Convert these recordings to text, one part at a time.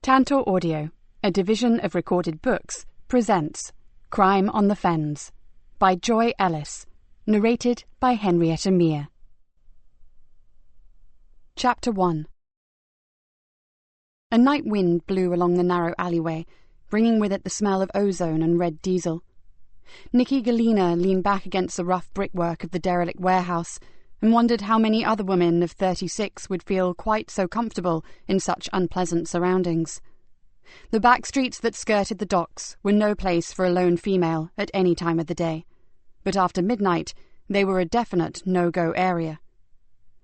Tantor Audio, a division of Recorded Books, presents Crime on the Fens by Joy Ellis, narrated by Henrietta Meir. Chapter 1. A night wind blew along the narrow alleyway, bringing with it the smell of ozone and red diesel. Nikki Galena leaned back against the rough brickwork of the derelict warehouse and wondered how many other women of 36 would feel quite so comfortable in such unpleasant surroundings. The back streets that skirted the docks were no place for a lone female at any time of the day, but after midnight they were a definite no-go area.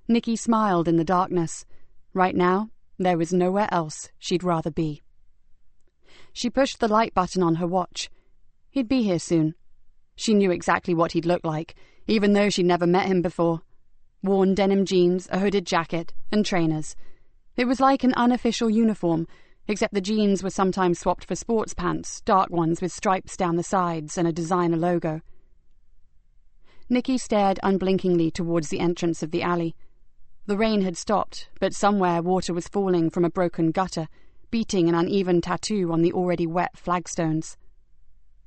Nikki smiled in the darkness. Right now, there was nowhere else she'd rather be. She pushed the light button on her watch. He'd be here soon. She knew exactly what he'd look like, even though she'd never met him before. Worn denim jeans, a hooded jacket, and trainers. It was like an unofficial uniform, except the jeans were sometimes swapped for sports pants, dark ones with stripes down the sides and a designer logo. Nikki stared unblinkingly towards the entrance of the alley. The rain had stopped, but somewhere water was falling from a broken gutter, beating an uneven tattoo on the already wet flagstones.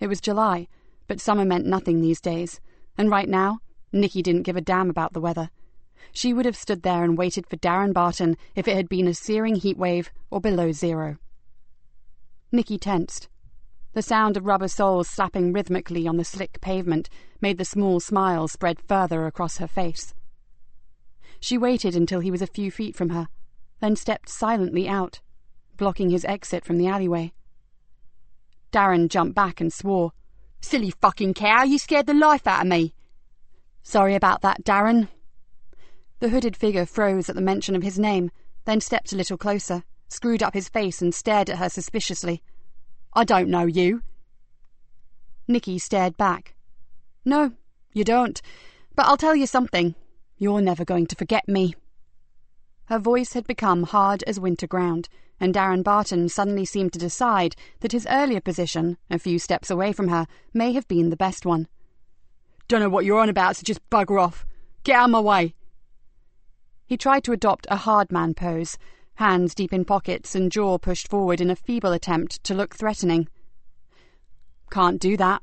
It was July, but summer meant nothing these days, and right now, Nikki didn't give a damn about the weather. She would have stood there and waited for Darren Barton if it had been a searing heatwave or below zero. Nikki tensed. The sound of rubber soles slapping rhythmically on the slick pavement made the small smile spread further across her face. She waited until he was a few feet from her, then stepped silently out, blocking his exit from the alleyway. Darren jumped back and swore. "Silly fucking cow, you scared the life out of me." "Sorry about that, Darren." The hooded figure froze at the mention of his name, then stepped a little closer, screwed up his face and stared at her suspiciously. "I don't know you." Nikki stared back. "No, you don't. But I'll tell you something. You're never going to forget me." Her voice had become hard as winter ground, and Darren Barton suddenly seemed to decide that his earlier position, a few steps away from her, may have been the best one. "Don't know what you're on about, so just bugger off. Get out of my way." He tried to adopt a hard man pose, hands deep in pockets and jaw pushed forward in a feeble attempt to look threatening. "Can't do that."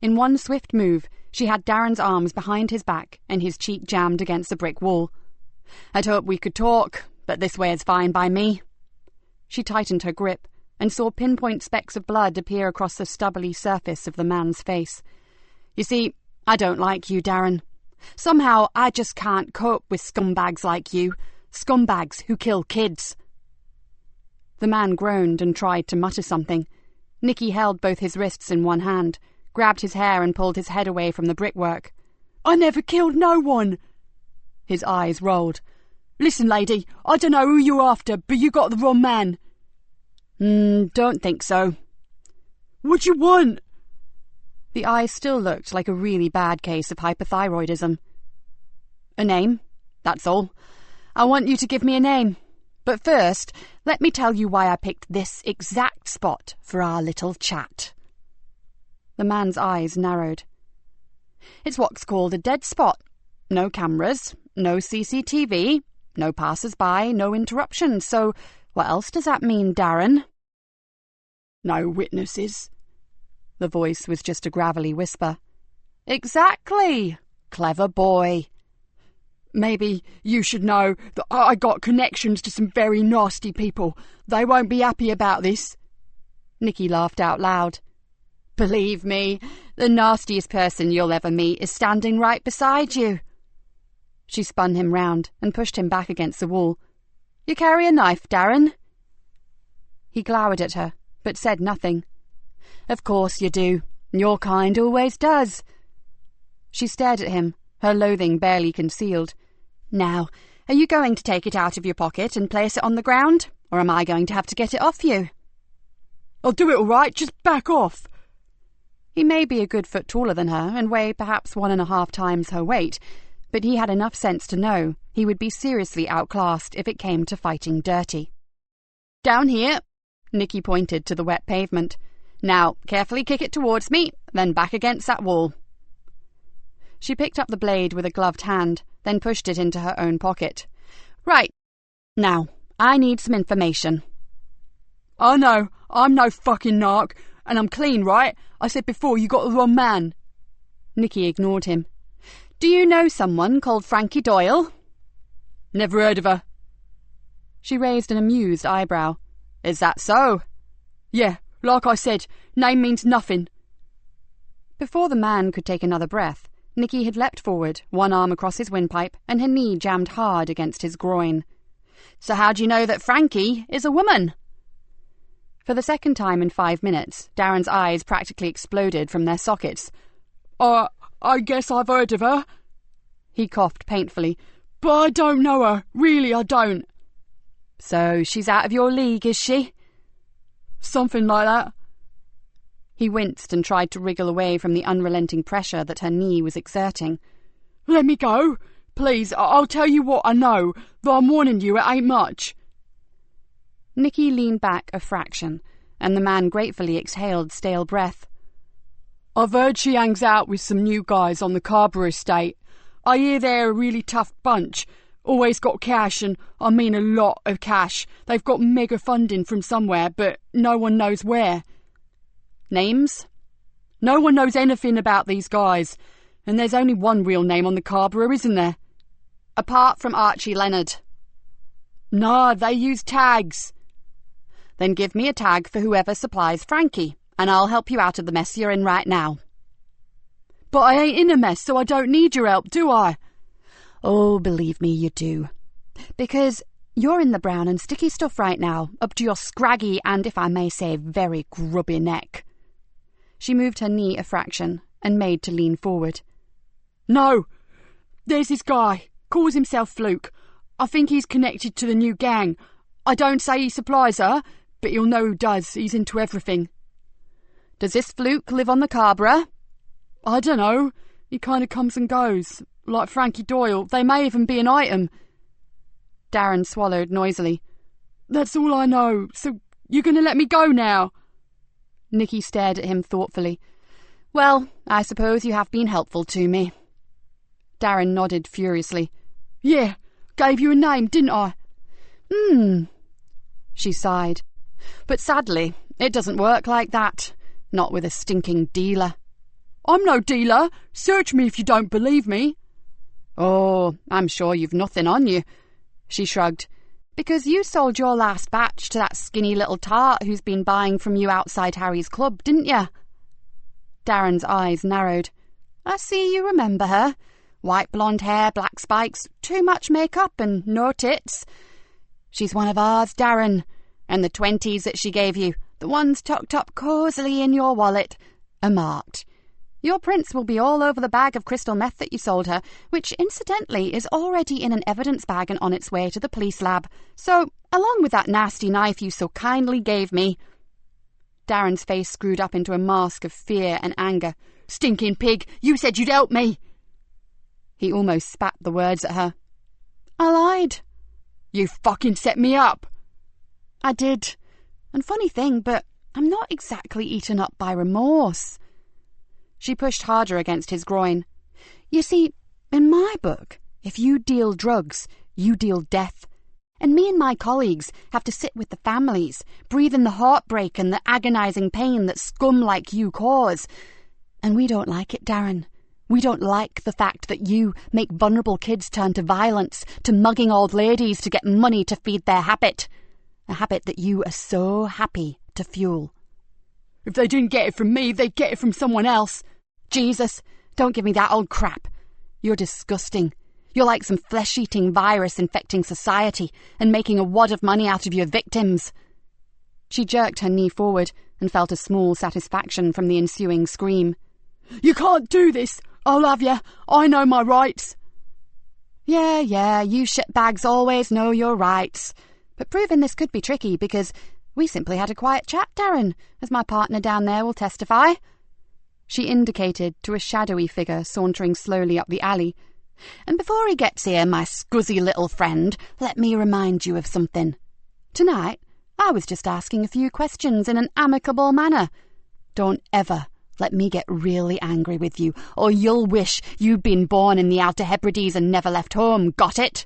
In one swift move, she had Darren's arms behind his back and his cheek jammed against the brick wall. "I'd hoped we could talk, but this way is fine by me." She tightened her grip and saw pinpoint specks of blood appear across the stubbly surface of the man's face. "You see, I don't like you, Darren. Somehow I just can't cope with scumbags like you. Scumbags who kill kids." The man groaned and tried to mutter something. Nikki held both his wrists in one hand, grabbed his hair and pulled his head away from the brickwork. "I never killed no one." His eyes rolled. "Listen, lady, I don't know who you're after, but you got the wrong man." Don't think so." "What you want?" The eyes still looked like a really bad case of hypothyroidism. "A name, that's all. I want you to give me a name. But first, let me tell you why I picked this exact spot for our little chat." The man's eyes narrowed. "It's what's called a dead spot. No cameras, no CCTV, no passers-by, no interruptions. So what else does that mean, Darren?" "No witnesses." The voice was just a gravelly whisper. "Exactly. Clever boy." "Maybe you should know that I got connections to some very nasty people. They won't be happy about this." Nikki laughed out loud. "Believe me, the nastiest person you'll ever meet is standing right beside you." She spun him round and pushed him back against the wall. "You carry a knife, Darren?" He glowered at her, but said nothing. "Of course you do. Your kind always does." She stared at him, her loathing barely concealed. "Now, are you going to take it out of your pocket and place it on the ground, or am I going to have to get it off you?" "I'll do it all right, just back off." He may be a good foot taller than her and weigh perhaps 1.5 times her weight, but he had enough sense to know he would be seriously outclassed if it came to fighting dirty. "Down here," Nikki pointed to the wet pavement. "Now, carefully kick it towards me, then back against that wall." She picked up the blade with a gloved hand, then pushed it into her own pocket. "Right. Now, I need some information." I know, I'm no fucking narc, and I'm clean, right? I said before you got the wrong man. Nikki ignored him. Do you know someone called Frankie Doyle? Never heard of her. She raised an amused eyebrow. Is that so? Yeah, like I said, name means nothing. Before the man could take another breath, Nikki had leapt forward, one arm across his windpipe, and her knee jammed hard against his groin. So how do you know that Frankie is a woman? For the second time in 5 minutes, Darren's eyes practically exploded from their sockets. I guess I've heard of her. He coughed painfully. But I don't know her. Really, I don't. So she's out of your league, is she? Something like that. He winced and tried to wriggle away from the unrelenting pressure that her knee was exerting. Let me go. Please, I'll tell you what I know, though I'm warning you, it ain't much. Nikki leaned back a fraction, and the man gratefully exhaled stale breath. I've heard she hangs out with some new guys on the Carver estate. I hear they're a really tough bunch. Always got cash, and I mean a lot of cash. They've got mega funding from somewhere, but no one knows where. Names? No one knows anything about these guys, and there's only one real name on the Carver, isn't there? Apart from Archie Leonard. Nah, they use tags. Then give me a tag for whoever supplies Frankie, and I'll help you out of the mess you're in right now. But I ain't in a mess, so I don't need your help, do I? Oh, believe me, you do. Because you're in the brown and sticky stuff right now, up to your scraggy and, if I may say, very grubby neck. She moved her knee a fraction and made to lean forward. No, there's this guy, calls himself Fluke. I think he's connected to the new gang. I don't say he supplies her, but you'll know who does. He's into everything. Does this Fluke live on the Carver? I don't know. He kind of comes and goes. Like Frankie Doyle. They may even be an item. Darren swallowed noisily. That's all I know. So you're going to let me go now? Nikki stared at him thoughtfully. Well, I suppose you have been helpful to me. Darren nodded furiously. Yeah, gave you a name, didn't I? She sighed. But sadly, it doesn't work like that. Not with a stinking dealer. I'm no dealer. Search me if you don't believe me. Oh, I'm sure you've nothing on you. She shrugged. Because you sold your last batch to that skinny little tart who's been buying from you outside Harry's club, didn't you? Darren's eyes narrowed. I see you remember her. White blonde hair, black spikes, too much makeup and no tits. She's one of ours, Darren. And the 20s that she gave you, the ones tucked up cosily in your wallet, are marked. Your prints will be all over the bag of crystal meth that you sold her, which, incidentally, is already in an evidence bag and on its way to the police lab. So, along with that nasty knife you so kindly gave me. Darren's face screwed up into a mask of fear and anger. Stinking pig! You said you'd help me! He almost spat the words at her. I lied. You fucking set me up! I did. And funny thing, but I'm not exactly eaten up by remorse. She pushed harder against his groin. You see, in my book, if you deal drugs, you deal death. And me and my colleagues have to sit with the families, breathe in the heartbreak and the agonizing pain that scum like you cause. And we don't like it, Darren. We don't like the fact that you make vulnerable kids turn to violence, to mugging old ladies to get money to feed their habit. A habit that you are so happy to fuel. If they didn't get it from me, they'd get it from someone else. Jesus, don't give me that old crap. You're disgusting. You're like some flesh-eating virus infecting society and making a wad of money out of your victims. She jerked her knee forward and felt a small satisfaction from the ensuing scream. You can't do this. I'll have you. I know my rights. Yeah, you shitbags always know your rights. But proving this could be tricky because we simply had a quiet chat, Darren, as my partner down there will testify. She indicated to a shadowy figure sauntering slowly up the alley. And before he gets here, my scuzzy little friend, let me remind you of something. Tonight, I was just asking a few questions in an amicable manner. Don't ever let me get really angry with you, or you'll wish you'd been born in the Outer Hebrides and never left home, got it?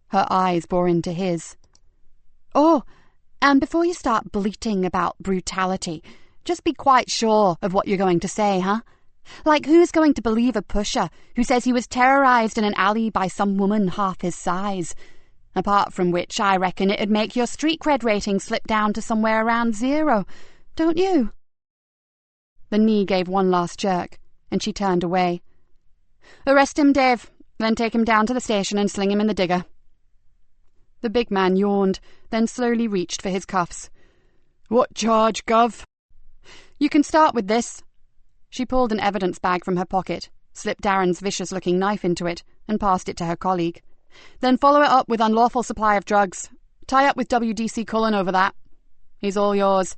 Her eyes bore into his. Oh, And before you start bleating about brutality, just be quite sure of what you're going to say, huh? Like, who's going to believe a pusher who says he was terrorised in an alley by some woman half his size? Apart from which, I reckon it'd make your street cred rating slip down to somewhere around 0, don't you? The knee gave one last jerk, and she turned away. Arrest him, Dave, then take him down to the station and sling him in the digger. The big man yawned, then slowly reached for his cuffs. What charge, Gov? You can start with this. She pulled an evidence bag from her pocket, slipped Darren's vicious-looking knife into it, and passed it to her colleague. Then follow it up with unlawful supply of drugs. Tie up with WDC Cullen over that. He's all yours.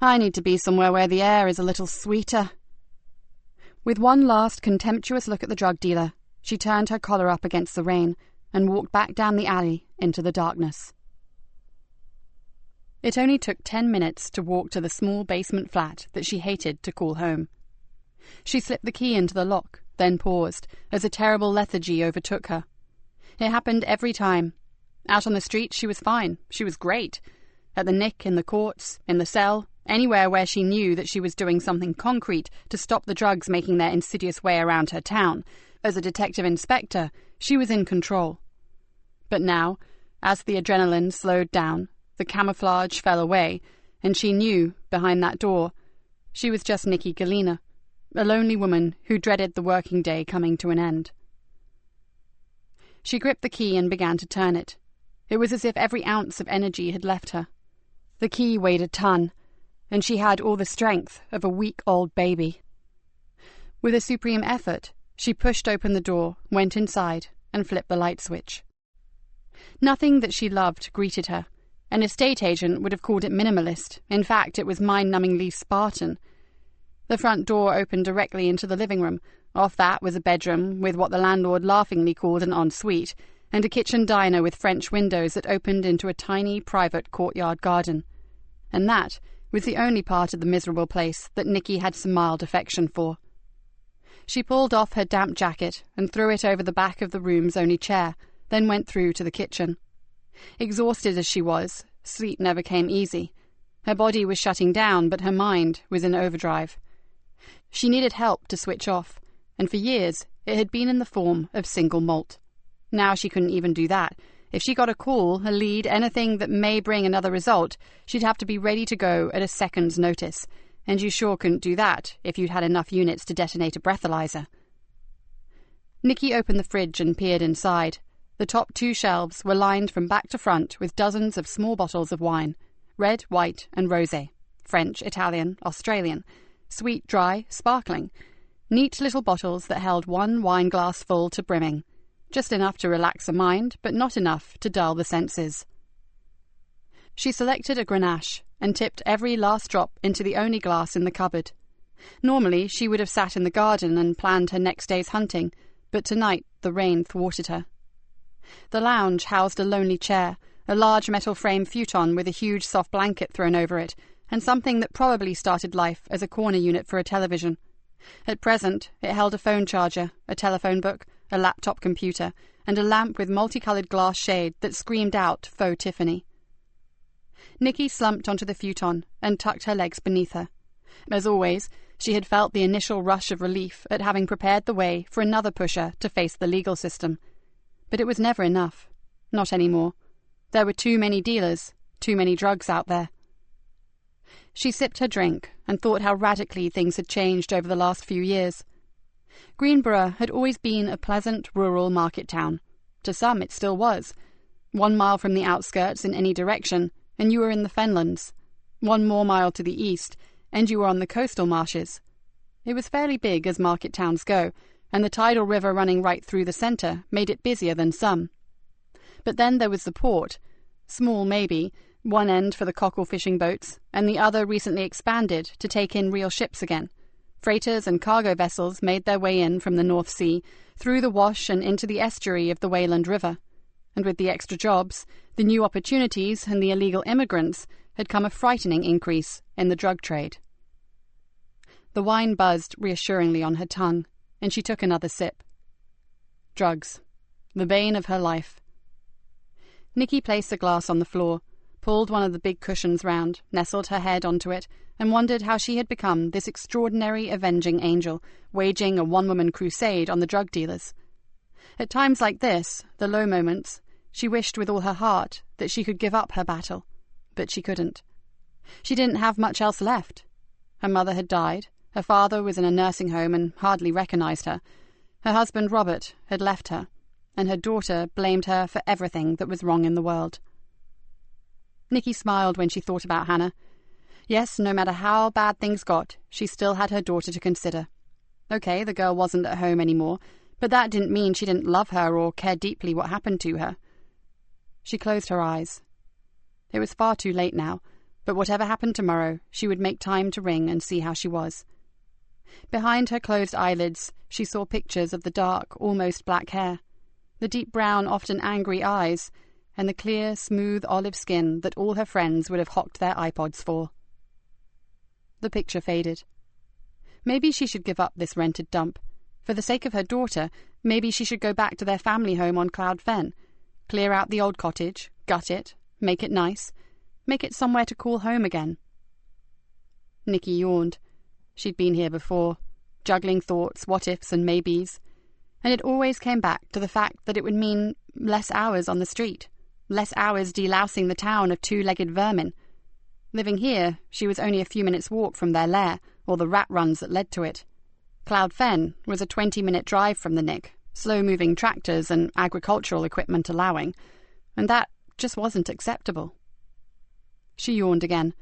I need to be somewhere where the air is a little sweeter. With one last contemptuous look at the drug dealer, she turned her collar up against the rain and walked back down the alley into the darkness. It only took 10 minutes to walk to the small basement flat that she hated to call home. She slipped the key into the lock, then paused, as a terrible lethargy overtook her. It happened every time. Out on the street she was fine, she was great. At the Nick, in the courts, in the cell, anywhere where she knew that she was doing something concrete to stop the drugs making their insidious way around her town. As a detective inspector, she was in control. But now, as the adrenaline slowed down, the camouflage fell away, and she knew, behind that door, she was just Nikki Galena, a lonely woman who dreaded the working day coming to an end. She gripped the key and began to turn it. It was as if every ounce of energy had left her. The key weighed a ton, and she had all the strength of a week-old baby. With a supreme effort, she pushed open the door, went inside, and flipped the light switch. Nothing that she loved greeted her. An estate agent would have called it minimalist. In fact, it was mind-numbingly Spartan. The front door opened directly into the living room. Off that was a bedroom with what the landlord laughingly called an ensuite, and a kitchen diner with French windows that opened into a tiny private courtyard garden. And that was the only part of the miserable place that Nikki had some mild affection for. She pulled off her damp jacket and threw it over the back of the room's only chair, then went through to the kitchen. Exhausted as she was, sleep never came easy. Her body was shutting down, but her mind was in overdrive. She needed help to switch off, and for years it had been in the form of single malt. Now she couldn't even do that. If she got a call, a lead, anything that may bring another result, she'd have to be ready to go at a second's notice, and you sure couldn't do that if you'd had enough units to detonate a breathalyzer. Nikki opened the fridge and peered inside. The top 2 shelves were lined from back to front with dozens of small bottles of wine, red, white, and rosé, French, Italian, Australian, sweet, dry, sparkling, neat little bottles that held 1 wine glass full to brimming, just enough to relax the mind, but not enough to dull the senses. She selected a Grenache and tipped every last drop into the only glass in the cupboard. Normally she would have sat in the garden and planned her next day's hunting, but tonight the rain thwarted her. The lounge housed a lonely chair, a large metal frame futon with a huge soft blanket thrown over it, and something that probably started life as a corner unit for a television. At present, it held a phone charger, a telephone book, a laptop computer, and a lamp with multicoloured glass shade that screamed out faux Tiffany. Nikki slumped onto the futon and tucked her legs beneath her. As always, she had felt the initial rush of relief at having prepared the way for another pusher to face the legal system. But it was never enough. Not anymore. There were too many dealers, too many drugs out there. She sipped her drink and thought how radically things had changed over the last few years. Greenborough had always been a pleasant rural market town. To some it still was. 1 mile from the outskirts in any direction, and you were in the Fenlands. 1 more mile to the east, and you were on the coastal marshes. It was fairly big as market towns go, and the tidal river running right through the centre made it busier than some. But then there was the port, small maybe, one end for the cockle fishing boats, and the other recently expanded to take in real ships again. Freighters and cargo vessels made their way in from the North Sea, through the Wash and into the estuary of the Wayland River. And with the extra jobs, the new opportunities and the illegal immigrants had come a frightening increase in the drug trade. The wine buzzed reassuringly on her tongue, and she took another sip. Drugs. The bane of her life. Nikki placed the glass on the floor, pulled one of the big cushions round, nestled her head onto it, and wondered how she had become this extraordinary avenging angel, waging a one-woman crusade on the drug dealers. At times like this, the low moments, she wished with all her heart that she could give up her battle, but she couldn't. She didn't have much else left. Her mother had died, her father was in a nursing home and hardly recognized her, her husband Robert had left her, and her daughter blamed her for everything that was wrong in the world. Nikki smiled when she thought about Hannah. Yes, no matter how bad things got, she still had her daughter to consider. Okay, the girl wasn't at home anymore, but that didn't mean she didn't love her or care deeply what happened to her. She closed her eyes. It was far too late now, but whatever happened tomorrow, she would make time to ring and see how she was. Behind her closed eyelids, she saw pictures of the dark, almost black hair, the deep brown, often angry eyes, and the clear, smooth olive skin that all her friends would have hocked their iPods for. The picture faded. Maybe she should give up this rented dump. For the sake of her daughter, maybe she should go back to their family home on Cloud Fen, clear out the old cottage, gut it, make it nice, make it somewhere to call home again. Nikki yawned. She'd been here before, juggling thoughts, what-ifs and maybes, and it always came back to the fact that it would mean less hours on the street, less hours delousing the town of two-legged vermin. Living here, she was only a few minutes' walk from their lair, or the rat runs that led to it. Cloud Fen was a 20-minute drive from the Nick, slow-moving tractors and agricultural equipment allowing, and that just wasn't acceptable. She yawned again.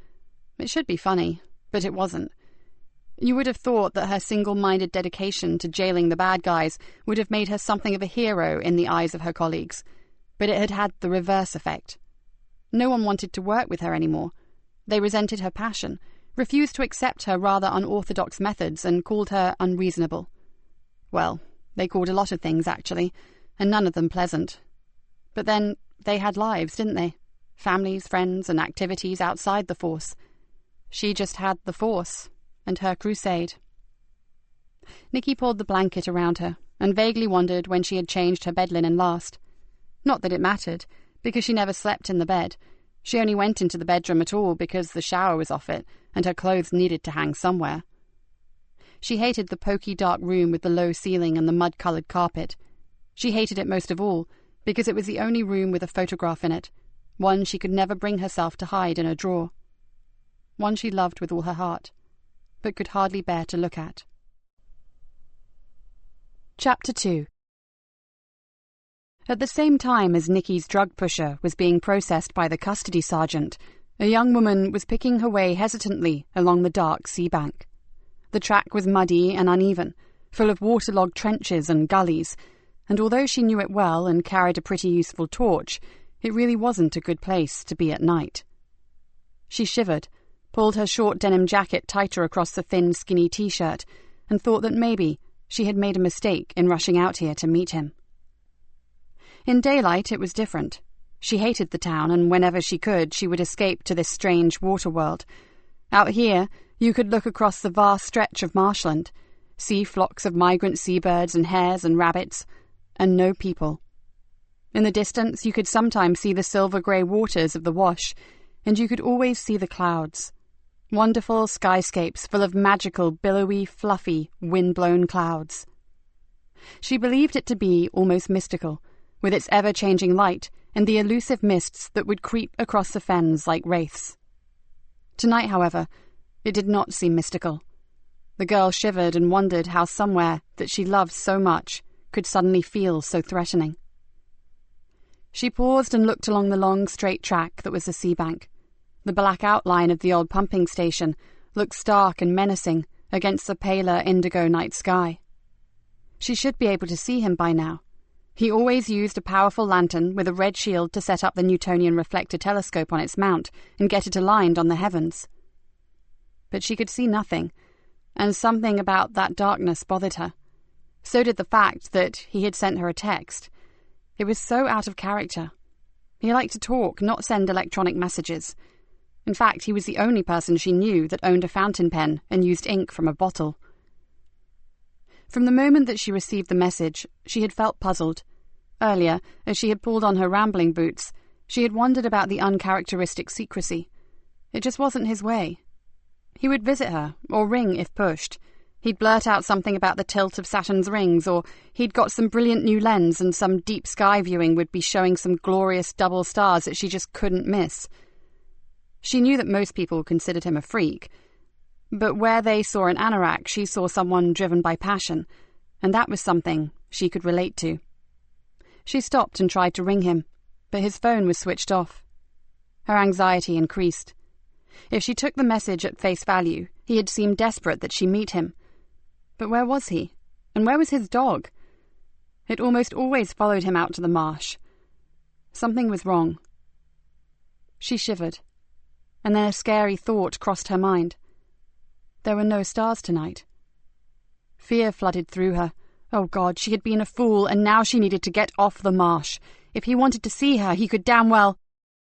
It should be funny, but it wasn't. You would have thought that her single-minded dedication to jailing the bad guys would have made her something of a hero in the eyes of her colleagues, but it had had the reverse effect. No one wanted to work with her anymore. They resented her passion, refused to accept her rather unorthodox methods, and called her unreasonable. Well, they called a lot of things, actually, and none of them pleasant. But then they had lives, didn't they? Families, friends, and activities outside the Force. She just had the Force, and her crusade. Nikki pulled the blanket around her, and vaguely wondered when she had changed her bed linen last. Not that it mattered, because she never slept in the bed. She only went into the bedroom at all because the shower was off it, and her clothes needed to hang somewhere. She hated the poky dark room with the low ceiling and the mud-coloured carpet. She hated it most of all, because it was the only room with a photograph in it, one she could never bring herself to hide in a drawer. One she loved with all her heart, but could hardly bear to look at. Chapter 2. At the same time as Nikki's drug pusher was being processed by the custody sergeant, a young woman was picking her way hesitantly along the dark sea bank. The track was muddy and uneven, full of waterlogged trenches and gullies, and although she knew it well and carried a pretty useful torch, it really wasn't a good place to be at night. She shivered, pulled her short denim jacket tighter across the thin, skinny t-shirt, and thought that maybe she had made a mistake in rushing out here to meet him. In daylight it was different. She hated the town, and whenever she could, she would escape to this strange water world. Out here, you could look across the vast stretch of marshland, see flocks of migrant seabirds and hares and rabbits, and no people. In the distance, you could sometimes see the silver-grey waters of the wash, and you could always see the clouds. Wonderful skyscapes full of magical, billowy, fluffy, wind-blown clouds. She believed it to be almost mystical, with its ever-changing light and the elusive mists that would creep across the fens like wraiths. Tonight, however, it did not seem mystical. The girl shivered and wondered how somewhere that she loved so much could suddenly feel so threatening. She paused and looked along the long, straight track that was the sea bank. The black outline of the old pumping station looked stark and menacing against the paler indigo night sky. She should be able to see him by now. He always used a powerful lantern with a red shield to set up the Newtonian reflector telescope on its mount and get it aligned on the heavens. But she could see nothing, and something about that darkness bothered her. So did the fact that he had sent her a text. It was so out of character. He liked to talk, not send electronic messages. In fact, he was the only person she knew that owned a fountain pen and used ink from a bottle. From the moment that she received the message, she had felt puzzled. Earlier, as she had pulled on her rambling boots, She had wondered about the uncharacteristic secrecy. It just wasn't his way. He would visit her, or ring if pushed. He'd blurt out something about the tilt of Saturn's rings, or he'd got some brilliant new lens and some deep sky viewing would be showing some glorious double stars that she just couldn't miss. She knew that most people considered him a freak, but where they saw an anorak, she saw someone driven by passion, and that was something she could relate to. She stopped and tried to ring him, but his phone was switched off. Her anxiety increased. If she took the message at face value, he had seemed desperate that she meet him. But where was he? And where was his dog? It almost always followed him out to the marsh. Something was wrong. She shivered, and then a scary thought crossed her mind. There were no stars tonight. Fear flooded through her. Oh God, she had been a fool, and now she needed to get off the marsh. If he wanted to see her, he could damn well...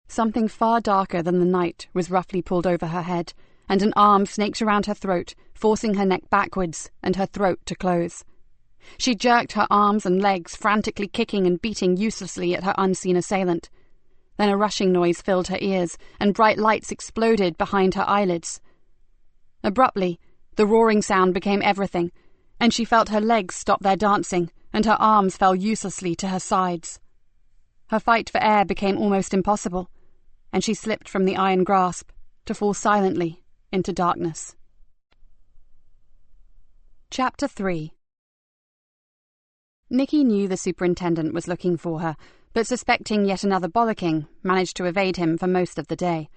Something far darker than the night was roughly pulled over her head, and an arm snaked around her throat, forcing her neck backwards and her throat to close. She jerked her arms and legs, frantically kicking and beating uselessly at her unseen assailant. Then a rushing noise filled her ears, and bright lights exploded behind her eyelids. Abruptly, the roaring sound became everything, and she felt her legs stop their dancing, and her arms fell uselessly to her sides. Her fight for air became almost impossible, and she slipped from the iron grasp to fall silently into darkness. Chapter 3. Nikki knew the superintendent was looking for her, but suspecting yet another bollocking, managed to evade him for most of the day.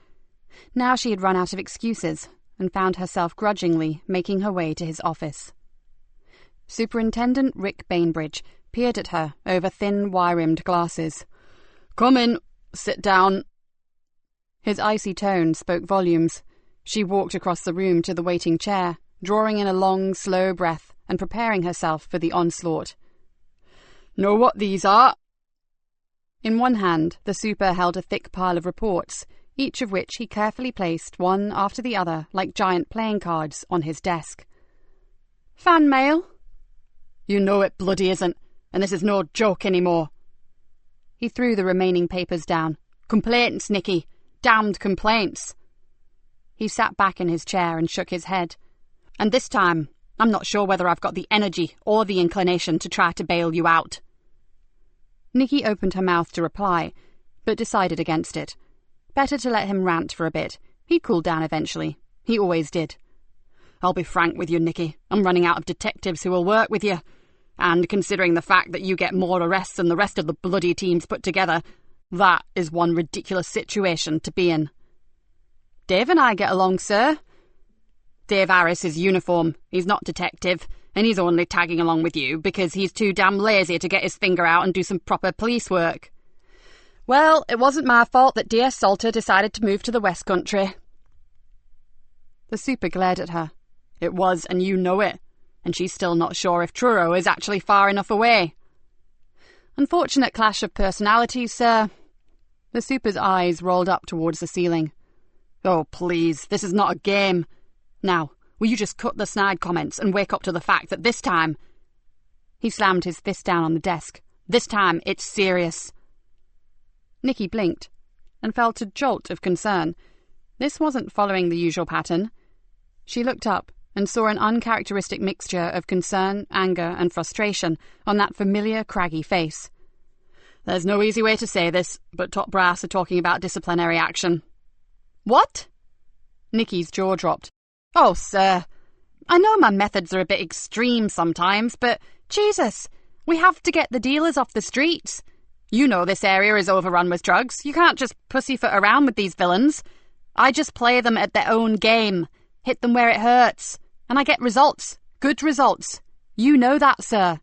Now she had run out of excuses, and found herself grudgingly making her way to his office. Superintendent Rick Bainbridge peered at her over thin, wire-rimmed glasses. "Come in. Sit down." His icy tone spoke volumes. She walked across the room to the waiting chair, drawing in a long, slow breath and preparing herself for the onslaught. "Know what these are?" In one hand, the super held a thick pile of reports, each of which he carefully placed one after the other like giant playing cards on his desk. "Fan mail." "You know it bloody isn't, and this is no joke anymore." He threw the remaining papers down. "Complaints, Nikki. Damned complaints." He sat back in his chair and shook his head. "And this time, I'm not sure whether I've got the energy or the inclination to try to bail you out." Nikki opened her mouth to reply, but decided against it. Better to let him rant for a bit. He'd cool down eventually. He always did. "I'll be frank with you, Nikki. I'm running out of detectives who will work with you. And considering the fact that you get more arrests than the rest of the bloody teams put together, that is one ridiculous situation to be in." "Dave and I get along, sir." "Dave Harris is uniform. He's not detective, and he's only tagging along with you because he's too damn lazy to get his finger out and do some proper police work." "Well, it wasn't my fault that D.S. Salter decided to move to the West Country." The super glared at her. "It was, and you know it. And she's still not sure if Truro is actually far enough away." "Unfortunate clash of personalities, sir." The super's eyes rolled up towards the ceiling. "Oh, please, this is not a game. Now, will you just cut the snide comments and wake up to the fact that this time..." He slammed his fist down on the desk. "This time, it's serious." Nikki blinked and felt a jolt of concern. This wasn't following the usual pattern. She looked up and saw an uncharacteristic mixture of concern, anger, and frustration on that familiar, craggy face. "There's no easy way to say this, but top brass are talking about disciplinary action." "What?" Nikki's jaw dropped. "Oh, sir, I know my methods are a bit extreme sometimes, but Jesus, we have to get the dealers off the streets. You know this area is overrun with drugs. You can't just pussyfoot around with these villains. I just play them at their own game, hit them where it hurts, and I get results, good results. You know that, sir."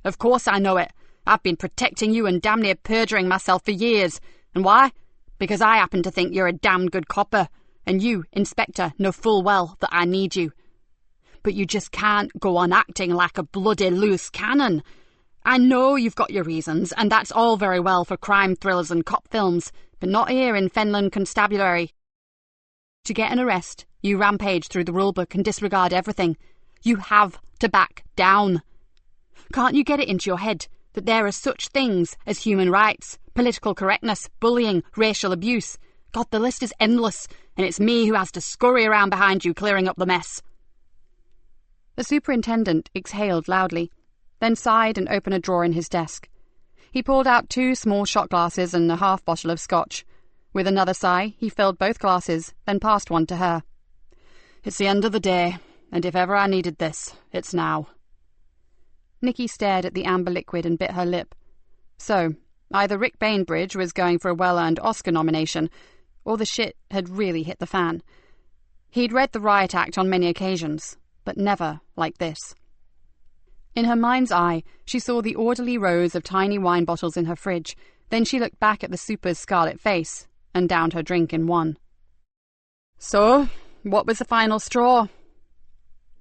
"Of course I know it. I've been protecting you and damn near perjuring myself for years. And why? Because I happen to think you're a damned good copper, and you, Inspector, know full well that I need you. But you just can't go on acting like a bloody loose cannon. I know you've got your reasons, and that's all very well for crime thrillers and cop films, but not here in Fenland Constabulary. To get an arrest, you rampage through the rulebook and disregard everything. You have to back down. Can't you get it into your head that there are such things as human rights, Political correctness, bullying, racial abuse. God, the list is endless, and it's me who has to scurry around behind you clearing up the mess." The superintendent exhaled loudly, then sighed and opened a drawer in his desk. He pulled out 2 small shot glasses and a half bottle of scotch. With another sigh, he filled both glasses, then passed one to her. "It's the end of the day, and if ever I needed this, it's now." Nikki stared at the amber liquid and bit her lip. So, either Rick Bainbridge was going for a well-earned Oscar nomination, or the shit had really hit the fan. He'd read the Riot Act on many occasions, but never like this. In her mind's eye, she saw the orderly rows of tiny wine bottles in her fridge. Then she looked back at the super's scarlet face and downed her drink in one. "So, what was the final straw?"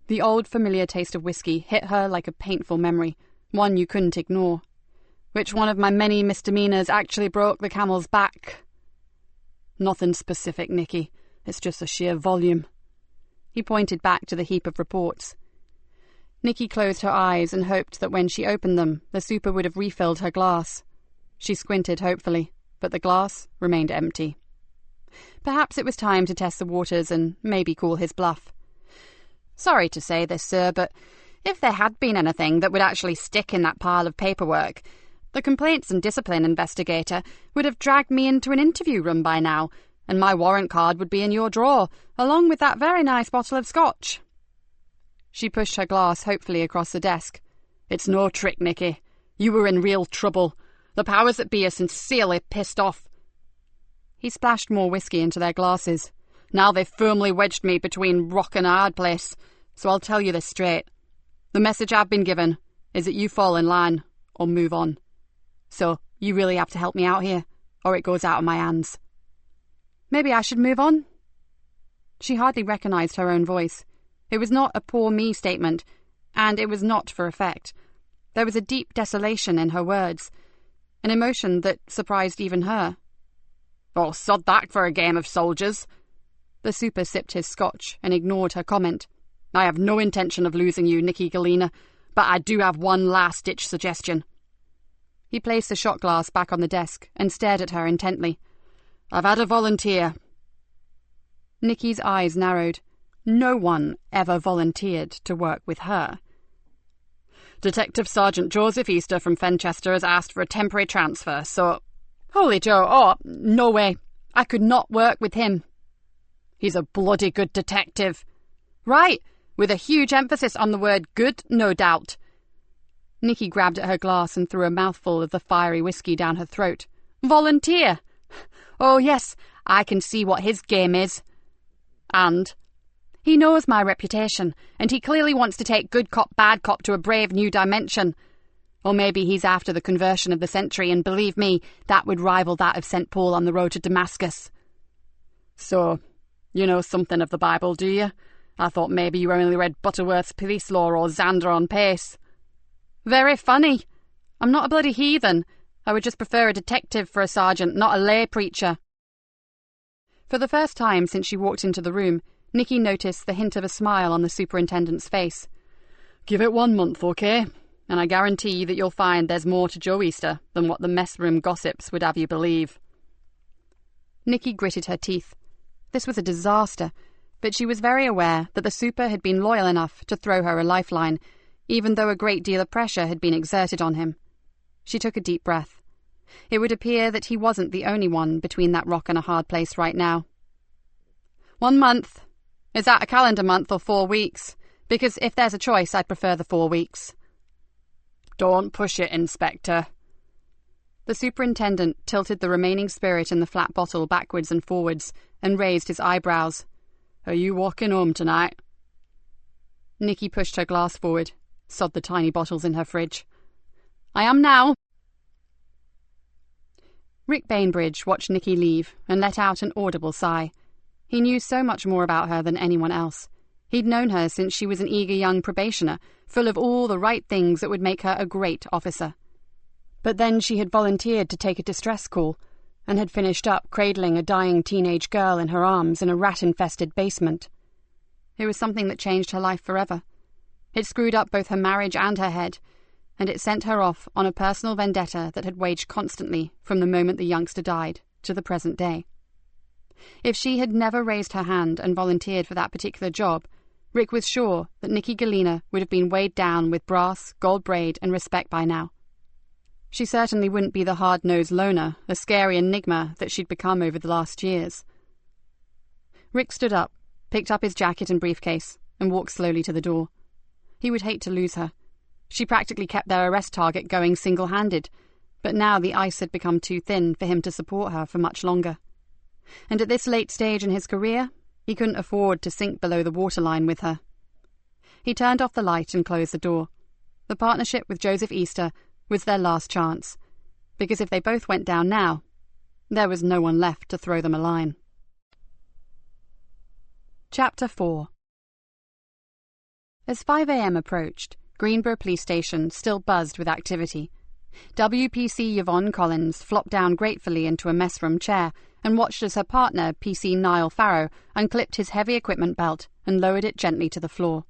The old familiar taste of whiskey hit her like a painful memory, one you couldn't ignore. "Which one of my many misdemeanors actually broke the camel's back?" "Nothing specific, Nikki. It's just the sheer volume." He pointed back to the heap of reports. Nikki closed her eyes and hoped that when she opened them, the super would have refilled her glass. She squinted hopefully, but the glass remained empty. Perhaps it was time to test the waters and maybe call his bluff. "Sorry to say this, sir, but if there had been anything that would actually stick in that pile of paperwork, the complaints and discipline investigator would have dragged me into an interview room by now, and my warrant card would be in your drawer, along with that very nice bottle of scotch." She pushed her glass hopefully across the desk. "It's no trick, Nikki. You were in real trouble. The powers that be are sincerely pissed off." He splashed more whiskey into their glasses. "Now they've firmly wedged me between rock and a hard place, so I'll tell you this straight. The message I've been given is that you fall in line or move on. So you really have to help me out here, or it goes out of my hands." "Maybe I should move on?" She hardly recognized her own voice. It was not a poor me statement, and it was not for effect. There was a deep desolation in her words, an emotion that surprised even her. "Oh, sod that for a game of soldiers." The super sipped his scotch and ignored her comment. "I have no intention of losing you, Nikki Galena, but I do have one last-ditch suggestion." He placed the shot glass back on the desk and stared at her intently. "I've had a volunteer." Nikki's eyes narrowed. No one ever volunteered to work with her. "Detective Sergeant Joseph Easter from Fenchester has asked for a temporary transfer, so—" "Holy Joe, oh, no way. I could not work with him." "He's a bloody good detective." "Right, with a huge emphasis on the word good, no doubt." Nikki grabbed at her glass and threw a mouthful of the fiery whiskey down her throat. "Volunteer? Oh yes, I can see what his game is. And he knows my reputation, and he clearly wants to take good cop, bad cop to a brave new dimension. Or maybe he's after the conversion of the century, and believe me, that would rival that of St. Paul on the road to Damascus." "So, you know something of the Bible, do you? I thought maybe you only read Butterworth's Police Law or Xander on Pace." "Very funny. I'm not a bloody heathen. I would just prefer a detective for a sergeant, not a lay preacher." For the first time since she walked into the room, Nikki noticed the hint of a smile on the superintendent's face. "Give it 1 month, okay? And I guarantee that you'll find there's more to Joe Easter than what the mess room gossips would have you believe." Nikki gritted her teeth. This was a disaster, but she was very aware that the super had been loyal enough to throw her a lifeline, even though a great deal of pressure had been exerted on him. She took a deep breath. It would appear that he wasn't the only one between that rock and a hard place right now. 1 month. Is that a calendar month or 4 weeks? Because if there's a choice, I'd prefer the 4 weeks. "Don't push it, Inspector." The superintendent tilted the remaining spirit in the flat bottle backwards and forwards and raised his eyebrows. "Are you walking home tonight?" Nikki pushed her glass forward, sod the tiny bottles in her fridge. "I am now." Rick Bainbridge watched Nikki leave and let out an audible sigh. He knew so much more about her than anyone else. He'd known her since she was an eager young probationer, full of all the right things that would make her a great officer. But then she had volunteered to take a distress call, and had finished up cradling a dying teenage girl in her arms in a rat-infested basement. It was something that changed her life forever. It screwed up both her marriage and her head, and it sent her off on a personal vendetta that had waged constantly from the moment the youngster died to the present day. If she had never raised her hand and volunteered for that particular job, Rick was sure that Nikki Galena would have been weighed down with brass, gold braid, and respect by now. She certainly wouldn't be the hard-nosed loner, a scary enigma that she'd become over the last years. Rick stood up, picked up his jacket and briefcase, and walked slowly to the door. He would hate to lose her. She practically kept their arrest target going single-handed, but now the ice had become too thin for him to support her for much longer. And at this late stage in his career, he couldn't afford to sink below the waterline with her. He turned off the light and closed the door. The partnership with Joseph Easter was their last chance, because if they both went down now, there was no one left to throw them a line. Chapter 4. As 5 a.m. approached, Greenborough Police Station still buzzed with activity. WPC Yvonne Collins flopped down gratefully into a messroom chair and watched as her partner, PC Niall Farrow, unclipped his heavy equipment belt and lowered it gently to the floor.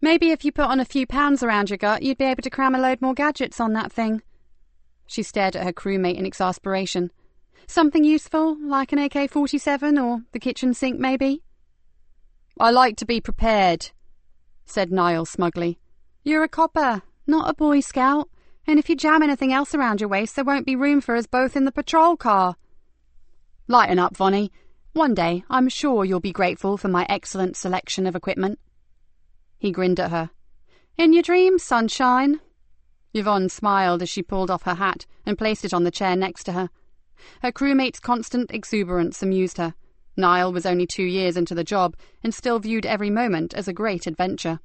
"Maybe if you put on a few pounds around your gut, you'd be able to cram a load more gadgets on that thing." She stared at her crewmate in exasperation. "Something useful, like an AK-47 or the kitchen sink, maybe?" "I like to be prepared," said Niall smugly. "You're a copper, not a Boy Scout, and if you jam anything else around your waist, there won't be room for us both in the patrol car." "Lighten up, Vonnie. One day I'm sure you'll be grateful for my excellent selection of equipment." He grinned at her. "In your dreams, sunshine." Yvonne smiled as she pulled off her hat and placed it on the chair next to her. Her crewmate's constant exuberance amused her. Niall was only 2 years into the job and still viewed every moment as a great adventure.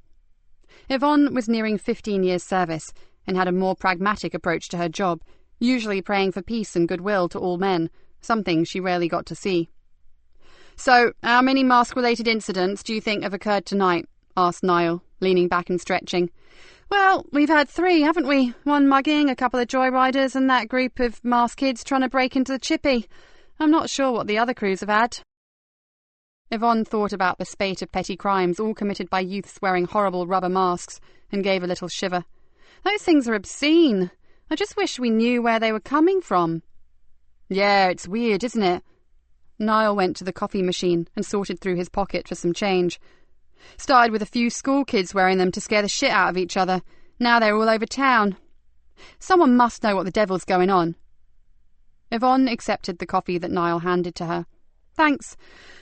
Yvonne was nearing 15 years' service and had a more pragmatic approach to her job, usually praying for peace and goodwill to all men, something she rarely got to see. "So, how many mask-related incidents do you think have occurred tonight?" asked Niall, leaning back and stretching. "Well, we've had 3, haven't we? 1 mugging, a couple of joyriders, and that group of masked kids trying to break into the chippy. I'm not sure what the other crews have had." Yvonne thought about the spate of petty crimes all committed by youths wearing horrible rubber masks and gave a little shiver. "Those things are obscene. I just wish we knew where they were coming from." "Yeah, it's weird, isn't it?" Niall went to the coffee machine and sorted through his pocket for some change. "Started with a few school kids wearing them to scare the shit out of each other. Now they're all over town. Someone must know what the devil's going on." Yvonne accepted the coffee that Niall handed to her. "Thanks.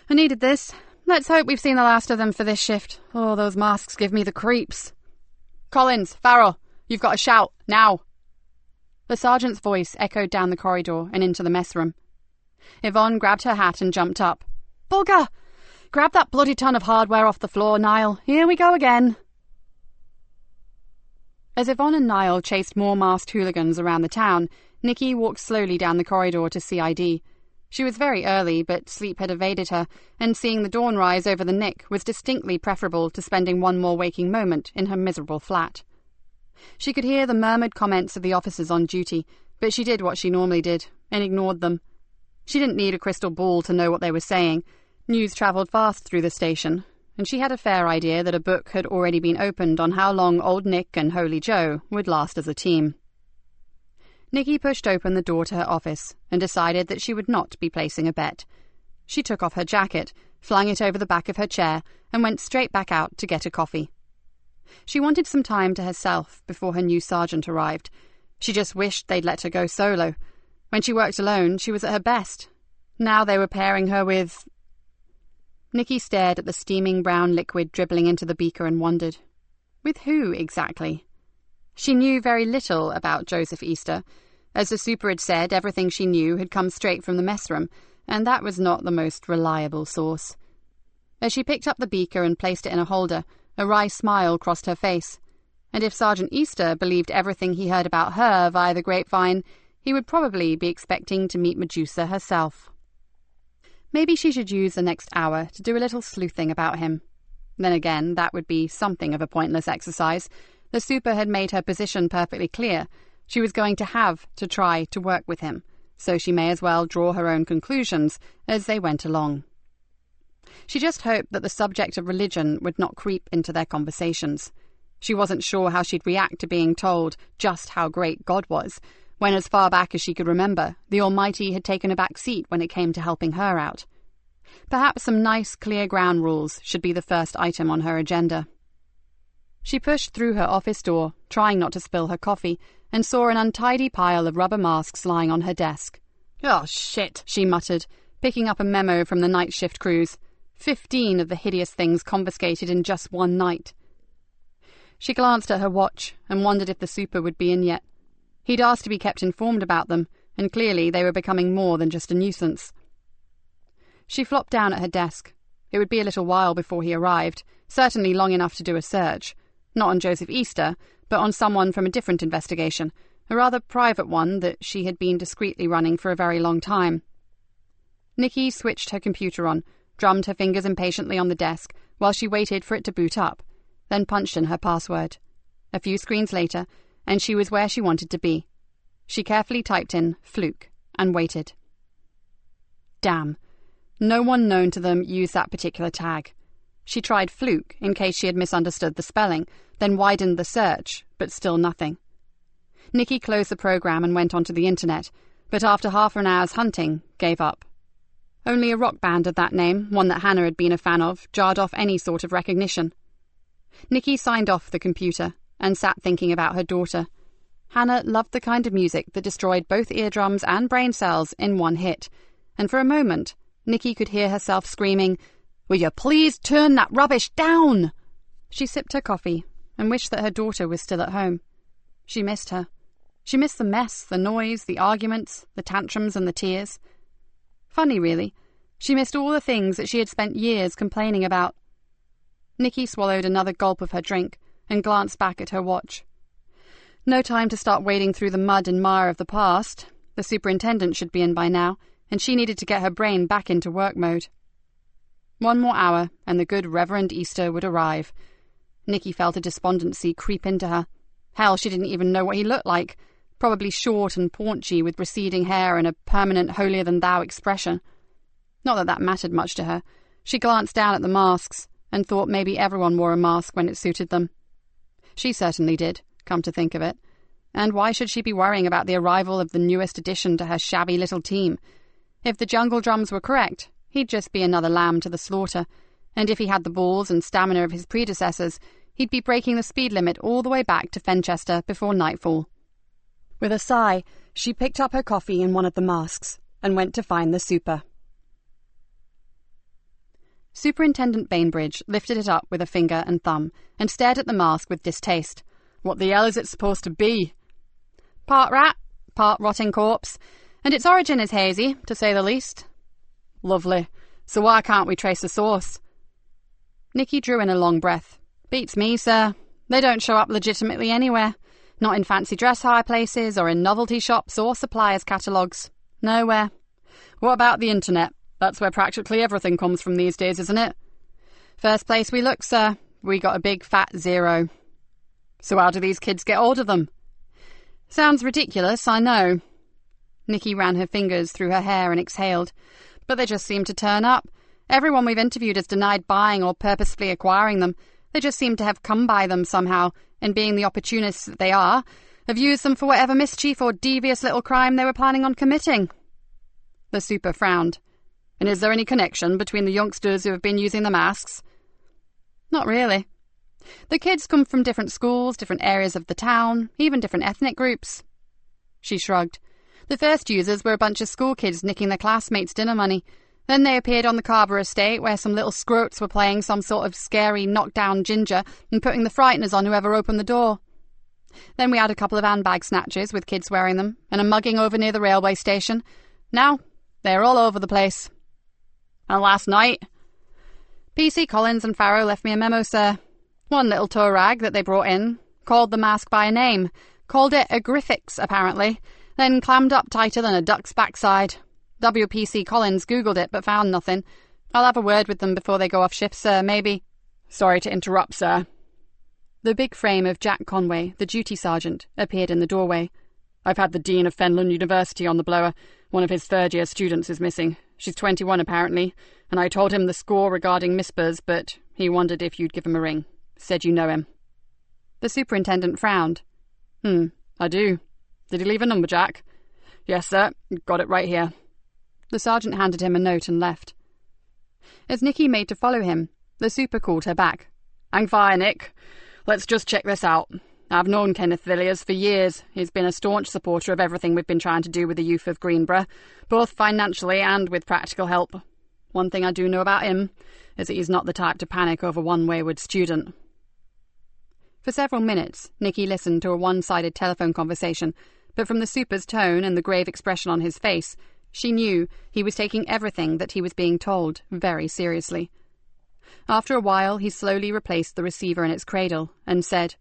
I needed this. Let's hope we've seen the last of them for this shift. Oh, those masks give me the creeps." "Collins, Farrell, you've got a shout, now." The sergeant's voice echoed down the corridor and into the mess room. Yvonne grabbed her hat and jumped up. "Bugger! Grab that bloody ton of hardware off the floor, Niall. Here we go again." As Yvonne and Niall chased more masked hooligans around the town, Nikki walked slowly down the corridor to CID. She was very early, but sleep had evaded her, and seeing the dawn rise over the Nick was distinctly preferable to spending one more waking moment in her miserable flat. She could hear the murmured comments of the officers on duty, but she did what she normally did, and ignored them. She didn't need a crystal ball to know what they were saying. News travelled fast through the station, and she had a fair idea that a book had already been opened on how long Old Nick and Holy Joe would last as a team. Nikki pushed open the door to her office and decided that she would not be placing a bet. She took off her jacket, flung it over the back of her chair, and went straight back out to get a coffee. She wanted some time to herself before her new sergeant arrived. She just wished they'd let her go solo. When she worked alone, she was at her best. Now they were pairing her with... Nikki stared at the steaming brown liquid dribbling into the beaker and wondered. With who, exactly? She knew very little about Joseph Easter. As the super had said, everything she knew had come straight from the mess room, and that was not the most reliable source. As she picked up the beaker and placed it in a holder, a wry smile crossed her face. And if Sergeant Easter believed everything he heard about her via the grapevine, he would probably be expecting to meet Medusa herself. Maybe she should use the next hour to do a little sleuthing about him. Then again, that would be something of a pointless exercise. The super had made her position perfectly clear. She was going to have to try to work with him, so she may as well draw her own conclusions as they went along. She just hoped that the subject of religion would not creep into their conversations. She wasn't sure how she'd react to being told just how great God was, when as far back as she could remember, the Almighty had taken a back seat when it came to helping her out. Perhaps some nice, clear ground rules should be the first item on her agenda. She pushed through her office door, trying not to spill her coffee, and saw an untidy pile of rubber masks lying on her desk. "Oh, shit," she muttered, picking up a memo from the night shift crews. 15 of the hideous things confiscated in just one night. She glanced at her watch and wondered if the super would be in yet. He'd asked to be kept informed about them, and clearly they were becoming more than just a nuisance. She flopped down at her desk. It would be a little while before he arrived, certainly long enough to do a search. Not on Joseph Easter, but on someone from a different investigation, a rather private one that she had been discreetly running for a very long time. Nikki switched her computer on, drummed her fingers impatiently on the desk while she waited for it to boot up, then punched in her password. A few screens later, and she was where she wanted to be. She carefully typed in fluke and waited. Damn. No one known to them used that particular tag. She tried fluke in case she had misunderstood the spelling, then widened the search, but still nothing. Nikki closed the program and went onto the internet, but after half an hour's hunting, gave up. Only a rock band of that name, one that Hannah had been a fan of, jarred off any sort of recognition. Nikki signed off the computer and sat thinking about her daughter. Hannah loved the kind of music that destroyed both eardrums and brain cells in one hit, and for a moment, Nikki could hear herself screaming, "Will you please turn that rubbish down?" She sipped her coffee and wished that her daughter was still at home. She missed her. She missed the mess, the noise, the arguments, the tantrums and the tears. Funny, really. She missed all the things that she had spent years complaining about. Nikki swallowed another gulp of her drink and glanced back at her watch. No time to start wading through the mud and mire of the past. The superintendent should be in by now, and she needed to get her brain back into work mode. One more hour, and the good Reverend Easter would arrive. Nikki felt a despondency creep into her. Hell, she didn't even know what he looked like. Probably short and paunchy, with receding hair and a permanent holier-than-thou expression. Not that that mattered much to her. She glanced down at the masks, and thought maybe everyone wore a mask when it suited them. She certainly did, come to think of it. And why should she be worrying about the arrival of the newest addition to her shabby little team? If the jungle drums were correct, he'd just be another lamb to the slaughter, and if he had the balls and stamina of his predecessors, he'd be breaking the speed limit all the way back to Fenchester before nightfall. With a sigh, she picked up her coffee in one of the masks and went to find the super. Superintendent Bainbridge lifted it up with a finger and thumb and stared at the mask with distaste. "What the hell is it supposed to be?" "Part rat, part rotting corpse, and its origin is hazy, to say the least." "Lovely. So why can't we trace the source?" Nikki drew in a long breath. "Beats me, sir. They don't show up legitimately anywhere. Not in fancy dress hire places or in novelty shops or suppliers' catalogues. Nowhere." "What about the internet? That's where practically everything comes from these days, isn't it?" "First place we look, sir. We got a big fat 0. "So how do these kids get hold of them?" "Sounds ridiculous, I know." Nikki ran her fingers through her hair and exhaled. "But they just seem to turn up. Everyone we've interviewed has denied buying or purposefully acquiring them. They just seem to have come by them somehow, and being the opportunists that they are, have used them for whatever mischief or devious little crime they were planning on committing." The super frowned. "And is there any connection between the youngsters who have been using the masks?" "Not really. The kids come from different schools, different areas of the town, even different ethnic groups." She shrugged. "The first users were a bunch of school kids nicking their classmates' dinner money. Then they appeared on the Carver estate where some little scroats were playing some sort of scary knockdown ginger and putting the frighteners on whoever opened the door. Then we had a couple of handbag snatches with kids wearing them, and a mugging over near the railway station. Now, they're all over the place." "And last night?" "PC Collins and Farrow left me a memo, sir. One little tow rag that they brought in, called the mask by a name, called it a Griffix, apparently, then clammed up tighter than a duck's backside. WPC Collins Googled it, but found nothing. I'll have a word with them before they go off shift, sir, maybe." "Sorry to interrupt, sir." The big frame of Jack Conway, the duty sergeant, appeared in the doorway. "I've had the Dean of Fenland University on the blower. One of his third-year students is missing. She's 21, apparently, and I told him the score regarding Mispers, but he wondered if you'd give him a ring. Said you know him." The superintendent frowned. I do. Did he leave a number, Jack? Yes, sir. Got it right here. The sergeant handed him a note and left. As Nikki made to follow him, the super called her back. Hang fire, Nick. Let's just check this out. I've known Kenneth Villiers for years. He's been a staunch supporter of everything we've been trying to do with the youth of Greenborough, both financially and with practical help. One thing I do know about him is that he's not the type to panic over one wayward student. For several minutes, Nikki listened to a one-sided telephone conversation, but from the super's tone and the grave expression on his face, she knew he was taking everything that he was being told very seriously. After a while, he slowly replaced the receiver in its cradle and said,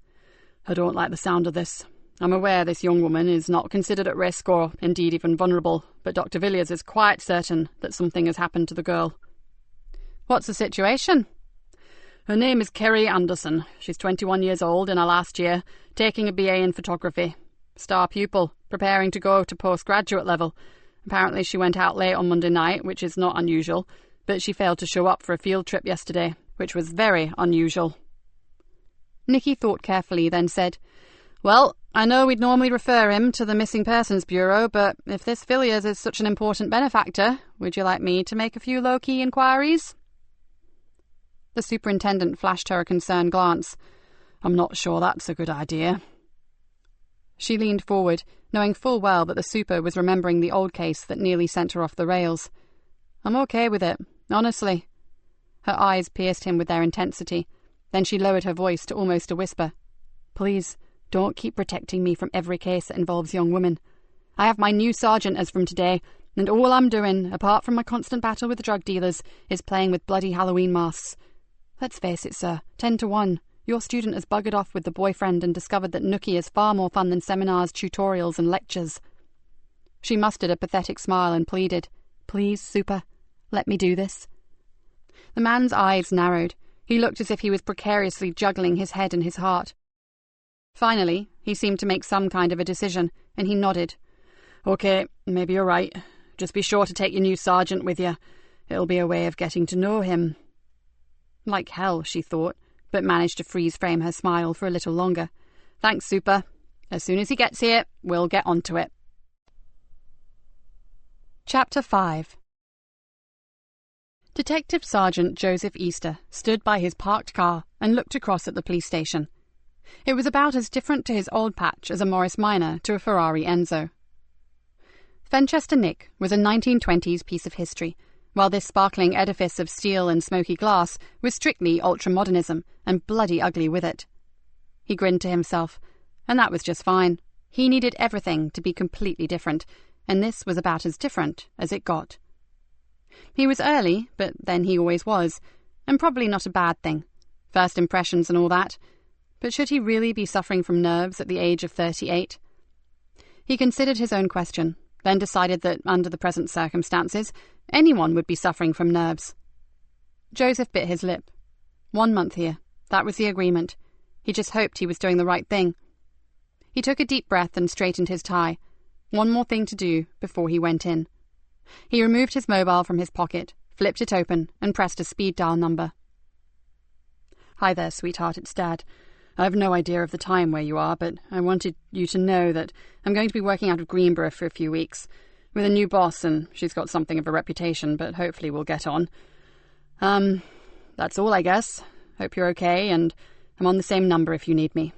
I don't like the sound of this. I'm aware this young woman is not considered at risk or indeed even vulnerable, but Dr. Villiers is quite certain that something has happened to the girl. What's the situation? Her name is Kerry Anderson. She's 21 years old in her last year, taking a BA in photography. Star pupil, preparing to go to postgraduate level. Apparently she went out late on Monday night, which is not unusual, but she failed to show up for a field trip yesterday, which was very unusual. Nikki thought carefully, then said, Well, I know we'd normally refer him to the Missing Persons Bureau, but if this Villiers is such an important benefactor, would you like me to make a few low-key inquiries? The superintendent flashed her a concerned glance. I'm not sure that's a good idea. She leaned forward, knowing full well that the super was remembering the old case that nearly sent her off the rails. I'm okay with it, honestly. Her eyes pierced him with their intensity. Then she lowered her voice to almost a whisper. Please, don't keep protecting me from every case that involves young women. I have my new sergeant as from today, and all I'm doing, apart from my constant battle with the drug dealers, is playing with bloody Halloween masks. Let's face it, sir, 10 to 1. Your student has buggered off with the boyfriend and discovered that nookie is far more fun than seminars, tutorials and lectures. She mustered a pathetic smile and pleaded, Please, super, let me do this. The man's eyes narrowed. He looked as if he was precariously juggling his head and his heart. Finally, he seemed to make some kind of a decision, and he nodded. Okay, maybe you're right. Just be sure to take your new sergeant with you. It'll be a way of getting to know him. Like hell, she thought, but managed to freeze-frame her smile for a little longer. Thanks, super. As soon as he gets here, we'll get onto it. Chapter 5. Detective Sergeant Joseph Easter stood by his parked car and looked across at the police station. It was about as different to his old patch as a Morris Minor to a Ferrari Enzo. Fenchester Nick was a 1920s piece of history, while this sparkling edifice of steel and smoky glass was strictly ultramodernism and bloody ugly with it. He grinned to himself, and that was just fine. He needed everything to be completely different, and this was about as different as it got. He was early, but then he always was, and probably not a bad thing. First impressions and all that. But should he really be suffering from nerves at the age of 38? He considered his own question, then decided that, under the present circumstances, anyone would be suffering from nerves. Joseph bit his lip. 1 month here. That was the agreement. He just hoped he was doing the right thing. He took a deep breath and straightened his tie. One more thing to do before he went in. He removed his mobile from his pocket, flipped it open, and pressed a speed dial number. Hi there, sweetheart, it's Dad. I have no idea of the time where you are, but I wanted you to know that I'm going to be working out of Greenborough for a few weeks, with a new boss, and she's got something of a reputation, but hopefully we'll get on. That's all, I guess. Hope you're okay, and I'm on the same number if you need me.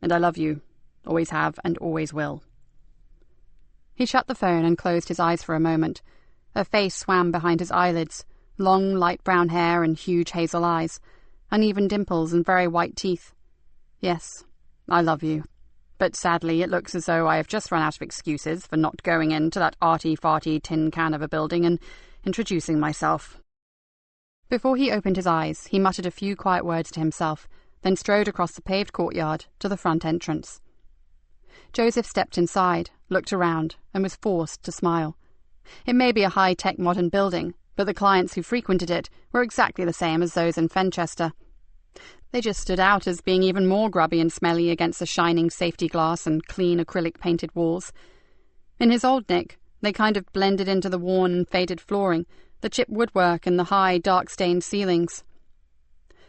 And I love you. Always have and always will. He shut the phone and closed his eyes for a moment. A face swam behind his eyelids, long light brown hair and huge hazel eyes, uneven dimples and very white teeth. Yes, I love you. But sadly it looks as though I have just run out of excuses for not going into that arty-farty tin can of a building and introducing myself. Before he opened his eyes, he muttered a few quiet words to himself, then strode across the paved courtyard to the front entrance. Joseph stepped inside, looked around, and was forced to smile. It may be a high-tech modern building, but the clients who frequented it were exactly the same as those in Fenchester. They just stood out as being even more grubby and smelly against the shining safety glass and clean acrylic-painted walls. In his old Nick, they kind of blended into the worn and faded flooring, the chipped woodwork and the high, dark-stained ceilings.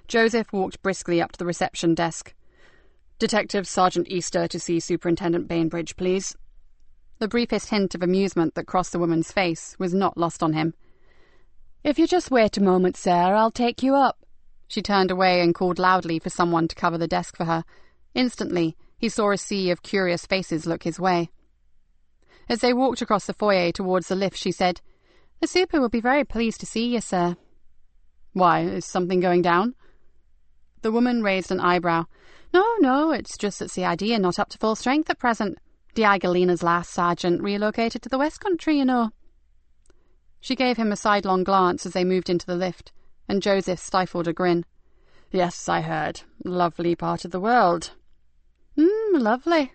Joseph walked briskly up to the reception desk. Detective Sergeant Easter to see Superintendent Bainbridge, please. The briefest hint of amusement that crossed the woman's face was not lost on him. If you just wait a moment, sir, I'll take you up. She turned away and called loudly for someone to cover the desk for her. Instantly, he saw a sea of curious faces look his way. As they walked across the foyer towards the lift, she said, "The super will be very pleased to see you, sir." "Why, is something going down?" The woman raised an eyebrow. No, it's just that CID are not up to full strength at present. Nikki Galena's last sergeant relocated to the West Country, you know." She gave him a sidelong glance as they moved into the lift, and Joseph stifled a grin. "Yes, I heard. Lovely part of the world." Lovely."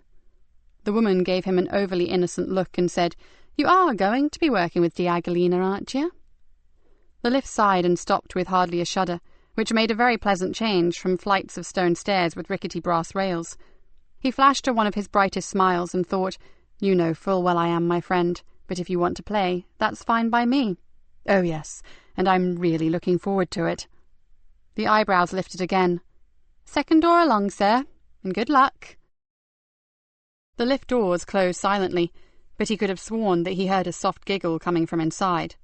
The woman gave him an overly innocent look and said, "You are going to be working with Nikki Galena, aren't you?" The lift sighed and stopped with hardly a shudder, which made a very pleasant change from flights of stone stairs with rickety brass rails. He flashed her one of his brightest smiles and thought, "You know full well I am, my friend, but if you want to play, that's fine by me." "Oh, yes, and I'm really looking forward to it." The eyebrows lifted again. "Second door along, sir, and good luck." The lift doors closed silently, but he could have sworn that he heard a soft giggle coming from inside.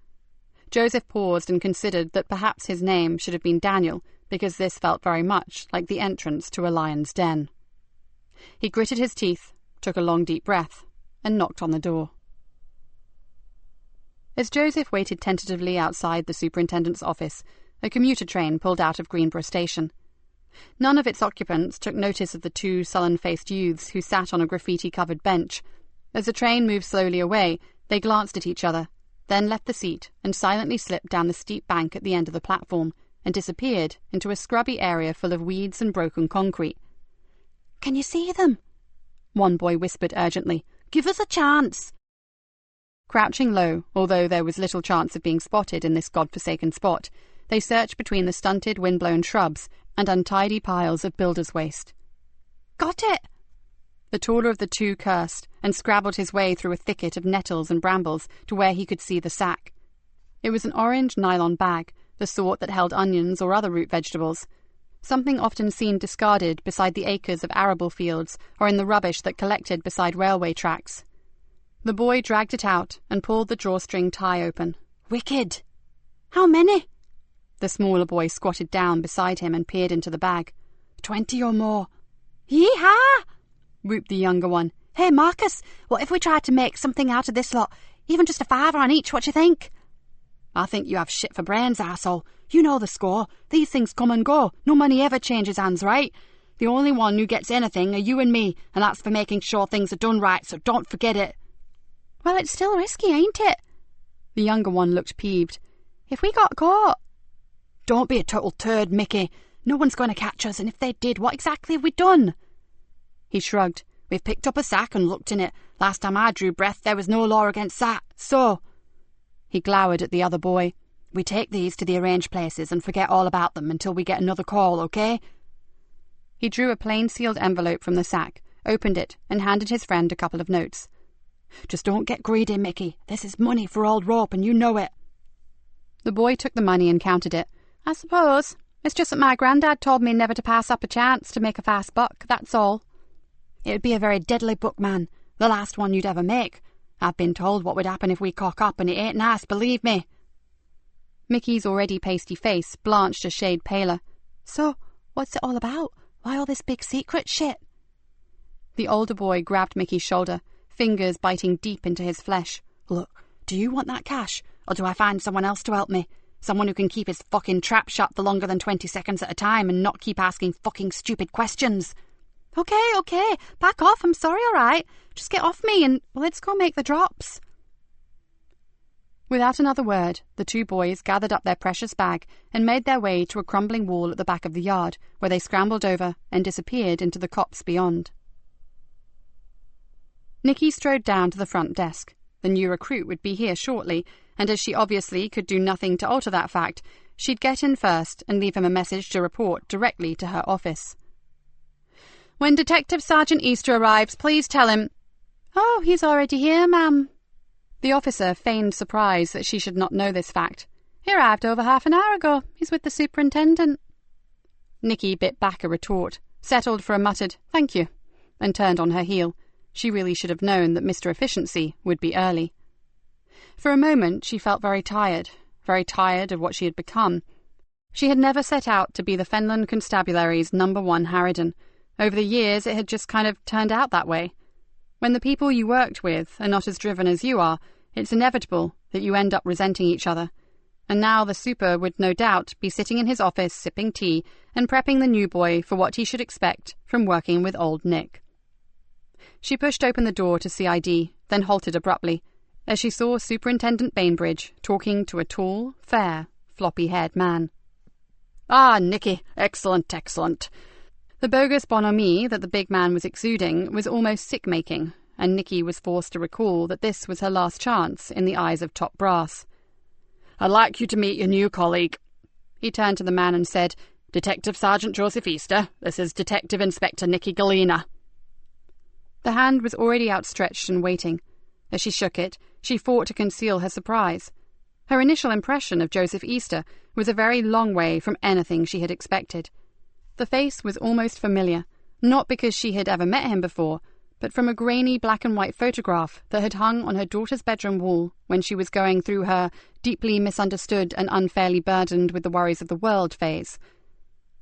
Joseph paused and considered that perhaps his name should have been Daniel, because this felt very much like the entrance to a lion's den. He gritted his teeth, took a long deep breath, and knocked on the door. As Joseph waited tentatively outside the superintendent's office, a commuter train pulled out of Greenborough Station. None of its occupants took notice of the two sullen-faced youths who sat on a graffiti-covered bench. As the train moved slowly away, they glanced at each other, then left the seat and silently slipped down the steep bank at the end of the platform and disappeared into a scrubby area full of weeds and broken concrete. "Can you see them?" one boy whispered urgently. "Give us a chance." Crouching low, although there was little chance of being spotted in this god-forsaken spot, they searched between the stunted, wind-blown shrubs and untidy piles of builder's waste. "Got it!" The taller of the two cursed and scrabbled his way through a thicket of nettles and brambles to where he could see the sack. It was an orange nylon bag, the sort that held onions or other root vegetables, something often seen discarded beside the acres of arable fields or in the rubbish that collected beside railway tracks. The boy dragged it out and pulled the drawstring tie open. "Wicked!" "How many?" The smaller boy squatted down beside him and peered into the bag. 20 or more. "Yee-haw!" whooped the younger one. "Hey, Marcus, what if we tried to make something out of this lot? Even just $5 on each, what you think?" "I think you have shit for brains, arsehole. You know the score. These things come and go. No money ever changes hands, right? The only one who gets anything are you and me, and that's for making sure things are done right, so don't forget it." "Well, it's still risky, ain't it?" The younger one looked peeved. "If we got caught..." "Don't be a total turd, Mickey. No one's going to catch us, and if they did, what exactly have we done?" He shrugged. "We've picked up a sack and looked in it. Last time I drew breath, there was no law against that, so..." He glowered at the other boy. "We take these to the arranged places and forget all about them until we get another call, okay?" He drew a plain sealed envelope from the sack, opened it, and handed his friend a couple of notes. "Just don't get greedy, Mickey. This is money for old rope, and you know it." The boy took the money and counted it. "I suppose. It's just that my granddad told me never to pass up a chance to make a fast buck, that's all." "It would be a very deadly buck, man. The last one you'd ever make. I've been told what would happen if we cock up, and it ain't nice, believe me." Mickey's already pasty face blanched a shade paler. "So, what's it all about? Why all this big secret shit?" The older boy grabbed Mickey's shoulder, fingers biting deep into his flesh. "Look, do you want that cash, or do I find someone else to help me? Someone who can keep his fucking trap shut for longer than 20 seconds at a time and not keep asking fucking stupid questions." Okay, back off, I'm sorry, all right. Just get off me and let's go make the drops." Without another word, the two boys gathered up their precious bag and made their way to a crumbling wall at the back of the yard, where they scrambled over and disappeared into the copse beyond. Nikki strode down to the front desk. The new recruit would be here shortly, and as she obviously could do nothing to alter that fact, she'd get in first and leave him a message to report directly to her office. "When Detective Sergeant Easter arrives, please tell him..." "Oh, he's already here, ma'am." The officer feigned surprise that she should not know this fact. "He arrived over half an hour ago. He's with the superintendent." Nikki bit back a retort. settled for a muttered "thank you," and turned on her heel. She really should have known that Mr. Efficiency would be early. For a moment she felt very tired of what she had become. She had never set out to be the Fenland Constabulary's #1 harridan. Over the years it had just kind of turned out that way. When the people you worked with are not as driven as you are, it's inevitable that you end up resenting each other. And now the super would no doubt be sitting in his office sipping tea and prepping the new boy for what he should expect from working with old Nick. She pushed open the door to CID, then halted abruptly, as she saw Superintendent Bainbridge talking to a tall, fair, floppy-haired man. "Ah, Nikki, excellent, excellent." The bogus bonhomie that the big man was exuding was almost sick-making, and Nikki was forced to recall that this was her last chance in the eyes of top brass. "I'd like you to meet your new colleague." He turned to the man and said, "Detective Sergeant Joseph Easter, this is Detective Inspector Nikki Galena." The hand was already outstretched and waiting. As she shook it, she fought to conceal her surprise. Her initial impression of Joseph Easter was a very long way from anything she had expected. The face was almost familiar, not because she had ever met him before, but from a grainy black-and-white photograph that had hung on her daughter's bedroom wall when she was going through her deeply misunderstood and unfairly burdened with the worries of the world phase.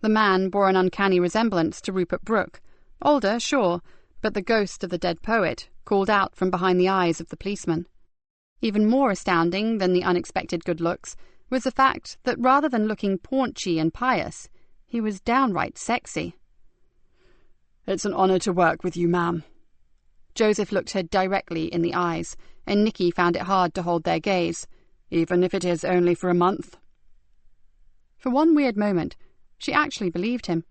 The man bore an uncanny resemblance to Rupert Brooke. Older, sure, but the ghost of the dead poet called out from behind the eyes of the policeman. Even more astounding than the unexpected good looks was the fact that rather than looking paunchy and pious, he was downright sexy. "It's an honour to work with you, ma'am." Joseph looked her directly in the eyes, and Nikki found it hard to hold their gaze, "even if it is only for a month." For one weird moment, she actually believed him.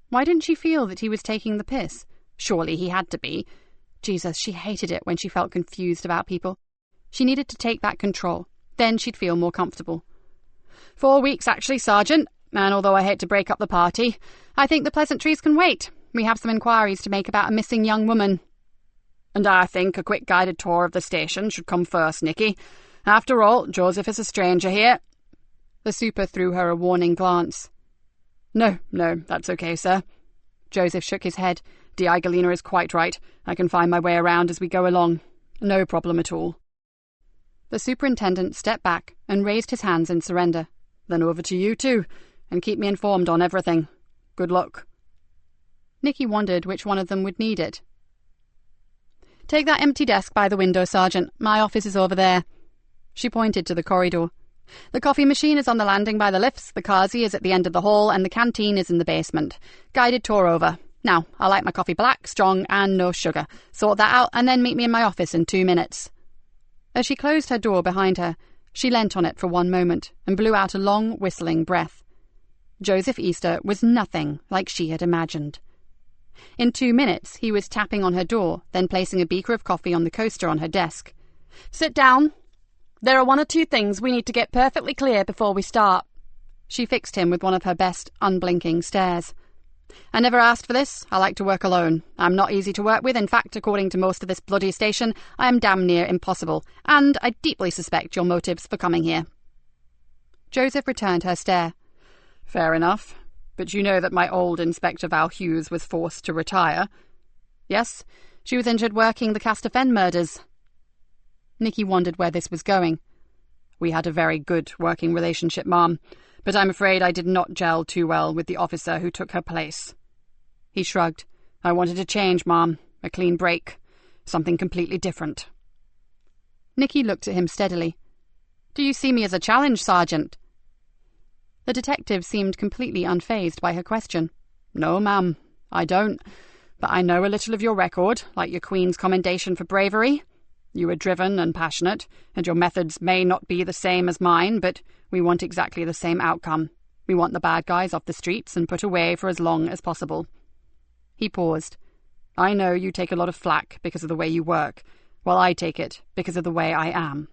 Why didn't she feel that he was taking the piss? Surely he had to be. Jesus, she hated it when she felt confused about people. She needed to take back control. Then she'd feel more comfortable. 4 weeks, actually, Sergeant, and although I hate to break up the party, I think the pleasantries can wait. We have some inquiries to make about a missing young woman. And I think a quick guided tour of the station should come first, Nikki. After all, Joseph is a stranger here." The super threw her a warning glance. No, that's okay, sir." Joseph shook his head. "D.I. Galena is quite right. I can find my way around as we go along. No problem at all." The superintendent stepped back and raised his hands in surrender. "Then over to you two, and keep me informed on everything. Good luck." Nikki wondered which one of them would need it. "Take that empty desk by the window, Sergeant. My office is over there." She pointed to the corridor. "The coffee machine is on the landing by the lifts, the Kazi is at the end of the hall, and the canteen is in the basement. Guided tour over. Now, I like my coffee black, strong, and no sugar. Sort that out, and then meet me in my office in 2 minutes." As she closed her door behind her, she leant on it for one moment and blew out a long, whistling breath. Joseph Easter was nothing like she had imagined. In 2 minutes, he was tapping on her door, then placing a beaker of coffee on the coaster on her desk. "Sit down. There are 1 or 2 things we need to get perfectly clear before we start." She fixed him with one of her best unblinking stares. "I never asked for this. I like to work alone. I'm not easy to work with. In fact, according to most of this bloody station, I am damn near impossible. And I deeply suspect your motives for coming here." Joseph returned her stare. "Fair enough. But you know that my old Inspector Val Hughes was forced to retire." "Yes, she was injured working the Castor Fen murders." Nikki wondered where this was going. "We had a very good working relationship, ma'am, but I'm afraid I did not gel too well with the officer who took her place." He shrugged. "I wanted a change, ma'am, a clean break, something completely different." Nikki looked at him steadily. "Do you see me as a challenge, Sergeant?" The detective seemed completely unfazed by her question. "No, ma'am, I don't. But I know a little of your record, like your Queen's commendation for bravery. You are driven and passionate, and your methods may not be the same as mine, but we want exactly the same outcome. We want the bad guys off the streets and put away for as long as possible." He paused. "I know you take a lot of flack because of the way you work, while I take it because of the way I am."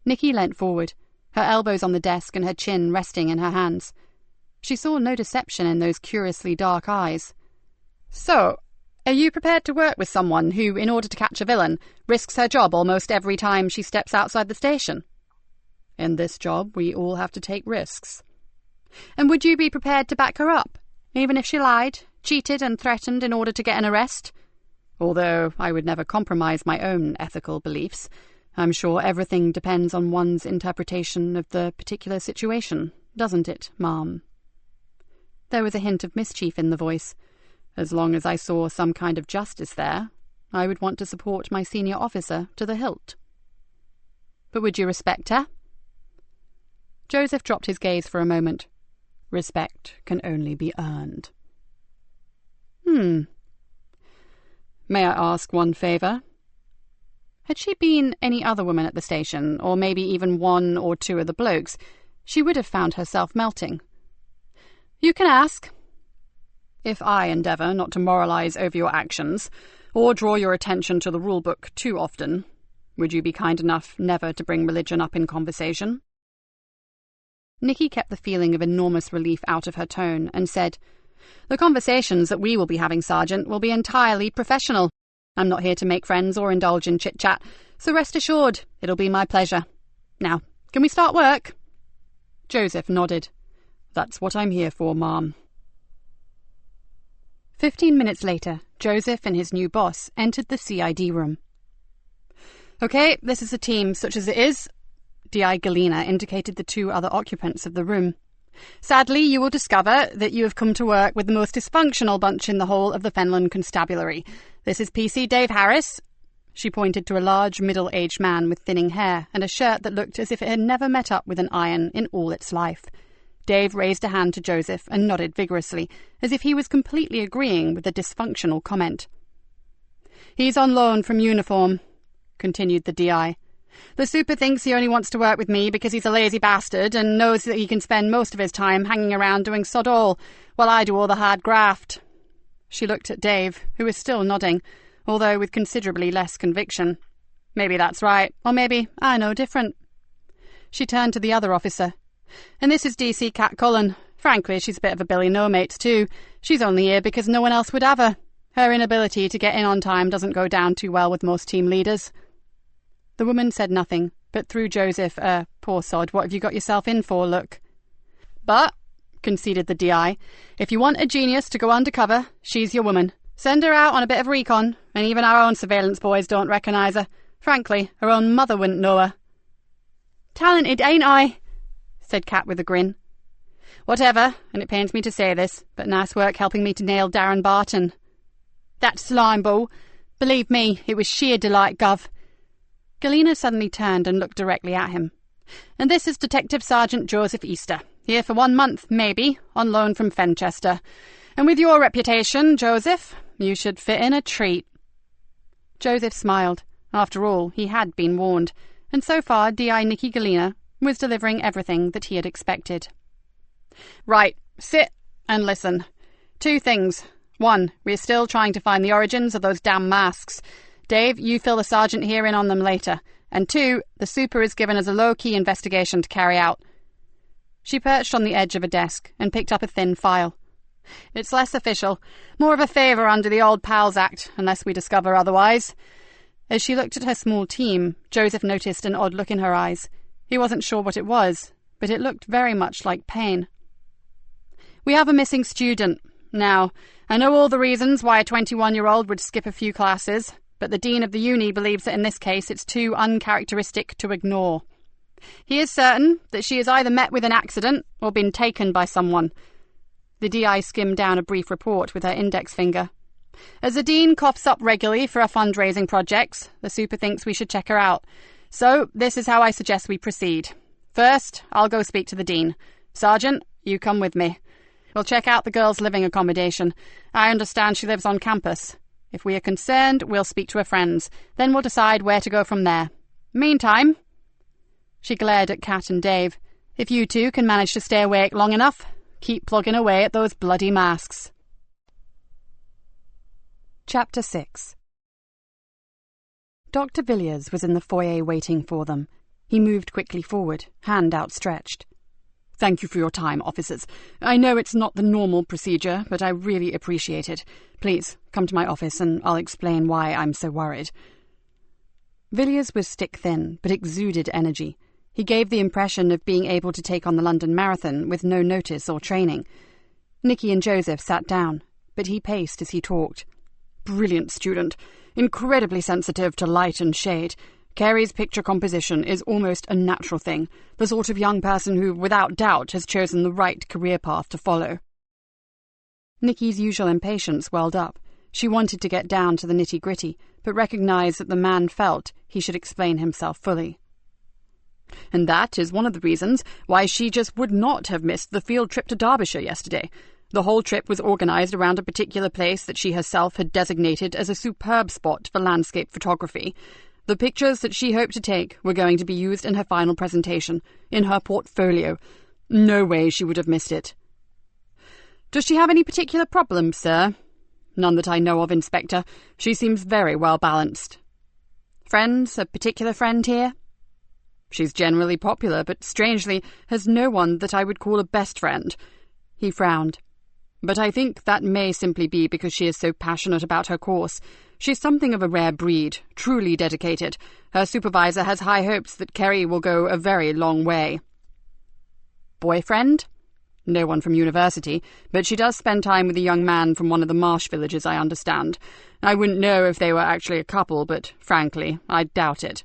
Nikki leant forward, her elbows on the desk and her chin resting in her hands. She saw no deception in those curiously dark eyes. "So, are you prepared to work with someone who, in order to catch a villain, risks her job almost every time she steps outside the station?" "In this job, we all have to take risks." "And would you be prepared to back her up, even if she lied, Cheated and threatened in order to get an arrest? Although I would never compromise my own ethical beliefs, I'm sure everything depends on one's interpretation of the particular situation, doesn't it, ma'am? There was a hint of mischief in the voice. As long as I saw some kind of justice there, I would want to support my senior officer to the hilt. But would you respect her? Joseph dropped his gaze for a moment. Respect can only be earned. May I ask one favour? Had she been any other woman at the station, or maybe even one or two of the blokes, she would have found herself melting. You can ask. If I endeavour not to moralise over your actions, or draw your attention to the rule-book too often, would you be kind enough never to bring religion up in conversation? Nikki kept the feeling of enormous relief out of her tone and said, The conversations that we will be having, Sergeant, will be entirely professional. I'm not here to make friends or indulge in chit-chat, so rest assured, it'll be my pleasure. Now, can we start work? Joseph nodded. That's what I'm here for, ma'am. 15 minutes later, Joseph and his new boss entered the CID room. Okay, this is a team, such as it is. Di Galena indicated the two other occupants of the room. Sadly, you will discover that you have come to work with the most dysfunctional bunch in the whole of the Fenland Constabulary. This is PC Dave Harris. She pointed to a large, middle-aged man with thinning hair and a shirt that looked as if it had never met up with an iron in all its life. Dave raised a hand to Joseph and nodded vigorously, as if he was completely agreeing with the dysfunctional comment. He's on loan from uniform, continued the DI. The super thinks he only wants to work with me because he's a lazy bastard and knows that he can spend most of his time hanging around doing sod all, while I do all the hard graft. She looked at Dave, who was still nodding, although with considerably less conviction. Maybe that's right, or maybe I know different. She turned to the other officer. And this is DC Cat Cullen. Frankly, she's a bit of a Billy No-Mates too. She's only here because no one else would have her. Her inability to get in on time doesn't go down too well with most team leaders. The woman said nothing, but threw Joseph a poor sod, what have you got yourself in for look. But, conceded the DI, if you want a genius to go undercover, she's your woman. Send her out on a bit of recon, and even our own surveillance boys don't recognise her. Frankly, her own mother wouldn't know her. Talented, ain't I? Said Cat with a grin. Whatever, and it pains me to say this, but nice work helping me to nail Darren Barton. That slime ball. Believe me, it was sheer delight, Gov. Galena suddenly turned and looked directly at him. And this is Detective Sergeant Joseph Easter, here for 1 month, maybe, on loan from Fenchester. And with your reputation, Joseph, you should fit in a treat. Joseph smiled. After all, he had been warned, and so far DI Nikki Galena was delivering everything that he had expected. Right, sit and listen. 2 things. 1, we're still trying to find the origins of those damn masks. Dave, you fill the sergeant here in on them later. And 2, the super has given us a low-key investigation to carry out. She perched on the edge of a desk and picked up a thin file. It's less official, more of a favour under the Old Pals Act, unless we discover otherwise. As she looked at her small team, Joseph noticed an odd look in her eyes. He wasn't sure what it was, but it looked very much like pain. We have a missing student. Now, I know all the reasons why a 21-year-old would skip a few classes, but the dean of the uni believes that in this case it's too uncharacteristic to ignore. He is certain that she has either met with an accident or been taken by someone. The DI skimmed down a brief report with her index finger. As the dean coughs up regularly for our fundraising projects, the super thinks we should check her out. So, this is how I suggest we proceed. First, I'll go speak to the dean. Sergeant, you come with me. We'll check out the girl's living accommodation. I understand she lives on campus. If we are concerned, we'll speak to her friends. Then we'll decide where to go from there. Meantime... She glared at Kat and Dave. If you two can manage to stay awake long enough, keep plugging away at those bloody masks. Chapter 6. Dr. Villiers was in the foyer waiting for them. He moved quickly forward, hand outstretched. Thank you for your time, officers. I know it's not the normal procedure, but I really appreciate it. Please, come to my office and I'll explain why I'm so worried. Villiers was stick-thin, but exuded energy. He gave the impression of being able to take on the London Marathon with no notice or training. Nikki and Joseph sat down, but he paced as he talked. Brilliant student, incredibly sensitive to light and shade. Carey's picture composition is almost a natural thing, the sort of young person who, without doubt, has chosen the right career path to follow. Nikki's usual impatience welled up. She wanted to get down to the nitty-gritty, but recognised that the man felt he should explain himself fully. And that is one of the reasons why she just would not have missed the field trip to Derbyshire yesterday. The whole trip was organised around a particular place that she herself had designated as a superb spot for landscape photography. The pictures that she hoped to take were going to be used in her final presentation, in her portfolio. No way she would have missed it. Does she have any particular problems, sir? None that I know of, Inspector. She seems very well balanced. Friends? A particular friend here? She's generally popular, but strangely has no one that I would call a best friend. He frowned. But I think that may simply be because she is so passionate about her course. She's something of a rare breed, truly dedicated. Her supervisor has high hopes that Carey will go a very long way. Boyfriend? No one from university, but she does spend time with a young man from one of the marsh villages, I understand. I wouldn't know if they were actually a couple, but frankly, I doubt it.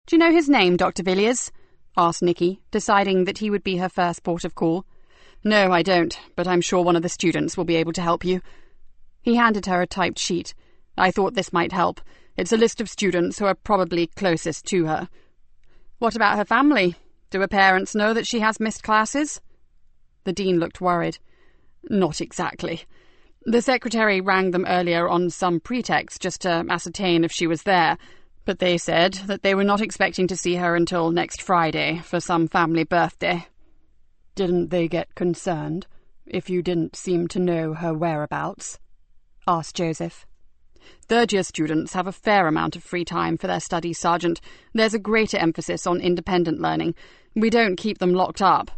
Do you know his name, Dr. Villiers? Asked Nikki, deciding that he would be her first port of call. No, I don't, but I'm sure one of the students will be able to help you. He handed her a typed sheet. I thought this might help. It's a list of students who are probably closest to her. What about her family? Do her parents know that she has missed classes? The dean looked worried. Not exactly. The secretary rang them earlier on some pretext just to ascertain if she was there, but they said that they were not expecting to see her until next Friday for some family birthday. Didn't they get concerned if you didn't seem to know her whereabouts? Asked Joseph. Third-year students have a fair amount of free time for their studies, Sergeant. There's a greater emphasis on independent learning. We don't keep them locked up.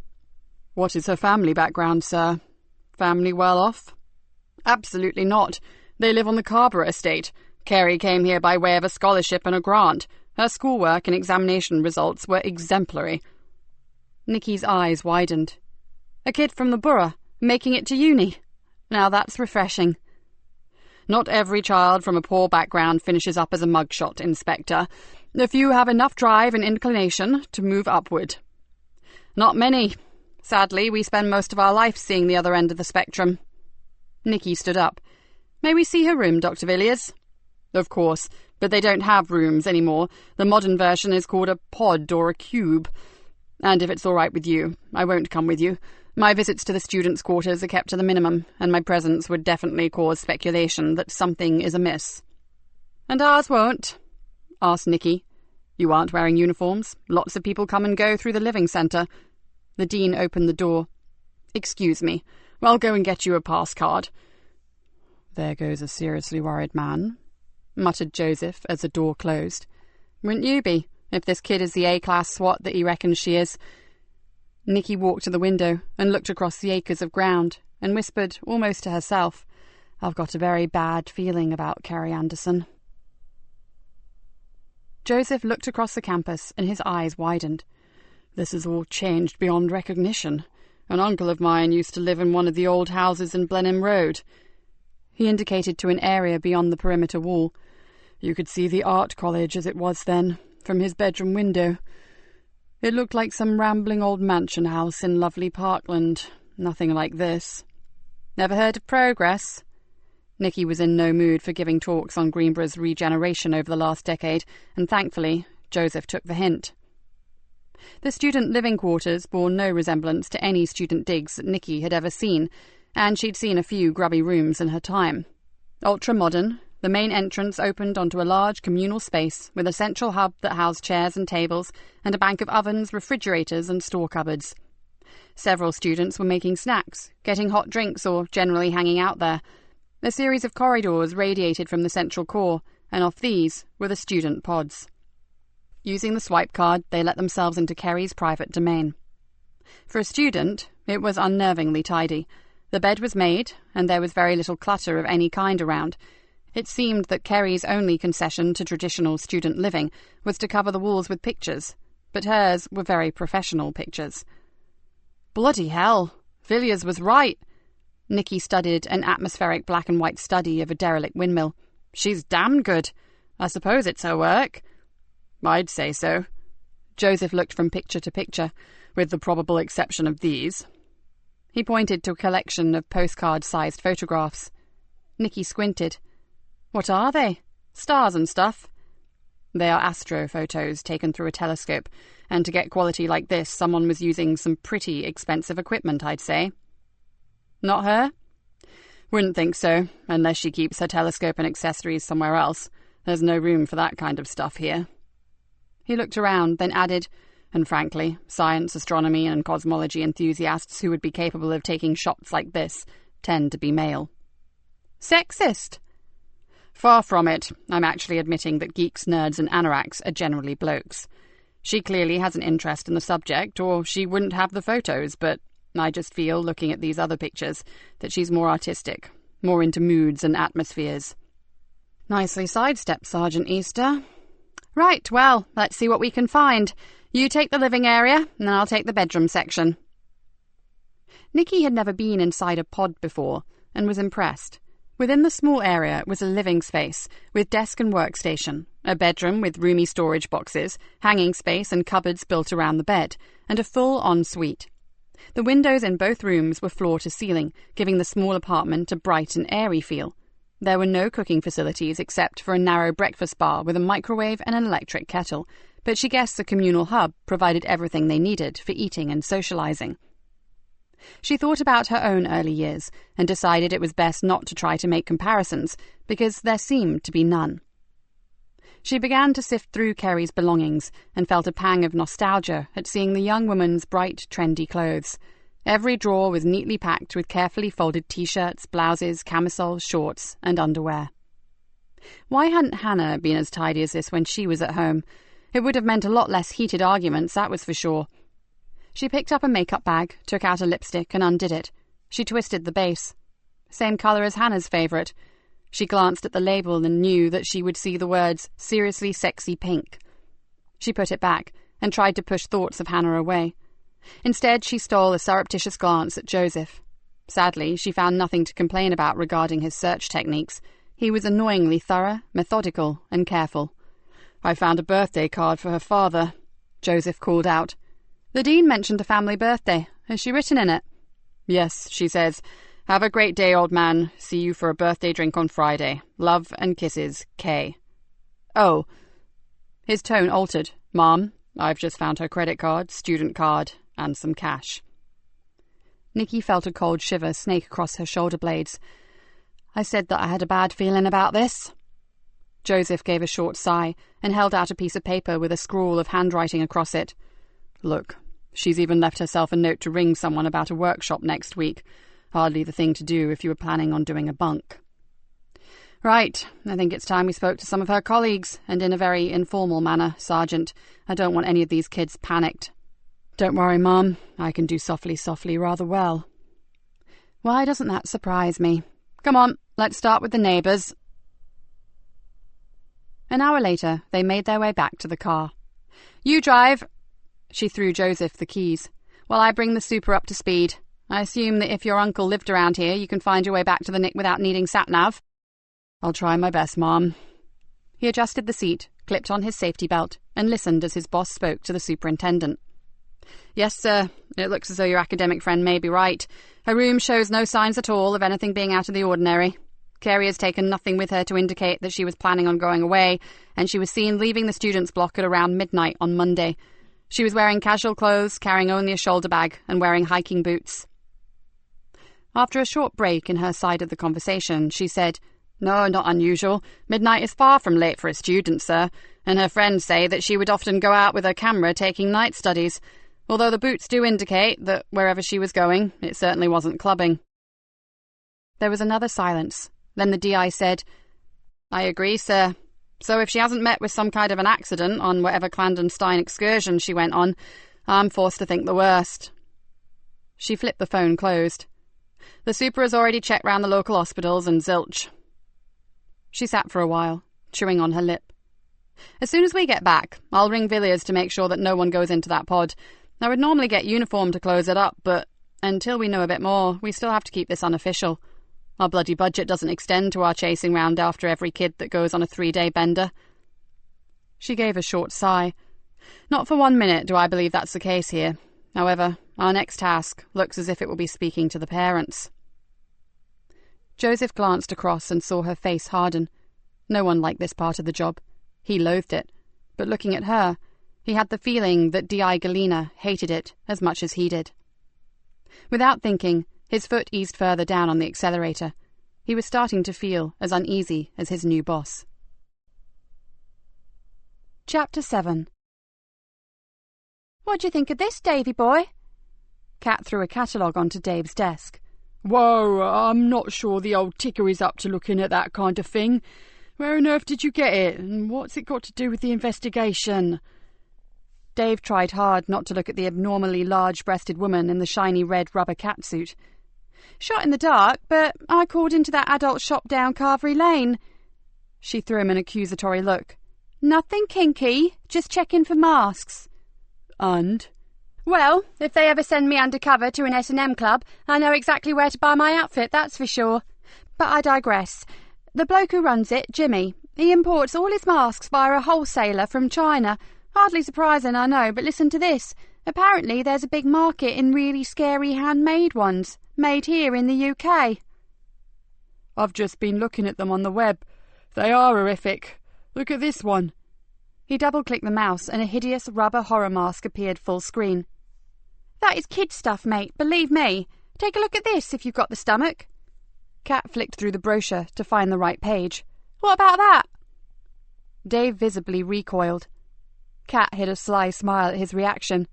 What is her family background, sir? Family well off? Absolutely not. They live on the Carber estate. Carey came here by way of a scholarship and a grant. Her schoolwork and examination results were exemplary. Nikki's eyes widened. A kid from the borough, making it to uni. Now that's refreshing. Not every child from a poor background finishes up as a mugshot, Inspector. A few have enough drive and inclination to move upward. Not many. Sadly, we spend most of our life seeing the other end of the spectrum. Nikki stood up. May we see her room, Dr. Villiers? Of course, but they don't have rooms anymore. The modern version is called a pod or a cube. And if it's all right with you, I won't come with you. My visits to the students' quarters are kept to the minimum, and my presence would definitely cause speculation that something is amiss. And ours won't? Asked Nikki. You aren't wearing uniforms. Lots of people come and go through the living centre. The dean opened the door. Excuse me. I'll go and get you a pass card. There goes a seriously worried man, muttered Joseph as the door closed. Wouldn't you be, if this kid is the A-class swot that he reckons she is? Nikki walked to the window and looked across the acres of ground and whispered, almost to herself, I've got a very bad feeling about Carey Anderson. Joseph looked across the campus and his eyes widened. This has all changed beyond recognition. An uncle of mine used to live in one of the old houses in Blenheim Road. He indicated to an area beyond the perimeter wall. You could see the art college as it was then, from his bedroom window. It looked like some rambling old mansion house in lovely Parkland. Nothing like this. Never heard of Progress? Nikki was in no mood for giving talks on Greenborough's regeneration over the last decade, and thankfully, Joseph took the hint. The student living quarters bore no resemblance to any student digs that Nikki had ever seen, and she'd seen a few grubby rooms in her time. Ultra-modern, the main entrance opened onto a large communal space with a central hub that housed chairs and tables and a bank of ovens, refrigerators and store cupboards. Several students were making snacks, getting hot drinks or generally hanging out there. A series of corridors radiated from the central core, and off these were the student pods. Using the swipe card, they let themselves into Carey's private domain. For a student, it was unnervingly tidy. The bed was made, and there was very little clutter of any kind around. It seemed that Carey's only concession to traditional student living was to cover the walls with pictures, but hers were very professional pictures. Bloody hell! Villiers was right. Nikki studied an atmospheric black and white study of a derelict windmill. "She's damn good. I suppose it's her work." "I'd say so." Joseph looked from picture to picture, with the probable exception of these. He pointed to a collection of postcard-sized photographs. Nikki squinted. "What are they? Stars and stuff?" "They are astrophotos taken through a telescope, and to get quality like this, someone was using some pretty expensive equipment, I'd say." "Not her?" "Wouldn't think so, unless she keeps her telescope and accessories somewhere else. There's no room for that kind of stuff here." He looked around, then added, "And frankly, science, astronomy, and cosmology enthusiasts who would be capable of taking shots like this tend to be male." "Sexist?" "Far from it. I'm actually admitting that geeks, nerds, and anoraks are generally blokes. She clearly has an interest in the subject, or she wouldn't have the photos, but I just feel, looking at these other pictures, that she's more artistic, more into moods and atmospheres." "Nicely sidestepped, Sergeant Easter. Right, well, let's see what we can find. You take the living area, and I'll take the bedroom section." Nikki had never been inside a pod before, and was impressed. Within the small area was a living space, with desk and workstation, a bedroom with roomy storage boxes, hanging space and cupboards built around the bed, and a full ensuite. The windows in both rooms were floor to ceiling, giving the small apartment a bright and airy feel. There were no cooking facilities except for a narrow breakfast bar with a microwave and an electric kettle, but she guessed the communal hub provided everything they needed for eating and socializing. She thought about her own early years and decided it was best not to try to make comparisons, because there seemed to be none. She began to sift through Kerry's belongings and felt a pang of nostalgia at seeing the young woman's bright, trendy clothes. Every drawer was neatly packed with carefully folded T-shirts, blouses, camisoles, shorts, and underwear. Why hadn't Hannah been as tidy as this when she was at home? It would have meant a lot less heated arguments, that was for sure. She picked up a makeup bag, took out a lipstick, and undid it. She twisted the base. Same colour as Hannah's favourite. She glanced at the label and knew that she would see the words, "Seriously Sexy Pink." She put it back and tried to push thoughts of Hannah away. Instead, she stole a surreptitious glance at Joseph. Sadly, she found nothing to complain about regarding his search techniques. He was annoyingly thorough, methodical, and careful. "I found a birthday card for her father," Joseph called out. "The Dean mentioned a family birthday. Has she written in it?" "Yes," she says. "Have a great day, old man. See you for a birthday drink on Friday. Love and kisses, K." "Oh." His tone altered. "Mom, I've just found her credit card, student card, and some cash." Nikki felt a cold shiver snake across her shoulder blades. "I said that I had a bad feeling about this." Joseph gave a short sigh and held out a piece of paper with a scrawl of handwriting across it. "Look, she's even left herself a note to ring someone about a workshop next week. Hardly the thing to do if you were planning on doing a bunk." "Right, I think it's time we spoke to some of her colleagues, and in a very informal manner, Sergeant. I don't want any of these kids panicked." "Don't worry, Mom. I can do softly rather well." "Why doesn't that surprise me? Come on, let's start with the neighbours." An hour later, they made their way back to the car. "You drive." She threw Joseph the keys. "While I bring the super up to speed. I assume that if your uncle lived around here, you can find your way back to the Nick without needing sat-nav." "I'll try my best, Mom." He adjusted the seat, clipped on his safety belt, and listened as his boss spoke to the superintendent. "Yes, sir. It looks as though your academic friend may be right. Her room shows no signs at all of anything being out of the ordinary. Carrie has taken nothing with her to indicate that she was planning on going away, and she was seen leaving the students' block at around midnight on Monday. She was wearing casual clothes, carrying only a shoulder bag, and wearing hiking boots." After a short break in her side of the conversation, she said, "No, not unusual. Midnight is far from late for a student, sir, and her friends say that she would often go out with her camera taking night studies, although the boots do indicate that wherever she was going, it certainly wasn't clubbing." There was another silence. Then the DI said, "I agree, sir. So if she hasn't met with some kind of an accident on whatever clandestine excursion she went on, I'm forced to think the worst." She flipped the phone closed. "The super has already checked round the local hospitals and zilch." She sat for a while, chewing on her lip. "As soon as we get back, I'll ring Villiers to make sure that no one goes into that pod. I would normally get uniform to close it up, but until we know a bit more, we still have to keep this unofficial. Our bloody budget doesn't extend to our chasing round after every kid that goes on a 3-day bender." She gave a short sigh. "Not for 1 minute do I believe that's the case here. However, our next task looks as if it will be speaking to the parents." Joseph glanced across and saw her face harden. No one liked this part of the job. He loathed it. But looking at her, he had the feeling that Di Galena hated it as much as he did. Without thinking, his foot eased further down on the accelerator. He was starting to feel as uneasy as his new boss. Chapter 7. "What do you think of this, Davy boy?" Kat threw a catalogue onto Dave's desk. "Whoa, I'm not sure the old ticker is up to looking at that kind of thing. Where on earth did you get it, and what's it got to do with the investigation?" Dave tried hard not to look at the abnormally large-breasted woman in the shiny red rubber catsuit. "Shot in the dark, but I called into that adult shop down Carvery Lane." She threw him an accusatory look. "Nothing kinky, just checking for masks." "And?" "Well, if they ever send me undercover to an S&M club, I know exactly where to buy my outfit, that's for sure. But I digress. The bloke who runs it, Jimmy, he imports all his masks via a wholesaler from China. Hardly surprising, I know, but listen to this. Apparently there's a big market in really scary handmade ones, made here in the UK. "I've just been looking at them on the web. They are horrific. Look at this one." He double-clicked the mouse and a hideous rubber horror mask appeared full screen. "That is kid stuff, mate, believe me. Take a look at this if you've got the stomach." Kat flicked through the brochure to find the right page. "What about that?" Dave visibly recoiled. Kat hid a sly smile at his reaction.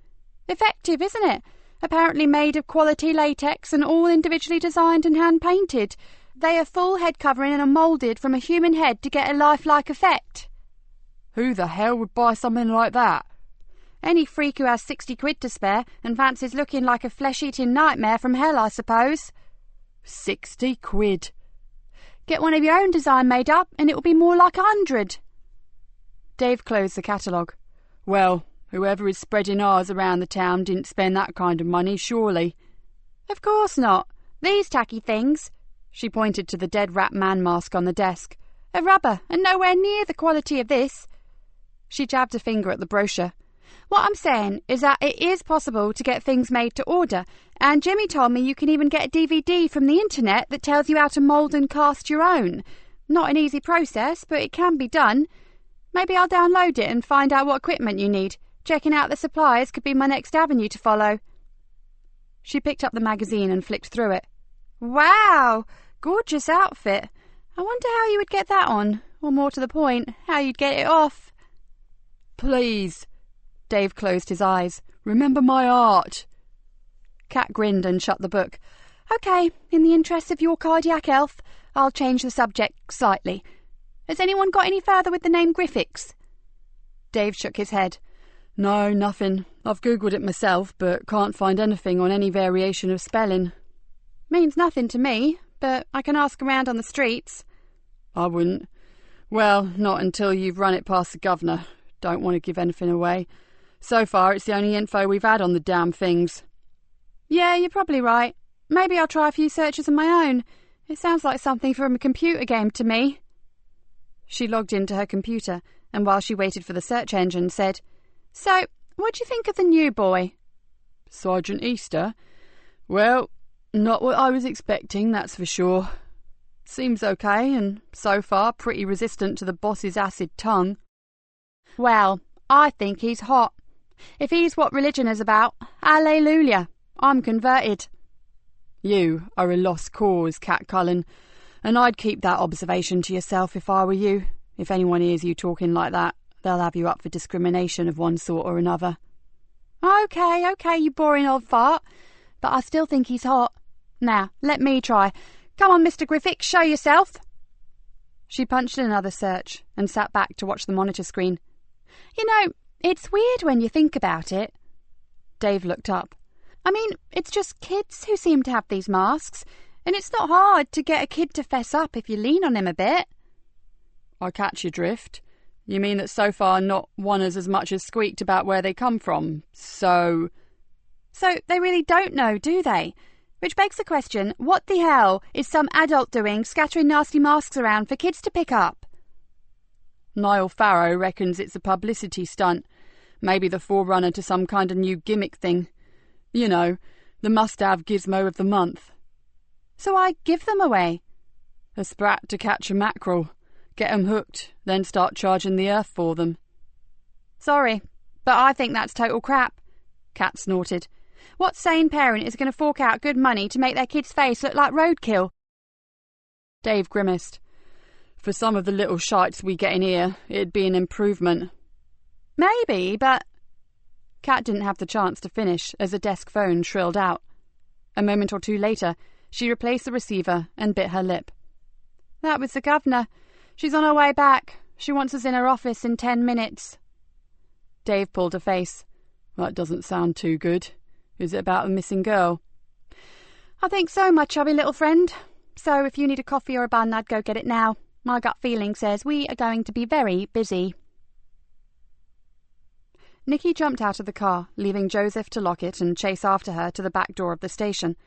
"Effective, isn't it? Apparently made of quality latex and all individually designed and hand-painted. They are full head covering and are moulded from a human head to get a lifelike effect." "Who the hell would buy something like that?" "Any freak who has 60 quid to spare and fancies looking like a flesh-eating nightmare from hell, I suppose." 60 quid. "Get one of your own design made up and it will be more like 100. Dave closed the catalogue. "Well, whoever is spreading ours around the town didn't spend that kind of money, surely." "Of course not. These tacky things," she pointed to the dead rat man mask on the desk, "are rubber and nowhere near the quality of this." She jabbed a finger at the brochure. "What I'm saying is that it is possible to get things made to order, and Jimmy told me you can even get a DVD from the internet that tells you how to mould and cast your own. Not an easy process, but it can be done. Maybe I'll download it and find out what equipment you need. Checking out the supplies could be my next avenue to follow." She picked up the magazine and flicked through it. "Wow! Gorgeous outfit. I wonder how you would get that on, or more to the point, how you'd get it off." "Please." Dave closed his eyes. "Remember my art." Kat grinned and shut the book. "OK, in the interest of your cardiac health, I'll change the subject slightly. Has anyone got any further with the name Griffiths?" Dave shook his head. "No, nothing. I've Googled it myself, but can't find anything on any variation of spelling." "Means nothing to me, but I can ask around on the streets." "I wouldn't. Well, not until you've run it past the governor. Don't want to give anything away. So far, it's the only info we've had on the damn things." "Yeah, you're probably right. Maybe I'll try a few searches of my own. It sounds like something from a computer game to me." She logged into her computer, and while she waited for the search engine, said, "So, what do you think of the new boy?" "Sergeant Easter? Well, not what I was expecting, that's for sure. Seems okay, and so far pretty resistant to the boss's acid tongue." "Well, I think he's hot. If he's what religion is about, hallelujah, I'm converted." "You are a lost cause, Cat Cullen, and I'd keep that observation to yourself if I were you. If anyone hears you talking like that, they'll have you up for discrimination of one sort or another." OK, you boring old fart. But I still think he's hot. Now, let me try. Come on, Mr. Griffiths, show yourself." She punched in another search and sat back to watch the monitor screen. "You know, it's weird when you think about it." Dave looked up. "I mean, it's just kids who seem to have these masks, and it's not hard to get a kid to fess up if you lean on him a bit." "I catch your drift. You mean that so far not one has as much as squeaked about where they come from, so..." So they really don't know, do they? Which begs the question, what the hell is some adult doing scattering nasty masks around for kids to pick up? Niall Farrow reckons it's a publicity stunt. Maybe the forerunner to some kind of new gimmick thing. You know, the must-have gizmo of the month. So I give them away. A sprat to catch a mackerel. Get 'em hooked, then start charging the earth for them. Sorry, but I think that's total crap, Kat snorted. What sane parent is going to fork out good money to make their kid's face look like roadkill? Dave grimaced. For some of the little shites we get in here, it'd be an improvement. Maybe, but... Kat didn't have the chance to finish as a desk phone shrilled out. A moment or two later, she replaced the receiver and bit her lip. That was the governor. She's on her way back. She wants us in her office in 10 minutes. Dave pulled a face. That doesn't sound too good. Is it about a missing girl? I think so, my chubby little friend. So if you need a coffee or a bun, I'd go get it now. My gut feeling says we are going to be very busy. Nikki jumped out of the car, leaving Joseph to lock it and chase after her to the back door of the station.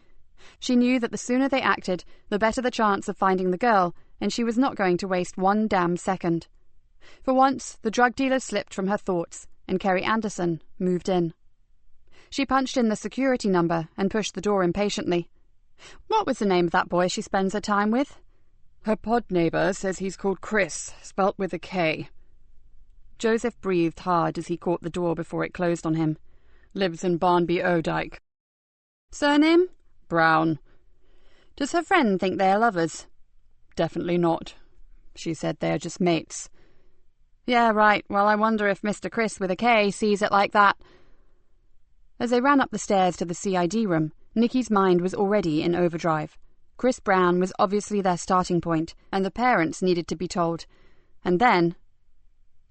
She knew that the sooner they acted, the better the chance of finding the girl, and she was not going to waste one damn second. For once, the drug dealer slipped from her thoughts, and Kerry Anderson moved in. She punched in the security number and pushed the door impatiently. What was the name of that boy she spends her time with? Her pod neighbour says he's called Chris, spelt with a K. Joseph breathed hard as he caught the door before it closed on him. Lives in Barnby Odyke. Surname? Brown. Does her friend think they are lovers? Definitely not. She said they are just mates. Yeah, right. Well, I wonder if Mr. Chris with a K sees it like that. As they ran up the stairs to the CID room, Nikki's mind was already in overdrive. Chris Brown was obviously their starting point, and the parents needed to be told. And then...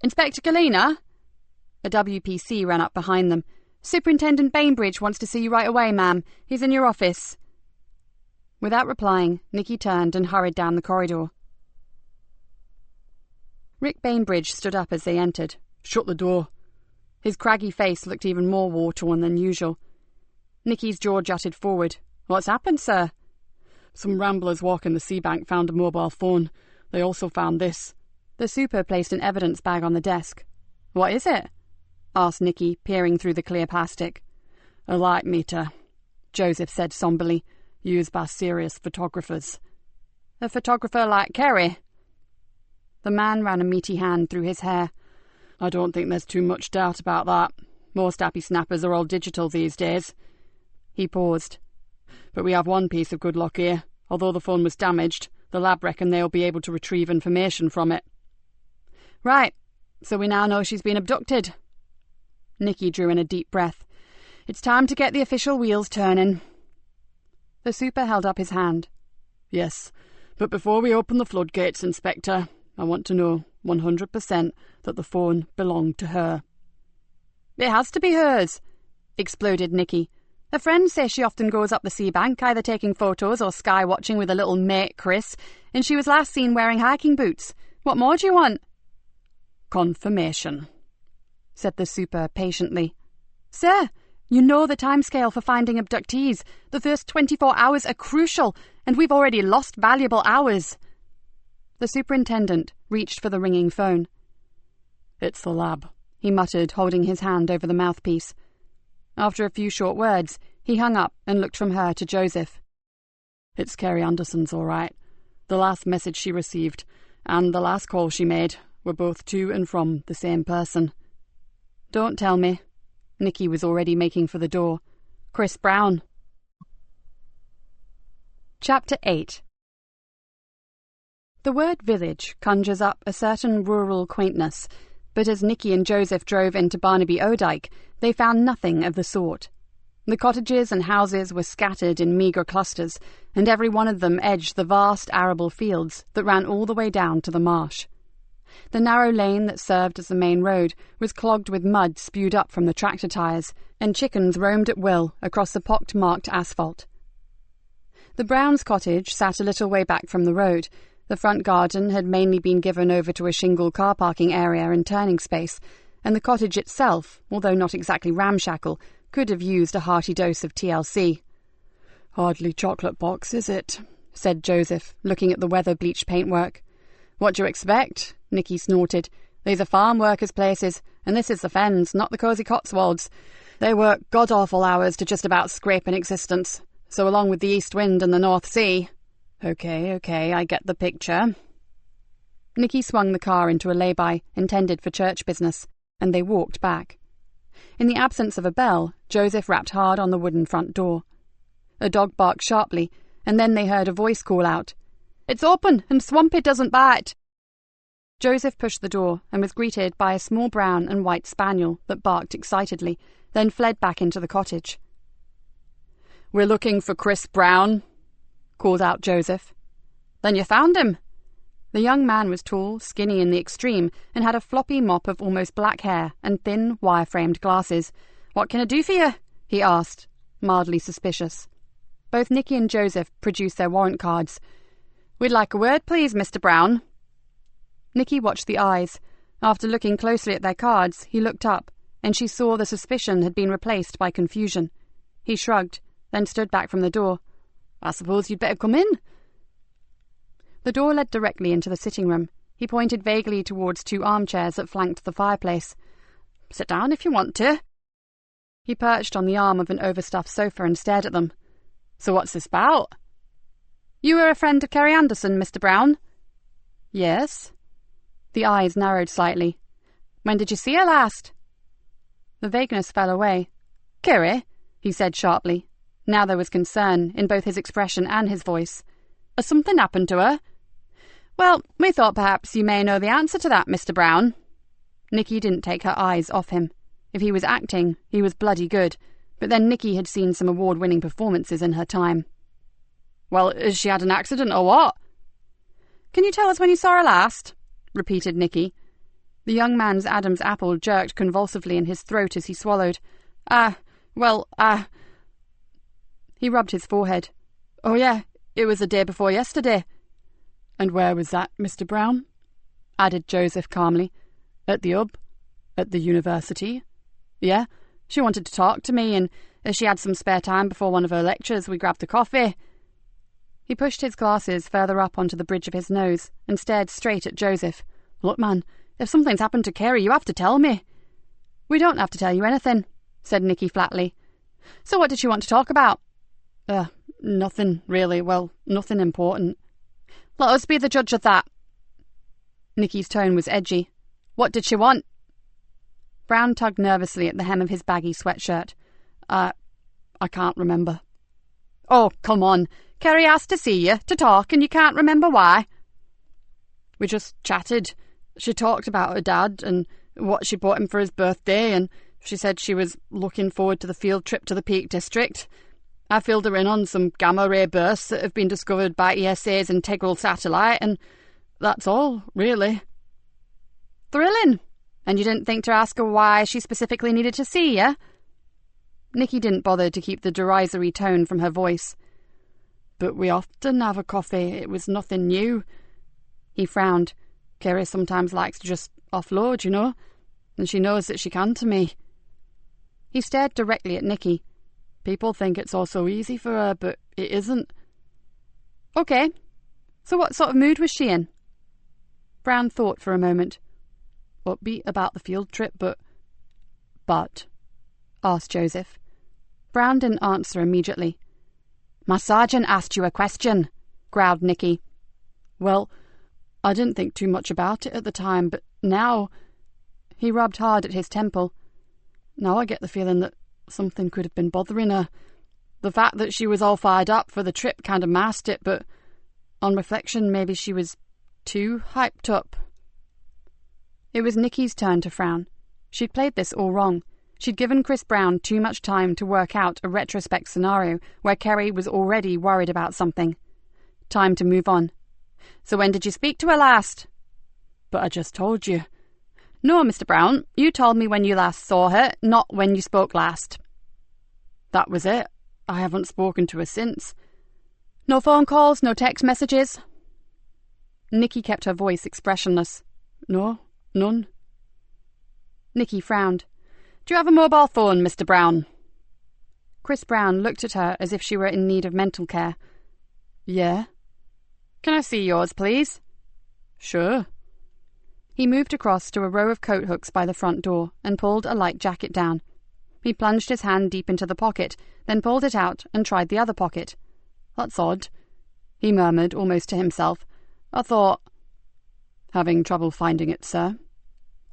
Inspector Galena? A WPC ran up behind them. Superintendent Bainbridge wants to see you right away, ma'am. He's in your office. Without replying, Nikki turned and hurried down the corridor. Rick Bainbridge stood up as they entered. Shut the door. His craggy face looked even more war-torn than usual. Nikki's jaw jutted forward. What's happened, sir? Some ramblers walking the Seabank found a mobile phone. They also found this. The super placed an evidence bag on the desk. What is it? Asked Nikki, peering through the clear plastic. A light meter, Joseph said somberly, used by serious photographers. A photographer like Kerry? The man ran a meaty hand through his hair. I don't think there's too much doubt about that. Most happy snappers are all digital these days. He paused. But we have one piece of good luck here. Although the phone was damaged, the lab reckon they'll be able to retrieve information from it. Right, so we now know she's been abducted. Nikki drew in a deep breath. It's time to get the official wheels turning. The super held up his hand. Yes, but before we open the floodgates, Inspector, I want to know 100% that the phone belonged to her. It has to be hers, exploded Nikki. Her friends say she often goes up the Seabank, either taking photos or sky-watching with a little mate, Chris, and she was last seen wearing hiking boots. What more do you want? Confirmation, said the super patiently. Sir, you know the timescale for finding abductees. The first 24 hours are crucial, and we've already lost valuable hours. The superintendent reached for the ringing phone. It's the lab, he muttered, holding his hand over the mouthpiece. After a few short words, he hung up and looked from her to Joseph. It's Kerry Anderson's, all right. The last message she received and the last call she made were both to and from the same person. Don't tell me. Nikki was already making for the door. Chris Brown. Chapter 8. The word village conjures up a certain rural quaintness, but as Nikki and Joseph drove into Barnaby Odyke, they found nothing of the sort. The cottages and houses were scattered in meagre clusters, and every one of them edged the vast arable fields that ran all the way down to the marsh. The narrow lane that served as the main road was clogged with mud spewed up from the tractor tyres, and chickens roamed at will across the pock-marked asphalt. The Browns' cottage sat a little way back from the road. The front garden had mainly been given over to a shingle car parking area and turning space, and the cottage itself, although not exactly ramshackle, Could have used a hearty dose of TLC. "Hardly chocolate box, is it?" said Joseph, looking at the weather-bleached paintwork. "What do you expect?" Nikki snorted. "These are farm workers' places, and this is the Fens, not the cosy Cotswolds. They work god-awful hours to just about scrape an existence. So along with the east wind and the North Sea—" Okay, I get the picture." Nikki swung the car into a lay-by intended for church business, and they walked back. In the absence of a bell, Joseph rapped hard on the wooden front door. A dog barked sharply, and then they heard a voice call out, "It's open, and Swampy doesn't bite." Joseph pushed the door and was greeted by a small brown and white spaniel that barked excitedly, then fled back into the cottage. "We're looking for Chris Brown," called out Joseph. "Then you found him." The young man was tall, skinny in the extreme, and had a floppy mop of almost black hair and thin, wire-framed glasses. "What can I do for you?" he asked, mildly suspicious. Both Nikki and Joseph produced their warrant cards. "We'd like a word, please, Mr. Brown." Nikki watched the eyes. After looking closely at their cards, he looked up, and she saw the suspicion had been replaced by confusion. He shrugged, then stood back from the door. "I suppose you'd better come in." The door led directly into the sitting room. He pointed vaguely towards 2 armchairs that flanked the fireplace. "Sit down if you want to." He perched on the arm of an overstuffed sofa and stared at them. "So what's this about?" "You were a friend of Kerry Anderson, Mr. Brown?" "Yes." The eyes narrowed slightly. "When did you see her last?" The vagueness fell away. "Kerry?" he said sharply. Now there was concern in both his expression and his voice. "Has something happened to her?" "Well, we thought perhaps you may know the answer to that, Mr. Brown." Nikki didn't take her eyes off him. If he was acting, he was bloody good, but then Nikki had seen some award-winning performances in her time. "Well, has she had an accident or what?" "Can you tell us when you saw her last?" repeated Nikki. The young man's Adam's apple jerked convulsively in his throat as he swallowed. He rubbed his forehead. "Oh yeah, it was the day before yesterday." "And where was that, Mr. Brown?" added Joseph calmly. "At the Hub? At the university?" "Yeah, she wanted to talk to me, and as she had some spare time before one of her lectures, we grabbed a coffee." He pushed his glasses further up onto the bridge of his nose and stared straight at Joseph. "Look, man, if something's happened to Kerry, you have to tell me." "We don't have to tell you anything," said Nikki flatly. "So what did she want to talk about?" Nothing, really. Well, nothing important." "Let us be the judge of that." Nikki's tone was edgy. "What did she want?" Brown tugged nervously at the hem of his baggy sweatshirt. I can't remember." "Oh, come on. Kerry asked to see you, to talk, and you can't remember why?" "We just chatted. She talked about her dad and what she bought him for his birthday, and she said she was looking forward to the field trip to the Peak District. I filled her in on some gamma-ray bursts that have been discovered by ESA's integral satellite, and that's all, really." "Thrilling. And you didn't think to ask her why she specifically needed to see you?" Nikki didn't bother to keep the derisory tone from her voice. "But we often have a coffee. It was nothing new." He frowned. "Kerry sometimes likes to just offload, you know, and she knows that she can to me." He stared directly at Nikki. "People think it's all so easy for her, but it isn't." "Okay. So what sort of mood was she in?" Brown thought for a moment. "Upbeat about the field trip, but..." "But?" asked Joseph. Brown didn't answer immediately. "My sergeant asked you a question," growled Nikki. "Well, I didn't think too much about it at the time, but now..." He rubbed hard at his temple. "Now I get the feeling that something could have been bothering her. The fact that she was all fired up for the trip kind of masked it, but on reflection, maybe she was too hyped up." It was Nikki's turn to frown. She'd played this all wrong. She'd given Chris Brown too much time to work out a retrospect scenario where Kerry was already worried about something. Time to move on. "So when did you speak to her last?" "But I just told you." "No, Mr. Brown, you told me when you last saw her, not when you spoke last." "That was it. I haven't spoken to her since." "No phone calls, no text messages?" Nikki kept her voice expressionless. "No, none." Nikki frowned. "Do you have a mobile phone, Mr. Brown?" Chris Brown looked at her as if she were in need of mental care. Yeah? Can I see yours, please? Sure. He moved across to a row of coat hooks by the front door and pulled a light jacket down. He plunged his hand deep into the pocket, then pulled it out and tried the other pocket. That's odd, he murmured almost to himself. I thought... Having trouble finding it, sir?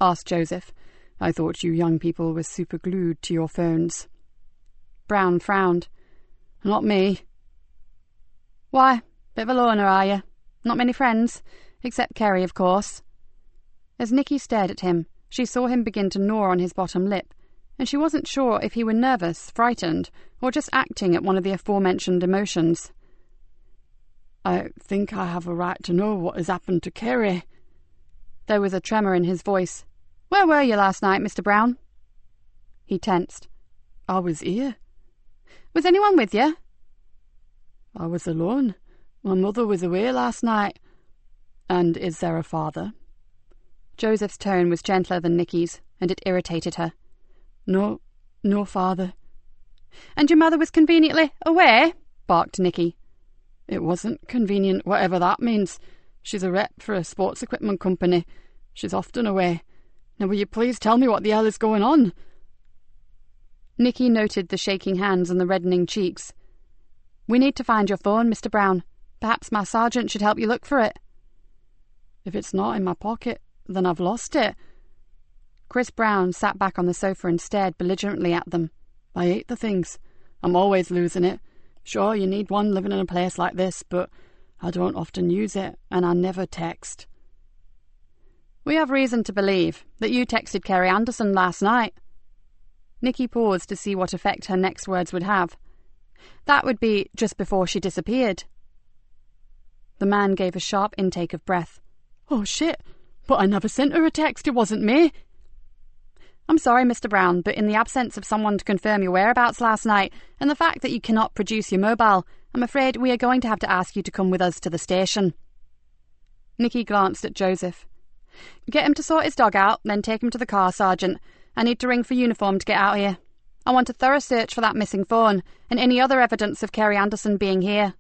Asked Joseph. I thought you young people were superglued to your phones. Brown frowned. Not me. Why, bit of a loner, are you? Not many friends, except Kerry, of course. As Nikki stared at him, she saw him begin to gnaw on his bottom lip, and she wasn't sure if he were nervous, frightened, or just acting at one of the aforementioned emotions. I think I have a right to know what has happened to Kerry. There was a tremor in his voice. Where were you last night, Mr. Brown? He tensed. I was here. Was anyone with you? I was alone. My mother was away last night. And is there a father? Joseph's tone was gentler than Nikki's, and it irritated her. No father. And your mother was conveniently away? Barked Nikki. It wasn't convenient, whatever that means. She's a rep for a sports equipment company. She's often away. Now will you please tell me what the hell is going on? Nikki noted the shaking hands and the reddening cheeks. We need to find your phone, Mr. Brown. Perhaps my sergeant should help you look for it. If it's not in my pocket, then I've lost it. Chris Brown sat back on the sofa and stared belligerently at them. I hate the things. I'm always losing it. Sure, you need one living in a place like this, but I don't often use it, and I never text. We have reason to believe that you texted Kerry Anderson last night. Nikki paused to see what effect her next words would have. That would be just before she disappeared. The man gave a sharp intake of breath. Oh, shit! But I never sent her a text, it wasn't me. I'm sorry, Mr. Brown, but in the absence of someone to confirm your whereabouts last night, and the fact that you cannot produce your mobile, I'm afraid we are going to have to ask you to come with us to the station. Nikki glanced at Joseph. Get him to sort his dog out, then take him to the car, Sergeant. I need to ring for uniform to get out here. I want a thorough search for that missing phone, and any other evidence of Kerry Anderson being here.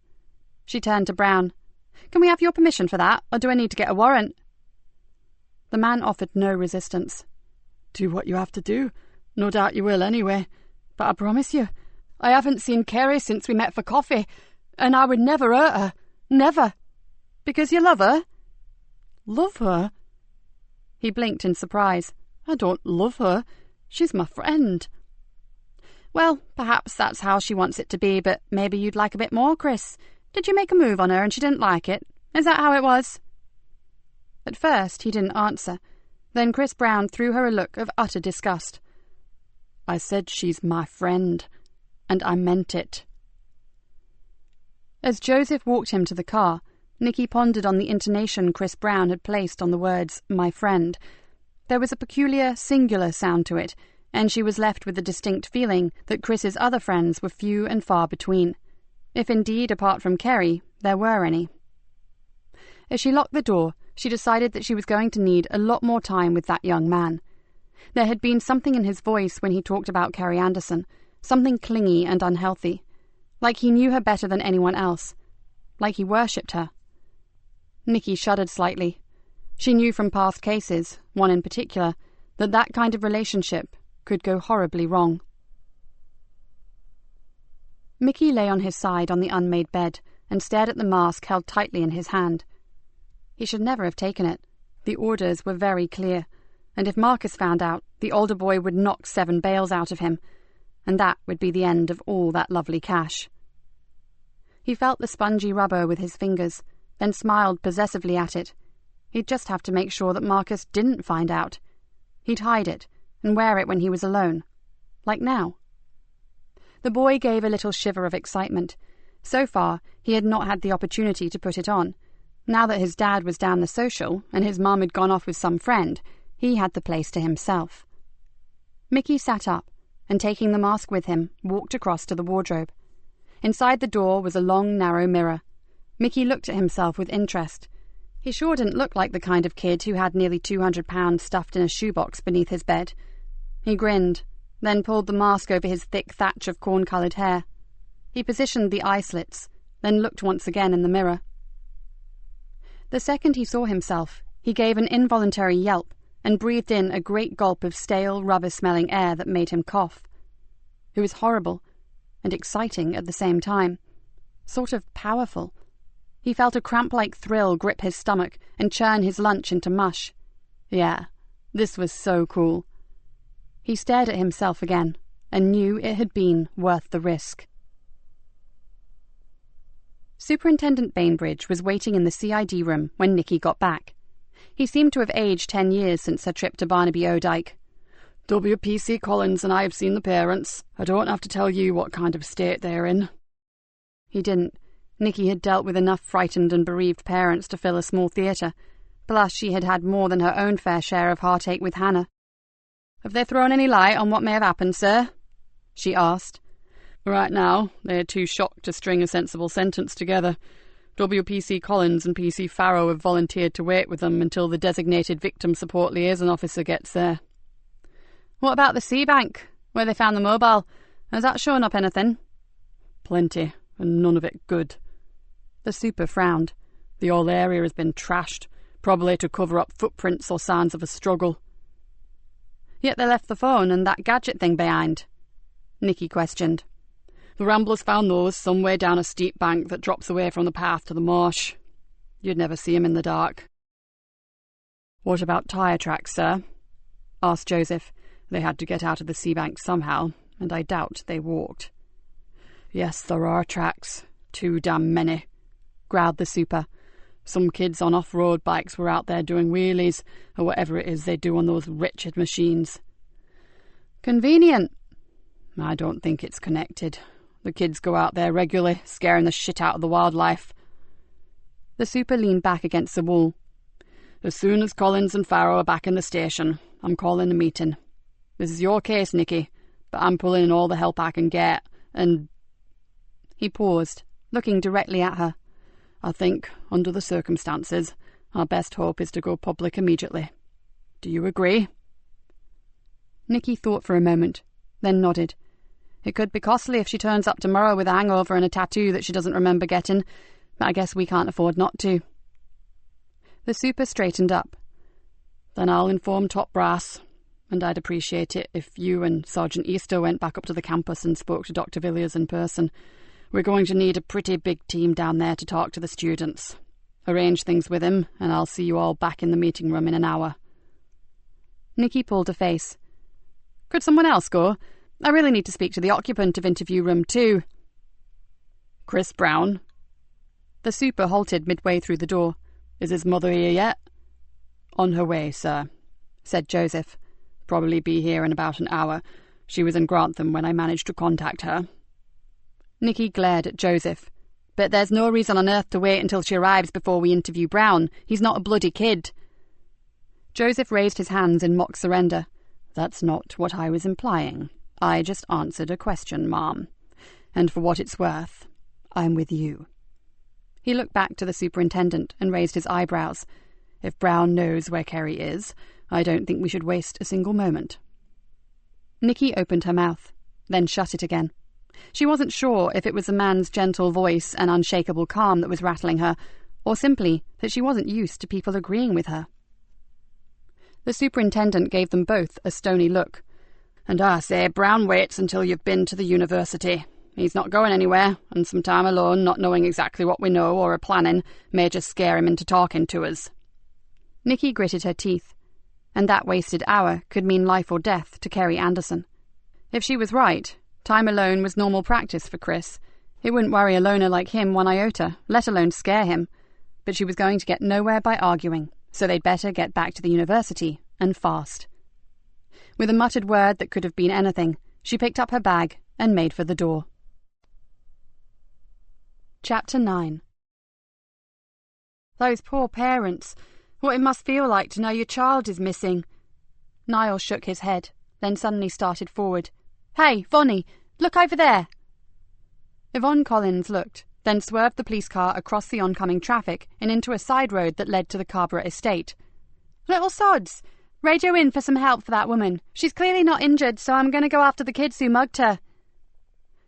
She turned to Brown. Can we have your permission for that, or do I need to get a warrant? The man offered no resistance. Do what you have to do. No doubt you will anyway. But I promise you, I haven't seen Kerry since we met for coffee, and I would never hurt her. Never. Because you love her? Love her? He blinked in surprise. I don't love her. She's my friend. Well, perhaps that's how she wants it to be, but maybe you'd like a bit more, Chris. Did you make a move on her and she didn't like it? Is that how it was? At first, he didn't answer. Then Chris Brown threw her a look of utter disgust. I said she's my friend, and I meant it. As Joseph walked him to the car, Nikki pondered on the intonation Chris Brown had placed on the words, my friend. There was a peculiar, singular sound to it, and she was left with the distinct feeling that Chris's other friends were few and far between, if indeed, apart from Kerry, there were any. As she locked the door, she decided that she was going to need a lot more time with that young man. There had been something in his voice when he talked about Kerry Anderson, something clingy and unhealthy, like he knew her better than anyone else, like he worshipped her. Nikki shuddered slightly. She knew from past cases, one in particular, that that kind of relationship could go horribly wrong. Mickey lay on his side on the unmade bed and stared at the mask held tightly in his hand. He should never have taken it. The orders were very clear, and if Marcus found out, the older boy would knock 7 bales out of him, and that would be the end of all that lovely cash. He felt the spongy rubber with his fingers, then smiled possessively at it. He'd just have to make sure that Marcus didn't find out. He'd hide it, and wear it when he was alone, like now. The boy gave a little shiver of excitement. So far, he had not had the opportunity to put it on. Now that his dad was down the social, and his mum had gone off with some friend, he had the place to himself. Mickey sat up, and taking the mask with him, walked across to the wardrobe. Inside the door was a long, narrow mirror. Mickey looked at himself with interest. He sure didn't look like the kind of kid who had nearly £200 stuffed in a shoebox beneath his bed. He grinned, then pulled the mask over his thick thatch of corn-coloured hair. He positioned the eye slits, then looked once again in the mirror. The second he saw himself, he gave an involuntary yelp and breathed in a great gulp of stale, rubber-smelling air that made him cough. It was horrible and exciting at the same time, sort of powerful. He felt a cramp-like thrill grip his stomach and churn his lunch into mush. Yeah, this was so cool. He stared at himself again and knew it had been worth the risk. Superintendent Bainbridge was waiting in the CID room when Nikki got back. He seemed to have aged 10 years since her trip to Barnaby O'Dyke. WPC Collins and I have seen the parents. I don't have to tell you what kind of state they're in. He didn't. Nikki had dealt with enough frightened and bereaved parents to fill a small theatre. Plus, she had had more than her own fair share of heartache with Hannah. "Have they thrown any light on what may have happened, sir?" she asked. Right now, they're too shocked to string a sensible sentence together. WPC Collins and PC Farrow have volunteered to wait with them until the designated victim support liaison officer gets there. "What about the sea bank, where they found the mobile? Has that shown up anything?" "Plenty, and none of it good." The super frowned. "The whole area has been trashed, probably to cover up footprints or signs of a struggle." "Yet they left the phone and that gadget thing behind?" Nikki questioned. "The Ramblers found those somewhere down a steep bank that drops away from the path to the marsh. You'd never see 'em in the dark." "What about tyre tracks, sir?" asked Joseph. "They had to get out of the sea bank somehow, and I doubt they walked." "Yes, there are tracks. Too damn many," growled the super. "Some kids on off-road bikes were out there doing wheelies, or whatever it is they do on those wretched machines." "Convenient." "I don't think it's connected. The kids go out there regularly, scaring the shit out of the wildlife." The super leaned back against the wall. "As soon as Collins and Farrow are back in the station, I'm calling a meeting. This is your case, Nikki, but I'm pulling in all the help I can get, and—" He paused, looking directly at her. "I think, under the circumstances, our best hope is to go public immediately. Do you agree?" Nikki thought for a moment, then nodded. "It could be costly if she turns up tomorrow with a hangover and a tattoo that she doesn't remember getting, but I guess we can't afford not to." The super straightened up. "Then I'll inform top brass, and I'd appreciate it if you and Sergeant Easter went back up to the campus and spoke to Dr. Villiers in person. We're going to need a pretty big team down there to talk to the students. Arrange things with him, and I'll see you all back in the meeting room in an hour." Nikki pulled a face. "Could someone else go? I really need to speak to the occupant of interview room 2. "Chris Brown?" The super halted midway through the door. "Is his mother here yet?" "On her way, sir," said Joseph. "Probably be here in about an hour. She was in Grantham when I managed to contact her." Nikki glared at Joseph. "But there's no reason on earth to wait until she arrives before we interview Brown. He's not a bloody kid." Joseph raised his hands in mock surrender. "That's not what I was implying. I just answered a question, Ma'am. And for what it's worth, I'm with you." He looked back to the superintendent and raised his eyebrows. "If Brown knows where Kerry is, I don't think we should waste a single moment." Nikki opened her mouth, then shut it again. She wasn't sure if it was the man's gentle voice and unshakable calm that was rattling her, or simply that she wasn't used to people agreeing with her. The superintendent gave them both a stony look. "And I say Brown waits until you've been to the university. He's not going anywhere, and some time alone, not knowing exactly what we know or are planning, may just scare him into talking to us." Nikki gritted her teeth, and that wasted hour could mean life or death to Kerry Anderson. If she was right, time alone was normal practice for Chris. It wouldn't worry a loner like him one iota, let alone scare him. But she was going to get nowhere by arguing, so they'd better get back to the university, and fast. With a muttered word that could have been anything, she picked up her bag and made for the door. Chapter 9. Those poor parents. What it must feel like to know your child is missing. Niall shook his head, then suddenly started forward. "Hey, Vonnie, look over there!" Yvonne Collins looked, then swerved the police car across the oncoming traffic and into a side road that led to the Carrborough estate. "Little sods! Radio in for some help for that woman. She's clearly not injured, so I'm going to go after the kids who mugged her.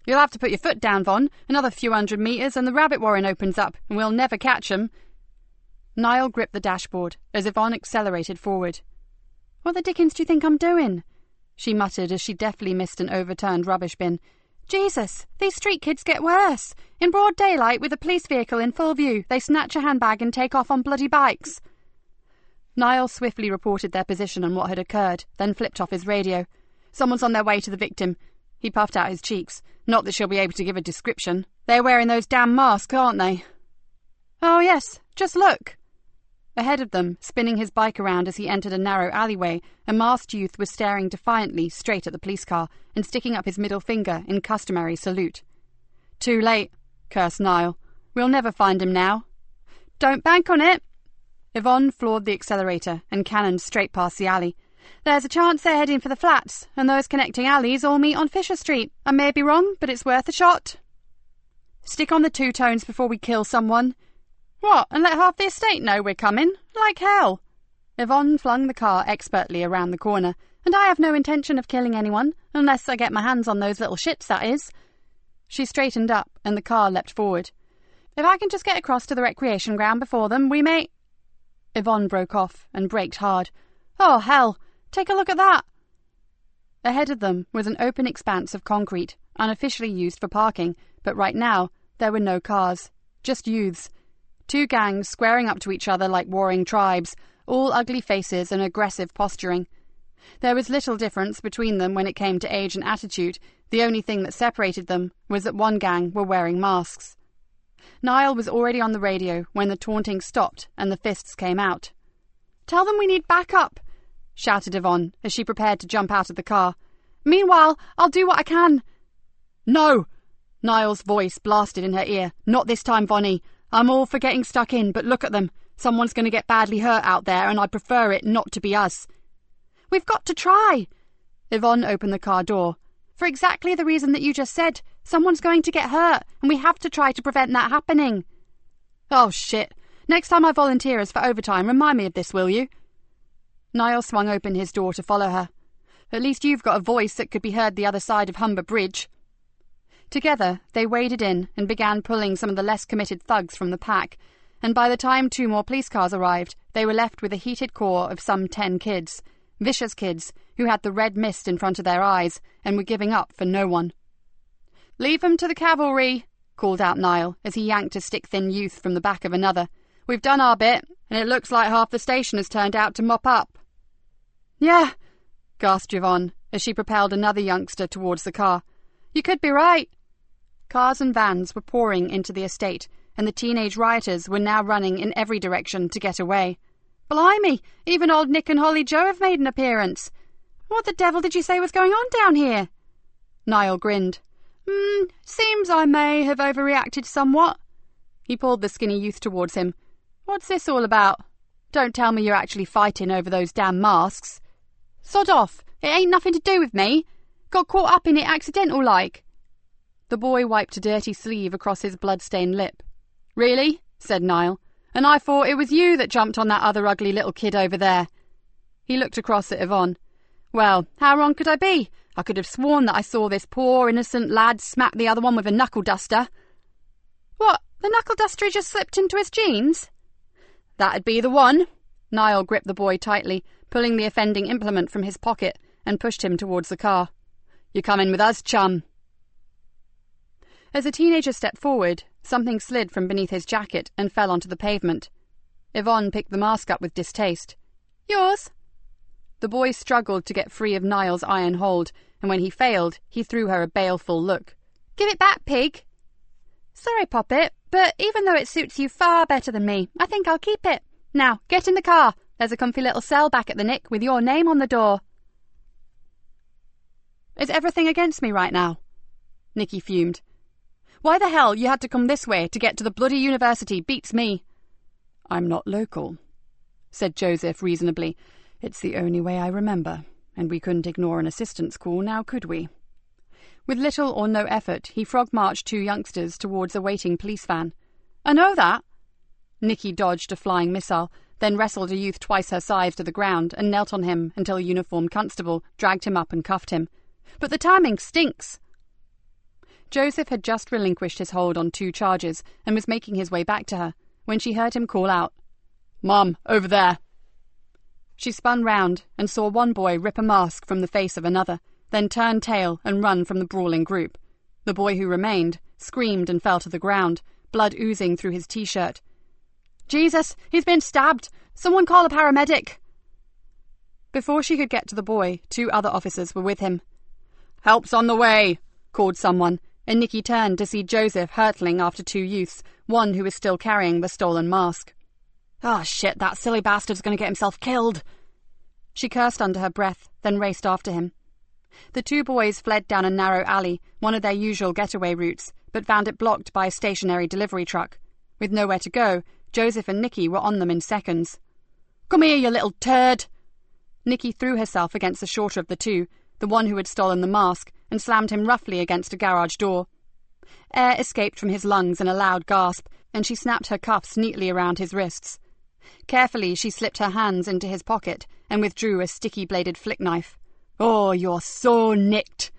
You'll have to put your foot down, Von. Another few 100 metres and the rabbit warren opens up, and we'll never catch 'em. Niall gripped the dashboard as Yvonne accelerated forward. What the dickens do you think I'm doing? She muttered as she deftly missed an overturned rubbish bin. Jesus, these street kids get worse. In broad daylight, with a police vehicle in full view, they snatch a handbag and take off on bloody bikes. Niall swiftly reported their position and what had occurred, then flipped off his radio. Someone's on their way to the victim. He puffed out his cheeks. Not that she'll be able to give a description. They're wearing those damn masks, aren't they? Oh, yes. Just look. Ahead of them, spinning his bike around as he entered a narrow alleyway, a masked youth was staring defiantly straight at the police car and sticking up his middle finger in customary salute. Too late, cursed Niall. We'll never find him now. Don't bank on it. Yvonne floored the accelerator and cannoned straight past the alley. There's a chance they're heading for the flats, and those connecting alleys all meet on Fisher Street. I may be wrong, but it's worth a shot. Stick on the two-tones before we kill someone. What, and let half the estate know we're coming? Like hell. Yvonne flung the car expertly around the corner. And I have no intention of killing anyone, unless I get my hands on those little shits, that is. She straightened up, and the car leapt forward. If I can just get across to the recreation ground before them, we may... Yvonne broke off and braked hard. Oh, hell! Take a look at that! Ahead of them was an open expanse of concrete, unofficially used for parking, but right now there were no cars, just youths. Two gangs squaring up to each other like warring tribes, all ugly faces and aggressive posturing. There was little difference between them when it came to age and attitude. The only thing that separated them was that one gang were wearing masks. Niall was already on the radio when the taunting stopped and the fists came out. Tell them we need backup, shouted Yvonne as she prepared to jump out of the car. Meanwhile, I'll do what I can. No! Niall's voice blasted in her ear. Not this time, Vonnie. I'm all for getting stuck in, but look at them. Someone's going to get badly hurt out there, and I'd prefer it not to be us. We've got to try. Yvonne opened the car door. For exactly the reason that you just said. Someone's going to get hurt, and we have to try to prevent that happening. Oh, shit. Next time I volunteer as for overtime, remind me of this, will you? Niall swung open his door to follow her. At least you've got a voice that could be heard the other side of Humber Bridge. Together, they waded in and began pulling some of the less committed thugs from the pack, and by the time 2 more police cars arrived, they were left with a heated core of some 10 kids, vicious kids, who had the red mist in front of their eyes and were giving up for no one. Leave 'em to the cavalry, called out Niall as he yanked a stick-thin youth from the back of another. We've done our bit, and it looks like half the station has turned out to mop up. Yeah, gasped Yvonne as she propelled another youngster towards the car. You could be right. Cars and vans were pouring into the estate, and the teenage rioters were now running in every direction to get away. Blimey, even old Nick and Holly Joe have made an appearance. What the devil did you say was going on down here? Niall grinned. Seems I may have overreacted somewhat. He pulled the skinny youth towards him. What's this all about? Don't tell me you're actually fighting over those damn masks. Sod off, it ain't nothing to do with me. Got caught up in it accidental-like. The boy wiped a dirty sleeve across his blood-stained lip. Really? Said Niall. And I thought it was you that jumped on that other ugly little kid over there. He looked across at Yvonne. Well, how wrong could I be? I could have sworn that I saw this poor, innocent lad smack the other one with a knuckle-duster. What, the knuckle-duster just slipped into his jeans? That'd be the one. Niall gripped the boy tightly, pulling the offending implement from his pocket, and pushed him towards the car. You're coming with us, chum. As the teenager stepped forward, something slid from beneath his jacket and fell onto the pavement. Yvonne picked the mask up with distaste. Yours? The boy struggled to get free of Niall's iron hold, and when he failed, he threw her a baleful look. Give it back, pig. Sorry, Poppet, but even though it suits you far better than me, I think I'll keep it. Now, get in the car. There's a comfy little cell back at the Nick with your name on the door. Is everything against me right now? Nikki fumed. Why the hell you had to come this way to get to the bloody university beats me. I'm not local, said Joseph reasonably. It's the only way I remember, and we couldn't ignore an assistance call now, could we? With little or no effort, he frog-marched 2 youngsters towards a waiting police van. I know that. Nikki dodged a flying missile, then wrestled a youth twice her size to the ground and knelt on him until a uniformed constable dragged him up and cuffed him. "But the timing stinks!" Joseph had just relinquished his hold on 2 charges and was making his way back to her when she heard him call out, "Mum, over there!" She spun round and saw one boy rip a mask from the face of another, then turn tail and run from the brawling group. The boy who remained screamed and fell to the ground, blood oozing through his T-shirt. "Jesus, he's been stabbed! Someone call a paramedic!" Before she could get to the boy, 2 other officers were with him. "Help's on the way!" called someone, and Nikki turned to see Joseph hurtling after 2 youths, one who was still carrying the stolen mask. "Oh shit, that silly bastard's going to get himself killed!" She cursed under her breath, then raced after him. The 2 boys fled down a narrow alley, one of their usual getaway routes, but found it blocked by a stationary delivery truck. With nowhere to go, Joseph and Nikki were on them in seconds. "Come here, you little turd!" Nikki threw herself against the shorter of the 2, the one who had stolen the mask, and slammed him roughly against a garage door. Air escaped from his lungs in a loud gasp, and she snapped her cuffs neatly around his wrists. Carefully, she slipped her hands into his pocket and withdrew a sticky-bladed flick knife. "Oh, you're so nicked!"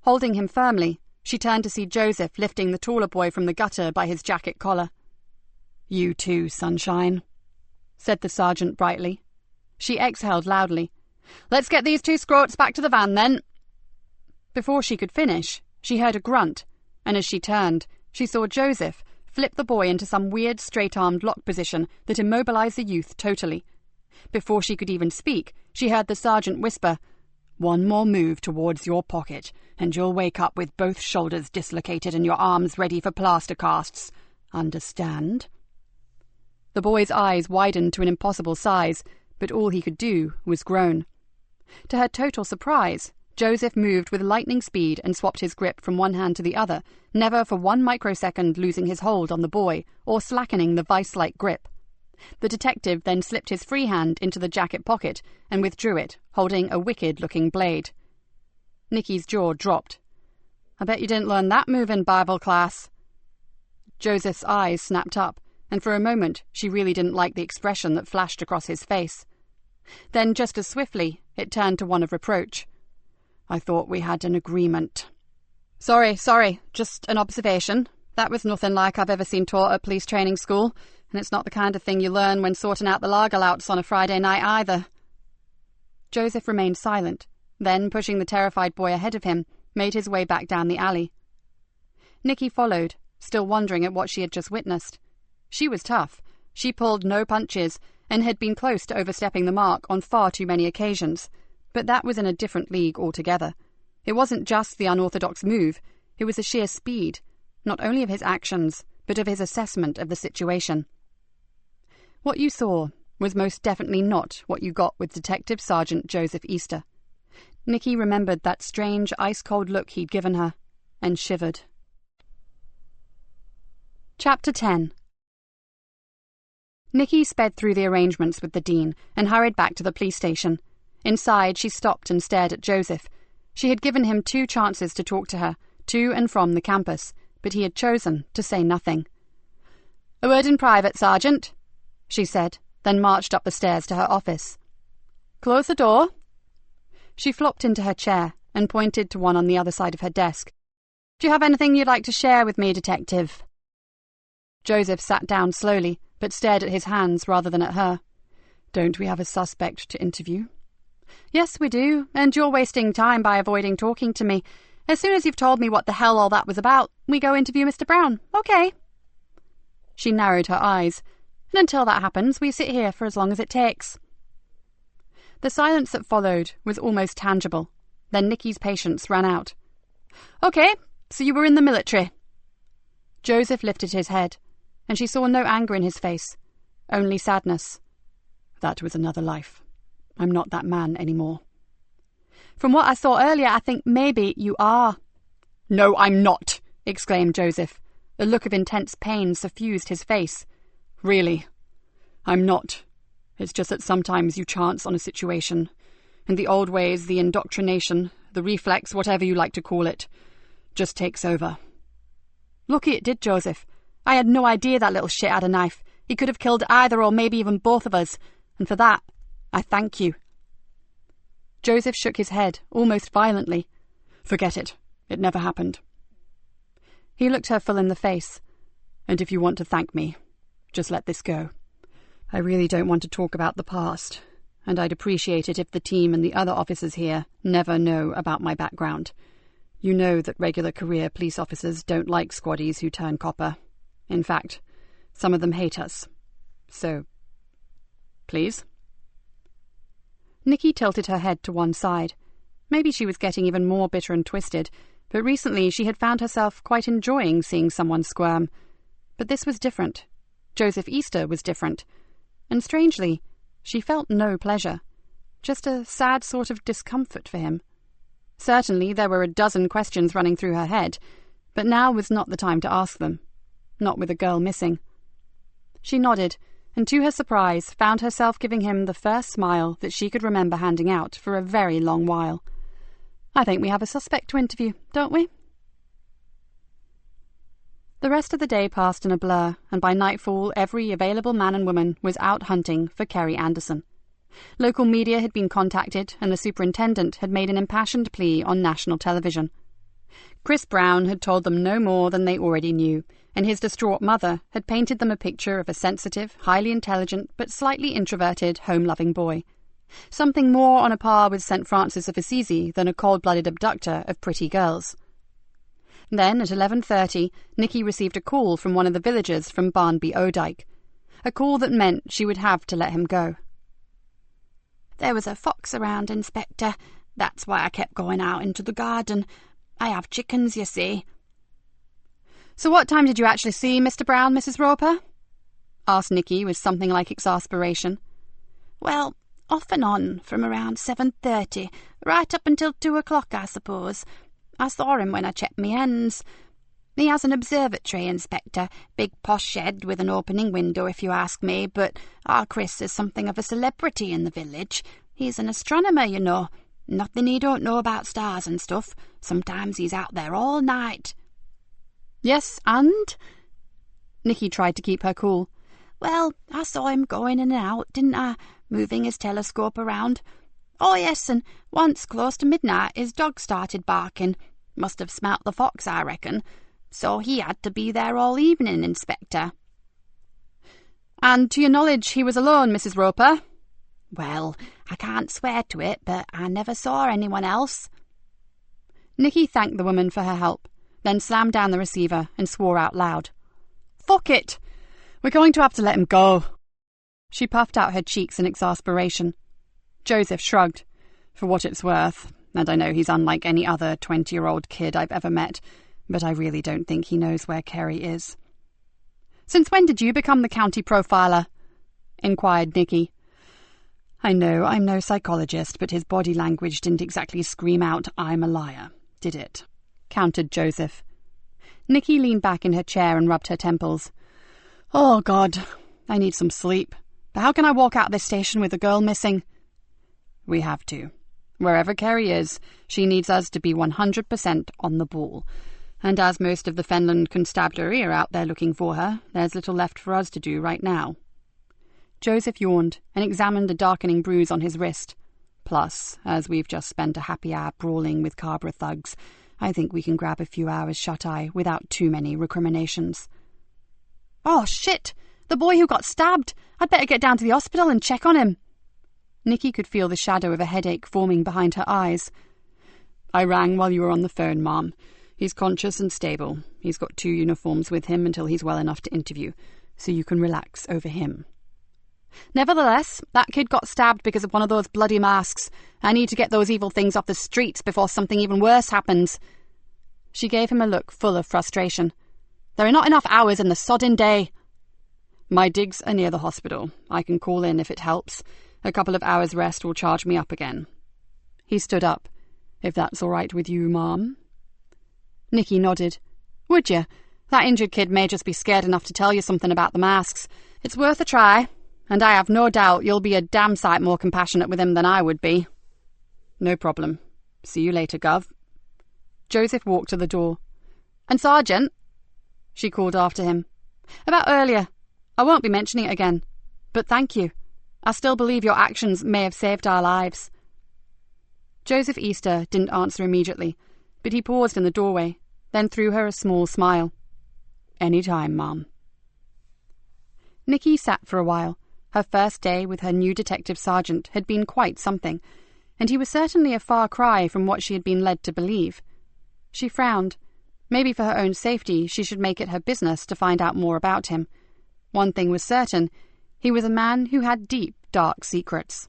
Holding him firmly, she turned to see Joseph lifting the taller boy from the gutter by his jacket collar. "You too, sunshine," said the sergeant brightly. She exhaled loudly. "Let's get these 2 scroats back to the van, then." Before she could finish, she heard a grunt, and as she turned, she saw Joseph flip the boy into some weird straight-armed lock position that immobilized the youth totally. Before she could even speak, she heard the sergeant whisper, "One more move towards your pocket, and you'll wake up with both shoulders dislocated and your arms ready for plaster casts. Understand?" The boy's eyes widened to an impossible size, but all he could do was groan. To her total surprise, Joseph moved with lightning speed and swapped his grip from one hand to the other, never for 1 microsecond losing his hold on the boy or slackening the vice-like grip. The detective then slipped his free hand into the jacket pocket and withdrew it, holding a wicked-looking blade. Nikki's jaw dropped. "I bet you didn't learn that move in Bible class." Joseph's eyes snapped up, and for a moment she really didn't like the expression that flashed across his face. Then, just as swiftly, it turned to one of reproach. "I thought we had an agreement." Sorry, just an observation. That was nothing like I've ever seen taught at police training school, and it's not the kind of thing you learn when sorting out the lager louts on a Friday night either." Joseph remained silent, then, pushing the terrified boy ahead of him, made his way back down the alley. Nikki followed, still wondering at what she had just witnessed. She was tough. She pulled no punches, and had been close to overstepping the mark on far too many occasions. But that was in a different league altogether. It wasn't just the unorthodox move, it was the sheer speed, not only of his actions, but of his assessment of the situation. What you saw was most definitely not what you got with Detective Sergeant Joseph Easter. Nikki remembered that strange, ice-cold look he'd given her, and shivered. Chapter 10. Nikki sped through the arrangements with the Dean and hurried back to the police station. Inside, she stopped and stared at Joseph. She had given him 2 chances to talk to her, to and from the campus, but he had chosen to say nothing. "A word in private, Sergeant," she said, then marched up the stairs to her office. "Close the door." She flopped into her chair and pointed to one on the other side of her desk. "Do you have anything you'd like to share with me, Detective?" Joseph sat down slowly, but stared at his hands rather than at her. "Don't we have a suspect to interview?" "Yes, we do, and you're wasting time by avoiding talking to me. As soon as you've told me what the hell all that was about, we go interview Mr. Brown, okay?" She narrowed her eyes. "And until that happens, we sit here for as long as it takes." The silence that followed was almost tangible. Then Nikki's patience ran out. "Okay, so you were in the military." Joseph lifted his head, and she saw no anger in his face, only sadness. "That was another life. I'm not that man anymore." "From what I saw earlier, I think maybe you are." "No, I'm not!" exclaimed Joseph. A look of intense pain suffused his face. "Really, I'm not. It's just that sometimes you chance on a situation, and the old ways, the indoctrination, the reflex, whatever you like to call it, just takes over." "Lucky it did, Joseph. I had no idea that little shit had a knife. He could have killed either or maybe even both of us, and for that, I thank you." Joseph shook his head, almost violently. "Forget it. It never happened." He looked her full in the face. "And if you want to thank me, just let this go. I really don't want to talk about the past, and I'd appreciate it if the team and the other officers here never know about my background. You know that regular career police officers don't like squaddies who turn copper. In fact, some of them hate us. So, please?" Nikki tilted her head to one side. Maybe she was getting even more bitter and twisted, but recently she had found herself quite enjoying seeing someone squirm. But this was different. Joseph Easter was different. And strangely, she felt no pleasure. Just a sad sort of discomfort for him. Certainly there were a dozen questions running through her head, but now was not the time to ask them. Not with a girl missing. She nodded, and to her surprise found herself giving him the first smile that she could remember handing out for a very long while. "I think we have a suspect to interview, don't we?" The rest of the day passed in a blur, and by nightfall every available man and woman was out hunting for Kerry Anderson. Local media had been contacted, and the superintendent had made an impassioned plea on national television. Chris Brown had told them no more than they already knew, and his distraught mother had painted them a picture of a sensitive, highly intelligent, but slightly introverted, home-loving boy. Something more on a par with St. Francis of Assisi than a cold-blooded abductor of pretty girls. Then, at 11:30, Nikki received a call from one of the villagers from Barnby Odyke. A call that meant she would have to let him go. "There was a fox around, Inspector. That's why I kept going out into the garden. I have chickens, you see." "So what time did you actually see Mr. Brown, Mrs. Roper?" asked Nikki with something like exasperation. "Well, off and on, from around 7:30, right up until 2 o'clock, I suppose. I saw him when I checked me hens. He has an observatory, Inspector, big posh shed with an opening window if you ask me, but our Chris is something of a celebrity in the village. He's an astronomer, you know. Nothing he don't know about stars and stuff. Sometimes he's out there all night." "Yes, and?" Nikki tried to keep her cool. "Well, I saw him going in and out, didn't I, moving his telescope around. Oh, yes, and once, close to midnight, his dog started barking. Must have smelt the fox, I reckon. So he had to be there all evening, Inspector." "And to your knowledge he was alone, Mrs. Roper?" "Well, I can't swear to it, but I never saw anyone else." Nikki thanked the woman for her help, then slammed down the receiver and swore out loud. "Fuck it! We're going to have to let him go." She puffed out her cheeks in exasperation. Joseph shrugged. "For what it's worth, and I know he's unlike any other 20-year-old kid I've ever met, but I really don't think he knows where Kerry is." "Since when did you become the county profiler?" inquired Nikki. "I know I'm no psychologist, but his body language didn't exactly scream out, 'I'm a liar,' did it?" countered Joseph. Nikki leaned back in her chair and rubbed her temples. "Oh, God, I need some sleep. But how can I walk out of this station with the girl missing?" "We have to. Wherever Kerry is, she needs us to be 100% on the ball. And as most of the Fenland constabulary are out there looking for her, there's little left for us to do right now." Joseph yawned and examined a darkening bruise on his wrist. "Plus, as we've just spent a happy hour brawling with Cabra thugs, I think we can grab a few hours shut-eye without too many recriminations." "Oh, shit! The boy who got stabbed! I'd better get down to the hospital and check on him." Nikki could feel the shadow of a headache forming behind her eyes. "I rang while you were on the phone, Mom. He's conscious and stable. He's got 2 uniforms with him until he's well enough to interview, so you can relax over him." "Nevertheless, that kid got stabbed because of one of those bloody masks. I need to get those evil things off the streets before something even worse happens." She gave him a look full of frustration. "There are not enough hours in the sodden day." "My digs are near the hospital. I can call in if it helps. A couple of hours' rest will charge me up again." He stood up. "If that's all right with you, Mom?" Nikki nodded. "Would you? That injured kid may just be scared enough to tell you something about the masks. It's worth a try, and I have no doubt you'll be a damn sight more compassionate with him than I would be." "No problem. See you later, Gov." Joseph walked to the door. "And Sergeant," she called after him. "About earlier. I won't be mentioning it again, but thank you. I still believe your actions may have saved our lives." Joseph Easter didn't answer immediately, but he paused in the doorway, then threw her a small smile. "Any time, Mum." Nikki sat for a while. Her first day with her new detective sergeant had been quite something, and he was certainly a far cry from what she had been led to believe. She frowned. Maybe for her own safety she should make it her business to find out more about him. One thing was certain: he was a man who had deep, dark secrets.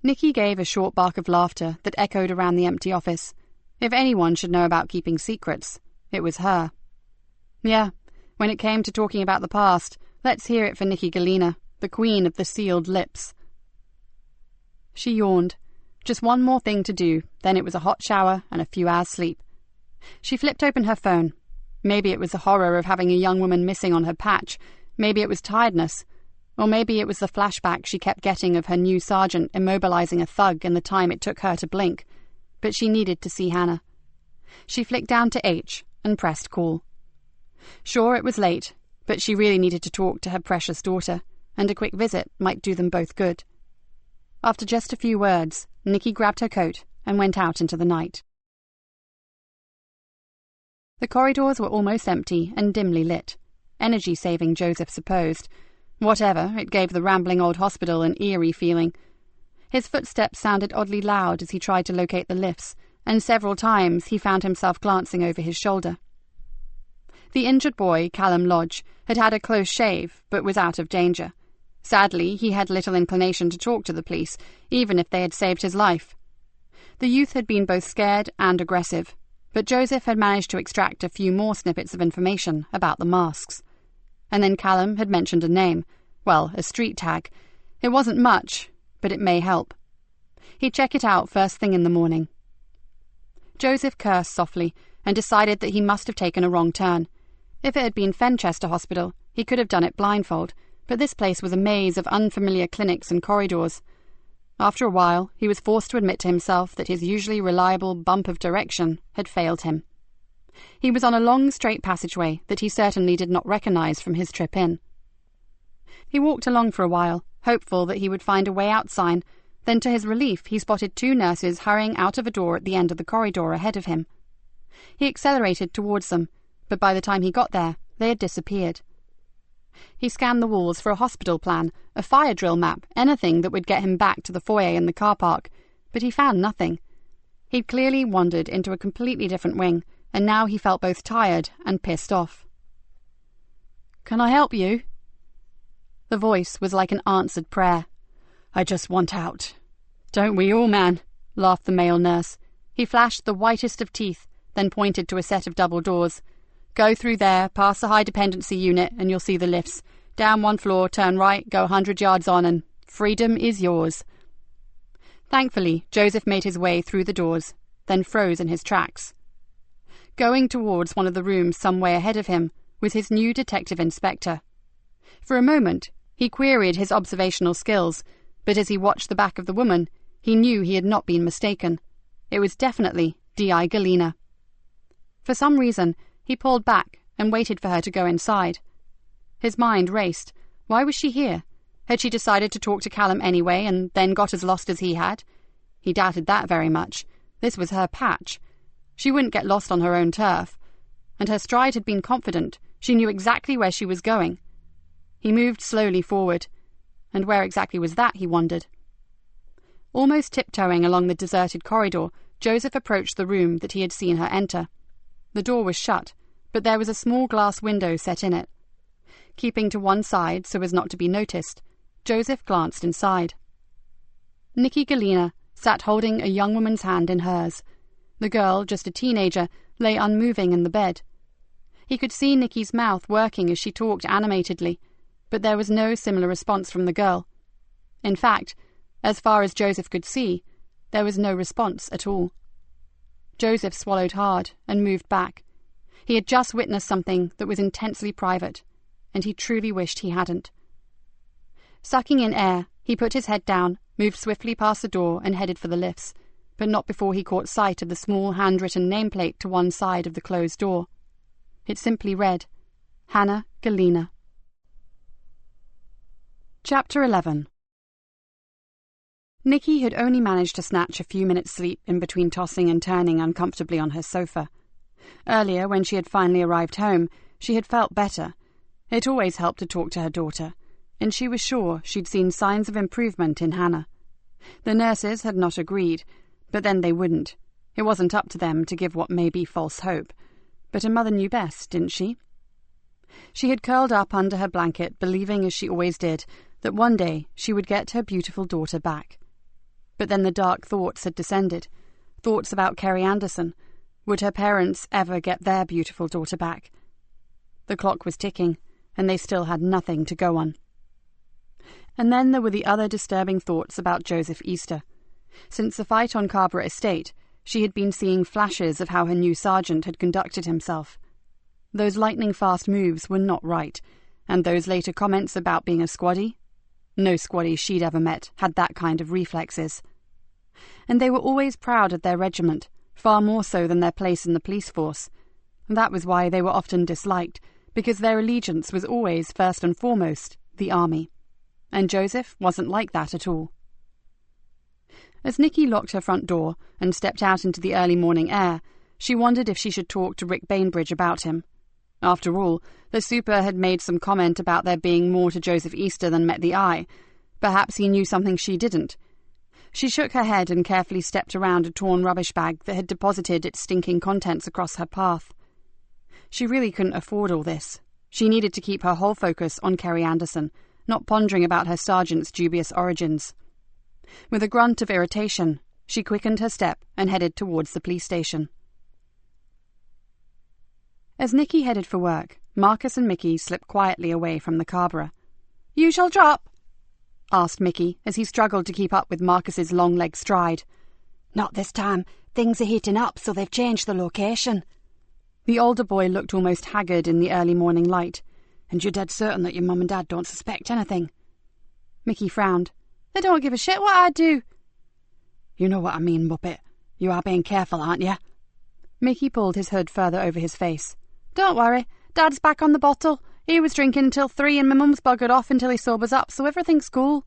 Nikki gave a short bark of laughter that echoed around the empty office. If anyone should know about keeping secrets, it was her. Yeah, when it came to talking about the past, let's hear it for Nikki Galena, the queen of the sealed lips. She yawned. Just one more thing to do, then it was a hot shower and a few hours' sleep. She flipped open her phone. Maybe it was the horror of having a young woman missing on her patch, maybe it was tiredness, or maybe it was the flashback she kept getting of her new sergeant immobilizing a thug in the time it took her to blink. But she needed to see Hannah. She flicked down to H and pressed call. Sure, it was late, but she really needed to talk to her precious daughter, and a quick visit might do them both good. After just a few words, Nikki grabbed her coat and went out into the night. The corridors were almost empty and dimly lit. Energy-saving, Joseph supposed. Whatever, it gave the rambling old hospital an eerie feeling. His footsteps sounded oddly loud as he tried to locate the lifts, and several times he found himself glancing over his shoulder. The injured boy, Callum Lodge, had had a close shave, but was out of danger. Sadly, he had little inclination to talk to the police, even if they had saved his life. The youth had been both scared and aggressive, but Joseph had managed to extract a few more snippets of information about the masks. And then Callum had mentioned a name, well, a street tag. It wasn't much, but it may help. He'd check it out first thing in the morning. Joseph cursed softly and decided that he must have taken a wrong turn. If it had been Fenchester Hospital, he could have done it blindfold, but this place was a maze of unfamiliar clinics and corridors. After a while, he was forced to admit to himself that his usually reliable bump of direction had failed him. He was on a long, straight passageway that he certainly did not recognize from his trip in. He walked along for a while, hopeful that he would find a way out sign. Then, to his relief, he spotted two nurses hurrying out of a door at the end of the corridor ahead of him. He accelerated towards them, but by the time he got there, they had disappeared. He scanned the walls for a hospital plan, a fire drill map, anything that would get him back to the foyer in the car park, but he found nothing. He'd clearly wandered into a completely different wing, and now he felt both tired and pissed off. "Can I help you?" The voice was like an answered prayer. "I just want out." "Don't we all, man?" laughed the male nurse. He flashed the whitest of teeth, then pointed to a set of double doors. "Go through there, past the high dependency unit, and you'll see the lifts. Down one floor, turn right, go 100 yards on, and freedom is yours." Thankfully, Joseph made his way through the doors, then froze in his tracks. Going towards one of the rooms some way ahead of him was his new detective inspector. For a moment, he queried his observational skills, but as he watched the back of the woman, he knew he had not been mistaken. It was definitely D.I. Galena. For some reason, he pulled back and waited for her to go inside. His mind raced. Why was she here? Had she decided to talk to Callum anyway and then got as lost as he had? He doubted that very much. This was her patch. She wouldn't get lost on her own turf. And her stride had been confident. She knew exactly where she was going. He moved slowly forward. And where exactly was that, he wondered. Almost tiptoeing along the deserted corridor, Joseph approached the room that he had seen her enter. The door was shut, but there was a small glass window set in it. Keeping to one side so as not to be noticed, Joseph glanced inside. Nikki Galena sat holding a young woman's hand in hers. The girl, just a teenager, lay unmoving in the bed. He could see Nikki's mouth working as she talked animatedly, but there was no similar response from the girl. In fact, as far as Joseph could see, there was no response at all. Joseph swallowed hard and moved back. He had just witnessed something that was intensely private, and he truly wished he hadn't. Sucking in air, he put his head down, moved swiftly past the door and headed for the lifts, but not before he caught sight of the small handwritten nameplate to one side of the closed door. It simply read, Hannah Galena. Chapter 11. Nikki had only managed to snatch a few minutes' sleep in between tossing and turning uncomfortably on her sofa. Earlier, when she had finally arrived home, she had felt better. It always helped to talk to her daughter, and she was sure she'd seen signs of improvement in Hannah. The nurses had not agreed, but then they wouldn't. It wasn't up to them to give what may be false hope. But a mother knew best, didn't she? She had curled up under her blanket, believing, as she always did, that one day she would get her beautiful daughter back. But then the dark thoughts had descended. Thoughts about Kerry Anderson. Would her parents ever get their beautiful daughter back? The clock was ticking, and they still had nothing to go on. And then there were the other disturbing thoughts about Joseph Easter. Since the fight on Carrborough Estate, she had been seeing flashes of how her new sergeant had conducted himself. Those lightning-fast moves were not right, and those later comments about being a squaddy? No squaddy she'd ever met had that kind of reflexes. And they were always proud of their regiment, far more so than their place in the police force. That was why they were often disliked, because their allegiance was always, first and foremost, the army. And Joseph wasn't like that at all. As Nikki locked her front door and stepped out into the early morning air, she wondered if she should talk to Rick Bainbridge about him. After all, the super had made some comment about there being more to Joseph Easter than met the eye. Perhaps he knew something she didn't. She shook her head and carefully stepped around a torn rubbish bag that had deposited its stinking contents across her path. She really couldn't afford all this. She needed to keep her whole focus on Kerry Anderson, not pondering about her sergeant's dubious origins. With a grunt of irritation, she quickened her step and headed towards the police station. As Nikki headed for work, Marcus and Mickey slipped quietly away from the Carrborough. "You shall drop?" asked Mickey as he struggled to keep up with Marcus's long-legged stride. "Not this time. Things are heating up, so they've changed the location." The older boy looked almost haggard in the early morning light. "And you're dead certain that your mum and dad don't suspect anything?" Mickey frowned. "They don't give a shit what I do." "You know what I mean, Muppet. You are being careful, aren't you?" Mickey pulled his hood further over his face. "Don't worry. Dad's back on the bottle. He was drinking till 3 and my mum's buggered off until he sobers up, so everything's cool."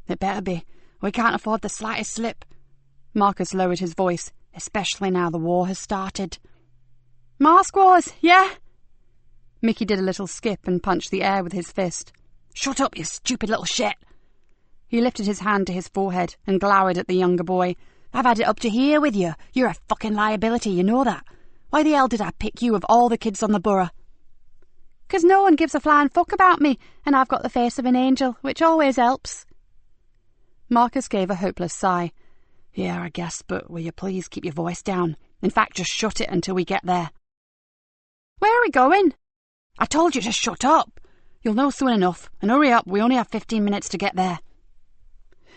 "It better be. We can't afford the slightest slip." Marcus lowered his voice. "Especially now the war has started." "Mask wars, yeah?" Mickey did a little skip and punched the air with his fist. "Shut up, you stupid little shit!" He lifted his hand to his forehead and glowered at the younger boy. "I've had it up to here with you. You're a fucking liability, you know that. Why the hell did I pick you of all the kids on the borough?" "'Cause no one gives a flying fuck about me, and I've got the face of an angel, which always helps." Marcus gave a hopeless sigh. "Yeah, I guess, but will you please keep your voice down? In fact, just shut it until we get there." "Where are we going?" "I told you to shut up. You'll know soon enough, and hurry up, we only have 15 minutes to get there."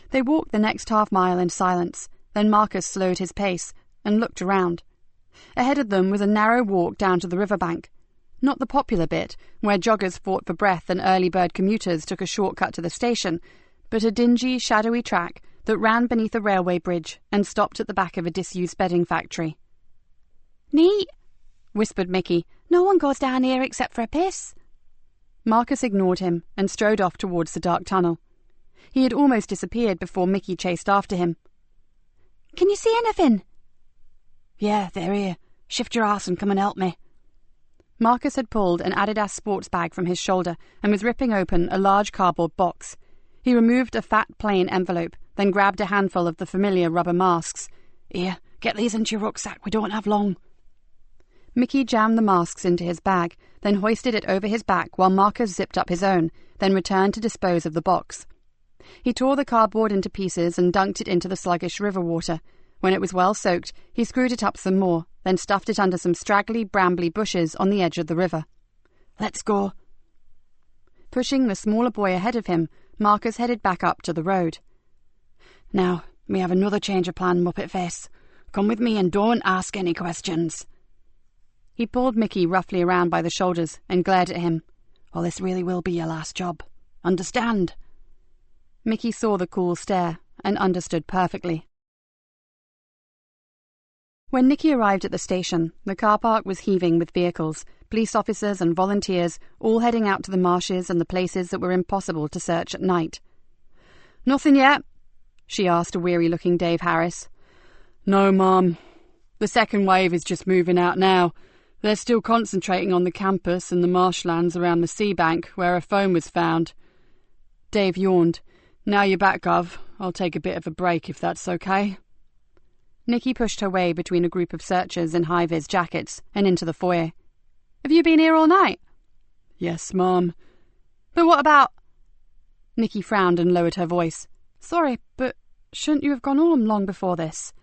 They walked the next half-mile in silence. Then Marcus slowed his pace and looked around. Ahead of them was a narrow walk down to the riverbank. Not the popular bit, where joggers fought for breath and early bird commuters took a shortcut to the station, but a dingy, shadowy track that ran beneath a railway bridge and stopped at the back of a disused bedding factory. "Neat," whispered Mickey. "No one goes down here except for a piss." Marcus ignored him and strode off towards the dark tunnel. He had almost disappeared before Mickey chased after him. "Can you see anything?" "Yeah, they're here. Shift your ass and come and help me." Marcus had pulled an Adidas sports bag from his shoulder and was ripping open a large cardboard box. He removed a fat, plain envelope, then grabbed a handful of the familiar rubber masks. "Here, get these into your rucksack. We don't have long." Mickey jammed the masks into his bag, then hoisted it over his back while Marcus zipped up his own, then returned to dispose of the box. He tore the cardboard into pieces and dunked it into the sluggish river water. When it was well soaked, he screwed it up some more, then stuffed it under some straggly, brambly bushes on the edge of the river. "Let's go." Pushing the smaller boy ahead of him, Marcus headed back up to the road. "Now, we have another change of plan, Muppet Face. Come with me and don't ask any questions." He pulled Mickey roughly around by the shoulders and glared at him. "Well, this really will be your last job. Understand?" Mickey saw the cool stare and understood perfectly. When Nikki arrived at the station, the car park was heaving with vehicles, police officers and volunteers all heading out to the marshes and the places that were impossible to search at night. "Nothing yet?" she asked a weary-looking Dave Harris. "No, Mum. The second wave is just moving out now. They're still concentrating on the campus and the marshlands around the sea bank where a phone was found." Dave yawned. "Now you're back, Gov. I'll take a bit of a break if that's okay." Nikki pushed her way between a group of searchers in high-vis jackets and into the foyer. "Have you been here all night?" "Yes, Mum." "But what about—" Nikki frowned and lowered her voice. "Sorry, but shouldn't you have gone home long before this?"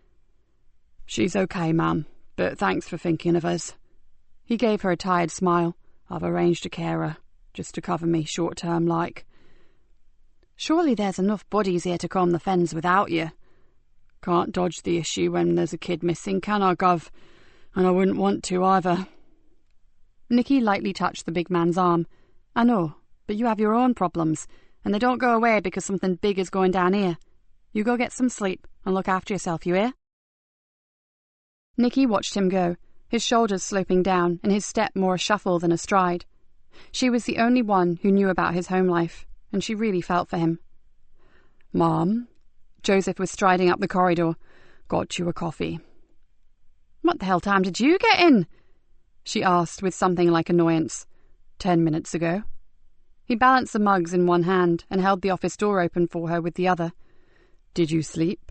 "She's okay, Mum, but thanks for thinking of us." He gave her a tired smile. "I've arranged a carer, just to cover me short-term like." "Surely there's enough bodies here to comb the Fens without you." "Can't dodge the issue when there's a kid missing, can I, Gov? And I wouldn't want to either." Nikki lightly touched the big man's arm. "I know, but you have your own problems, and they don't go away because something big is going down here. You go get some sleep and look after yourself, you hear?" Nikki watched him go, his shoulders sloping down and his step more a shuffle than a stride. She was the only one who knew about his home life, and she really felt for him. "Mom," Joseph was striding up the corridor, "got you a coffee." "What the hell time did you get in?" she asked with something like annoyance. 10 minutes ago." He balanced the mugs in one hand and held the office door open for her with the other. "Did you sleep?"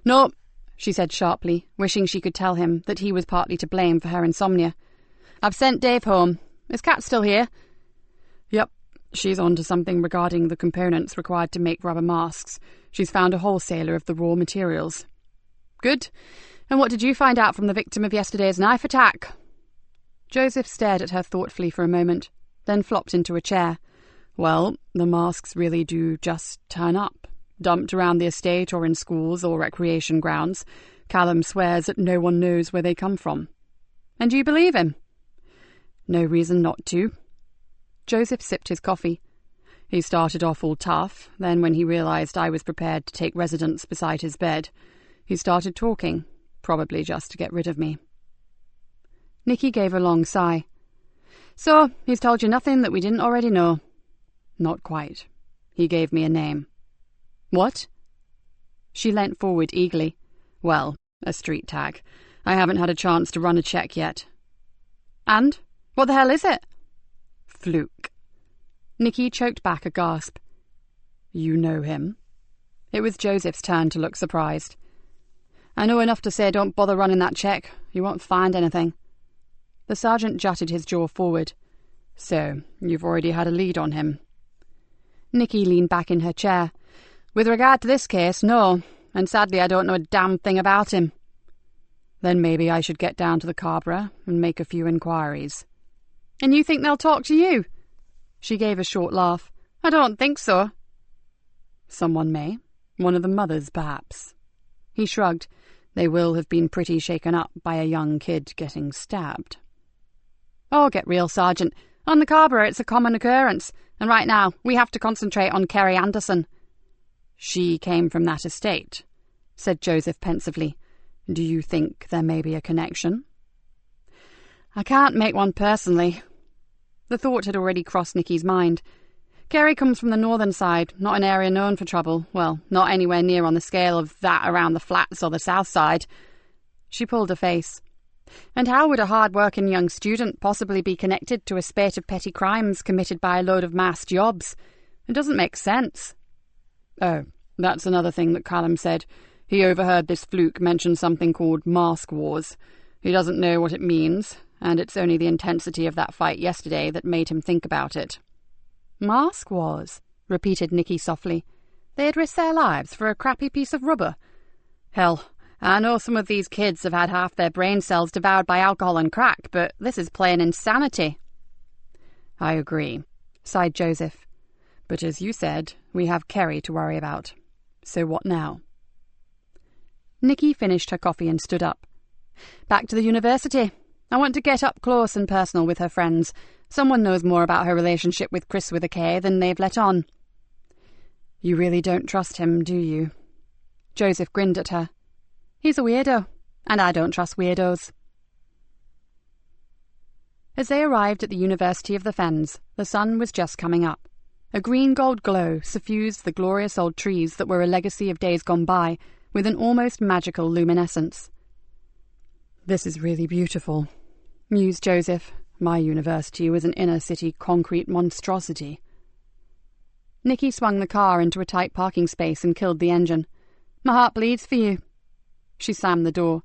"No," she said sharply, wishing she could tell him that he was partly to blame for her insomnia. "I've sent Dave home. Is Kat still here?" "Yep. She's on to something regarding the components required to make rubber masks. She's found a wholesaler of the raw materials." "Good. And what did you find out from the victim of yesterday's knife attack?" Joseph stared at her thoughtfully for a moment, then flopped into a chair. "Well, the masks really do just turn up, dumped around the estate or in schools or recreation grounds. Callum swears that no one knows where they come from." "And you believe him?" "No reason not to." Joseph sipped his coffee. "He started off all tough, then when he realised I was prepared to take residence beside his bed, he started talking, probably just to get rid of me." Nikki gave a long sigh. "So, he's told you nothing that we didn't already know?" "Not quite. He gave me a name." "What?" She leant forward eagerly. "Well, a street tag. I haven't had a chance to run a check yet." "And? What the hell is it?" "Fluke." Nikki choked back a gasp. "You know him?" It was Joseph's turn to look surprised. "I know enough to say don't bother running that check. You won't find anything." The sergeant jutted his jaw forward. "So, you've already had a lead on him?" Nikki leaned back in her chair. "With regard to this case, no, and sadly I don't know a damn thing about him." "Then maybe I should get down to the Cabra and make a few inquiries." "And you think they'll talk to you?" She gave a short laugh. "I don't think so." "Someone may. One of the mothers, perhaps." He shrugged. "They will have been pretty shaken up by a young kid getting stabbed." "Oh, get real, Sergeant. On the Cabra it's a common occurrence, and right now we have to concentrate on Kerry Anderson." "She came from that estate," said Joseph pensively. "Do you think there may be a connection?" "I can't make one personally." The thought had already crossed Nikki's mind. Kerry comes from the northern side, not an area known for trouble. Well, not anywhere near on the scale of that around the flats or the south side. She pulled a face. And how would a hard-working young student possibly be connected to a spate of petty crimes committed by a load of mass jobs? It doesn't make sense. "Oh, that's another thing that Callum said. He overheard this Fluke mention something called mask wars. He doesn't know what it means, and it's only the intensity of that fight yesterday that made him think about it." "Mask wars," repeated Nikki softly. "They'd risk their lives for a crappy piece of rubber. Hell, I know some of these kids have had half their brain cells devoured by alcohol and crack, but this is plain insanity." "I agree," sighed Joseph. "But as you said, we have Kerry to worry about. So what now?" Nikki finished her coffee and stood up. "Back to the university. I want to get up close and personal with her friends. Someone knows more about her relationship with Chris with a K than they've let on." "You really don't trust him, do you?" Joseph grinned at her. "He's a weirdo, and I don't trust weirdos." As they arrived at the University of the Fens, the sun was just coming up. A green-gold glow suffused the glorious old trees that were a legacy of days gone by with an almost magical luminescence. "This is really beautiful," mused Joseph. "My university was an inner-city concrete monstrosity." Nikki swung the car into a tight parking space and killed the engine. "My heart bleeds for you." She slammed the door.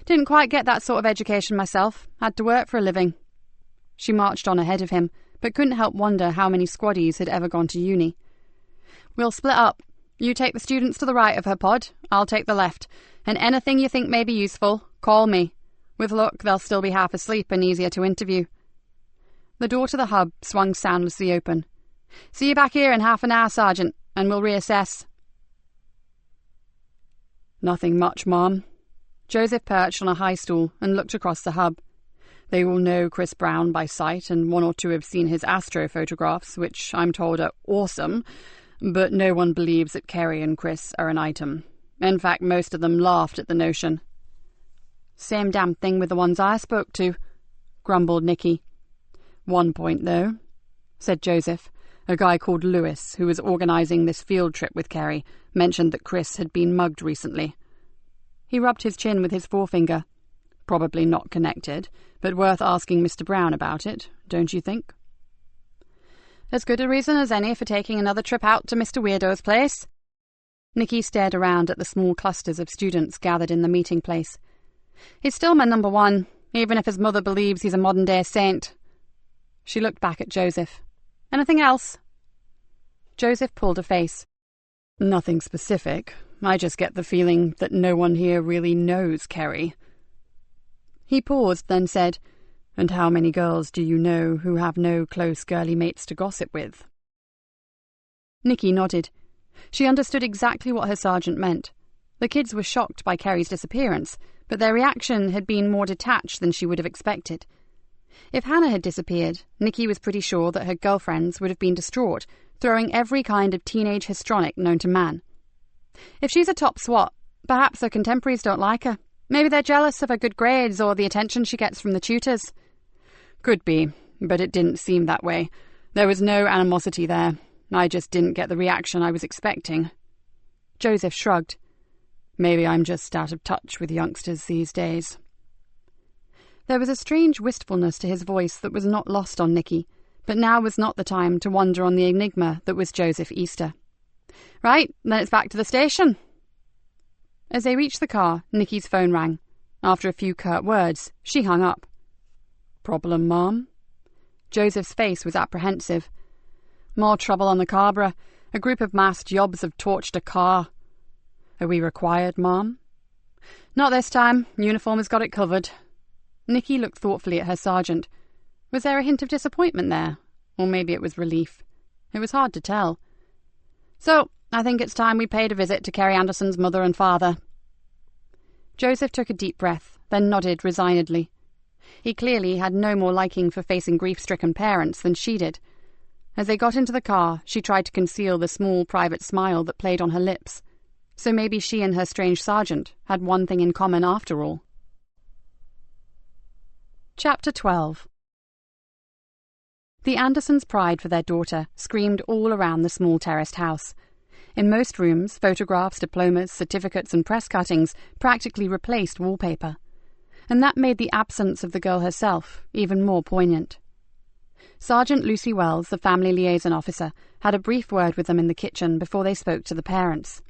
"Didn't quite get that sort of education myself. Had to work for a living." She marched on ahead of him, but couldn't help wonder how many squaddies had ever gone to uni. "We'll split up. You take the students to the right of her pod, I'll take the left, and anything you think may be useful, call me. With luck, they'll still be half asleep and easier to interview." The door to the hub swung soundlessly open. "See you back here in half an hour, Sergeant, and we'll reassess." "Nothing much, Mom." Joseph perched on a high stool and looked across the hub. "They all know Chris Brown by sight, and one or two have seen his astro photographs, which I'm told are awesome, but no one believes that Kerry and Chris are an item. In fact, most of them laughed at the notion." "Same damn thing with the ones I spoke to," grumbled Nikki. "One point, though," said Joseph. "A guy called Lewis, who was organising this field trip with Kerry, mentioned that Chris had been mugged recently." He rubbed his chin with his forefinger. "Probably not connected, but worth asking Mr. Brown about it, don't you think?" "As good a reason as any for taking another trip out to Mr. Weirdo's place." Nikki stared around at the small clusters of students gathered in the meeting place. "He's still my number one, even if his mother believes he's a modern-day saint." She looked back at Joseph. "Anything else?" Joseph pulled a face. "Nothing specific. I just get the feeling that no one here really knows Kerry." He paused, then said, "And how many girls do you know who have no close girly mates to gossip with?" Nikki nodded. She understood exactly what her sergeant meant. The kids were shocked by Kerry's disappearance, but their reaction had been more detached than she would have expected. If Hannah had disappeared, Nikki was pretty sure that her girlfriends would have been distraught, throwing every kind of teenage histrionic known to man. If she's a top swat, perhaps her contemporaries don't like her. Maybe they're jealous of her good grades or the attention she gets from the tutors. "Could be, but it didn't seem that way. There was no animosity there. I just didn't get the reaction I was expecting." Joseph shrugged. "Maybe I'm just out of touch with youngsters these days." There was a strange wistfulness to his voice that was not lost on Nikki, but now was not the time to wonder on the enigma that was Joseph Easter. "Right, then it's back to the station." As they reached the car, Nikki's phone rang. After a few curt words, she hung up. "Problem, Mom?" Joseph's face was apprehensive. "More trouble on the Carbra. A group of masked yobs have torched a car." "Are we required, Mom?" "Not this time. Uniform has got it covered." Nikki looked thoughtfully at her sergeant. Was there a hint of disappointment there? Or maybe it was relief. It was hard to tell. "So, I think it's time we paid a visit to Kerry Anderson's mother and father." Joseph took a deep breath, then nodded resignedly. He clearly had no more liking for facing grief-stricken parents than she did. As they got into the car, she tried to conceal the small private smile that played on her lips. So maybe she and her strange sergeant had one thing in common after all. Chapter 12. The Andersons' pride for their daughter screamed all around the small terraced house. In most rooms, photographs, diplomas, certificates and press cuttings practically replaced wallpaper. And that made the absence of the girl herself even more poignant. Sergeant Lucy Wells, the family liaison officer, had a brief word with them in the kitchen before they spoke to the parents.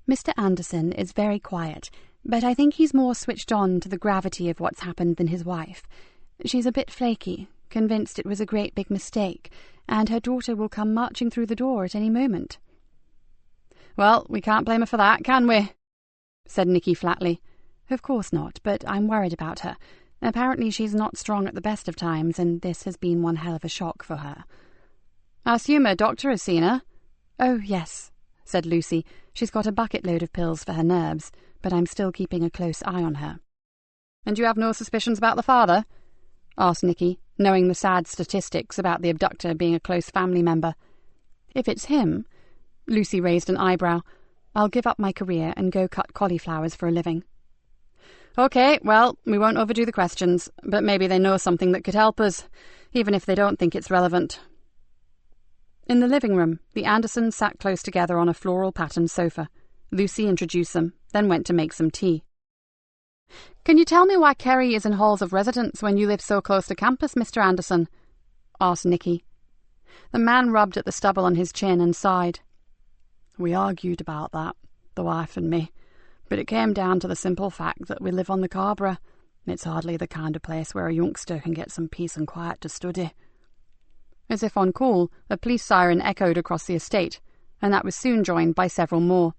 "Mr. Anderson is very quiet, but I think he's more switched on to the gravity of what's happened than his wife. She's a bit flaky, convinced it was a great big mistake, and her daughter will come marching through the door at any moment." "Well, we can't blame her for that, can we?" said Nikki flatly. "Of course not, but I'm worried about her. Apparently she's not strong at the best of times, and this has been one hell of a shock for her." "I assume her doctor has seen her?" "Oh, yes," said Lucy. "She's got a bucket load of pills for her nerves, but I'm still keeping a close eye on her." "And you have no suspicions about the father?" asked Nikki, knowing the sad statistics about the abductor being a close family member. "If it's him," Lucy raised an eyebrow, "I'll give up my career and go cut cauliflowers for a living." OK, well, we won't overdo the questions, but maybe they know something that could help us, even if they don't think it's relevant. In the living room, the Andersons sat close together on a floral-patterned sofa. Lucy introduced them, then went to make some tea. "Can you tell me why Kerry is in halls of residence when you live so close to campus, Mr. Anderson?" asked Nikki. The man rubbed at the stubble on his chin and sighed. "We argued about that, the wife and me, but it came down to the simple fact that we live on the Carborough. It's hardly the kind of place where a youngster can get some peace and quiet to study." As if on call, a police siren echoed across the estate, and that was soon joined by several more.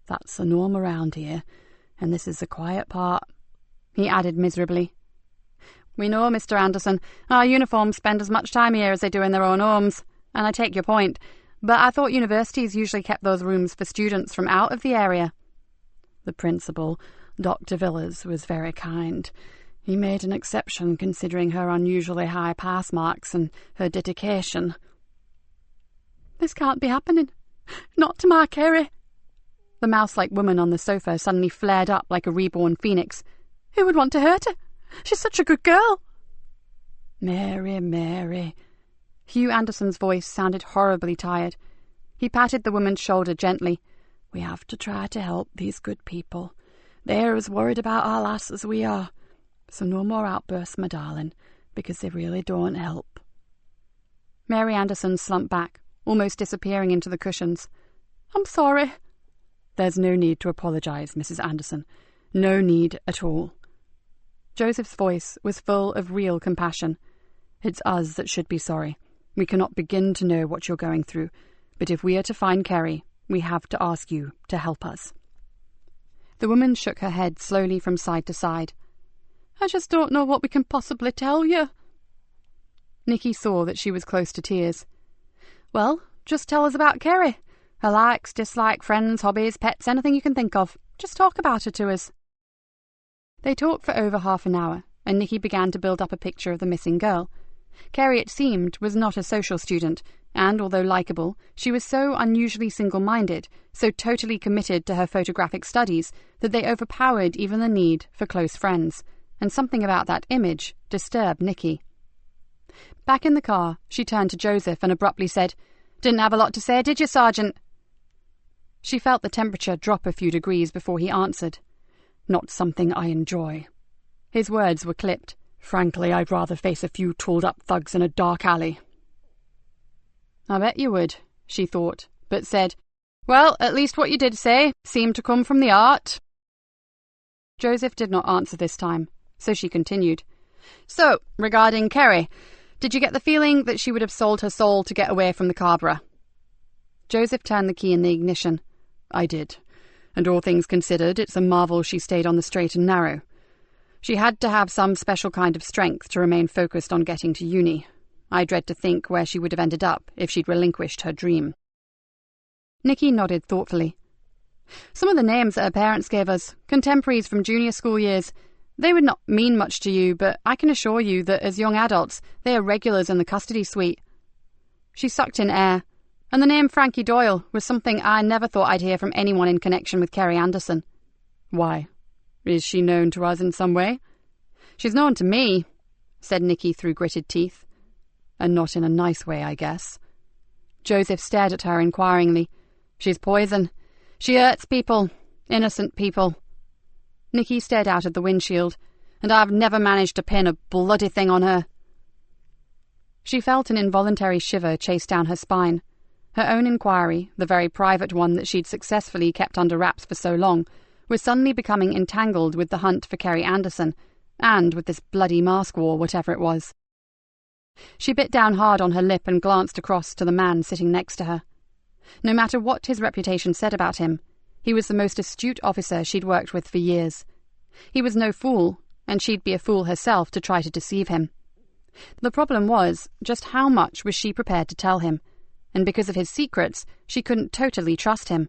"That's the norm around here, and this is the quiet part," he added miserably. "We know, Mr. Anderson. Our uniforms spend as much time here as they do in their own homes, and I take your point, but I thought universities usually kept those rooms for students from out of the area." "The principal, Dr. Villas, was very kind. He made an exception considering her unusually high pass marks and her dedication." "This can't be happening. Not to my Kerry." The mouse-like woman on the sofa suddenly flared up like a reborn phoenix. "Who would want to hurt her? She's such a good girl." "Mary, Mary." Hugh Anderson's voice sounded horribly tired. He patted the woman's shoulder gently. "We have to try to help these good people. They're as worried about our lass as we are. So no more outbursts, my darling, because they really don't help." Mary Anderson slumped back, almost disappearing into the cushions. "I'm sorry." "There's no need to apologise, Mrs. Anderson. No need at all." Joseph's voice was full of real compassion. "It's us that should be sorry. We cannot begin to know what you're going through, but if we are to find Kerry, we have to ask you to help us." The woman shook her head slowly from side to side. "I just don't know what we can possibly tell you." Nikki saw that she was close to tears. "Well, just tell us about Kerry. Her likes, dislikes, friends, hobbies, pets, anything you can think of. Just talk about her to us." They talked for over half an hour, and Nikki began to build up a picture of the missing girl. Kerry, it seemed, was not a social student, and although likeable, she was so unusually single-minded, so totally committed to her photographic studies, that they overpowered even the need for close friends, and something about that image disturbed Nikki. Back in the car, she turned to Joseph and abruptly said, "Didn't have a lot to say, did you, Sergeant?" She felt the temperature drop a few degrees before he answered. "Not something I enjoy." His words were clipped. "Frankly, I'd rather face a few tooled-up thugs in a dark alley." "I bet you would," she thought, but said, "Well, at least what you did say seemed to come from the heart." Joseph did not answer this time, so she continued. "So, regarding Kerry, did you get the feeling that she would have sold her soul to get away from the Carborough?" Joseph turned the key in the ignition. "I did. And all things considered, it's a marvel she stayed on the straight and narrow. She had to have some special kind of strength to remain focused on getting to uni. I dread to think where she would have ended up if she'd relinquished her dream." Nikki nodded thoughtfully. "Some of the names that her parents gave us, contemporaries from junior school years, they would not mean much to you, but I can assure you that as young adults, they are regulars in the custody suite." She sucked in air, and the name Frankie Doyle was something I never thought I'd hear from anyone in connection with Kerry Anderson. "Why? Is she known to us in some way?" "She's known to me," said Nikki through gritted teeth. "And not in a nice way, I guess." Joseph stared at her inquiringly. "She's poison. She hurts people. Innocent people." Nikki stared out of the windshield. "And I've never managed to pin a bloody thing on her." She felt an involuntary shiver chase down her spine. Her own inquiry, the very private one that she'd successfully kept under wraps for so long, was suddenly becoming entangled with the hunt for Kerry Anderson, and with this bloody mask war, whatever it was. She bit down hard on her lip and glanced across to the man sitting next to her. No matter what his reputation said about him, he was the most astute officer she'd worked with for years. He was no fool, and she'd be a fool herself to try to deceive him. The problem was, just how much was she prepared to tell him, and because of his secrets, she couldn't totally trust him.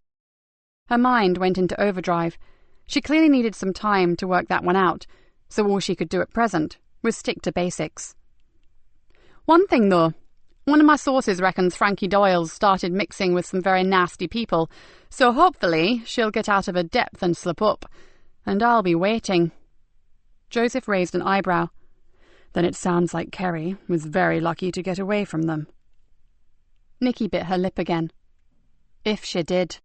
Her mind went into overdrive. She clearly needed some time to work that one out, so all she could do at present was stick to basics. "One thing, though. One of my sources reckons Frankie Doyle's started mixing with some very nasty people, so hopefully she'll get out of her depth and slip up. And I'll be waiting. Joseph raised an eyebrow. Then it sounds like Kerry was very lucky to get away from them. Nikki bit her lip again. If she did.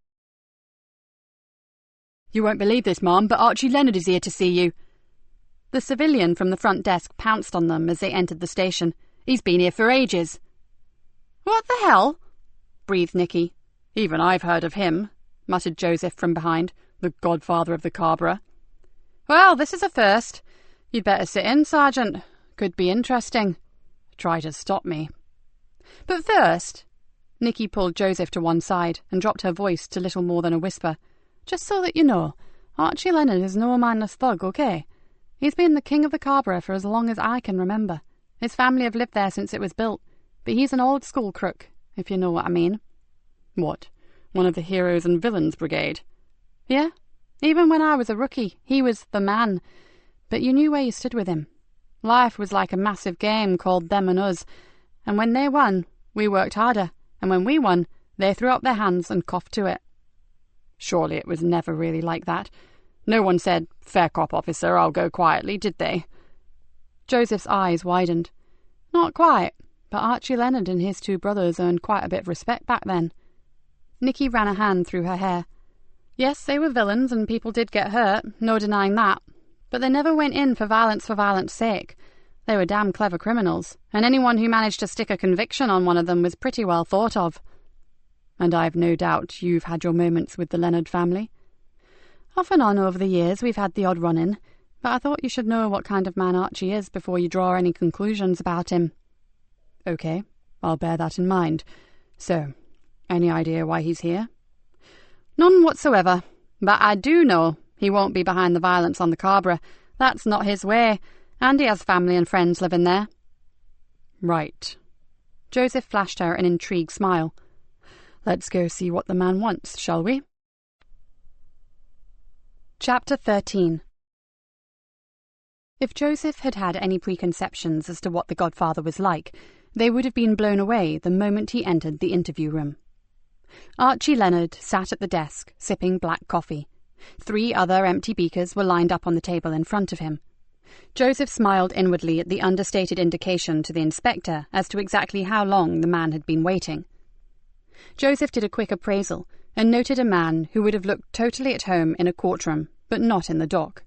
You won't believe this, Ma'am, but Archie Leonard is here to see you. The civilian from the front desk pounced on them as they entered the station. He's been here for ages. What the hell? breathed Nikki. Even I've heard of him, muttered Joseph from behind, the godfather of the Cabra. Well, this is a first. You'd better sit in, Sergeant. Could be interesting. Try to stop me. But first, Nikki pulled Joseph to one side and dropped her voice to little more than a whisper. Just so that you know, Archie Leonard is no mindless thug, okay? He's been the king of the Cabra for as long as I can remember. His family have lived there since it was built, but he's an old-school crook, if you know what I mean. What, one of the heroes and villains brigade? Yeah, even when I was a rookie, he was the man. But you knew where you stood with him. Life was like a massive game called Them and Us, and when they won, we worked harder, and when we won, they threw up their hands and coughed to it. Surely it was never really like that. No one said, "Fair cop, officer, I'll go quietly," did they? Joseph's eyes widened. Not quite, but Archie Leonard and his two brothers earned quite a bit of respect back then. Nikki ran a hand through her hair. Yes, they were villains and people did get hurt, no denying that. But they never went in for violence sake. They were damn clever criminals, and anyone who managed to stick a conviction on one of them was pretty well thought of. And I've no doubt you've had your moments with the Leonard family. Off and on over the years we've had the odd run-in, but I thought you should know what kind of man Archie is before you draw any conclusions about him. Okay, I'll bear that in mind. So, any idea why he's here? None whatsoever, but I do know he won't be behind the violence on the Cabra. That's not his way, and he has family and friends living there. Right. Joseph flashed her an intrigued smile. Let's go see what the man wants, shall we? Chapter 13. If Joseph had had any preconceptions as to what the godfather was like, they would have been blown away the moment he entered the interview room. Archie Leonard sat at the desk, sipping black coffee. 3 other empty beakers were lined up on the table in front of him. Joseph smiled inwardly at the understated indication to the inspector as to exactly how long the man had been waiting. Joseph did a quick appraisal and noted a man who would have looked totally at home in a courtroom, but not in the dock.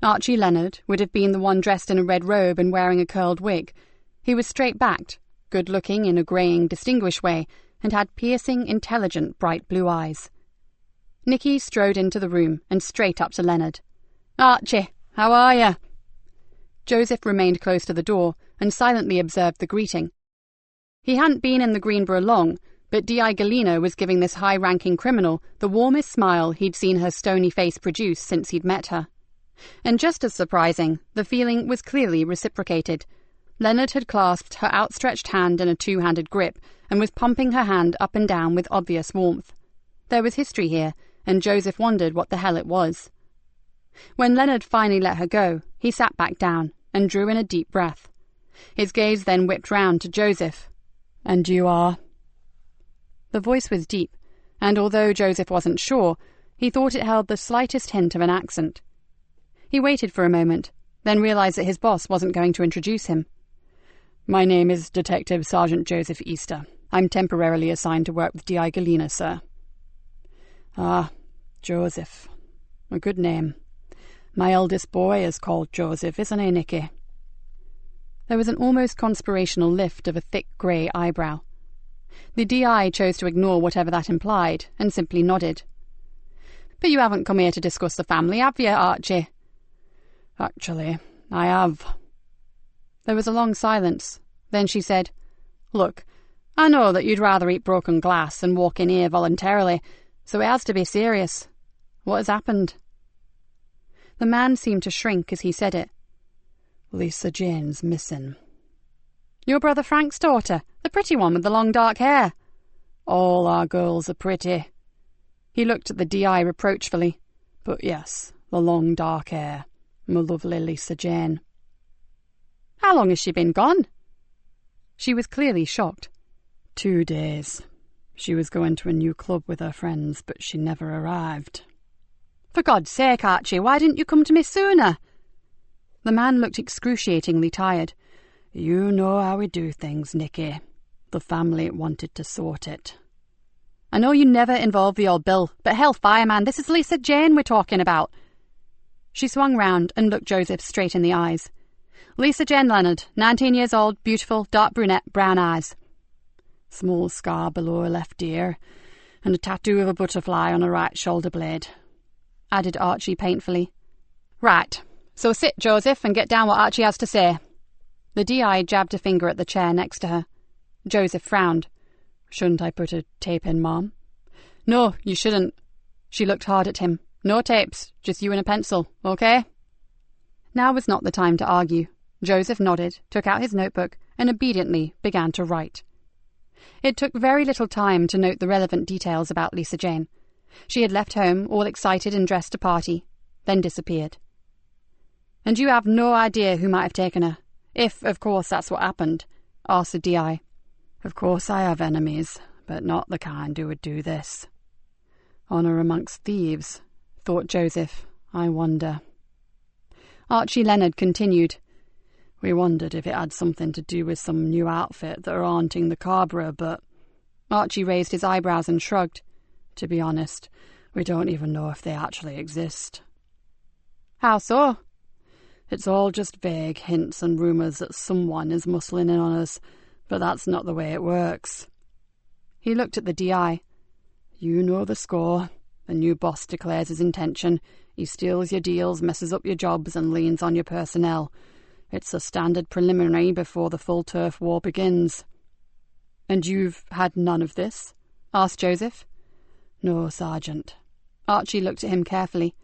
Archie Leonard would have been the one dressed in a red robe and wearing a curled wig. He was straight-backed, good-looking in a greying, distinguished way, and had piercing, intelligent, bright blue eyes. Nikki strode into the room and straight up to Leonard. "Archie, how are you?" Joseph remained close to the door and silently observed the greeting. He hadn't been in the Greenborough long, but Nikki Galena was giving this high-ranking criminal the warmest smile he'd seen her stony face produce since he'd met her. And just as surprising, the feeling was clearly reciprocated. Leonard had clasped her outstretched hand in a 2-handed grip and was pumping her hand up and down with obvious warmth. There was history here, and Joseph wondered what the hell it was. When Leonard finally let her go, he sat back down and drew in a deep breath. His gaze then whipped round to Joseph. "And you are?" The voice was deep, and although Joseph wasn't sure, he thought it held the slightest hint of an accent. He waited for a moment, then realized that his boss wasn't going to introduce him. "My name is Detective Sergeant Joseph Easter. I'm temporarily assigned to work with Nikki Galena, sir." "Ah, Joseph. A good name. My eldest boy is called Joseph, isn't he, Nikki?" There was an almost conspirational lift of a thick grey eyebrow. The DI chose to ignore whatever that implied, and simply nodded. "But you haven't come here to discuss the family, have you, Archie?" "Actually, I have." There was a long silence. Then she said, "Look, I know that you'd rather eat broken glass than walk in here voluntarily, so it has to be serious. What has happened?" The man seemed to shrink as he said it. "Lisa Jane's missing." "Your brother Frank's daughter, the pretty one with the long dark hair?" "All our girls are pretty." He looked at the DI reproachfully. "But yes, the long dark hair. My lovely Lisa Jane." "How long has she been gone?" She was clearly shocked. 2 days. She was going to a new club with her friends, but she never arrived." For God's sake, Archie, why didn't you come to me sooner? The man looked excruciatingly tired. You know how we do things, Nikki. The family wanted to sort it. I know you never involve the old Bill, but hellfire, man, this is Lisa Jane we're talking about. She swung round and looked Joseph straight in the eyes. Lisa Jane Leonard, 19 years old, beautiful, dark brunette, brown eyes. Small scar below her left ear, and a tattoo of a butterfly on her right shoulder blade, added Archie painfully. Right, so sit, Joseph, and get down what Archie has to say. The DI jabbed a finger at the chair next to her. Joseph frowned. Shouldn't I put a tape in, Mom? No, you shouldn't. She looked hard at him. No tapes, just you and a pencil, okay? Now was not the time to argue. Joseph nodded, took out his notebook, and obediently began to write. It took very little time to note the relevant details about Lisa Jane. She had left home, all excited and dressed to party, then disappeared. And you have no idea who might have taken her, if, of course, that's what happened, asked the DI. Of course I have enemies, but not the kind who would do this. Honour amongst thieves, thought Joseph. I wonder. Archie Leonard continued. We wondered if it had something to do with some new outfit that are haunting the Carbureau, but... Archie raised his eyebrows and shrugged. To be honest, we don't even know if they actually exist. How so? It's all just vague hints and rumours that someone is muscling in on us, but that's not the way it works. He looked at the DI. You know the score. The new boss declares his intention. He steals your deals, messes up your jobs, and leans on your personnel. It's a standard preliminary before the full turf war begins. And you've had none of this? Asked Joseph. No, Sergeant. Archie looked at him carefully.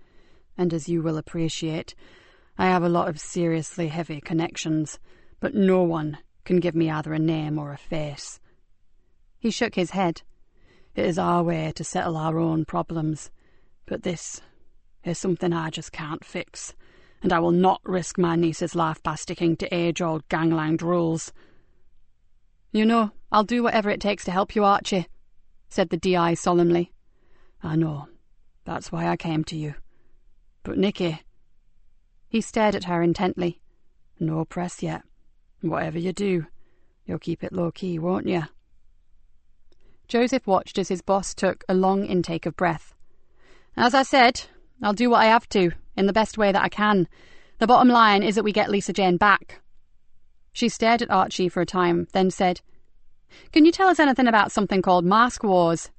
And as you will appreciate, I have a lot of seriously heavy connections, but no one can give me either a name or a face. He shook his head. It is our way to settle our own problems, but this is something I just can't fix, and I will not risk my niece's life by sticking to age-old gangland rules. You know, I'll do whatever it takes to help you, Archie, said the DI solemnly. I know. That's why I came to you. But Nikki... He stared at her intently. No press yet. Whatever you do, you'll keep it low-key, won't you? Joseph watched as his boss took a long intake of breath. As I said, I'll do what I have to, in the best way that I can. The bottom line is that we get Lisa Jane back. She stared at Archie for a time, then said, Can you tell us anything about something called Mask Wars?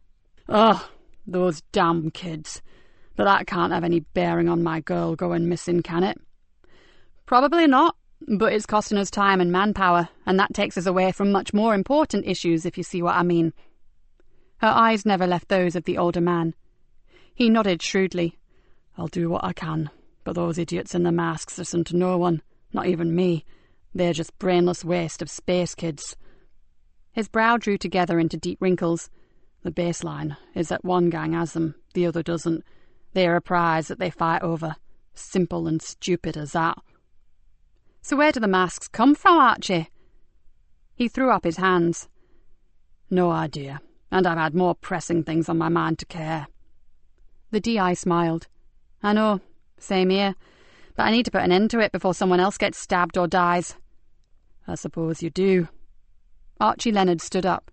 Ugh, those damn kids. But that can't have any bearing on my girl going missing, can it? Probably not, but it's costing us time and manpower, and that takes us away from much more important issues, if you see what I mean. Her eyes never left those of the older man. He nodded shrewdly. I'll do what I can, but those idiots in the masks listen to no one, not even me. They're just brainless waste of space kids. His brow drew together into deep wrinkles. The baseline is that one gang has them, the other doesn't. They're a prize that they fight over. Simple and stupid as that. So where do the masks come from, Archie? He threw up his hands. No idea, and I've had more pressing things on my mind to care. The DI smiled. I know, same here, but I need to put an end to it before someone else gets stabbed or dies. I suppose you do. Archie Leonard stood up.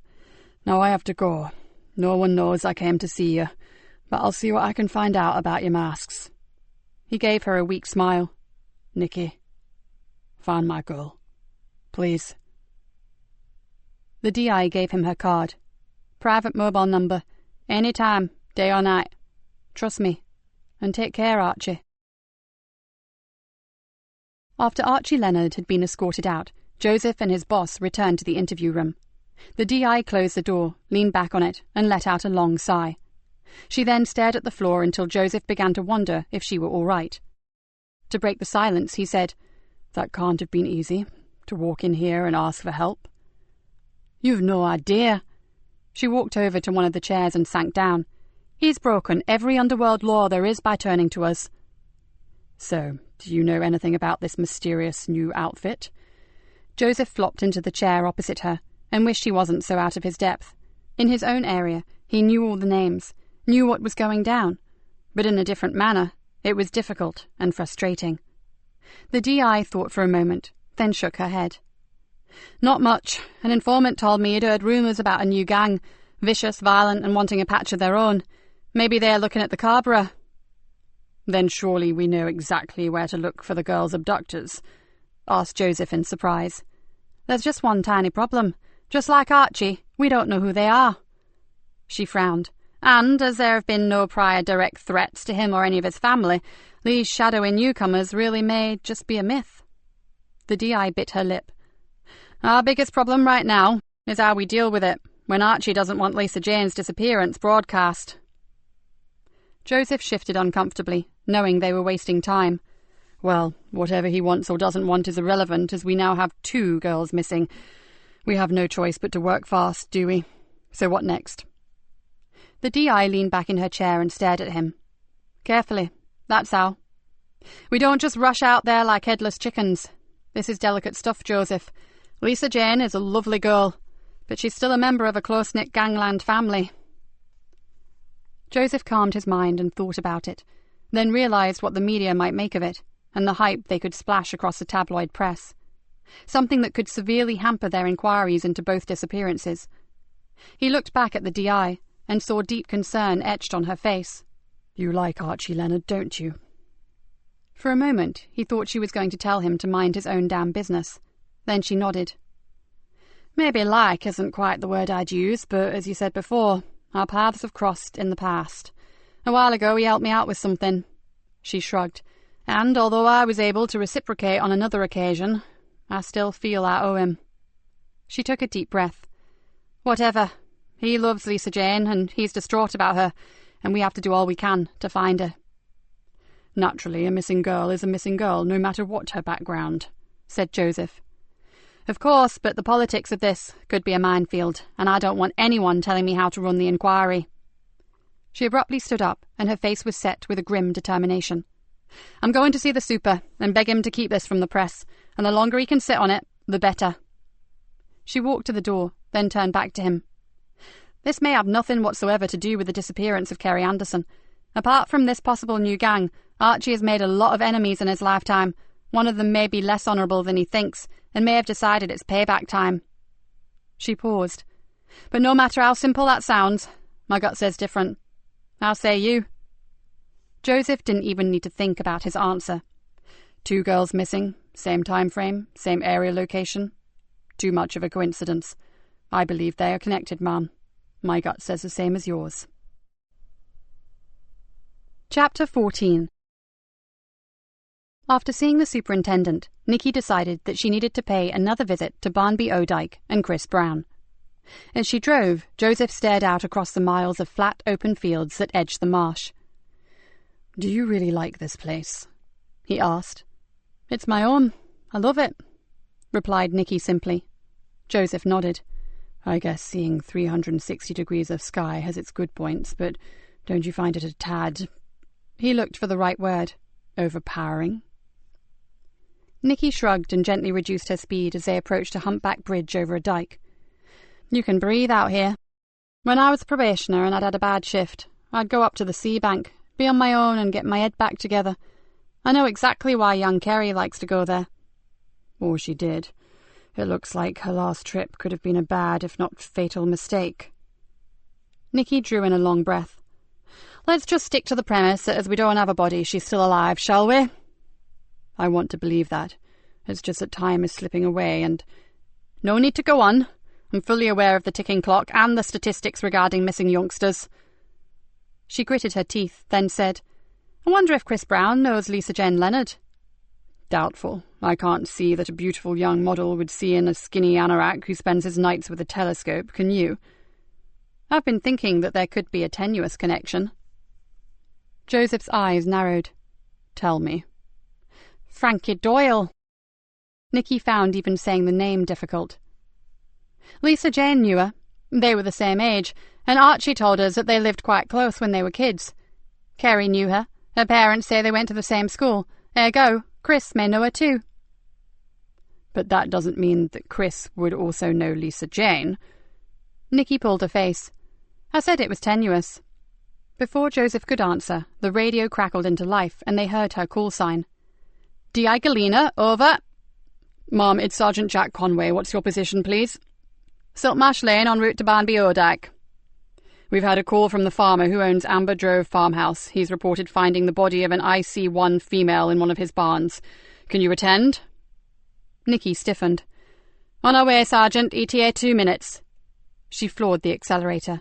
Now I have to go. No one knows I came to see you, but I'll see what I can find out about your masks. He gave her a weak smile. Nikki, find my girl. Please. The DI gave him her card. Private mobile number. Any time, day or night. Trust me. And take care, Archie. After Archie Leonard had been escorted out, Joseph and his boss returned to the interview room. The DI closed the door, leaned back on it, and let out a long sigh. She then stared at the floor until Joseph began to wonder if she were all right. To break the silence, he said, That can't have been easy, to walk in here and ask for help. You've no idea. She walked over to one of the chairs and sank down. He's broken every underworld law there is by turning to us. So, do you know anything about this mysterious new outfit? Joseph flopped into the chair opposite her and wished he wasn't so out of his depth. In his own area, he knew all the names, knew what was going down. but in a different manner. It was difficult and frustrating. The DI thought for a moment, then shook her head. Not much. An informant told me he'd heard rumours about a new gang, vicious, violent, and wanting a patch of their own. Maybe they're looking at the Carbureau. Then surely we know exactly where to look for the girl's abductors, asked Joseph in surprise. There's just one tiny problem. Just like Archie, we don't know who they are. She frowned. And, as there have been no prior direct threats to him or any of his family, these shadowy newcomers really may just be a myth. The DI bit her lip. Our biggest problem right now is how we deal with it when Archie doesn't want Lisa Jane's disappearance broadcast. Joseph shifted uncomfortably, knowing they were wasting time. Well, whatever he wants or doesn't want is irrelevant, as we now have 2 girls missing. We have no choice but to work fast, do we? So what next? The DI leaned back in her chair and stared at him. Carefully, that's how. We don't just rush out there like headless chickens. This is delicate stuff, Joseph. Lisa Jane is a lovely girl, but she's still a member of a close-knit gangland family. Joseph calmed his mind and thought about it, then realised what the media might make of it, and the hype they could splash across the tabloid press. Something that could severely hamper their inquiries into both disappearances. He looked back at the DI and saw deep concern etched on her face. You like Archie Leonard, don't you? For a moment, he thought she was going to tell him to mind his own damn business. Then she nodded. Maybe like isn't quite the word I'd use, but as you said before, our paths have crossed in the past. A while ago he helped me out with something. She shrugged. And although I was able to reciprocate on another occasion, I still feel I owe him. She took a deep breath. Whatever. He loves Lisa Jane, and he's distraught about her, and we have to do all we can to find her. Naturally, a missing girl is a missing girl, no matter what her background, said Joseph. Of course, but the politics of this could be a minefield, and I don't want anyone telling me how to run the inquiry. She abruptly stood up, and her face was set with a grim determination. I'm going to see the super, and beg him to keep this from the press, and the longer he can sit on it, the better. She walked to the door, then turned back to him. This may have nothing whatsoever to do with the disappearance of Kerry Anderson. Apart from this possible new gang, Archie has made a lot of enemies in his lifetime. One of them may be less honourable than he thinks, and may have decided it's payback time. She paused. But no matter how simple that sounds, my gut says different. How say you? Joseph didn't even need to think about his answer. 2 girls missing, same time frame, same area location. Too much of a coincidence. I believe they are connected, ma'am. My gut says the same as yours. Chapter 14. After seeing the superintendent, Nikki decided that she needed to pay another visit to Barnby O'Dyke and Chris Brown. As she drove, Joseph stared out across the miles of flat, open fields that edged the marsh. Do you really like this place? He asked. It's my own. I love it, replied Nikki simply. Joseph nodded. I guess seeing 360 degrees of sky has its good points, but don't you find it a tad... He looked for the right word. Overpowering? Nikki shrugged and gently reduced her speed as they approached a humpback bridge over a dike. You can breathe out here. When I was a probationer and I'd had a bad shift, I'd go up to the sea bank, be on my own and get my head back together. I know exactly why young Kerry likes to go there. Or she did. It looks like her last trip could have been a bad, if not fatal, mistake. Nikki drew in a long breath. Let's just stick to the premise that as we don't have a body, she's still alive, shall we? I want to believe that. It's just that time is slipping away and... No need to go on. I'm fully aware of the ticking clock and the statistics regarding missing youngsters. She gritted her teeth, then said, I wonder if Chris Brown knows Lisa Jane Leonard. Doubtful. I can't see that a beautiful young model would see in a skinny anorak who spends his nights with a telescope, can you? I've been thinking that there could be a tenuous connection. Joseph's eyes narrowed. Tell me. Frankie Doyle. Nikki found even saying the name difficult. Lisa Jane knew her. They were the same age, and Archie told us that they lived quite close when they were kids. Kerry knew her. Her parents say they went to the same school. Ergo, Chris may know her too. But that doesn't mean that Chris would also know Lisa Jane. Nikki pulled her face. I said it was tenuous. Before Joseph could answer, the radio crackled into life and they heard her call sign. D.I. Galena, over. Ma'am, it's Sergeant Jack Conway. What's your position, please? Siltmarsh Lane en route to Barnby Odak. We've had a call from the farmer who owns Amber Drove Farmhouse. He's reported finding the body of an IC-1 female in one of his barns. Can you attend? Nikki stiffened. On our way, Sergeant. ETA 2 minutes. She floored the accelerator.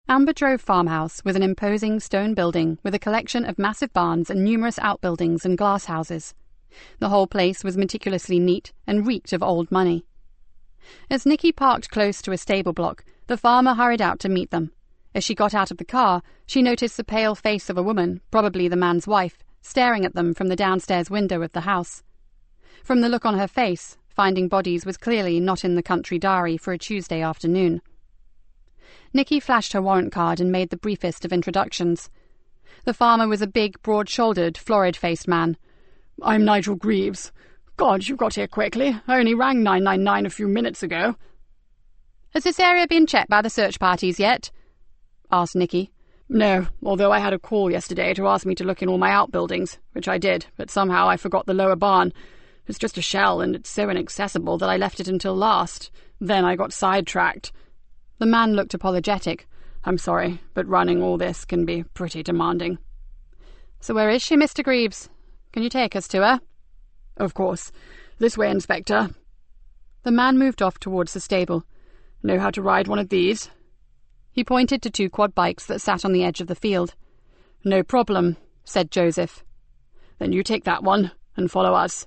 Amber Drove Farmhouse was an imposing stone building with a collection of massive barns and numerous outbuildings and glass houses. The whole place was meticulously neat and reeked of old money. As Nikki parked close to a stable block, the farmer hurried out to meet them. As she got out of the car, she noticed the pale face of a woman, probably the man's wife, staring at them from the downstairs window of the house. From the look on her face, finding bodies was clearly not in the country diary for a Tuesday afternoon. Nikki flashed her warrant card and made the briefest of introductions. The farmer was a big, broad-shouldered, florid-faced man. I'm Nigel Greaves. God, you got here quickly. I only rang 999 a few minutes ago. Has this area been checked by the search parties yet? Asked Nikki. No, although I had a call yesterday to ask me to look in all my outbuildings, which I did, but somehow I forgot the lower barn. It's just a shell, and it's so inaccessible that I left it until last. Then I got sidetracked. The man looked apologetic. I'm sorry, but running all this can be pretty demanding. So where is she, Mr. Greaves? Can you take us to her? Of course. This way, Inspector. The man moved off towards the stable. Know how to ride one of these? He pointed to 2 quad bikes that sat on the edge of the field. No problem, said Joseph. Then you take that one and follow us.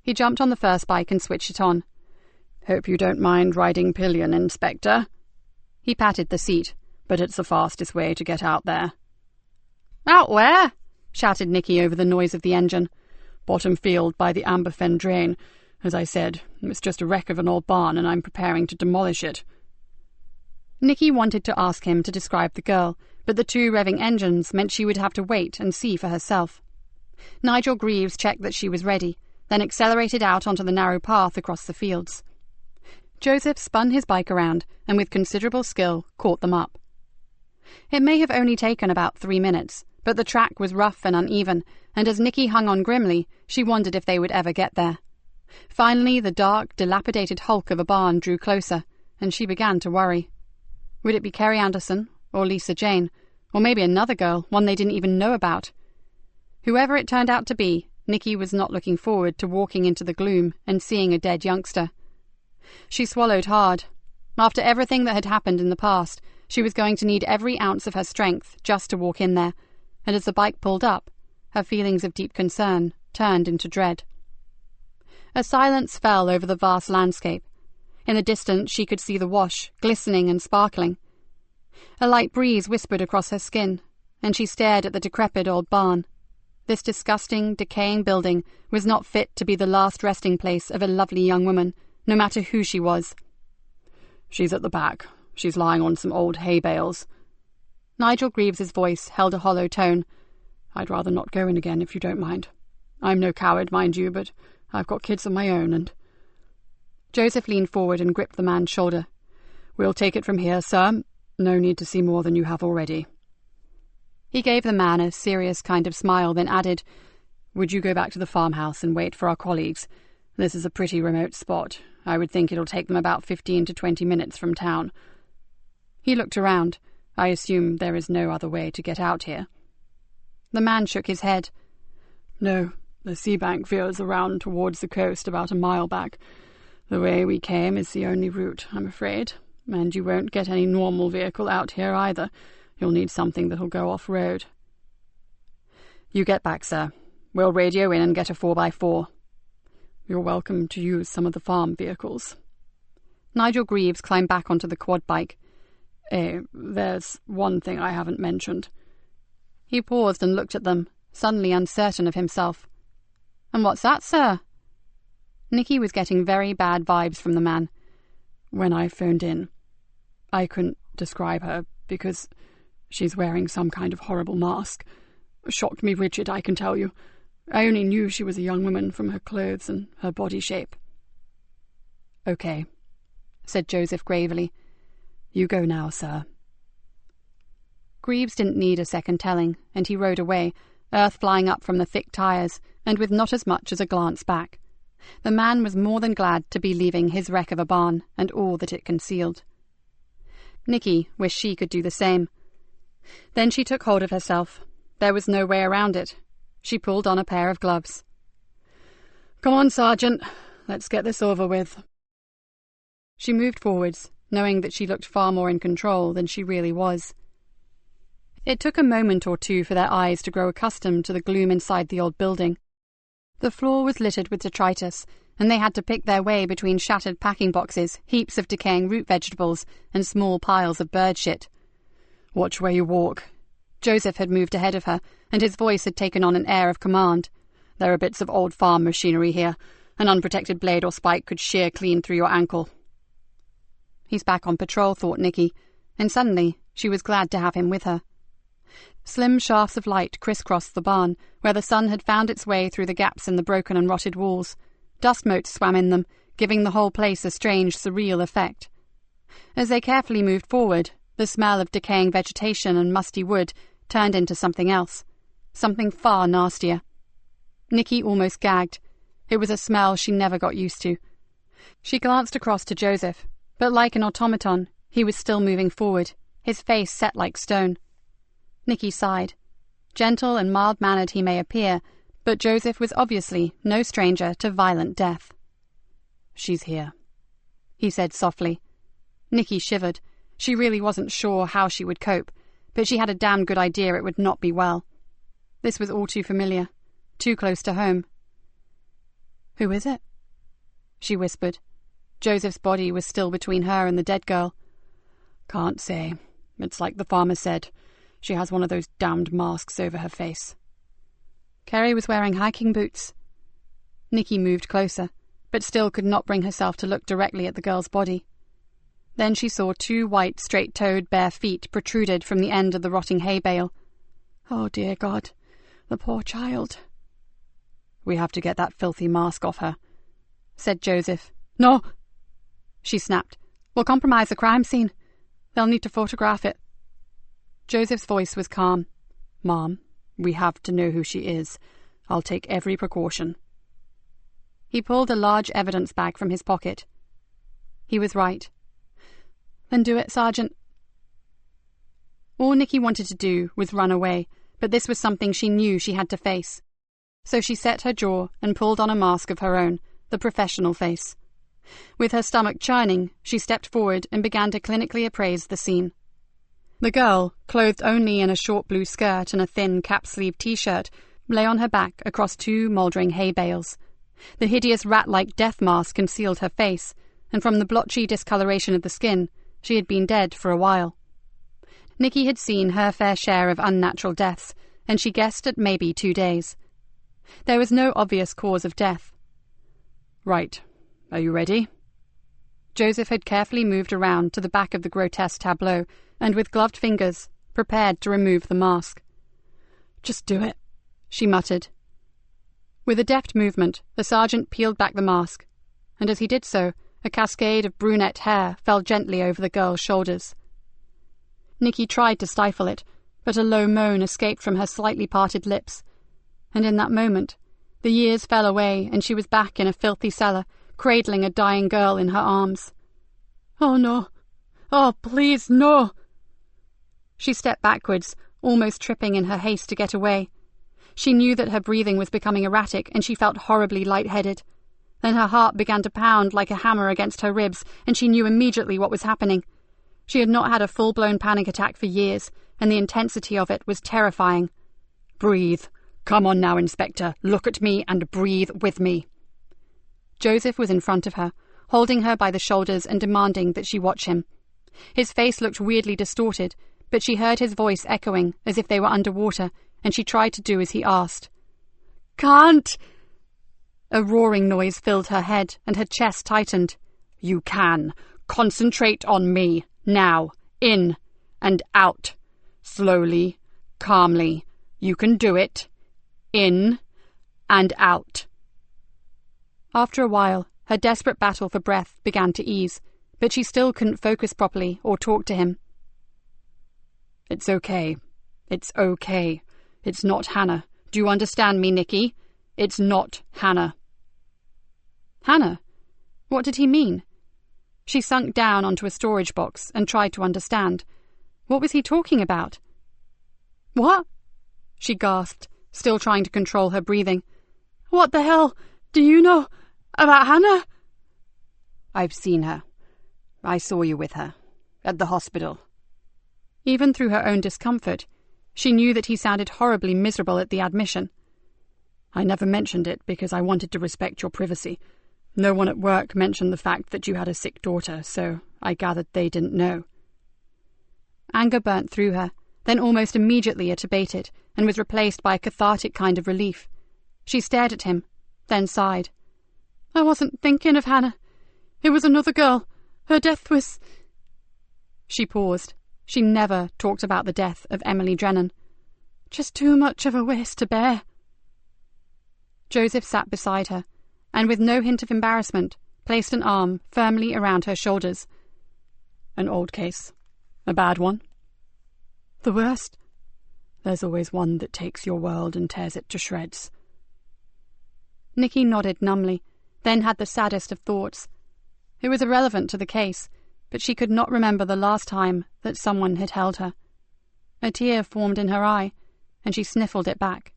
He jumped on the first bike and switched it on. Hope you don't mind riding pillion, Inspector. He patted the seat. But it's the fastest way to get out there. Out where? Shouted Nikki over the noise of the engine. Bottom field by the Amber Fen drain. As I said, it's just a wreck of an old barn and I'm preparing to demolish it. Nikki wanted to ask him to describe the girl, but the 2 revving engines meant she would have to wait and see for herself. Nigel Greaves checked that she was ready, then accelerated out onto the narrow path across the fields. Joseph spun his bike around and with considerable skill caught them up. It may have only taken about 3 minutes, but the track was rough and uneven, and as Nikki hung on grimly, she wondered if they would ever get there. Finally, the dark, dilapidated hulk of a barn drew closer, and she began to worry. Would it be Kerry Anderson, or Lisa Jane, or maybe another girl, one they didn't even know about? Whoever it turned out to be, Nikki was not looking forward to walking into the gloom and seeing a dead youngster. She swallowed hard. After everything that had happened in the past, she was going to need every ounce of her strength just to walk in there, and as the bike pulled up, her feelings of deep concern turned into dread. A silence fell over the vast landscape. In the distance she could see the wash, glistening and sparkling. A light breeze whispered across her skin, and she stared at the decrepit old barn. This disgusting, decaying building was not fit to be the last resting place of a lovely young woman, no matter who she was. She's at the back. She's lying on some old hay bales. Nigel Greaves's voice held a hollow tone. I'd rather not go in again if you don't mind. I'm no coward, mind you, but I've got kids of my own and... Joseph leaned forward and gripped the man's shoulder. We'll take it from here, sir. No need to see more than you have already. He gave the man a serious kind of smile, then added, Would you go back to the farmhouse and wait for our colleagues? This is a pretty remote spot. I would think it'll take them about 15 to 20 minutes from town. He looked around. I assume there is no other way to get out here. The man shook his head. No, the sea bank veers around towards the coast about a mile back. The way we came is the only route, I'm afraid, and you won't get any normal vehicle out here either. You'll need something that'll go off-road. You get back, sir. We'll radio in and get a 4x4. You're welcome to use some of the farm vehicles. Nigel Greaves climbed back onto the quad bike. There's one thing I haven't mentioned. He paused and looked at them, suddenly uncertain of himself. And what's that, sir? Nikki was getting very bad vibes from the man. When I phoned in, I couldn't describe her because she's wearing some kind of horrible mask. Shocked me rigid, I can tell you. I only knew she was a young woman from her clothes and her body shape. Okay, said Joseph gravely. You go now, sir. Greaves didn't need a second telling, and he rode away, earth flying up from the thick tyres, and with not as much as a glance back. The man was more than glad to be leaving his wreck of a barn and all that it concealed. Nikki wished she could do the same. Then she took hold of herself. There was no way around it. She pulled on a pair of gloves. "Come on, Sergeant. Let's get this over with." She moved forwards, knowing that she looked far more in control than she really was. It took a moment or two for their eyes to grow accustomed to the gloom inside the old building. The floor was littered with detritus, and they had to pick their way between shattered packing boxes, heaps of decaying root vegetables, and small piles of bird shit. "Watch where you walk." Joseph had moved ahead of her, and his voice had taken on an air of command. "There are bits of old farm machinery here. An unprotected blade or spike could shear clean through your ankle." He's back on patrol, thought Nikki, and suddenly she was glad to have him with her. Slim shafts of light crisscrossed the barn, where the sun had found its way through the gaps in the broken and rotted walls. Dust motes swam in them, giving the whole place a strange, surreal effect. As they carefully moved forward, the smell of decaying vegetation and musty wood turned into something else, something far nastier. Nikki almost gagged. It was a smell she never got used to. She glanced across to Joseph, but like an automaton, he was still moving forward, his face set like stone. Nikki sighed. Gentle and mild-mannered he may appear, but Joseph was obviously no stranger to violent death. "She's here," he said softly. Nikki shivered. She really wasn't sure how she would cope, but she had a damn good idea it would not be well. This was all too familiar, too close to home. "Who is it?" she whispered. Joseph's body was still between her and the dead girl. "Can't say. It's like the farmer said. She has one of those damned masks over her face." Kerry was wearing hiking boots. Nikki moved closer, but still could not bring herself to look directly at the girl's body. Then she saw 2 white, straight-toed, bare feet protruded from the end of the rotting hay bale. "Oh, dear God, the poor child." "We have to get that filthy mask off her," said Joseph. "No," she snapped. "We'll compromise the crime scene. They'll need to photograph it." Joseph's voice was calm. "Mom, we have to know who she is. I'll take every precaution." He pulled a large evidence bag from his pocket. He was right. "Then do it, Sergeant." All Nikki wanted to do was run away, but this was something she knew she had to face. So she set her jaw and pulled on a mask of her own, the professional face. With her stomach churning, she stepped forward and began to clinically appraise the scene. The girl, clothed only in a short blue skirt and a thin cap-sleeve t-shirt, lay on her back across 2 mouldering hay bales. The hideous rat-like death mask concealed her face, and from the blotchy discoloration of the skin, she had been dead for a while. Nikki had seen her fair share of unnatural deaths, and she guessed at maybe 2 days. There was no obvious cause of death. "Right. Are you ready?" Joseph had carefully moved around to the back of the grotesque tableau, and with gloved fingers, prepared to remove the mask. "Just do it," she muttered. With a deft movement, the sergeant peeled back the mask, and as he did so, a cascade of brunette hair fell gently over the girl's shoulders. Nikki tried to stifle it, but a low moan escaped from her slightly parted lips, and in that moment, the years fell away and she was back in a filthy cellar, cradling a dying girl in her arms. "Oh, no. Oh, please, no." She stepped backwards, almost tripping in her haste to get away. She knew that her breathing was becoming erratic, and she felt horribly lightheaded. Then her heart began to pound like a hammer against her ribs, and she knew immediately what was happening. She had not had a full-blown panic attack for years, and the intensity of it was terrifying. "Breathe. Come on now, Inspector. Look at me and breathe with me." Joseph was in front of her, holding her by the shoulders and demanding that she watch him. His face looked weirdly distorted, but she heard his voice echoing as if they were underwater, and she tried to do as he asked. "Can't!" A roaring noise filled her head, and her chest tightened. "You can. Concentrate on me. Now. In. And out. Slowly. Calmly. You can do it. In. And out." After a while, her desperate battle for breath began to ease, but she still couldn't focus properly or talk to him. It's okay. It's okay. It's not Hannah. Do you understand me, Nikki? It's not Hannah. Hannah? What did he mean? She sunk down onto a storage box and tried to understand. What was he talking about? What? She gasped, still trying to control her breathing. What the hell do you know about Hannah? I've seen her. I saw you with her. At the hospital. Even through her own discomfort, she knew that he sounded horribly miserable at the admission. I never mentioned it because I wanted to respect your privacy. No one at work mentioned the fact that you had a sick daughter, so I gathered they didn't know. Anger burnt through her, then almost immediately it abated and was replaced by a cathartic kind of relief. She stared at him, then sighed. I wasn't thinking of Hannah. It was another girl. Her death was... She paused. She never talked about the death of Emily Drennan. Just too much of a waste to bear. Joseph sat beside her, and with no hint of embarrassment, placed an arm firmly around her shoulders. An old case. A bad one. The worst. There's always one that takes your world and tears it to shreds. Nikki nodded numbly, then had the saddest of thoughts. It was irrelevant to the case, but she could not remember the last time that someone had held her. A tear formed in her eye, and she sniffled it back.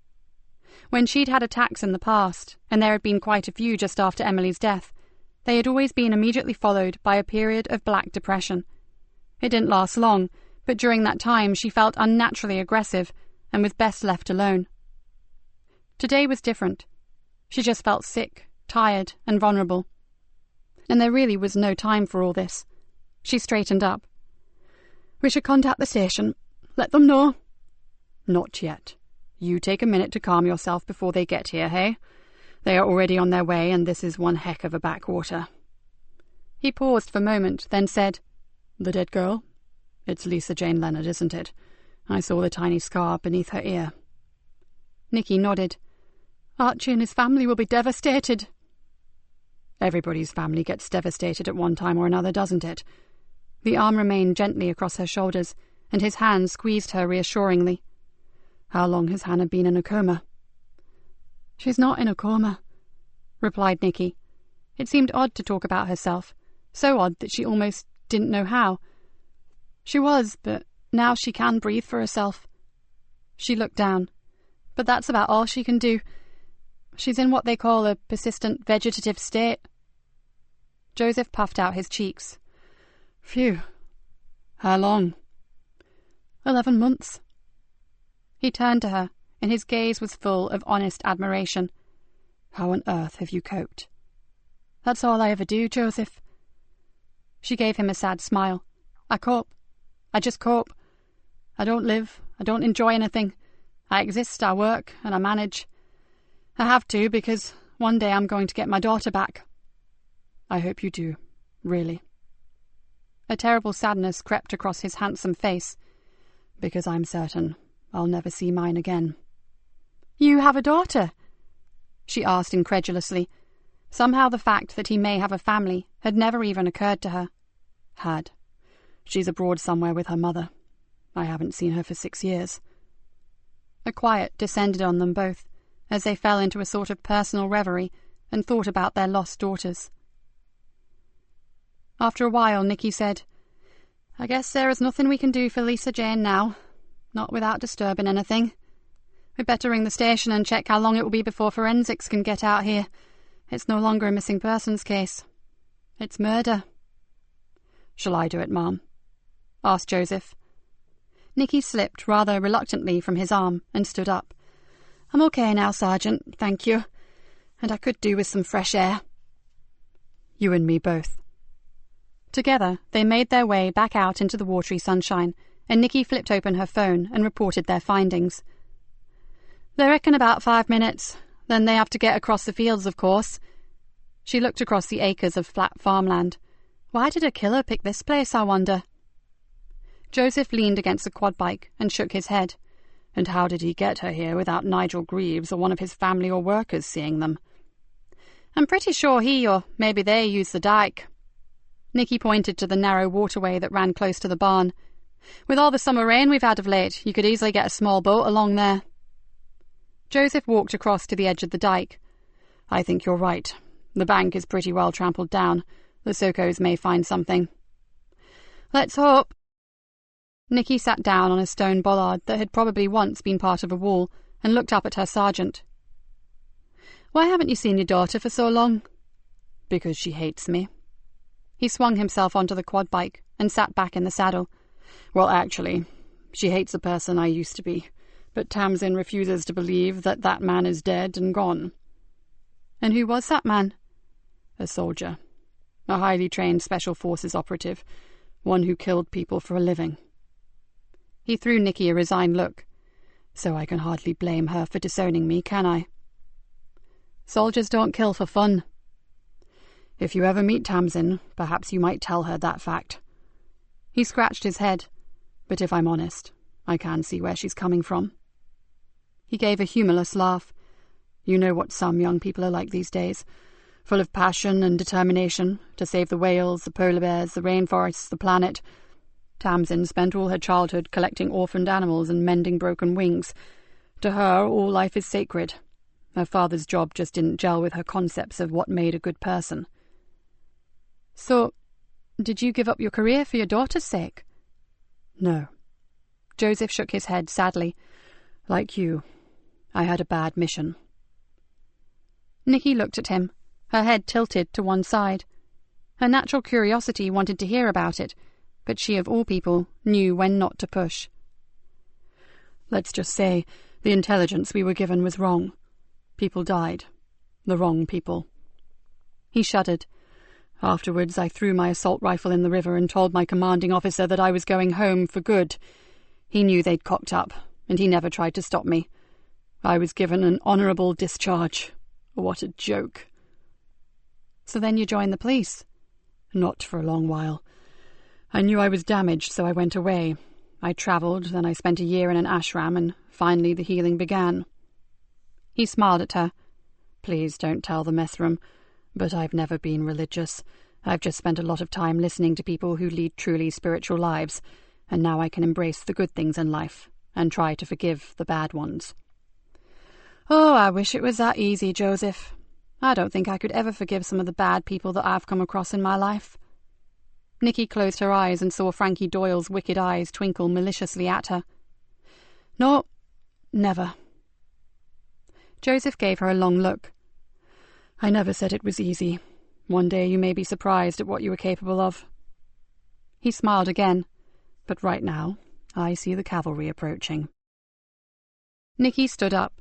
When she'd had attacks in the past, and there had been quite a few just after Emily's death, they had always been immediately followed by a period of black depression. It didn't last long, but during that time she felt unnaturally aggressive and was best left alone. Today was different. She just felt sick, tired, and vulnerable. And there really was no time for all this. She straightened up. We should contact the station. Let them know. Not yet. You take a minute to calm yourself before they get here, hey? They are already on their way, and this is one heck of a backwater. He paused for a moment, then said, The dead girl? It's Lisa Jane Leonard, isn't it? I saw the tiny scar beneath her ear. Nikki nodded. Archie and his family will be devastated. Everybody's family gets devastated at one time or another, doesn't it? The arm remained gently across her shoulders, and his hand squeezed her reassuringly. How long has Hannah been in a coma? She's not in a coma, replied Nikki. It seemed odd to talk about herself, so odd that she almost didn't know how. She was, but now she can breathe for herself. She looked down. But that's about all she can do. She's in what they call a persistent vegetative state. Joseph puffed out his cheeks. Phew. How long? 11 months. He turned to her, and his gaze was full of honest admiration. How on earth have you coped? That's all I ever do, Joseph. She gave him a sad smile. I cope. I just cope. I don't live. I don't enjoy anything. I exist, I work, and I manage. I have to, because one day I'm going to get my daughter back. I hope you do, really. A terrible sadness crept across his handsome face. Because I'm certain I'll never see mine again. You have a daughter? She asked incredulously. Somehow the fact that he may have a family had never even occurred to her. Had. She's abroad somewhere with her mother. I haven't seen her for 6 years. A quiet descended on them both, as they fell into a sort of personal reverie and thought about their lost daughters. After a while, Nikki said, I guess there is nothing we can do for Lisa Jane now, not without disturbing anything. We'd better ring the station and check how long it will be before forensics can get out here. It's no longer a missing persons case. It's murder. Shall I do it, Ma'am? Asked Joseph. Nikki slipped rather reluctantly from his arm and stood up. I'm okay now, Sergeant, thank you. And I could do with some fresh air. You and me both. Together, they made their way back out into the watery sunshine, and Nikki flipped open her phone and reported their findings. They reckon about 5 minutes. Then they have to get across the fields, of course. She looked across the acres of flat farmland. Why did a killer pick this place, I wonder? Joseph leaned against a quad bike and shook his head. And how did he get her here without Nigel Greaves or one of his family or workers seeing them? I'm pretty sure he or maybe they used the dike. Nikki pointed to the narrow waterway that ran close to the barn. With all the summer rain we've had of late, you could easily get a small boat along there. Joseph walked across to the edge of the dike. I think you're right. The bank is pretty well trampled down. The Sokos may find something. Let's hope. Nikki sat down on a stone bollard that had probably once been part of a wall and looked up at her sergeant. Why haven't you seen your daughter for so long? Because she hates me. He swung himself onto the quad bike and sat back in the saddle. Well, actually, she hates the person I used to be, but Tamsin refuses to believe that that man is dead and gone. And who was that man? A soldier. A highly trained Special Forces operative. One who killed people for a living. He threw Nikki a resigned look. So I can hardly blame her for disowning me, can I? Soldiers don't kill for fun. If you ever meet Tamsin, perhaps you might tell her that fact. He scratched his head, but if I'm honest, I can see where she's coming from. He gave a humourless laugh. You know what some young people are like these days, full of passion and determination to save the whales, the polar bears, the rainforests, the planet. Tamsin spent all her childhood collecting orphaned animals and mending broken wings. To her, all life is sacred. Her father's job just didn't gel with her concepts of what made a good person. So, did you give up your career for your daughter's sake? No. Joseph shook his head sadly. Like you, I had a bad mission. Nikki looked at him, her head tilted to one side. Her natural curiosity wanted to hear about it, but she of all people knew when not to push. Let's just say the intelligence we were given was wrong. People died. The wrong people. He shuddered. Afterwards, I threw my assault rifle in the river and told my commanding officer that I was going home for good. He knew they'd cocked up, and he never tried to stop me. I was given an honourable discharge. What a joke. So then you joined the police? Not for a long while. I knew I was damaged, so I went away. I travelled, then I spent a year in an ashram, and finally the healing began. He smiled at her. Please don't tell the mess room, but I've never been religious. I've just spent a lot of time listening to people who lead truly spiritual lives, and now I can embrace the good things in life and try to forgive the bad ones. Oh, I wish it was that easy, Joseph. I don't think I could ever forgive some of the bad people that I've come across in my life. Nikki closed her eyes and saw Frankie Doyle's wicked eyes twinkle maliciously at her. No, never. Joseph gave her a long look. I never said it was easy. One day you may be surprised at what you were capable of. He smiled again, but right now I see the cavalry approaching. Nikki stood up.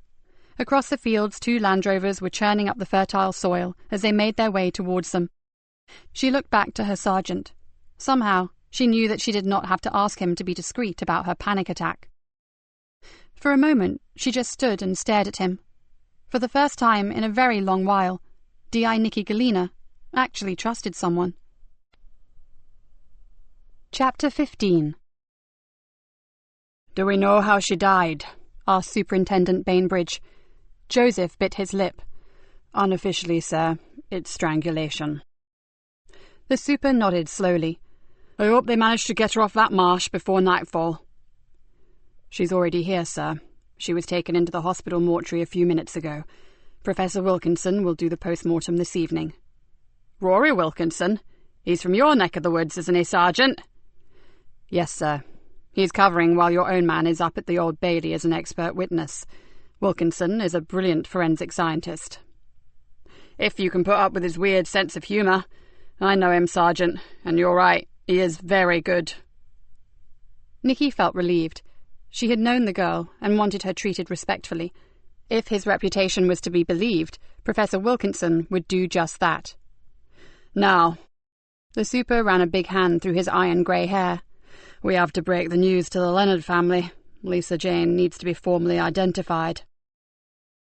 Across the fields 2 Land Rovers were churning up the fertile soil as they made their way towards them. She looked back to her sergeant. Somehow, she knew that she did not have to ask him to be discreet about her panic attack. For a moment, she just stood and stared at him. For the first time in a very long while, D.I. Nikki Galena actually trusted someone. Chapter 15. Do we know how she died? Asked Superintendent Bainbridge. Joseph bit his lip. Unofficially, sir, it's strangulation. The super nodded slowly. I hope they managed to get her off that marsh before nightfall. She's already here, sir. She was taken into the hospital mortuary a few minutes ago. Professor Wilkinson will do the post-mortem this evening. Rory Wilkinson? He's from your neck of the woods, isn't he, Sergeant? Yes, sir. He's covering while your own man is up at the Old Bailey as an expert witness. Wilkinson is a brilliant forensic scientist. If you can put up with his weird sense of humour. I know him, Sergeant, and you're right, he is very good. Nikki felt relieved. She had known the girl and wanted her treated respectfully. If his reputation was to be believed, Professor Wilkinson would do just that. Now, the super ran a big hand through his iron grey hair. We have to break the news to the Leonard family. Lisa Jane needs to be formally identified.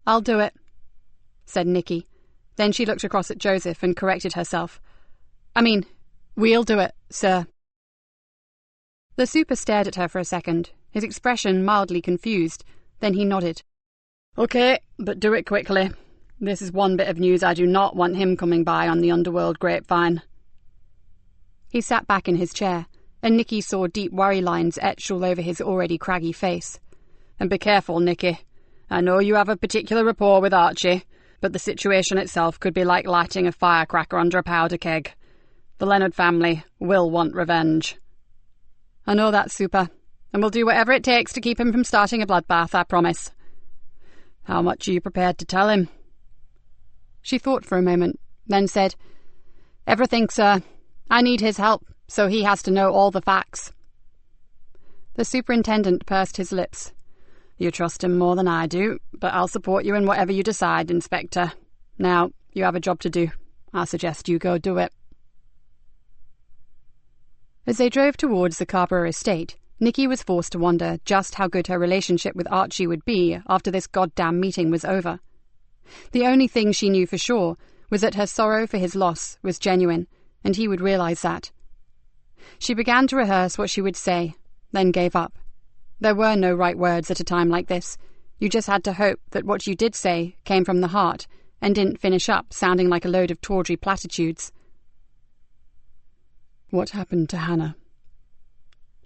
I'll do it, said Nikki. Then she looked across at Joseph and corrected herself. We'll do it, sir. The super stared at her for a second, his expression mildly confused. Then he nodded. Okay, but do it quickly. This is one bit of news I do not want him coming by on the underworld grapevine. He sat back in his chair, and Nikki saw deep worry lines etched all over his already craggy face. And be careful, Nikki. I know you have a particular rapport with Archie, but the situation itself could be like lighting a firecracker under a powder keg. The Leonard family will want revenge. I know that, Super, and we'll do whatever it takes to keep him from starting a bloodbath, I promise. How much are you prepared to tell him? She thought for a moment, then said, Everything, sir. I need his help, so he has to know all the facts. The superintendent pursed his lips. You trust him more than I do, but I'll support you in whatever you decide, Inspector. Now, you have a job to do. I suggest you go do it. As they drove towards the Carver estate, Nikki was forced to wonder just how good her relationship with Archie would be after this goddamn meeting was over. The only thing she knew for sure was that her sorrow for his loss was genuine, and he would realize that. She began to rehearse what she would say, then gave up. There were no right words at a time like this. You just had to hope that what you did say came from the heart and didn't finish up sounding like a load of tawdry platitudes. What happened to Hannah?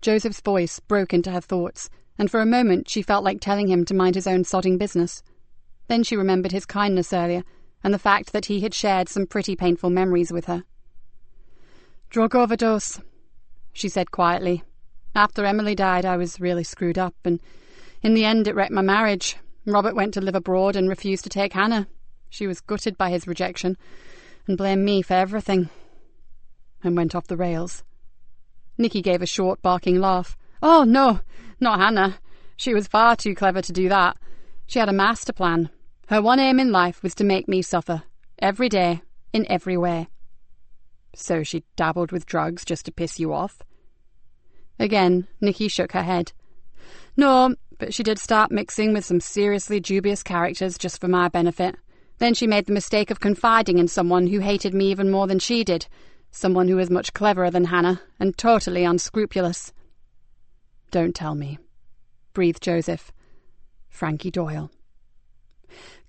Joseph's voice broke into her thoughts, and for a moment she felt like telling him to mind his own sodding business. Then she remembered his kindness earlier, and the fact that he had shared some pretty painful memories with her. Drug overdose, she said quietly. After Emily died, I was really screwed up, and in the end it wrecked my marriage. Robert went to live abroad and refused to take Hannah. She was gutted by his rejection, and blamed me for everything, and went off the rails. Nikki gave a short, barking laugh. Oh, no, not Hannah. She was far too clever to do that. She had a master plan. Her one aim in life was to make me suffer, every day, in every way. So she dabbled with drugs just to piss you off? Again, Nikki shook her head. No, but she did start mixing with some seriously dubious characters just for my benefit. Then she made the mistake of confiding in someone who hated me even more than she did, someone who was much cleverer than Hannah and totally unscrupulous. Don't tell me, breathed Joseph. Frankie Doyle.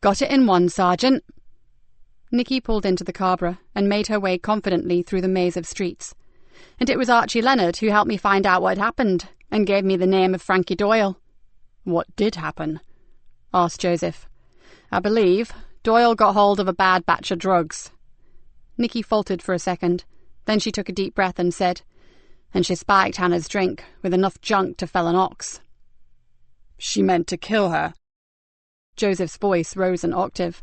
Got it in one, Sergeant. Nikki pulled into the Cabra and made her way confidently through the maze of streets. And it was Archie Leonard who helped me find out what had happened and gave me the name of Frankie Doyle. What did happen? Asked Joseph. I believe Doyle got hold of a bad batch of drugs. Nikki faltered for a second. Then she took a deep breath and said, and she spiked Hannah's drink with enough junk to fell an ox. She meant to kill her. Joseph's voice rose an octave.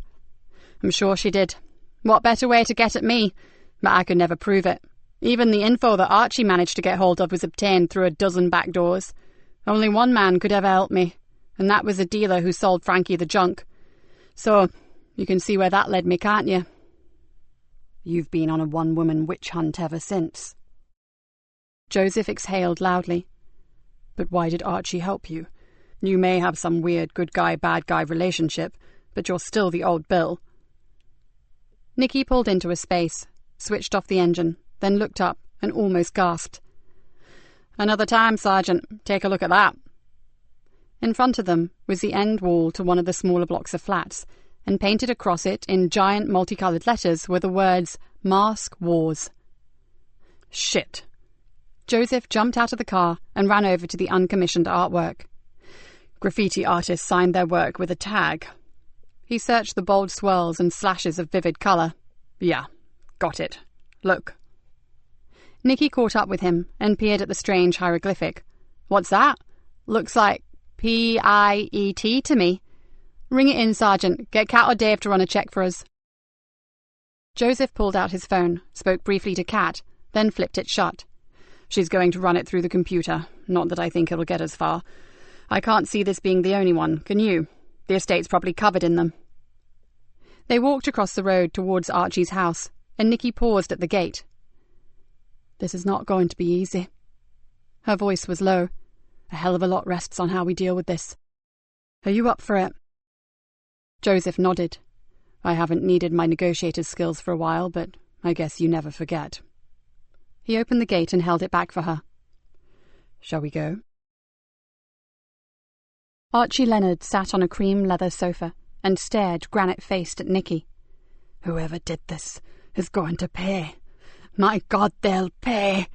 I'm sure she did. What better way to get at me? But I could never prove it. Even the info that Archie managed to get hold of was obtained through a dozen back doors. Only one man could ever help me, and that was the dealer who sold Frankie the junk. So, you can see where that led me, can't you? You've been on a one-woman witch hunt ever since. Joseph exhaled loudly. But why did Archie help you? You may have some weird good guy, bad guy relationship, but you're still the old Bill. Nikki pulled into a space, switched off the engine, then looked up and almost gasped. Another time, Sergeant. Take a look at that. In front of them was the end wall to one of the smaller blocks of flats, and painted across it in giant multicoloured letters were the words, Mask Wars. Shit. Joseph jumped out of the car and ran over to the uncommissioned artwork. Graffiti artists signed their work with a tag. He searched the bold swirls and slashes of vivid colour. Yeah, got it. Look. Nikki caught up with him and peered at the strange hieroglyphic. What's that? Looks like P-I-E-T to me. Ring it in, Sergeant. Get Kat or Dave to run a check for us. Joseph pulled out his phone, spoke briefly to Kat, then flipped it shut. She's going to run it through the computer. Not that I think it'll get as far. I can't see this being the only one, can you? The estate's probably covered in them. They walked across the road towards Archie's house, and Nikki paused at the gate. This is not going to be easy. Her voice was low. A hell of a lot rests on how we deal with this. Are you up for it? Joseph nodded. I haven't needed my negotiator's skills for a while, but I guess you never forget. He opened the gate and held it back for her. Shall we go? Archie Leonard sat on a cream leather sofa and stared granite-faced at Nikki. Whoever did this is going to pay. My God, they'll pay.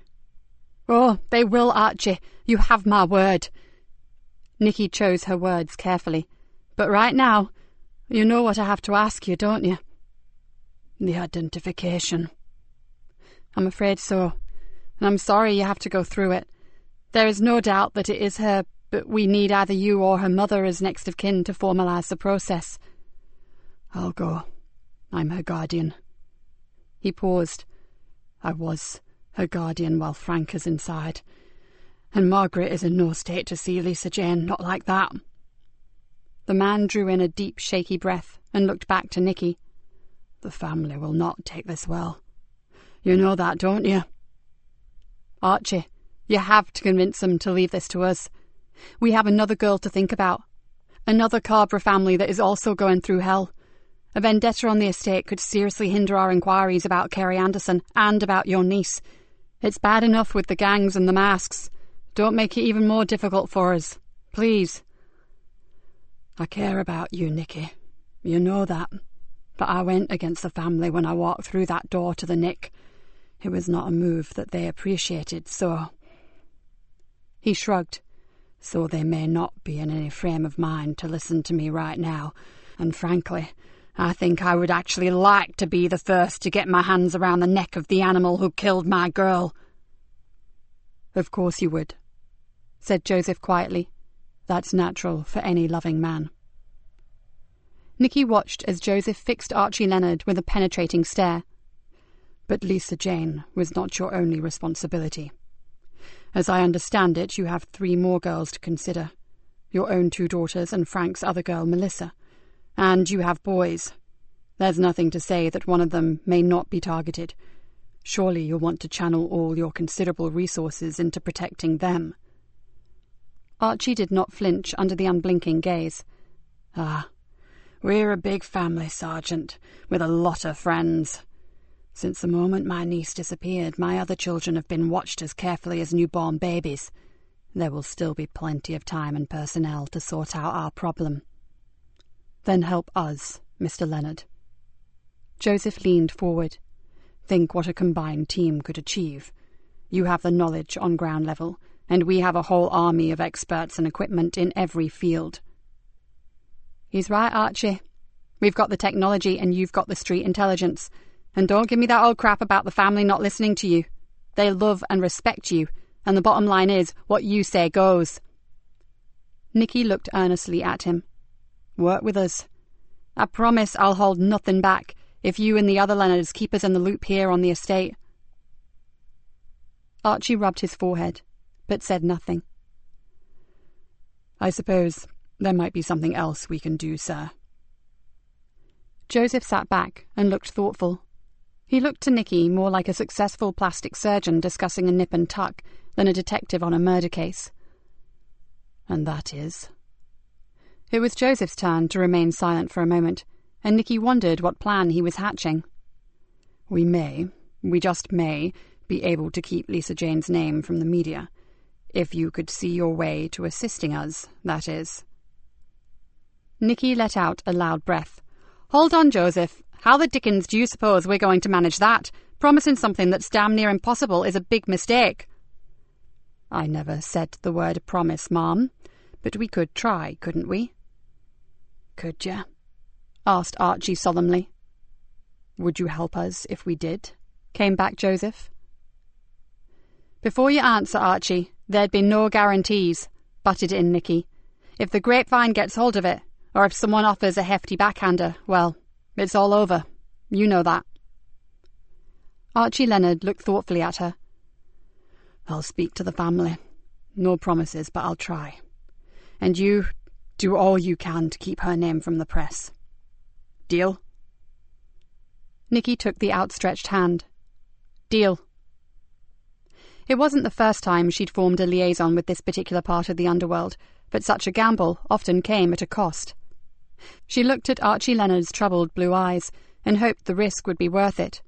Oh, they will, Archie. You have my word. Nikki chose her words carefully. But right now, you know what I have to ask you, don't you? The identification. I'm afraid so, and I'm sorry you have to go through it. There is no doubt that it is her, but we need either you or her mother as next of kin to formalise the process. I'll go. I'm her guardian. He paused. I was her guardian while Frank is inside, and Margaret is in no state to see Lisa Jane, not like that. The man drew in a deep, shaky breath and looked back to Nikki. The family will not take this well. You know that, don't you? Archie, you have to convince them to leave this to us. We have another girl to think about. Another Carver family that is also going through hell. A vendetta on the estate could seriously hinder our inquiries about Kerry Anderson and about your niece. It's bad enough with the gangs and the masks. Don't make it even more difficult for us. Please. I care about you, Nikki. You know that. But I went against the family when I walked through that door to the Nick. It was not a move that they appreciated, so... He shrugged. So they may not be in any frame of mind to listen to me right now, and frankly, I think I would actually like to be the first to get my hands around the neck of the animal who killed my girl. Of course you would, said Joseph quietly. That's natural for any loving man. Nikki watched as Joseph fixed Archie Leonard with a penetrating stare. But Lisa Jane was not your only responsibility. As I understand it, you have 3 more girls to consider. Your own 2 daughters and Frank's other girl, Melissa. And you have boys. There's nothing to say that one of them may not be targeted. Surely you'll want to channel all your considerable resources into protecting them. Archie did not flinch under the unblinking gaze. Ah, we're a big family, Sergeant, with a lot of friends. Since the moment my niece disappeared, my other children have been watched as carefully as newborn babies. There will still be plenty of time and personnel to sort out our problem. Then help us, Mr. Leonard. Joseph leaned forward. Think what a combined team could achieve. You have the knowledge on ground level, and we have a whole army of experts and equipment in every field. He's right, Archie. We've got the technology and you've got the street intelligence. And don't give me that old crap about the family not listening to you. They love and respect you, and the bottom line is, what you say goes. Nikki looked earnestly at him. Work with us. I promise I'll hold nothing back if you and the other Leonards keep us in the loop here on the estate. Archie rubbed his forehead, but said nothing. I suppose there might be something else we can do, sir. Joseph sat back and looked thoughtful. He looked to Nikki more like a successful plastic surgeon discussing a nip and tuck than a detective on a murder case. And that is? It was Joseph's turn to remain silent for a moment, and Nikki wondered what plan he was hatching. We just may, be able to keep Lisa Jane's name from the media. If you could see your way to assisting us, that is. Nikki let out a loud breath. Hold on, Joseph. How the dickens do you suppose we're going to manage that? Promising something that's damn near impossible is a big mistake. I never said the word promise, Mom, but we could try, couldn't we? Could ya? Asked Archie solemnly. Would you help us if we did? Came back Joseph. Before you answer, Archie, there'd be no guarantees, butted in Nikki. If the grapevine gets hold of it, or if someone offers a hefty backhander, well, it's all over. You know that. Archie Leonard looked thoughtfully at her. I'll speak to the family. No promises, but I'll try. And you do all you can to keep her name from the press. Deal? Nikki took the outstretched hand. Deal. It wasn't the first time she'd formed a liaison with this particular part of the underworld, but such a gamble often came at a cost. She looked at Archie Leonard's troubled blue eyes and hoped the risk would be worth it.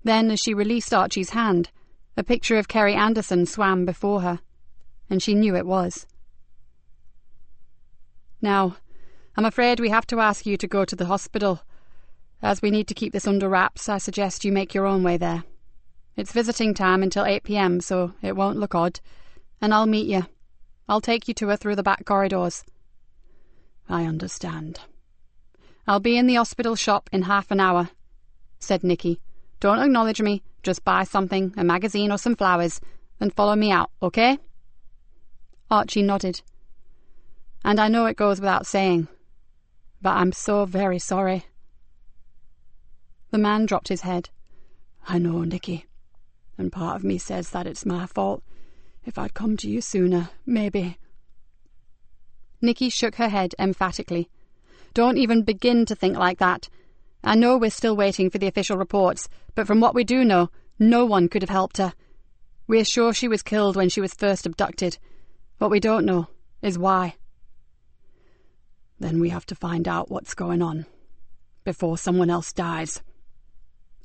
Then, as she released Archie's hand, a picture of Kerry Anderson swam before her, and she knew it was. Now, I'm afraid we have to ask you to go to the hospital. As we need to keep this under wraps, I suggest you make your own way there. It's visiting time until 8 p.m, so it won't look odd. And I'll meet you. I'll take you to her through the back corridors. I understand. I'll be in the hospital shop in half an hour, said Nikki. Don't acknowledge me, just buy something, a magazine or some flowers, then follow me out, okay? Archie nodded. And I know it goes without saying, but I'm so very sorry. The man dropped his head. I know, Nikki, and part of me says that it's my fault. If I'd come to you sooner, maybe. Nikki shook her head emphatically. Don't even begin to think like that. I know we're still waiting for the official reports, but from what we do know, no one could have helped her. We're sure she was killed when she was first abducted. What we don't know is why. Then we have to find out what's going on, before someone else dies.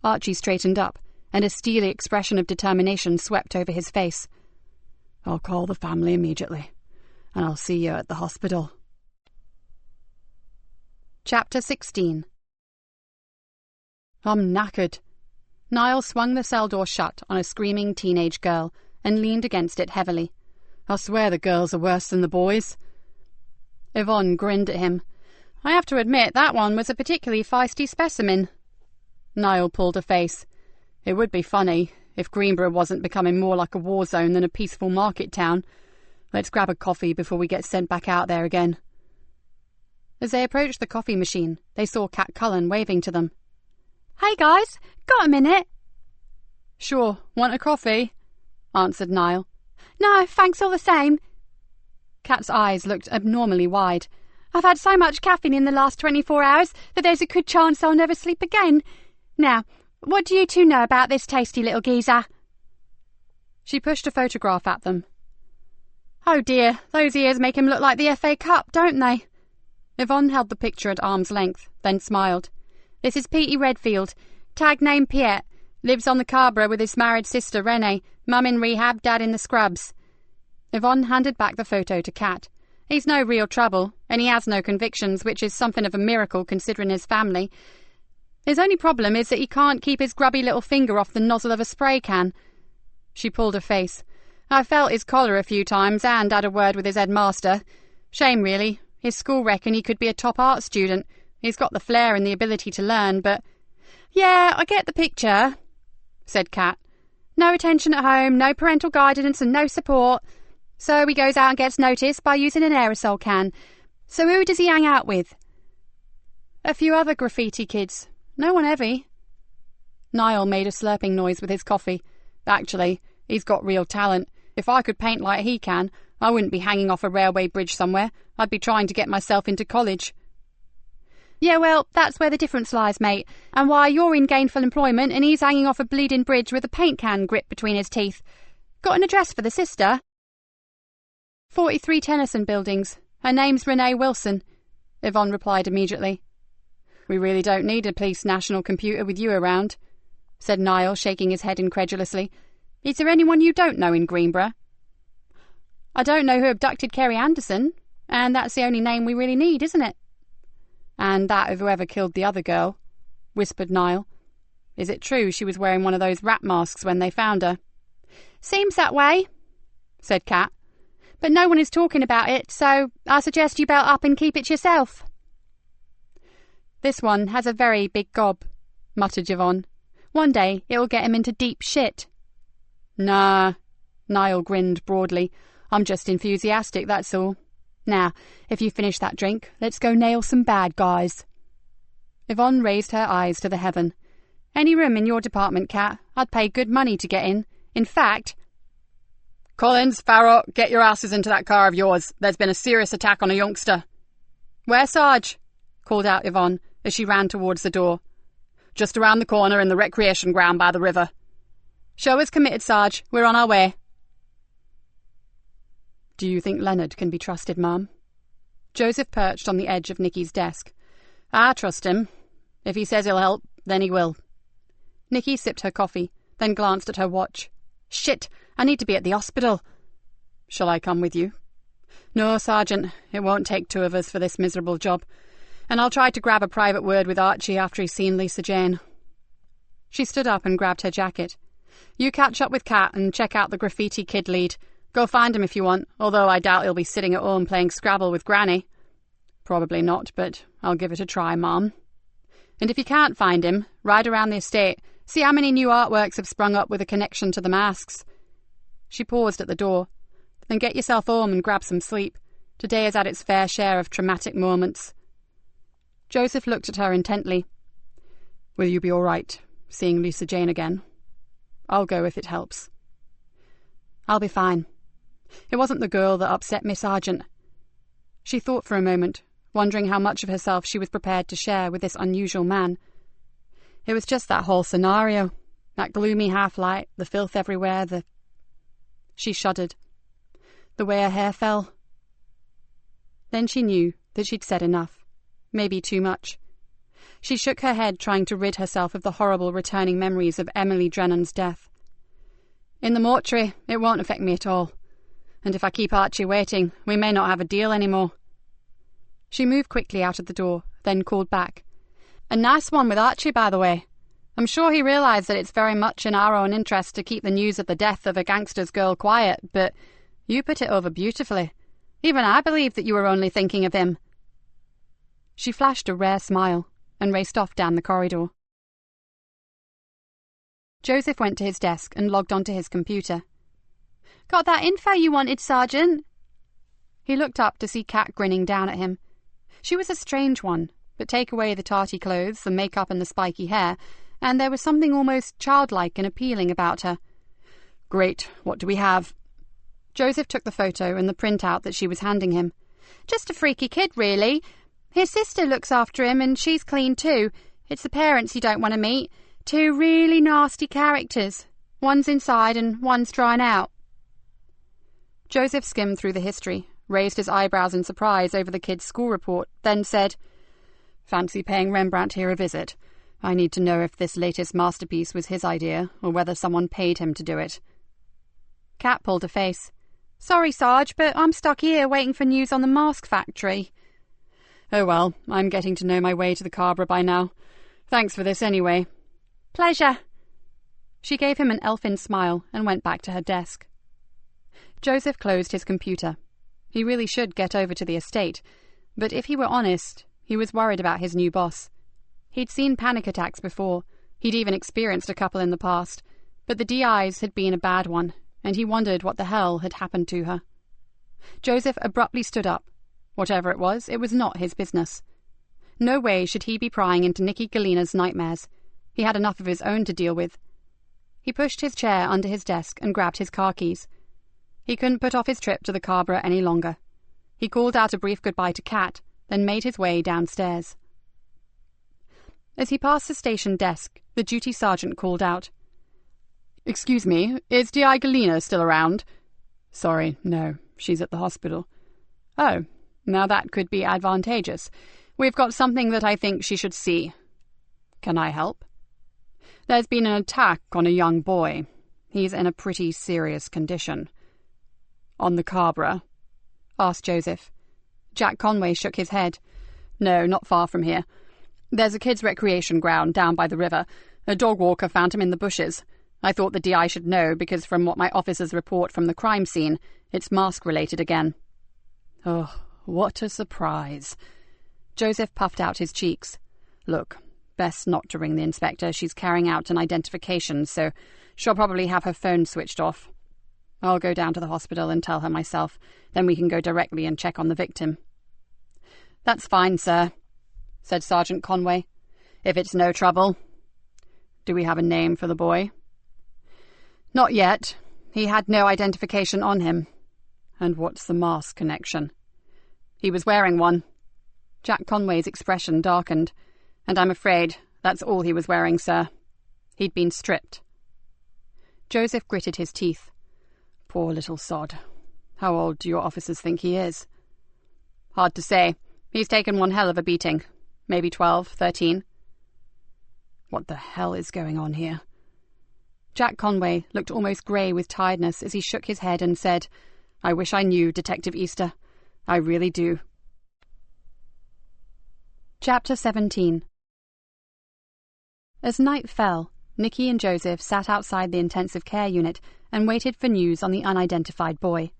Archie straightened up, and a steely expression of determination swept over his face. I'll call the family immediately, and I'll see you at the hospital. Chapter 16. I'm knackered. Niall swung the cell door shut on a screaming teenage girl and leaned against it heavily. I swear the girls are worse than the boys. Yvonne grinned at him. I have to admit that one was a particularly feisty specimen. Niall pulled a face. It would be funny if Greenborough wasn't becoming more like a war zone than a peaceful market town. Let's grab a coffee before we get sent back out there again. As they approached the coffee machine, they saw Cat Cullen waving to them. Hey guys, got a minute? Sure, want a coffee? Answered Niall. No, thanks all the same. Cat's eyes looked abnormally wide. I've had so much caffeine in the last 24 hours that there's a good chance I'll never sleep again. Now, what do you two know about this tasty little geezer? She pushed a photograph at them. Oh dear, those ears make him look like the FA Cup, don't they? Yvonne held the picture at arm's length, then smiled. This is Petey Redfield, tag name Piet, lives on the Carborough with his married sister Renee, mum in rehab, dad in the scrubs. Yvonne handed back the photo to Cat. He's no real trouble, and he has no convictions, which is something of a miracle considering his family. His only problem is that he can't keep his grubby little finger off the nozzle of a spray can. She pulled her face. I felt his collar a few times and had a word with his headmaster. Shame, really. His school reckon he could be a top art student. He's got the flair and the ability to learn, but... Yeah, I get the picture, said Cat. No attention at home, no parental guidance and no support. So he goes out and gets noticed by using an aerosol can. So who does he hang out with? A few other graffiti kids. No one heavy. Niall made a slurping noise with his coffee. Actually, he's got real talent. If I could paint like he can, I wouldn't be hanging off a railway bridge somewhere. I'd be trying to get myself into college. Yeah, well, that's where the difference lies, mate, and why you're in gainful employment and he's hanging off a bleeding bridge with a paint can gripped between his teeth. Got an address for the sister? 43 Tennyson Buildings. Her name's Renee Wilson, Yvonne replied immediately. We really don't need a police national computer with you around, said Niall, shaking his head incredulously. Is there anyone you don't know in Greenborough? I don't know who abducted Kerry Anderson, and that's the only name we really need, isn't it? And that of whoever killed the other girl, whispered Niall. Is it true she was wearing one of those rat masks when they found her? Seems that way, said Cat. But no one is talking about it, so I suggest you belt up and keep it yourself. This one has a very big gob, muttered Yvonne. One day it will get him into deep shit. Nah, Niall grinned broadly. I'm just enthusiastic, that's all. Now, if you finish that drink, let's go nail some bad guys. Yvonne raised her eyes to the heaven. Any room in your department, Cat? I'd pay good money to get in. In fact... Collins, Farrow, get your asses into that car of yours. There's been a serious attack on a youngster. Where, Sarge? Called out Yvonne as she ran towards the door. Just around the corner in the recreation ground by the river. Show us committed, Sarge. We're on our way. Do you think Leonard can be trusted, Ma'am? Joseph perched on the edge of Nicky's desk. I trust him. If he says he'll help, then he will. Nicky sipped her coffee, then glanced at her watch. Shit, I need to be at the hospital. Shall I come with you? No, Sergeant, it won't take two of us for this miserable job. And I'll try to grab a private word with Archie after he's seen Lisa Jane. She stood up and grabbed her jacket. You catch up with Kat and check out the graffiti kid lead. Go find him if you want, although I doubt he'll be sitting at home playing Scrabble with Granny. Probably not, but I'll give it a try, Mom. And if you can't find him, ride around the estate. See how many new artworks have sprung up with a connection to the masks. She paused at the door. Then get yourself home and grab some sleep. Today has had its fair share of traumatic moments. Joseph looked at her intently. Will you be all right, seeing Lisa Jane again? I'll go if it helps. I'll be fine. It wasn't the girl that upset Miss Sargent. She thought for a moment, wondering how much of herself she was prepared to share with this unusual man. It was just that whole scenario, that gloomy half-light, the filth everywhere, She shuddered. The way her hair fell. Then she knew that she'd said enough, maybe too much. She shook her head, trying to rid herself of the horrible returning memories of Emily Drennan's death. In the mortuary, it won't affect me at all. And if I keep Archie waiting, we may not have a deal anymore. She moved quickly out of the door, then called back. A nice one with Archie, by the way. I'm sure he realised that it's very much in our own interest to keep the news of the death of a gangster's girl quiet, but you put it over beautifully. Even I believed that you were only thinking of him. She flashed a rare smile and raced off down the corridor. Joseph went to his desk and logged onto his computer. Got that info you wanted, Sergeant? He looked up to see Kat grinning down at him. She was a strange one, but take away the tarty clothes, the makeup and the spiky hair, and there was something almost childlike and appealing about her. Great, what do we have? Joseph took the photo and the printout that she was handing him. Just a freaky kid, really. His sister looks after him and she's clean too. It's the parents you don't want to meet. Two really nasty characters. One's inside and one's drying out. Joseph skimmed through the history, raised his eyebrows in surprise over the kid's school report, then said, Fancy paying Rembrandt here a visit. I need to know if this latest masterpiece was his idea or whether someone paid him to do it. Kat pulled a face. Sorry, Sarge, but I'm stuck here waiting for news on the mask factory. Oh well, I'm getting to know my way to the Cabra by now. Thanks for this anyway. Pleasure. She gave him an elfin smile and went back to her desk. Joseph closed his computer. He really should get over to the estate, but if he were honest, he was worried about his new boss. He'd seen panic attacks before. He'd even experienced a couple in the past, but the DI's had been a bad one, and he wondered what the hell had happened to her. Joseph abruptly stood up. Whatever it was not his business. No way should he be prying into Nikki Galena's nightmares. He had enough of his own to deal with. He pushed his chair under his desk and grabbed his car keys. He couldn't put off his trip to the Cabra any longer. He called out a brief goodbye to Kat, then made his way downstairs. As he passed the station desk, the duty sergeant called out, Excuse me, is D.I. Galena still around? Sorry, no, she's at the hospital. Oh, now that could be advantageous. We've got something that I think she should see. Can I help? There's been an attack on a young boy. He's in a pretty serious condition. On the Cabra? Asked Joseph. Jack Conway shook his head. No, not far from here. There's a kids' recreation ground down by the river. A dog walker found him in the bushes. I thought the DI should know, because from what my officers report from the crime scene, it's mask-related again. Oh, what a surprise. Joseph puffed out his cheeks. Look, best not to ring the inspector. She's carrying out an identification, so she'll probably have her phone switched off. I'll go down to the hospital and tell her myself. Then we can go directly and check on the victim. That's fine, sir, said Sergeant Conway. If it's no trouble. Do we have a name for the boy? Not yet. He had no identification on him. And what's the mask connection? He was wearing one. Jack Conway's expression darkened. And I'm afraid that's all he was wearing, sir. He'd been stripped. Joseph gritted his teeth. Poor little sod. How old do your officers think he is? Hard to say. He's taken one hell of a beating. Maybe 12, 13. What the hell is going on here? Jack Conway looked almost grey with tiredness as he shook his head and said, I wish I knew, Detective Easter. I really do. Chapter 17. As night fell, Nikki and Joseph sat outside the intensive care unit and waited for news on the unidentified boy.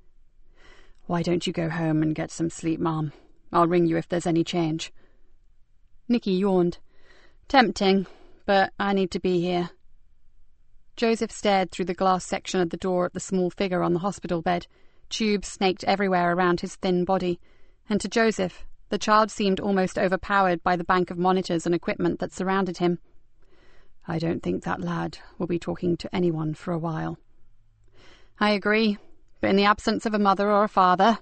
"Why don't you go home and get some sleep, Mom? I'll ring you if there's any change." Nikki yawned. "Tempting, but I need to be here." Joseph stared through the glass section of the door at the small figure on the hospital bed. Tubes snaked everywhere around his thin body, and to Joseph, the child seemed almost overpowered by the bank of monitors and equipment that surrounded him. "I don't think that lad will be talking to anyone for a while." "I agree, but in the absence of a mother or a father..."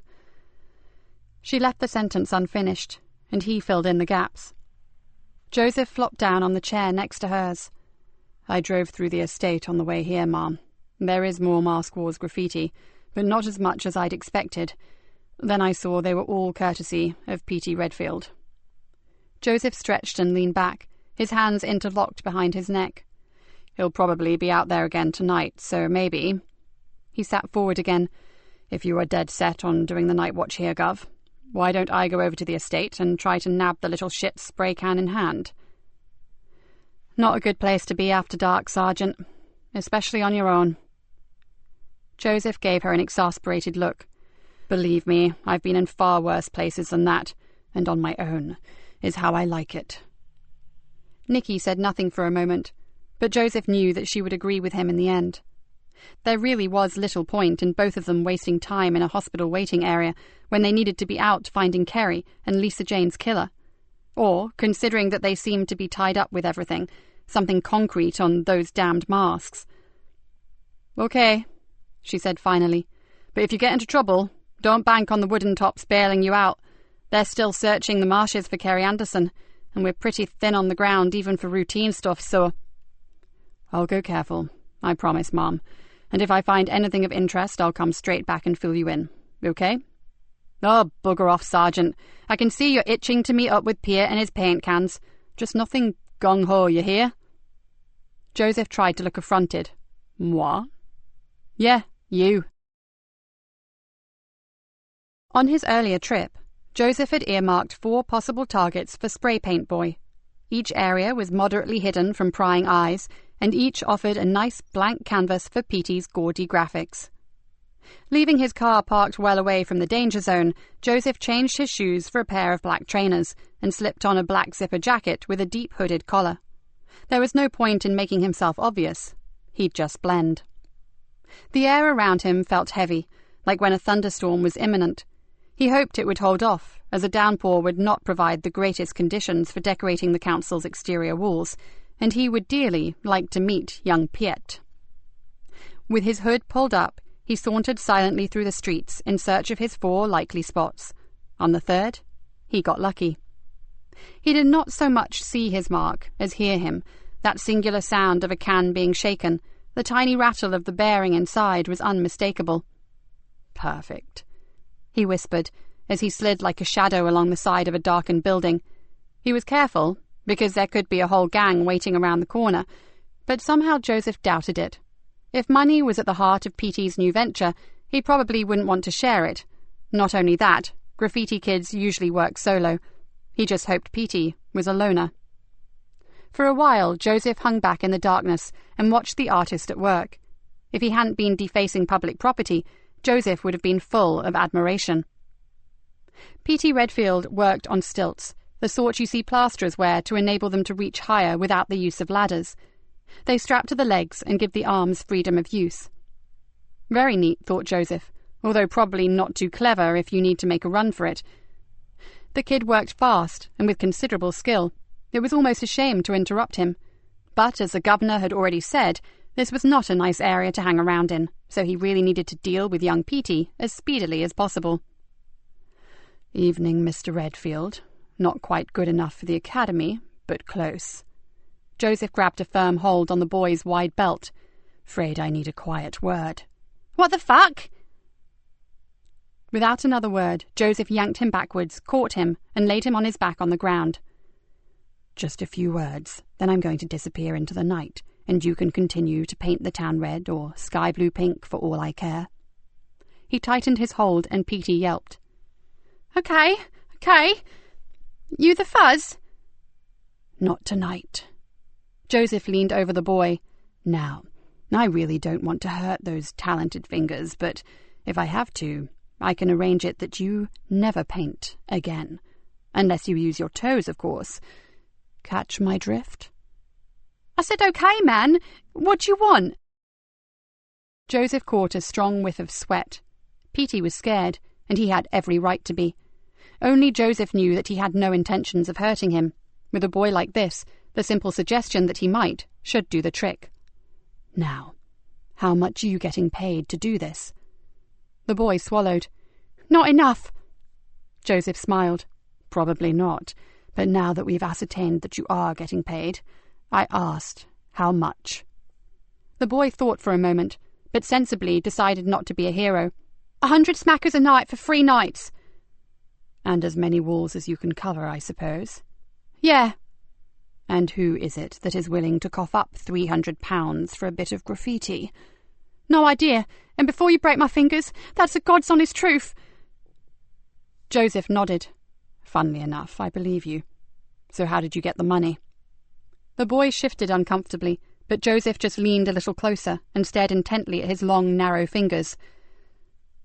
She left the sentence unfinished, and he filled in the gaps. Joseph flopped down on the chair next to hers. "I drove through the estate on the way here, Mom. There is more Mask Wars graffiti, but not as much as I'd expected. Then I saw they were all courtesy of P.T. Redfield." Joseph stretched and leaned back, his hands interlocked behind his neck. "He'll probably be out there again tonight, so maybe..." He sat forward again. "If you are dead set on doing the night watch here, Gov, why don't I go over to the estate and try to nab the little shit spray can in hand?" "Not a good place to be after dark, Sergeant, especially on your own." Joseph gave her an exasperated look. "Believe me, I've been in far worse places than that, and on my own is how I like it." Nikki said nothing for a moment, but Joseph knew that she would agree with him in the end. There really was little point in both of them wasting time in a hospital waiting area when they needed to be out finding Kerry and Lisa Jane's killer. Or, considering that they seemed to be tied up with everything, something concrete on those damned masks. "Okay," she said finally, "but if you get into trouble, don't bank on the wooden tops bailing you out. They're still searching the marshes for Kerry Anderson, and we're pretty thin on the ground even for routine stuff, so..." "I'll go careful, I promise, Mom. And if I find anything of interest, I'll come straight back and fill you in. Okay?" "Oh, bugger off, Sergeant. I can see you're itching to meet up with Pierre and his paint cans. Just nothing gung-ho, you hear?" Joseph tried to look affronted. "Moi?" "Yeah, you." On his earlier trip, Joseph had earmarked 4 possible targets for Spray Paint Boy. Each area was moderately hidden from prying eyes, and each offered a nice blank canvas for Petey's gaudy graphics. Leaving his car parked well away from the danger zone, Joseph changed his shoes for a pair of black trainers and slipped on a black zipper jacket with a deep hooded collar. There was no point in making himself obvious. He'd just blend. The air around him felt heavy, like when a thunderstorm was imminent. He hoped it would hold off, as a downpour would not provide the greatest conditions for decorating the council's exterior walls, and he would dearly like to meet young Piet. With his hood pulled up, he sauntered silently through the streets in search of his 4 likely spots. On the 3rd, he got lucky. He did not so much see his mark as hear him, that singular sound of a can being shaken. The tiny rattle of the bearing inside was unmistakable. "Perfect," he whispered, as he slid like a shadow along the side of a darkened building. He was careful, because there could be a whole gang waiting around the corner, but somehow Joseph doubted it. If money was at the heart of Petey's new venture, he probably wouldn't want to share it. Not only that, graffiti kids usually work solo. He just hoped Petey was a loner. For a while, Joseph hung back in the darkness and watched the artist at work. If he hadn't been defacing public property, Joseph would have been full of admiration. P.T. Redfield worked on stilts, the sort you see plasterers wear to enable them to reach higher without the use of ladders. They strap to the legs and give the arms freedom of use. Very neat, thought Joseph, although probably not too clever if you need to make a run for it. The kid worked fast and with considerable skill. It was almost a shame to interrupt him. But, as the governor had already said, this was not a nice area to hang around in, so he really needed to deal with young Petey as speedily as possible. "Evening, Mr. Redfield. Not quite good enough for the academy, but close." Joseph grabbed a firm hold on the boy's wide belt. "'Fraid I need a quiet word." "What the fuck?" Without another word, Joseph yanked him backwards, caught him, and laid him on his back on the ground. "Just a few words, then I'm going to disappear into the night, and you can continue to paint the town red or sky blue pink for all I care." He tightened his hold, and Petey yelped. Okay. You the fuzz?" "Not tonight." Joseph leaned over the boy. Now, I really don't want to hurt those talented fingers, but if I have to, I can arrange it that you never paint again. Unless you use your toes, of course. Catch my drift? I said, okay, man. What do you want? Joseph caught a strong whiff of sweat. Petey was scared, and he had every right to be. Only Joseph knew that he had no intentions of hurting him. With a boy like this, the simple suggestion that he might should do the trick. Now, how much are you getting paid to do this? The boy swallowed. Not enough. Joseph smiled. Probably not, but now that we've ascertained that you are getting paid, I asked how much. The boy thought for a moment, but sensibly decided not to be a hero. 100 smackers a night for 3 nights. And as many walls as you can cover, I suppose? Yeah. And who is it that is willing to cough up £300 for a bit of graffiti? No idea, and before you break my fingers, that's the God's honest truth. Joseph nodded. Funnily enough, I believe you. So how did you get the money? The boy shifted uncomfortably, but Joseph just leaned a little closer and stared intently at his long, narrow fingers.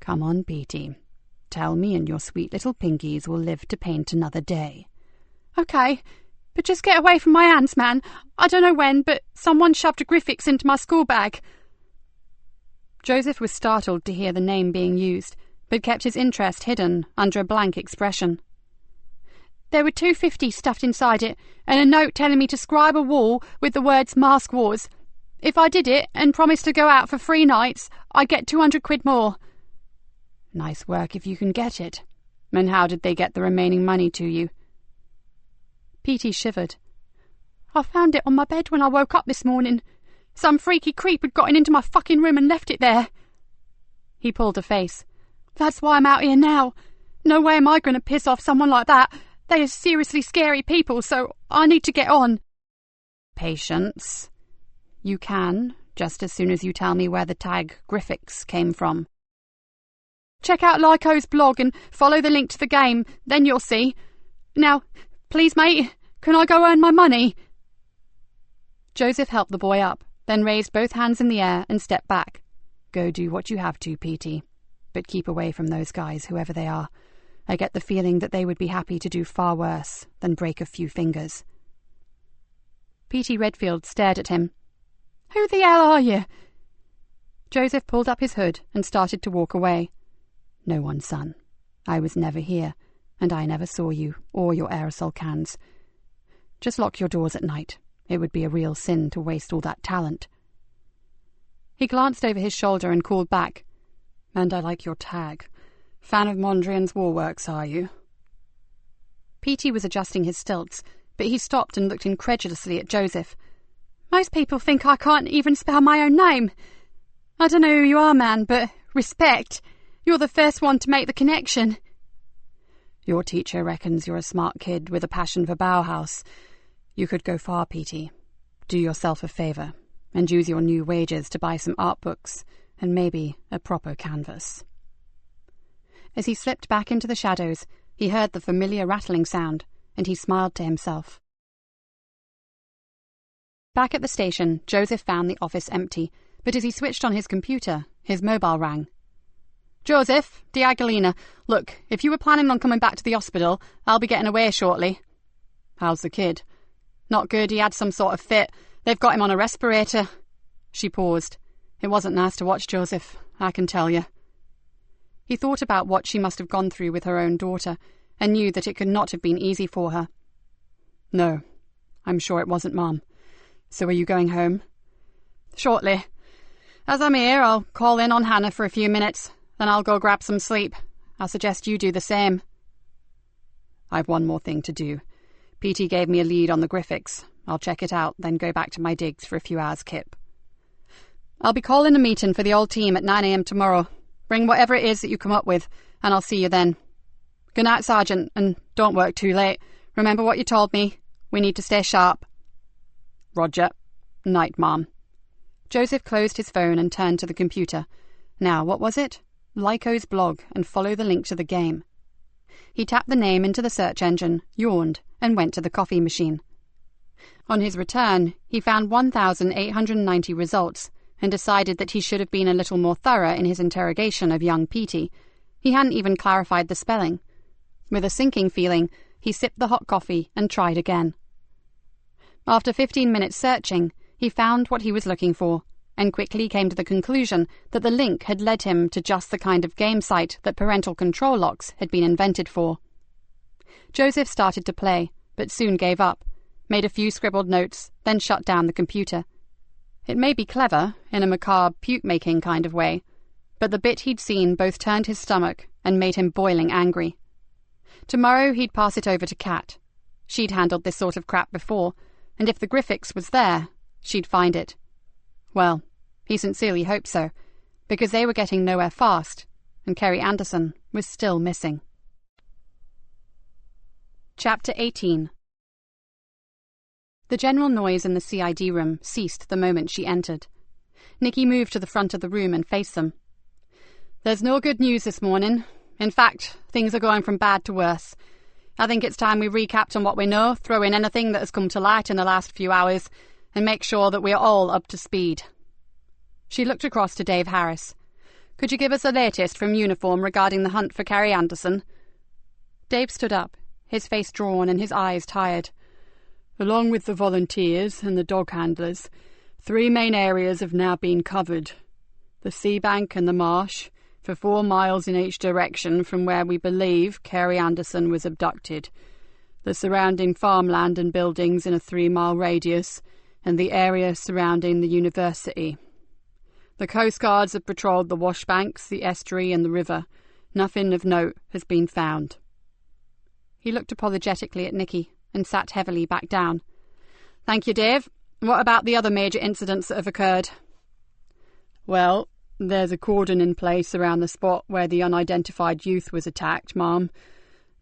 Come on, Petey. Tell me, and your sweet little pinkies will live to paint another day. Okay, but just get away from my hands, man. I don't know when, but someone shoved a Griffix into my school bag. Joseph was startled to hear the name being used, but kept his interest hidden under a blank expression. There were £2.50 stuffed inside it, and a note telling me to scribe a wall with the words Mask Wars. If I did it and promised to go out for 3 nights, I'd get 200 quid more. Nice work if you can get it. And how did they get the remaining money to you? Petey shivered. I found it on my bed when I woke up this morning. Some freaky creep had gotten into my fucking room and left it there. He pulled a face. That's why I'm out here now. No way am I going to piss off someone like that. They are seriously scary people, so I need to get on. Patience. You can, just as soon as you tell me where the tag Griffix came from. Check out Lyco's blog and follow the link to the game, then you'll see. Now, please, mate, can I go earn my money? Joseph helped the boy up, then raised both hands in the air and stepped back. Go do what you have to, Petey. But keep away from those guys, whoever they are. I get the feeling that they would be happy to do far worse than break a few fingers. Petey Redfield stared at him. Who the hell are you? Joseph pulled up his hood and started to walk away. No one, son. I was never here, and I never saw you or your aerosol cans. Just lock your doors at night. It would be a real sin to waste all that talent. He glanced over his shoulder and called back. And I like your tag. Fan of Mondrian's Warworks, are you? Petey was adjusting his stilts, but he stopped and looked incredulously at Joseph. Most people think I can't even spell my own name. I don't know who you are, man, but respect. You're the first one to make the connection. Your teacher reckons you're a smart kid with a passion for Bauhaus. You could go far, Petey. Do yourself a favour, and use your new wages to buy some art books, and maybe a proper canvas. As he slipped back into the shadows, he heard the familiar rattling sound, and he smiled to himself. Back at the station, Joseph found the office empty, but as he switched on his computer, his mobile rang. Joseph, Nikki Galena, look, if you were planning on coming back to the hospital, I'll be getting away shortly. How's the kid? Not good, he had some sort of fit. They've got him on a respirator. She paused. It wasn't nice to watch, Joseph, I can tell you. He thought about what she must have gone through with her own daughter, and knew that it could not have been easy for her. No, I'm sure it wasn't, Mom. So are you going home? Shortly. As I'm here, I'll call in on Hannah for a few minutes, then I'll go grab some sleep. I suggest you do the same. I've one more thing to do. Petey gave me a lead on the Griffix. I'll check it out, then go back to my digs for a few hours kip. I'll be calling a meeting for the old team at 9 a.m. tomorrow. Bring whatever it is that you come up with, and I'll see you then. Good night, Sergeant, and don't work too late. Remember what you told me. We need to stay sharp. Roger. Night, Mom. Joseph closed his phone and turned to the computer. Now, what was it? Lyco's blog, and follow the link to the game. He tapped the name into the search engine, yawned, and went to the coffee machine. On his return, he found 1,890 results and decided that he should have been a little more thorough in his interrogation of young Petey. He hadn't even clarified the spelling. With a sinking feeling, he sipped the hot coffee and tried again. After 15 minutes searching, he found what he was looking for, and quickly came to the conclusion that the link had led him to just the kind of game site that parental control locks had been invented for. Joseph started to play, but soon gave up, made a few scribbled notes, then shut down the computer. It may be clever, in a macabre puke-making kind of way, but the bit he'd seen both turned his stomach and made him boiling angry. Tomorrow he'd pass it over to Kat. She'd handled this sort of crap before, and if the Griffiths was there, she'd find it. Well, he sincerely hoped so, because they were getting nowhere fast, and Kerry Anderson was still missing. Chapter 18. The general noise in the CID room ceased the moment she entered. Nikki moved to the front of the room and faced them. "There's no good news this morning. In fact, things are going from bad to worse. I think it's time we recapped on what we know, throw in anything that has come to light in the last few hours, and make sure that we are all up to speed." She looked across to Dave Harris. "Could you give us the latest from Uniform regarding the hunt for Kerry Anderson?" Dave stood up, his face drawn and his eyes tired. "Along with the volunteers and the dog handlers, 3 main areas have now been covered. The sea bank and the marsh, for 4 miles in each direction from where we believe Kerry Anderson was abducted. The surrounding farmland and buildings in a 3-mile radius, and the area surrounding the university. The Coast Guards have patrolled the washbanks, the estuary and the river. Nothing of note has been found." He looked apologetically at Nikki and sat heavily back down. "Thank you, Dave. What about the other major incidents that have occurred?" "Well, there's a cordon in place around the spot where the unidentified youth was attacked, Ma'am.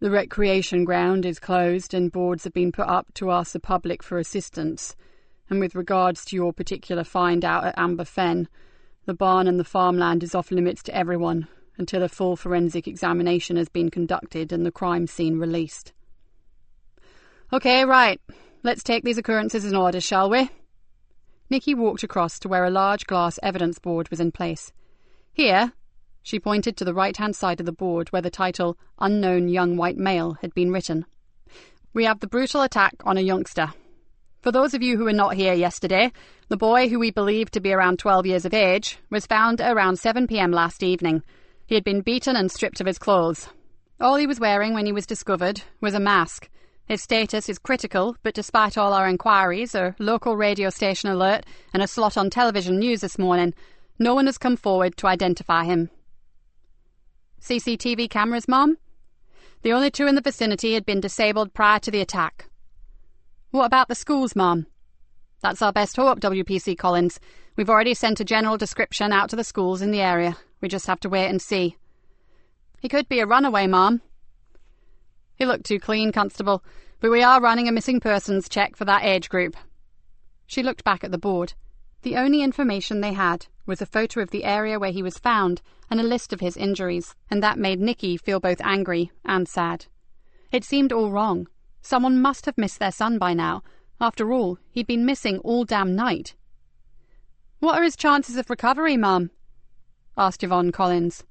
The recreation ground is closed and boards have been put up to ask the public for assistance. And with regards to your particular find out at Amber Fen, the barn and the farmland is off limits to everyone until a full forensic examination has been conducted and the crime scene released." "Okay, right. Let's take these occurrences in order, shall we?" Nikki walked across to where a large glass evidence board was in place. "Here," she pointed to the right-hand side of the board where the title "Unknown Young White Male" had been written. "We have the brutal attack on a youngster. For those of you who were not here yesterday, the boy, who we believe to be around 12 years of age, was found at around 7 p.m. last evening. He had been beaten and stripped of his clothes. All he was wearing when he was discovered was a mask. His status is critical, but despite all our inquiries, a local radio station alert, and a slot on television news this morning, no one has come forward to identify him." "CCTV cameras, Mom?" "The only 2 in the vicinity had been disabled prior to the attack." "What about the schools, Mom?" "That's our best hope, WPC Collins. We've already sent a general description out to the schools in the area. We just have to wait and see." "He could be a runaway, Mom." "He looked too clean, Constable, but we are running a missing persons check for that age group." She looked back at the board. The only information they had was a photo of the area where he was found and a list of his injuries, and that made Nikki feel both angry and sad. It seemed all wrong. Someone must have missed their son by now. After all, he'd been missing all damn night. "What are his chances of recovery, Mum?" asked Yvonne Collins.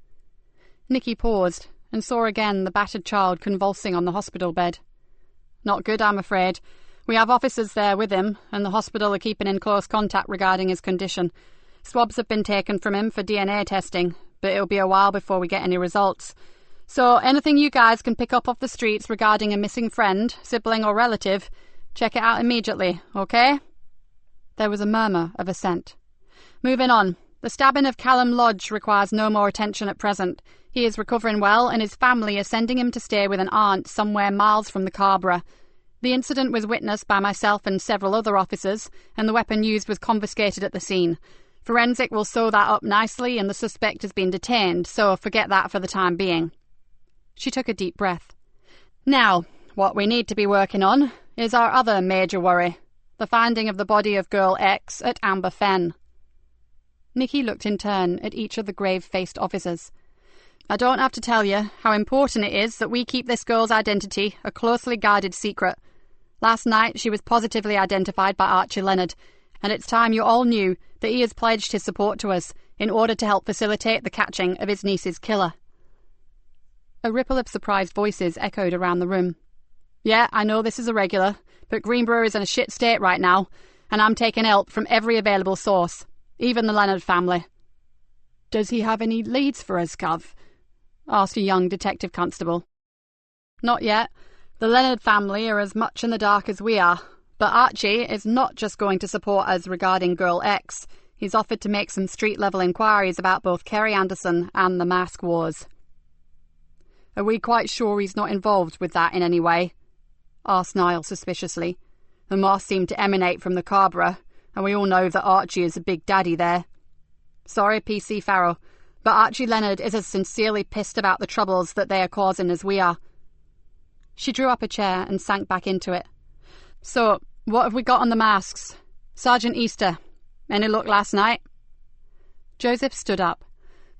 Nikki paused and saw again the battered child convulsing on the hospital bed. "Not good, I'm afraid. We have officers there with him, and the hospital are keeping in close contact regarding his condition. Swabs have been taken from him for DNA testing, but it'll be a while before we get any results. So anything you guys can pick up off the streets regarding a missing friend, sibling or relative, check it out immediately, okay?" There was a murmur of assent. "Moving on. The stabbing of Callum Lodge requires no more attention at present. He is recovering well, and his family is sending him to stay with an aunt somewhere miles from the Carborough. The incident was witnessed by myself and several other officers, and the weapon used was confiscated at the scene. Forensic will sew that up nicely, and the suspect has been detained, so forget that for the time being." She took a deep breath. "Now, what we need to be working on is our other major worry, the finding of the body of girl X at Amber Fen." Nikki looked in turn at each of the grave-faced officers. "I don't have to tell you how important it is that we keep this girl's identity a closely guarded secret. Last night she was positively identified by Archie Leonard, and it's time you all knew that he has pledged his support to us in order to help facilitate the catching of his niece's killer." A ripple of surprised voices echoed around the room. "Yeah, I know this is irregular, but Greenborough is in a shit state right now, and I'm taking help from every available source, even the Leonard family." "Does he have any leads for us, Cov?" asked a young detective constable. "Not yet. The Leonard family are as much in the dark as we are, but Archie is not just going to support us regarding Girl X. He's offered to make some street-level inquiries about both Kerry Anderson and the Mask Wars." "Are we quite sure he's not involved with that in any way?" asked Niall suspiciously. "The moss seemed to emanate from the Carberra, and we all know that Archie is a big daddy there. Sorry, PC Farrow, but Archie Leonard is as sincerely pissed about the troubles that they are causing as we are." She drew up a chair and sank back into it. "So, what have we got on the masks? Sergeant Easter, any luck last night?" Joseph stood up.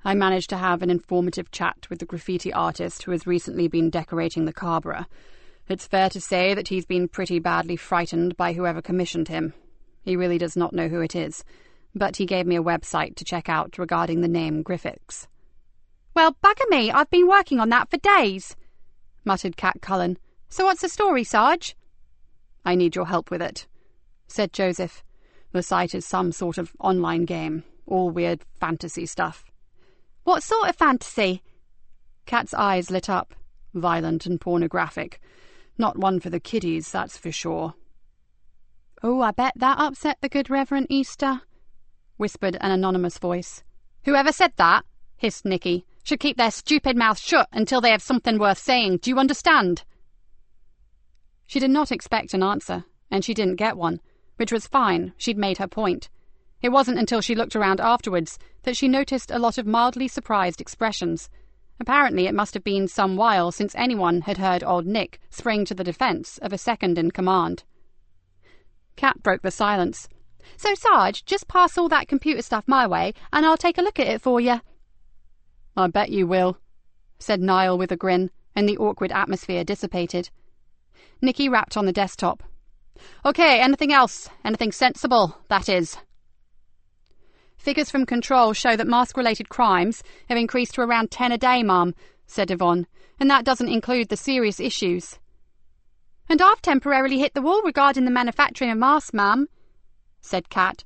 "I managed to have an informative chat with the graffiti artist who has recently been decorating the Carberra. It's fair to say that he's been pretty badly frightened by whoever commissioned him. He really does not know who it is, but he gave me a website to check out regarding the name Griffiths." "Well, bugger me, I've been working on that for days," muttered Cat Cullen. "So what's the story, Sarge?" "I need your help with it," said Joseph. "The site is some sort of online game, all weird fantasy stuff." "What sort of fantasy?" Cat's eyes lit up. "Violent and pornographic. Not one for the kiddies, that's for sure." "Oh, I bet that upset the good Reverend Easter," whispered an anonymous voice. "Whoever said that," hissed Nikki, "should keep their stupid mouths shut until they have something worth saying. Do you understand?" She did not expect an answer, and she didn't get one, which was fine. She'd made her point. It wasn't until she looked around afterwards that she noticed a lot of mildly surprised expressions. Apparently it must have been some while since anyone had heard old Nick spring to the defence of a second-in-command. Cat broke the silence. "So, Sarge, just pass all that computer stuff my way, and I'll take a look at it for you." "I bet you will," said Niall with a grin, and the awkward atmosphere dissipated. Nikki rapped on the desktop. "OK, anything else? Anything sensible, that is?" "Figures from Control show that mask-related crimes have increased to around 10 a day, Ma'am," said Yvonne, "and that doesn't include the serious issues." "And I've temporarily hit the wall regarding the manufacturing of masks, ma'am," said Cat.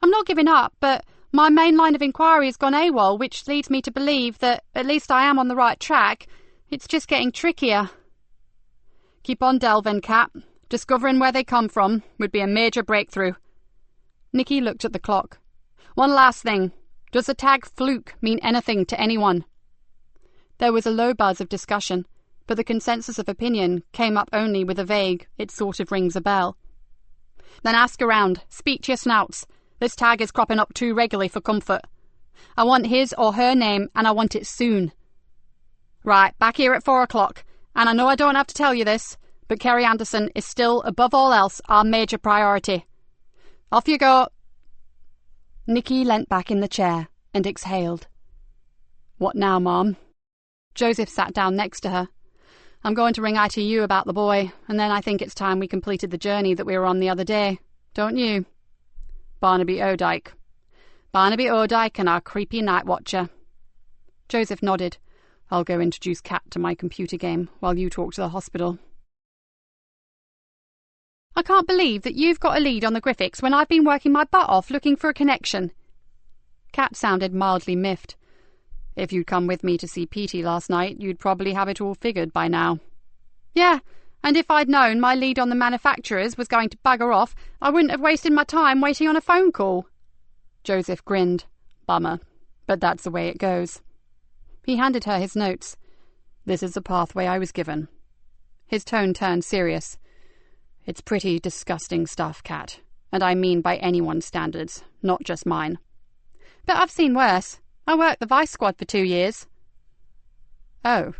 "I'm not giving up, but my main line of inquiry has gone AWOL, which leads me to believe that at least I am on the right track. It's just getting trickier." "Keep on delving, Cat. Discovering where they come from would be a major breakthrough." Nikki looked at the clock. "One last thing. Does the tag fluke mean anything to anyone?" There was a low buzz of discussion, but the consensus of opinion came up only with a vague, "it sort of rings a bell." "Then ask around. Speak to your snouts. This tag is cropping up too regularly for comfort. I want his or her name, and I want it soon. Right, back here at 4 o'clock. And I know I don't have to tell you this, but Kerry Anderson is still, above all else, our major priority. Off you go." Nikki leant back in the chair and exhaled. "What now, Mom?" Joseph sat down next to her. "I'm going to ring ITU about the boy, and then I think it's time we completed the journey that we were on the other day. Don't you? Barnaby O'Dyke. Barnaby O'Dyke and our creepy night watcher." Joseph nodded. "I'll go introduce Cat to my computer game while you talk to the hospital." "I can't believe that you've got a lead on the Griffiths when I've been working my butt off looking for a connection." Cat sounded mildly miffed. "If you'd come with me to see Petey last night, you'd probably have it all figured by now." "Yeah, and if I'd known my lead on the manufacturers was going to bugger off, I wouldn't have wasted my time waiting on a phone call." Joseph grinned. "Bummer, but that's the way it goes." He handed her his notes. "This is the pathway I was given." His tone turned serious. "It's pretty disgusting stuff, Cat, and I mean by anyone's standards, not just mine." "But I've seen worse. I worked the Vice Squad for 2 years." "Oh."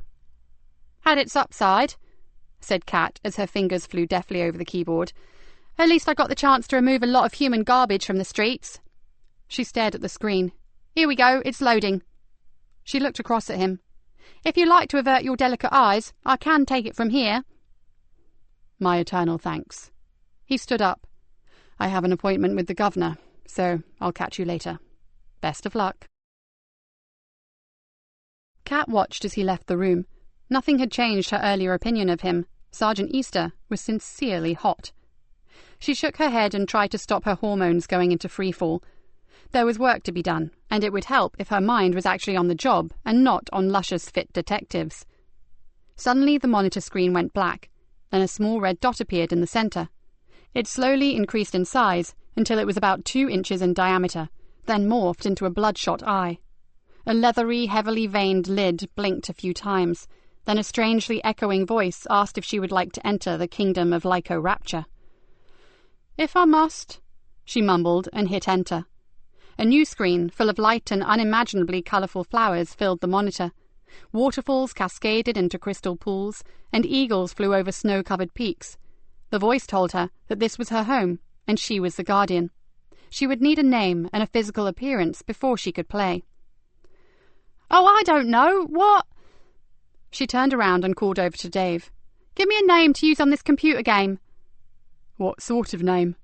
"Had its upside," said Cat as her fingers flew deftly over the keyboard. "At least I got the chance to remove a lot of human garbage from the streets." She stared at the screen. "Here we go, it's loading." She looked across at him. "If you like to avert your delicate eyes, I can take it from here." My eternal thanks. He stood up. I have an appointment with the governor, so I'll catch you later. Best of luck. Kat watched as he left the room. Nothing had changed her earlier opinion of him. Sergeant Easter was sincerely hot. She shook her head and tried to stop her hormones going into freefall. There was work to be done, and it would help if her mind was actually on the job and not on luscious fit detectives. Suddenly the monitor screen went black. Then a small red dot appeared in the centre. It slowly increased in size until it was about 2 inches in diameter, then morphed into a bloodshot eye. A leathery, heavily veined lid blinked a few times. Then a strangely echoing voice asked if she would like to enter the kingdom of lyco-rapture. "If I must," she mumbled and hit enter. A new screen, full of light and unimaginably colourful flowers, filled the monitor. Waterfalls cascaded into crystal pools, and eagles flew over snow-covered peaks. The voice told her that this was her home, and she was the guardian. She would need a name and a physical appearance before she could play. "Oh, I don't know. What?" She turned around and called over to Dave. "Give me a name to use on this computer game." "What sort of name?"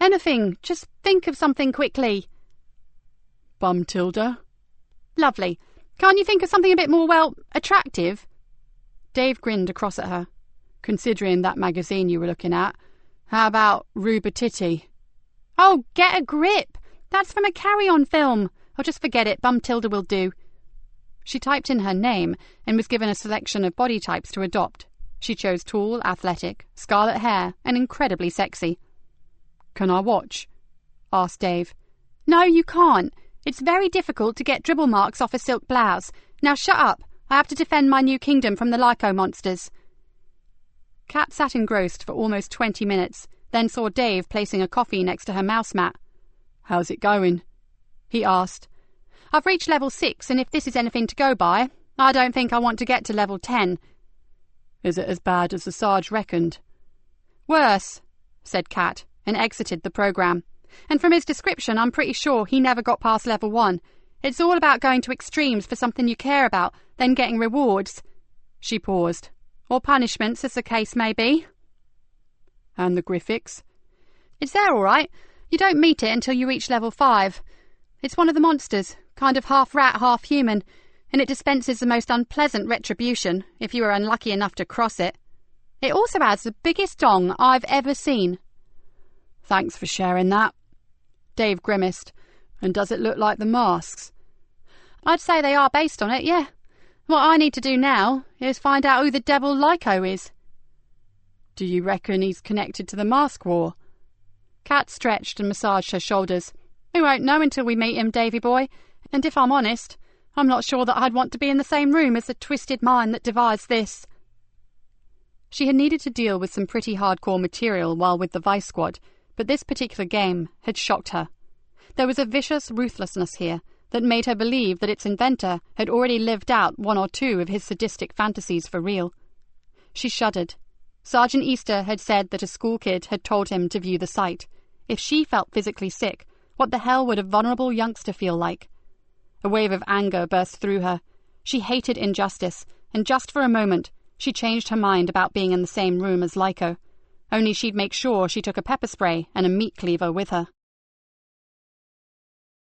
"Anything. Just think of something quickly." "Bumtilda." "Lovely. Can't you think of something a bit more, well, attractive?" Dave grinned across at her. "Considering that magazine you were looking at, how about Rubatiti?" "Oh, get a grip. That's from a Carry-On film. Oh, just forget it. Bumtilda will do." She typed in her name and was given a selection of body types to adopt. She chose tall, athletic, scarlet hair, and incredibly sexy. "Can I watch?" asked Dave. "No, you can't. It's very difficult to get dribble marks off a silk blouse. Now shut up. I have to defend my new kingdom from the Lyco monsters." Kat sat engrossed for almost 20 minutes, then saw Dave placing a coffee next to her mouse mat. "How's it going?" he asked. "I've reached level 6, and if this is anything to go by, I don't think I want to get to level 10. "Is it as bad as the Sarge reckoned?" "Worse," said Kat, and exited the program. "And from his description, I'm pretty sure he never got past level 1. It's all about going to extremes for something you care about, then getting rewards." She paused. "Or punishments, as the case may be." "And the Griffics?" "It's there all right. You don't meet it until you reach level 5. It's one of the monsters, kind of half rat, half human, and it dispenses the most unpleasant retribution if you are unlucky enough to cross it. It also has the biggest dong I've ever seen." "Thanks for sharing that." Dave grimaced. "And does it look like the masks?" "I'd say they are based on it, yeah. What I need to do now is find out who the devil Lyco is." "Do you reckon he's connected to the mask war?" Kat stretched and massaged her shoulders. "We won't know until we meet him, Davy boy, and if I'm honest, I'm not sure that I'd want to be in the same room as the twisted mind that devised this." She had needed to deal with some pretty hardcore material while with the Vice Squad, but this particular game had shocked her. There was a vicious ruthlessness here that made her believe that its inventor had already lived out 1 or 2 of his sadistic fantasies for real. She shuddered. Sergeant Easter had said that a school kid had told him to view the site. If she felt physically sick, what the hell would a vulnerable youngster feel like? A wave of anger burst through her. She hated injustice, and just for a moment, she changed her mind about being in the same room as Lyco. Only she'd make sure she took a pepper spray and a meat cleaver with her.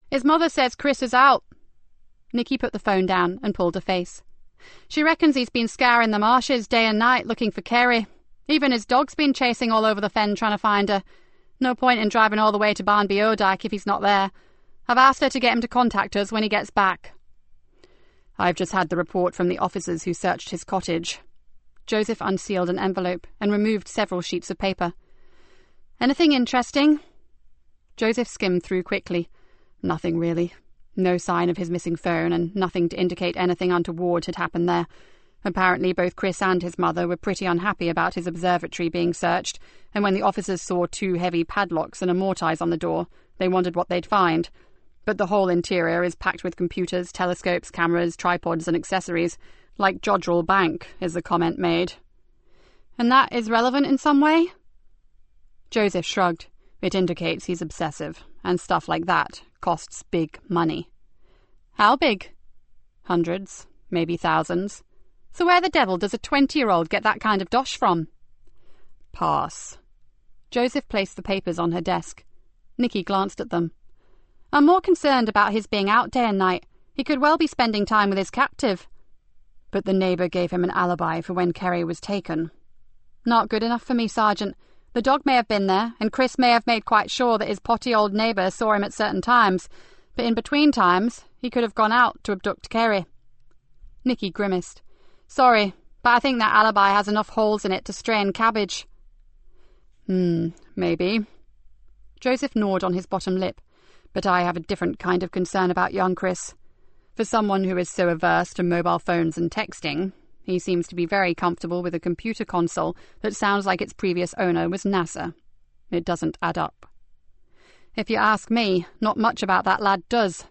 "His mother says Chris is out." Nikki put the phone down and pulled a face. "She reckons he's been scouring the marshes day and night looking for Kerry. Even his dog's been chasing all over the fen trying to find her. No point in driving all the way to Barnby Odike if he's not there. I've asked her to get him to contact us when he gets back." "I've just had the report from the officers who searched his cottage." Joseph unsealed an envelope and removed several sheets of paper. "Anything interesting?" Joseph skimmed through quickly. Nothing really. No sign of his missing phone, and nothing to indicate anything untoward had happened there. Apparently both Chris and his mother were pretty unhappy about his observatory being searched, and when the officers saw 2 heavy padlocks and a mortise on the door, they wondered what they'd find. But the whole interior is packed with computers, telescopes, cameras, tripods and accessories, like Jodrell Bank, is the comment made. "And that is relevant in some way?" Joseph shrugged. "It indicates he's obsessive, and stuff like that costs big money." "How big?" "Hundreds, maybe thousands. So where the devil does a 20-year-old get that kind of dosh from?" Pass. Joseph placed the papers on her desk. Nikki glanced at them. I'm more concerned about his being out day and night. He could well be spending time with his captive. But the neighbour gave him an alibi for when Kerry was taken. Not good enough for me, Sergeant. The dog may have been there, and Chris may have made quite sure that his potty old neighbour saw him at certain times, but in between times he could have gone out to abduct Kerry. Nikki grimaced. Sorry, but I think that alibi has enough holes in it to strain cabbage. Maybe. Joseph gnawed on his bottom lip. But I have a different kind of concern about young Chris. For someone who is so averse to mobile phones and texting, he seems to be very comfortable with a computer console that sounds like its previous owner was NASA. It doesn't add up. If you ask me, not much about that lad does,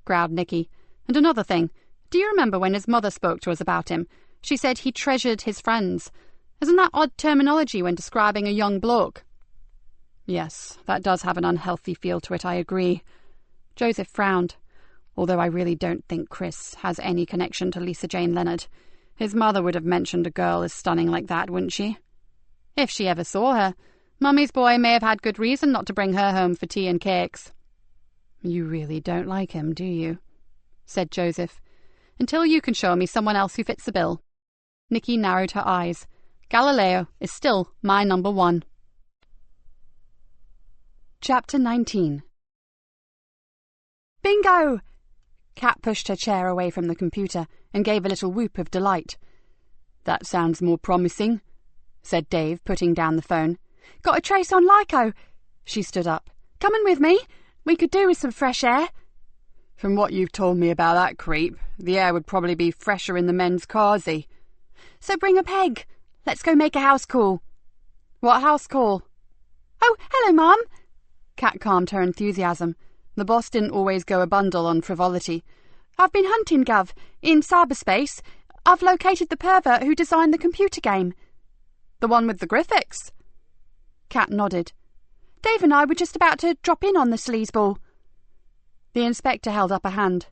growled Nikki. And another thing, do you remember when his mother spoke to us about him? She said he treasured his friends. Isn't that odd terminology when describing a young bloke? Yes, that does have an unhealthy feel to it, I agree. Joseph frowned. Although I really don't think Chris has any connection to Lisa Jane Leonard. His mother would have mentioned a girl as stunning like that, wouldn't she? If she ever saw her. Mummy's boy may have had good reason not to bring her home for tea and cakes. You really don't like him, do you? Said Joseph. Until you can show me someone else who fits the bill. Nikki narrowed her eyes. Galileo is still my number one. Chapter 19. Bingo! Kat pushed her chair away from the computer and gave a little whoop of delight. That sounds more promising, said Dave, putting down the phone. Got a trace on Lyco. She stood up. Coming with me? We could do with some fresh air. From what you've told me about that creep, the air would probably be fresher in the men's carsy. So bring a peg. Let's go make a house call. What house call? Oh, hello, Mum. Kat calmed her enthusiasm. The boss didn't always go a bundle on frivolity. I've been hunting, Gov, in cyberspace. I've located the pervert who designed the computer game. The one with the graphics? Kat nodded. Dave and I were just about to drop in on the sleazeball. The inspector held up a hand.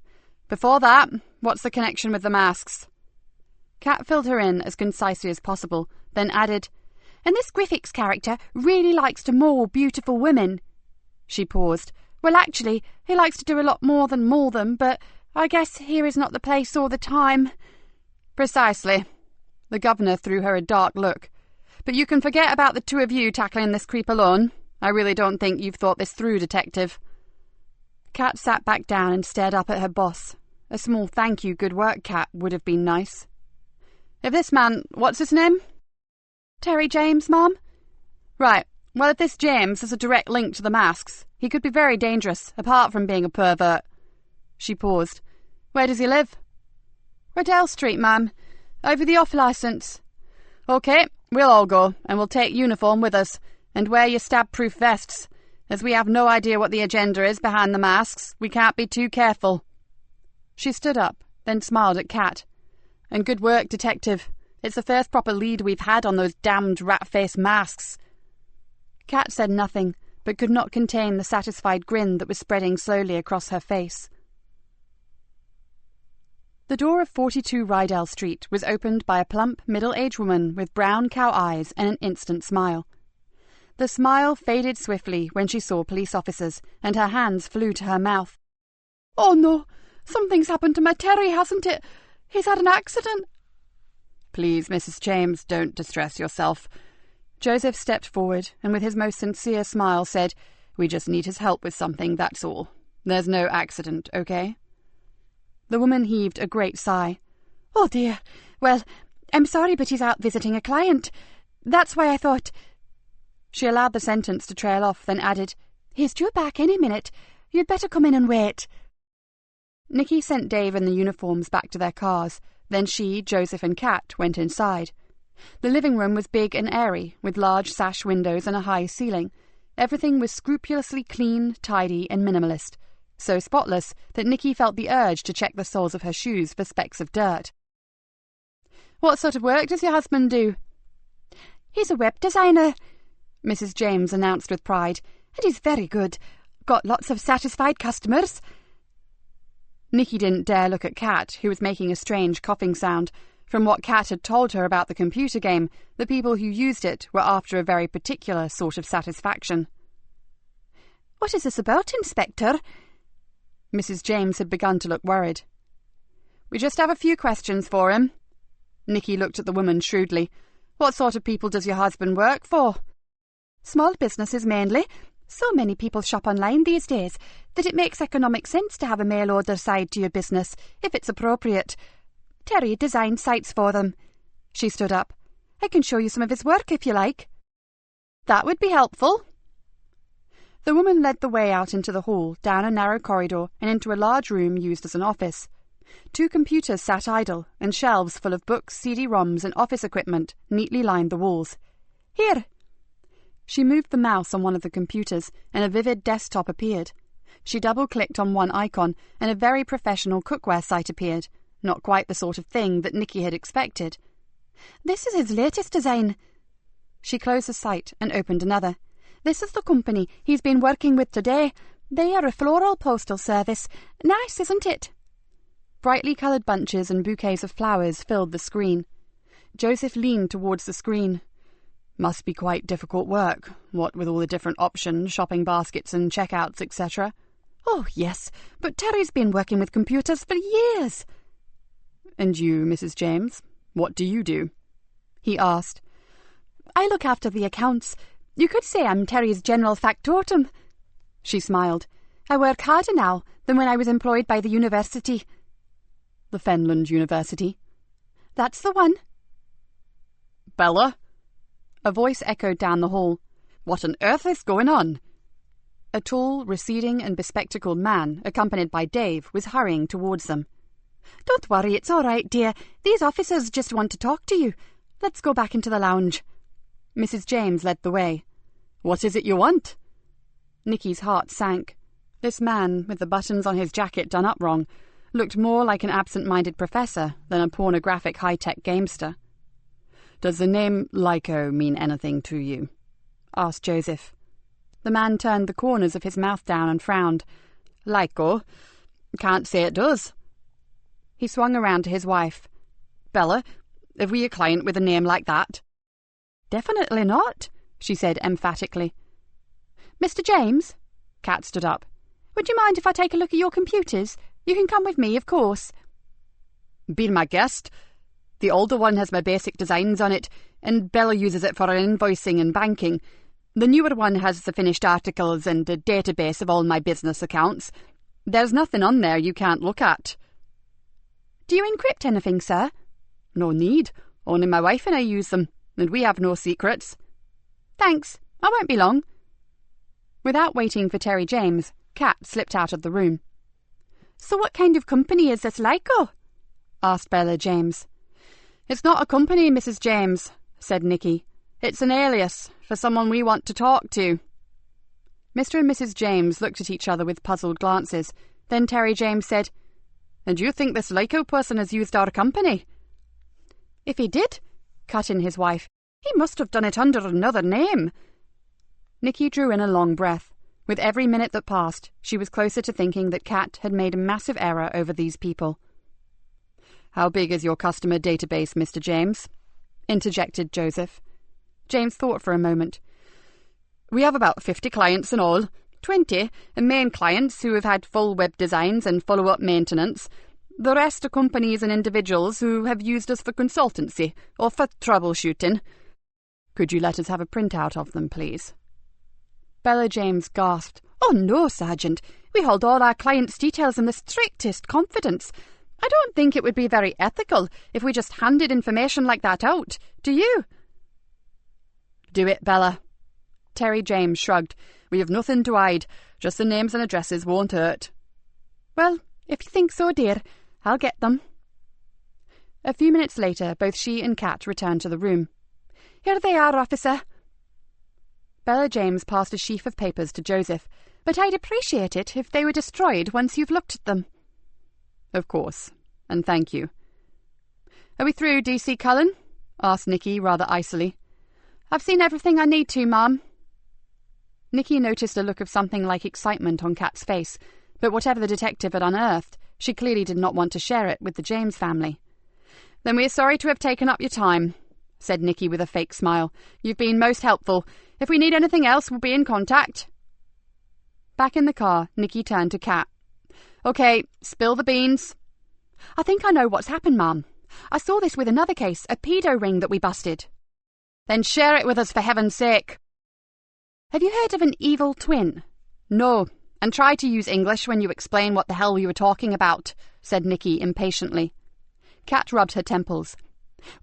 Before that, what's the connection with the masks? Kat filled her in as concisely as possible, then added, And this Griffiths character really likes to maul beautiful women. She paused. Well, actually, he likes to do a lot more than maul them, but I guess here is not the place or the time. Precisely. The governor threw her a dark look. But you can forget about the two of you tackling this creep alone. I really don't think you've thought this through, Detective. Kat sat back down and stared up at her boss. A small thank you, good work, Kat, would have been nice. If this man, what's his name? Terry James, Mum. Right. Well, if this James has a direct link to the masks, he could be very dangerous, apart from being a pervert. She paused. Where does he live? Riddell Street, ma'am. Over the off-licence. OK, we'll all go, and we'll take uniform with us, and wear your stab-proof vests. As we have no idea what the agenda is behind the masks, we can't be too careful. She stood up, then smiled at Kat. And good work, Detective. It's the first proper lead we've had on those damned rat-faced masks. Kat said nothing, but could not contain the satisfied grin that was spreading slowly across her face. The door of 42 Rydell Street was opened by a plump, middle-aged woman with brown cow eyes and an instant smile. The smile faded swiftly when she saw police officers, and her hands flew to her mouth. Oh no, something's happened to my Terry, hasn't it? He's had an accident. Please, Mrs. James, don't distress yourself. Joseph stepped forward and with his most sincere smile said, We just need his help with something, that's all. There's no accident, OK? The woman heaved a great sigh. Oh dear. Well, I'm sorry, but he's out visiting a client. That's why I thought... She allowed the sentence to trail off, then added, He's due back any minute. You'd better come in and wait. Nikki sent Dave and the uniforms back to their cars. Then she, Joseph and Kat went inside. The living room was big and airy, with large sash windows and a high ceiling. Everything was scrupulously clean, tidy and minimalist, so spotless that Nikki felt the urge to check the soles of her shoes for specks of dirt. What sort of work does your husband do? He's a web designer, Mrs. James announced with pride, and he's very good. Got lots of satisfied customers. Nikki didn't dare look at Kat, who was making a strange coughing sound. From what Kat had told her about the computer game, the people who used it were after a very particular sort of satisfaction. "What is this about, Inspector?" Mrs. James had begun to look worried. "We just have a few questions for him." Nikki looked at the woman shrewdly. "What sort of people does your husband work for?" "Small businesses mainly. So many people shop online these days that it makes economic sense to have a mail order side to your business, if it's appropriate. Terry designed sites for them." She stood up. "I can show you some of his work if you like." "That would be helpful." The woman led the way out into the hall, down a narrow corridor, and into a large room used as an office. 2 computers sat idle, and shelves full of books, CD-ROMs, and office equipment neatly lined the walls. "Here." She moved the mouse on one of the computers, and a vivid desktop appeared. She double-clicked on one icon, and a very professional cookware site appeared. Not quite the sort of thing that Nikki had expected. "This is his latest design." She closed the site and opened another. "This is the company he's been working with today. They are a floral postal service. Nice, isn't it?" Brightly coloured bunches and bouquets of flowers filled the screen. Joseph leaned towards the screen. "Must be quite difficult work, what with all the different options, shopping baskets and checkouts, etc." "Oh, yes, but Terry's been working with computers for years." "And you, Mrs. James, what do you do?" he asked. "I look after the accounts. You could say I'm Terry's general factotum." She smiled. "I work harder now than when I was employed by the university." "The Fenlands University?" "That's the one." "Bella?" A voice echoed down the hall. "What on earth is going on?" A tall, receding and bespectacled man, accompanied by Dave, was hurrying towards them. "Don't worry, it's all right, dear. These officers just want to talk to you. Let's go back into the lounge." Mrs. James led the way. "What is it you want?" Nikki's heart sank. This man, with the buttons on his jacket done up wrong, looked more like an absent-minded professor than a pornographic high-tech gamester. "Does the name Lyco mean anything to you?" asked Joseph. The man turned the corners of his mouth down and frowned. "Lyco? Can't say it does." He swung around to his wife. "Bella, have we a client with a name like that?" "Definitely not," she said emphatically. "Mr. James," Kat stood up, "would you mind if I take a look at your computers? You can come with me, of course." "Be my guest. The older one has my basic designs on it, and Bella uses it for her invoicing and banking. The newer one has the finished articles and a database of all my business accounts. There's nothing on there you can't look at." "Do you encrypt anything, sir?" "No need. Only my wife and I use them, and we have no secrets." "Thanks. I won't be long." Without waiting for Terry James, Kat slipped out of the room. "So what kind of company is this Lyco?" asked Bella James. "It's not a company, Mrs. James," said Nikki. "It's an alias for someone we want to talk to." Mr. and Mrs. James looked at each other with puzzled glances. Then Terry James said, "And you think this Lyco person has used our company?" "If he did," cut in his wife, "he must have done it under another name." Nikki drew in a long breath. With every minute that passed, she was closer to thinking that Kat had made a massive error over these people. "How big is your customer database, Mr. James?" interjected Joseph. James thought for a moment. "We have about 50 clients in all, 20 main clients who have had full web designs and follow-up maintenance. The rest are companies and individuals who have used us for consultancy or for troubleshooting." "Could you let us have a printout of them, please?" Bella James gasped. "Oh no, Sergeant. We hold all our clients' details in the strictest confidence. I don't think it would be very ethical if we just handed information like that out. Do you?" "Do it, Bella." Terry James shrugged. "We have nothing to hide. Just the names and addresses won't hurt." "Well, if you think so, dear, I'll get them." A few minutes later, both she and Kat returned to the room. "Here they are, officer." Bella James passed a sheaf of papers to Joseph. "But I'd appreciate it if they were destroyed once you've looked at them." "Of course, and thank you." "Are we through, DC Cullen?" asked Nikki rather icily. "I've seen everything I need to, Ma'am." Nikki noticed a look of something like excitement on Kat's face, but whatever the detective had unearthed, she clearly did not want to share it with the James family. Then we're sorry to have taken up your time, said Nikki with a fake smile. You've been most helpful. If we need anything else, we'll be in contact. Back in the car, Nikki turned to Kat. Okay, spill the beans. I think I know what's happened, Mum. I saw this with another case, a pedo ring that we busted. Then share it with us, for heaven's sake. Have you heard of an evil twin? No, and try to use English when you explain what the hell you were talking about, said Nikki impatiently. Kat rubbed her temples.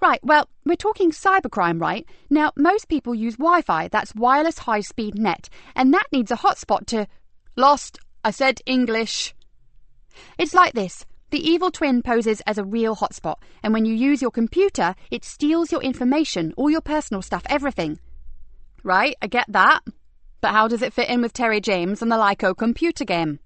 Right, well, we're talking cybercrime, right? Now, most people use Wi-Fi, that's wireless high-speed net, and that needs a hotspot to... Lost. I said English. It's like this. The evil twin poses as a real hotspot, and when you use your computer, it steals your information, all your personal stuff, everything. Right, I get that. But how does it fit in with Terry James and the Lyco computer game?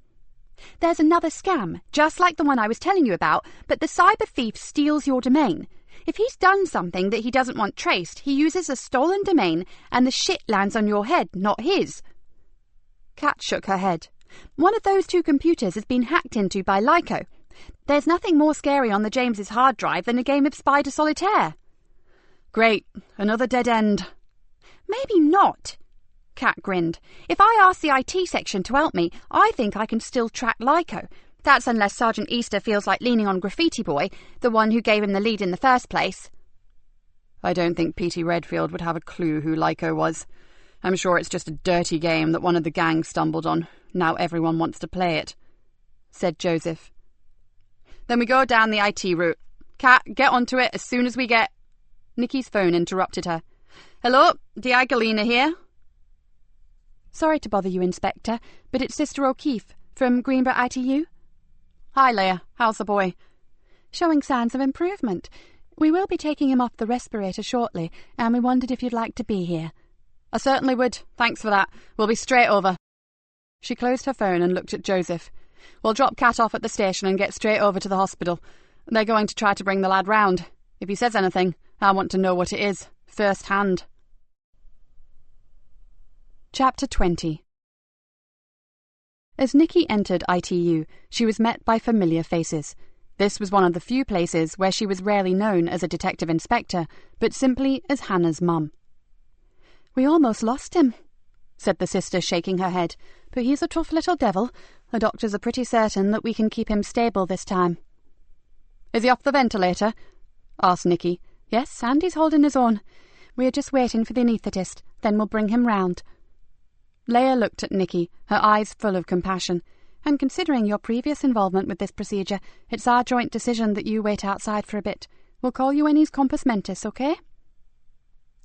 There's another scam, just like the one I was telling you about, but the cyber thief steals your domain. If he's done something that he doesn't want traced, he uses a stolen domain, and the shit lands on your head, not his. Kat shook her head. One of those two computers has been hacked into by Lyco. There's nothing more scary on the James's hard drive than a game of Spider Solitaire. Great, another dead end. Maybe not. Kat grinned. If I ask the IT section to help me, I think I can still track Lyco. That's unless Sergeant Easter feels like leaning on Graffiti Boy, the one who gave him the lead in the first place. I don't think Petey Redfield would have a clue who Lyco was. I'm sure it's just a dirty game that one of the gang stumbled on. Now everyone wants to play it, said Joseph. Then we go down the IT route. Kat, get onto it as soon as we get... Nikki's phone interrupted her. Hello, Di Galena here. Sorry to bother you, Inspector, but it's Sister O'Keefe from Greenborough ITU. Hi, Leah. How's the boy? Showing signs of improvement. We will be taking him off the respirator shortly, and we wondered if you'd like to be here. I certainly would. Thanks for that. We'll be straight over. She closed her phone and looked at Joseph. We'll drop Kat off at the station and get straight over to the hospital. They're going to try to bring the lad round. If he says anything, I want to know what it is, first hand. Chapter 20. As Nikki entered ITU, she was met by familiar faces. This was one of the few places where she was rarely known as a detective inspector, but simply as Hannah's mum. We almost lost him, said the sister, shaking her head, but he's a tough little devil. The doctors are pretty certain that we can keep him stable this time. Is he off the ventilator? Asked Nikki. Yes, and he's holding his own. We're just waiting for the anaesthetist, then we'll bring him round. Leah looked at Nikki, her eyes full of compassion. And considering your previous involvement with this procedure, it's our joint decision that you wait outside for a bit. We'll call you when he's compos mentis, okay?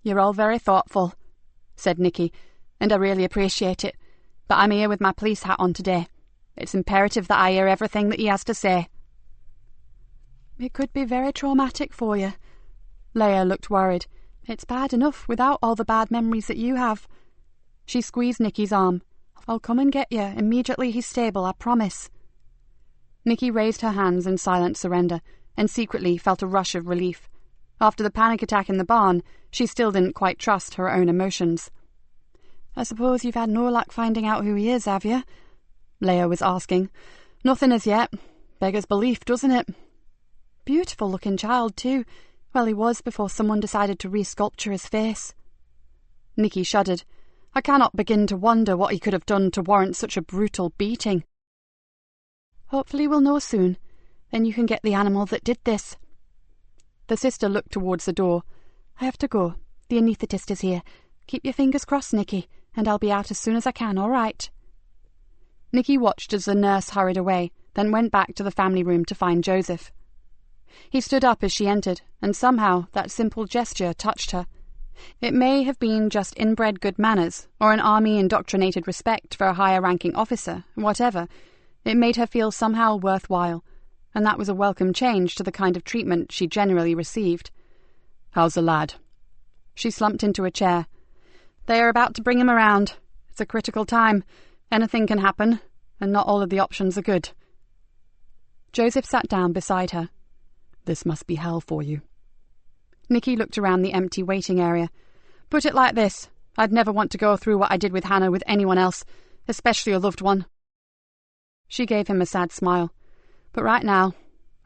You're all very thoughtful, said Nikki, and I really appreciate it. But I'm here with my police hat on today. It's imperative that I hear everything that he has to say. It could be very traumatic for you. Leah looked worried. It's bad enough without all the bad memories that you have. She squeezed Nikki's arm. I'll come and get you immediately he's stable, I promise. Nikki raised her hands in silent surrender and secretly felt a rush of relief. After the panic attack in the barn, she still didn't quite trust her own emotions. I suppose you've had no luck finding out who he is, have you? Leah was asking. Nothing as yet. Beggars belief, doesn't it? Beautiful-looking child, too. Well, he was before someone decided to resculpture his face. Nikki shuddered. I cannot begin to wonder what he could have done to warrant such a brutal beating. Hopefully we'll know soon. Then you can get the animal that did this. The sister looked towards the door. I have to go. The anaesthetist is here. Keep your fingers crossed, Nikki, and I'll be out as soon as I can, all right? Nikki watched as the nurse hurried away, then went back to the family room to find Joseph. He stood up as she entered, and somehow that simple gesture touched her. It may have been just inbred good manners, or an army-indoctrinated respect for a higher-ranking officer, whatever. It made her feel somehow worthwhile, and that was a welcome change to the kind of treatment she generally received. How's the lad? She slumped into a chair. They are about to bring him around. It's a critical time. Anything can happen, and not all of the options are good. Joseph sat down beside her. This must be hell for you. Nikki looked around the empty waiting area. Put it like this. I'd never want to go through what I did with Hannah with anyone else, especially a loved one. She gave him a sad smile. But right now,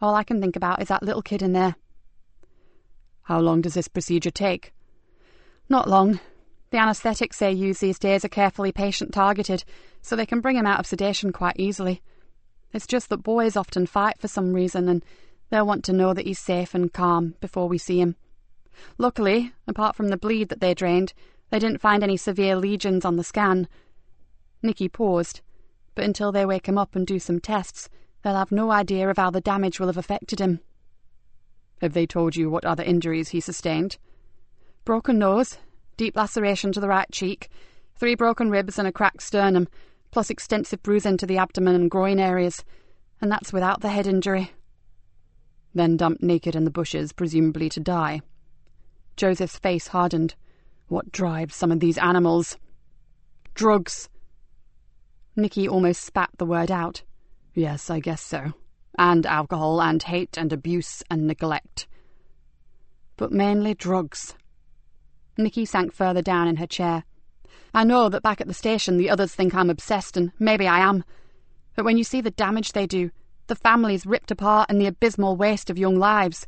all I can think about is that little kid in there. How long does this procedure take? Not long. The anaesthetics they use these days are carefully patient-targeted, so they can bring him out of sedation quite easily. It's just that boys often fight for some reason, and they'll want to know that he's safe and calm before we see him. Luckily, apart from the bleed that they drained, they didn't find any severe lesions on the scan. Nikki paused, but until they wake him up and do some tests, they'll have no idea of how the damage will have affected him. Have they told you what other injuries he sustained? Broken nose, deep laceration to the right cheek, 3 broken ribs and a cracked sternum, plus extensive bruising to the abdomen and groin areas, and that's without the head injury. Then dumped naked in the bushes, presumably to die. Joseph's face hardened. What drives some of these animals? Drugs. Nikki almost spat the word out. Yes, I guess so. And alcohol and hate and abuse and neglect. But mainly drugs. Nikki sank further down in her chair. I know that back at the station the others think I'm obsessed, and maybe I am. But when you see the damage they do, the families ripped apart and the abysmal waste of young lives,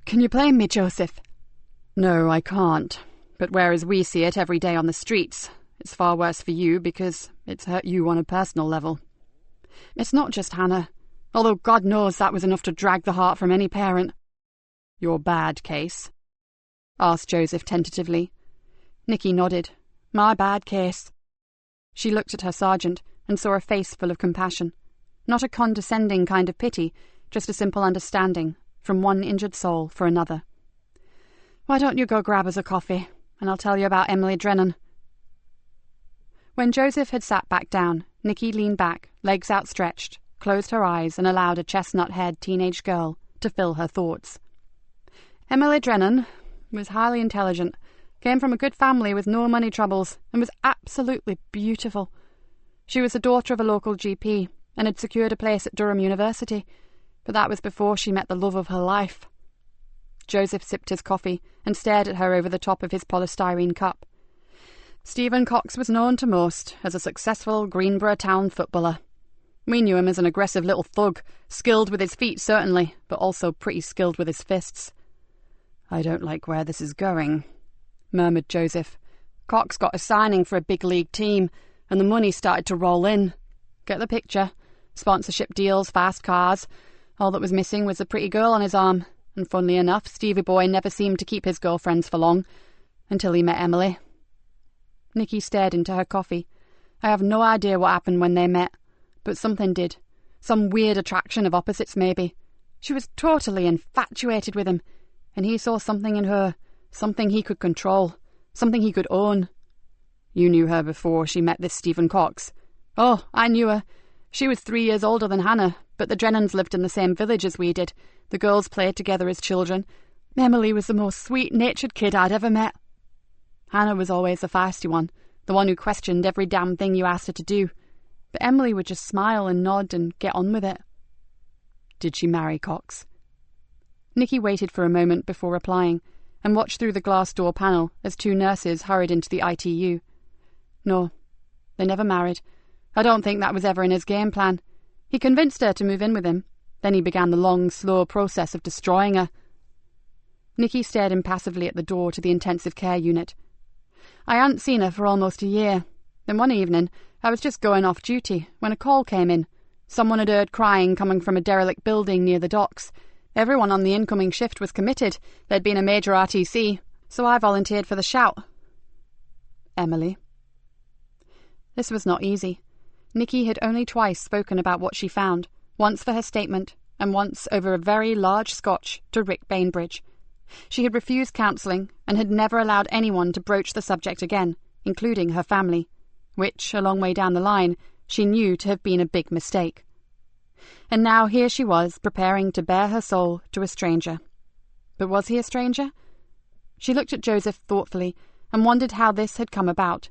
can you blame me, Joseph? No, I can't. But whereas we see it every day on the streets, it's far worse for you because it's hurt you on a personal level. It's not just Hannah, although God knows that was enough to drag the heart from any parent. Your bad case? Asked Joseph tentatively. Nikki nodded. My bad case. She looked at her sergeant and saw a face full of compassion. Not a condescending kind of pity, just a simple understanding, from one injured soul for another. Why don't you go grab us a coffee, and I'll tell you about Emily Drennan. When Joseph had sat back down, Nikki leaned back, legs outstretched, closed her eyes and allowed a chestnut-haired teenage girl to fill her thoughts. Emily Drennan was highly intelligent, came from a good family with no money troubles, and was absolutely beautiful. She was the daughter of a local GP and had secured a place at Durham University, but that was before she met the love of her life. Joseph sipped his coffee and stared at her over the top of his polystyrene cup. Stephen Cox was known to most as a successful Greenborough town footballer. We knew him as an aggressive little thug, skilled with his feet certainly, but also pretty skilled with his fists. I don't like where this is going, murmured Joseph. Cox got a signing for a big league team, and the money started to roll in. Get the picture? Sponsorship deals, fast cars. All that was missing was a pretty girl on his arm, and funnily enough, Stevie boy never seemed to keep his girlfriends for long, until he met Emily. Nikki stared into her coffee. I have no idea what happened when they met, but something did. Some weird attraction of opposites, maybe. She was totally infatuated with him, and he saw something in her, something he could control, something he could own. You knew her before she met this Stephen Cox? Oh, I knew her. She was 3 years older than Hannah, but the Drennans lived in the same village as we did. The girls played together as children. Emily was the most sweet-natured kid I'd ever met. Hannah was always the feisty one, the one who questioned every damn thing you asked her to do. But Emily would just smile and nod and get on with it. Did she marry Cox? Nikki waited for a moment before replying, and watched through the glass door panel as 2 nurses hurried into the ITU. No, they never married. I don't think that was ever in his game plan. He convinced her to move in with him. Then he began the long, slow process of destroying her. Nikki stared impassively at the door to the intensive care unit. I hadn't seen her for almost a year. Then one evening, I was just going off duty when a call came in. Someone had heard crying coming from a derelict building near the docks. Everyone on the incoming shift was committed. There'd been a major RTC, so I volunteered for the shout. Emily? This was not easy. Nikki had only twice spoken about what she found, once for her statement, and once over a very large scotch to Rick Bainbridge. She had refused counselling and had never allowed anyone to broach the subject again, including her family, which, a long way down the line, she knew to have been a big mistake. And now here she was, preparing to bare her soul to a stranger. But was he a stranger? She looked at Joseph thoughtfully and wondered how this had come about.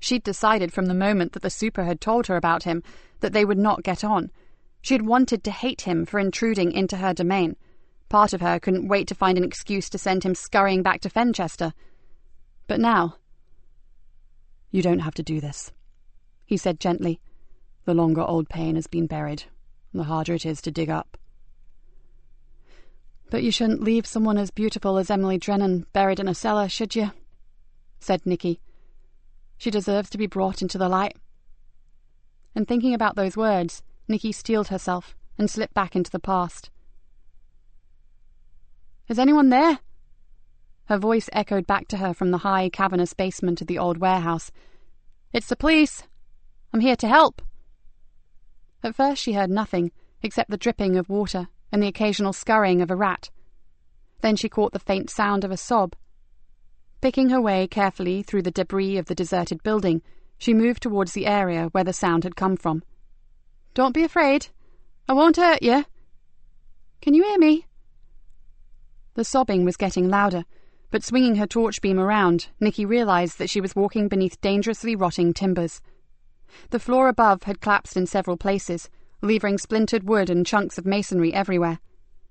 She'd decided from the moment that the super had told her about him that they would not get on. She had wanted to hate him for intruding into her domain. Part of her couldn't wait to find an excuse to send him scurrying back to Fenchester. But now... You don't have to do this, he said gently. The longer old pain has been buried, the harder it is to dig up. "But you shouldn't leave someone as beautiful as Emily Drennan buried in a cellar, should you?" said Nikki. "She deserves to be brought into the light." And thinking about those words, Nikki steeled herself and slipped back into the past. "Is anyone there?" Her voice echoed back to her from the high, cavernous basement of the old warehouse. "It's the police. I'm here to help." At first she heard nothing except the dripping of water and the occasional scurrying of a rat. Then she caught the faint sound of a sob. Picking her way carefully through the debris of the deserted building, she moved towards the area where the sound had come from. "Don't be afraid. I won't hurt you. Can you hear me?" The sobbing was getting louder, but swinging her torch beam around, Nikki realized that she was walking beneath dangerously rotting timbers. The floor above had collapsed in several places, leaving splintered wood and chunks of masonry everywhere.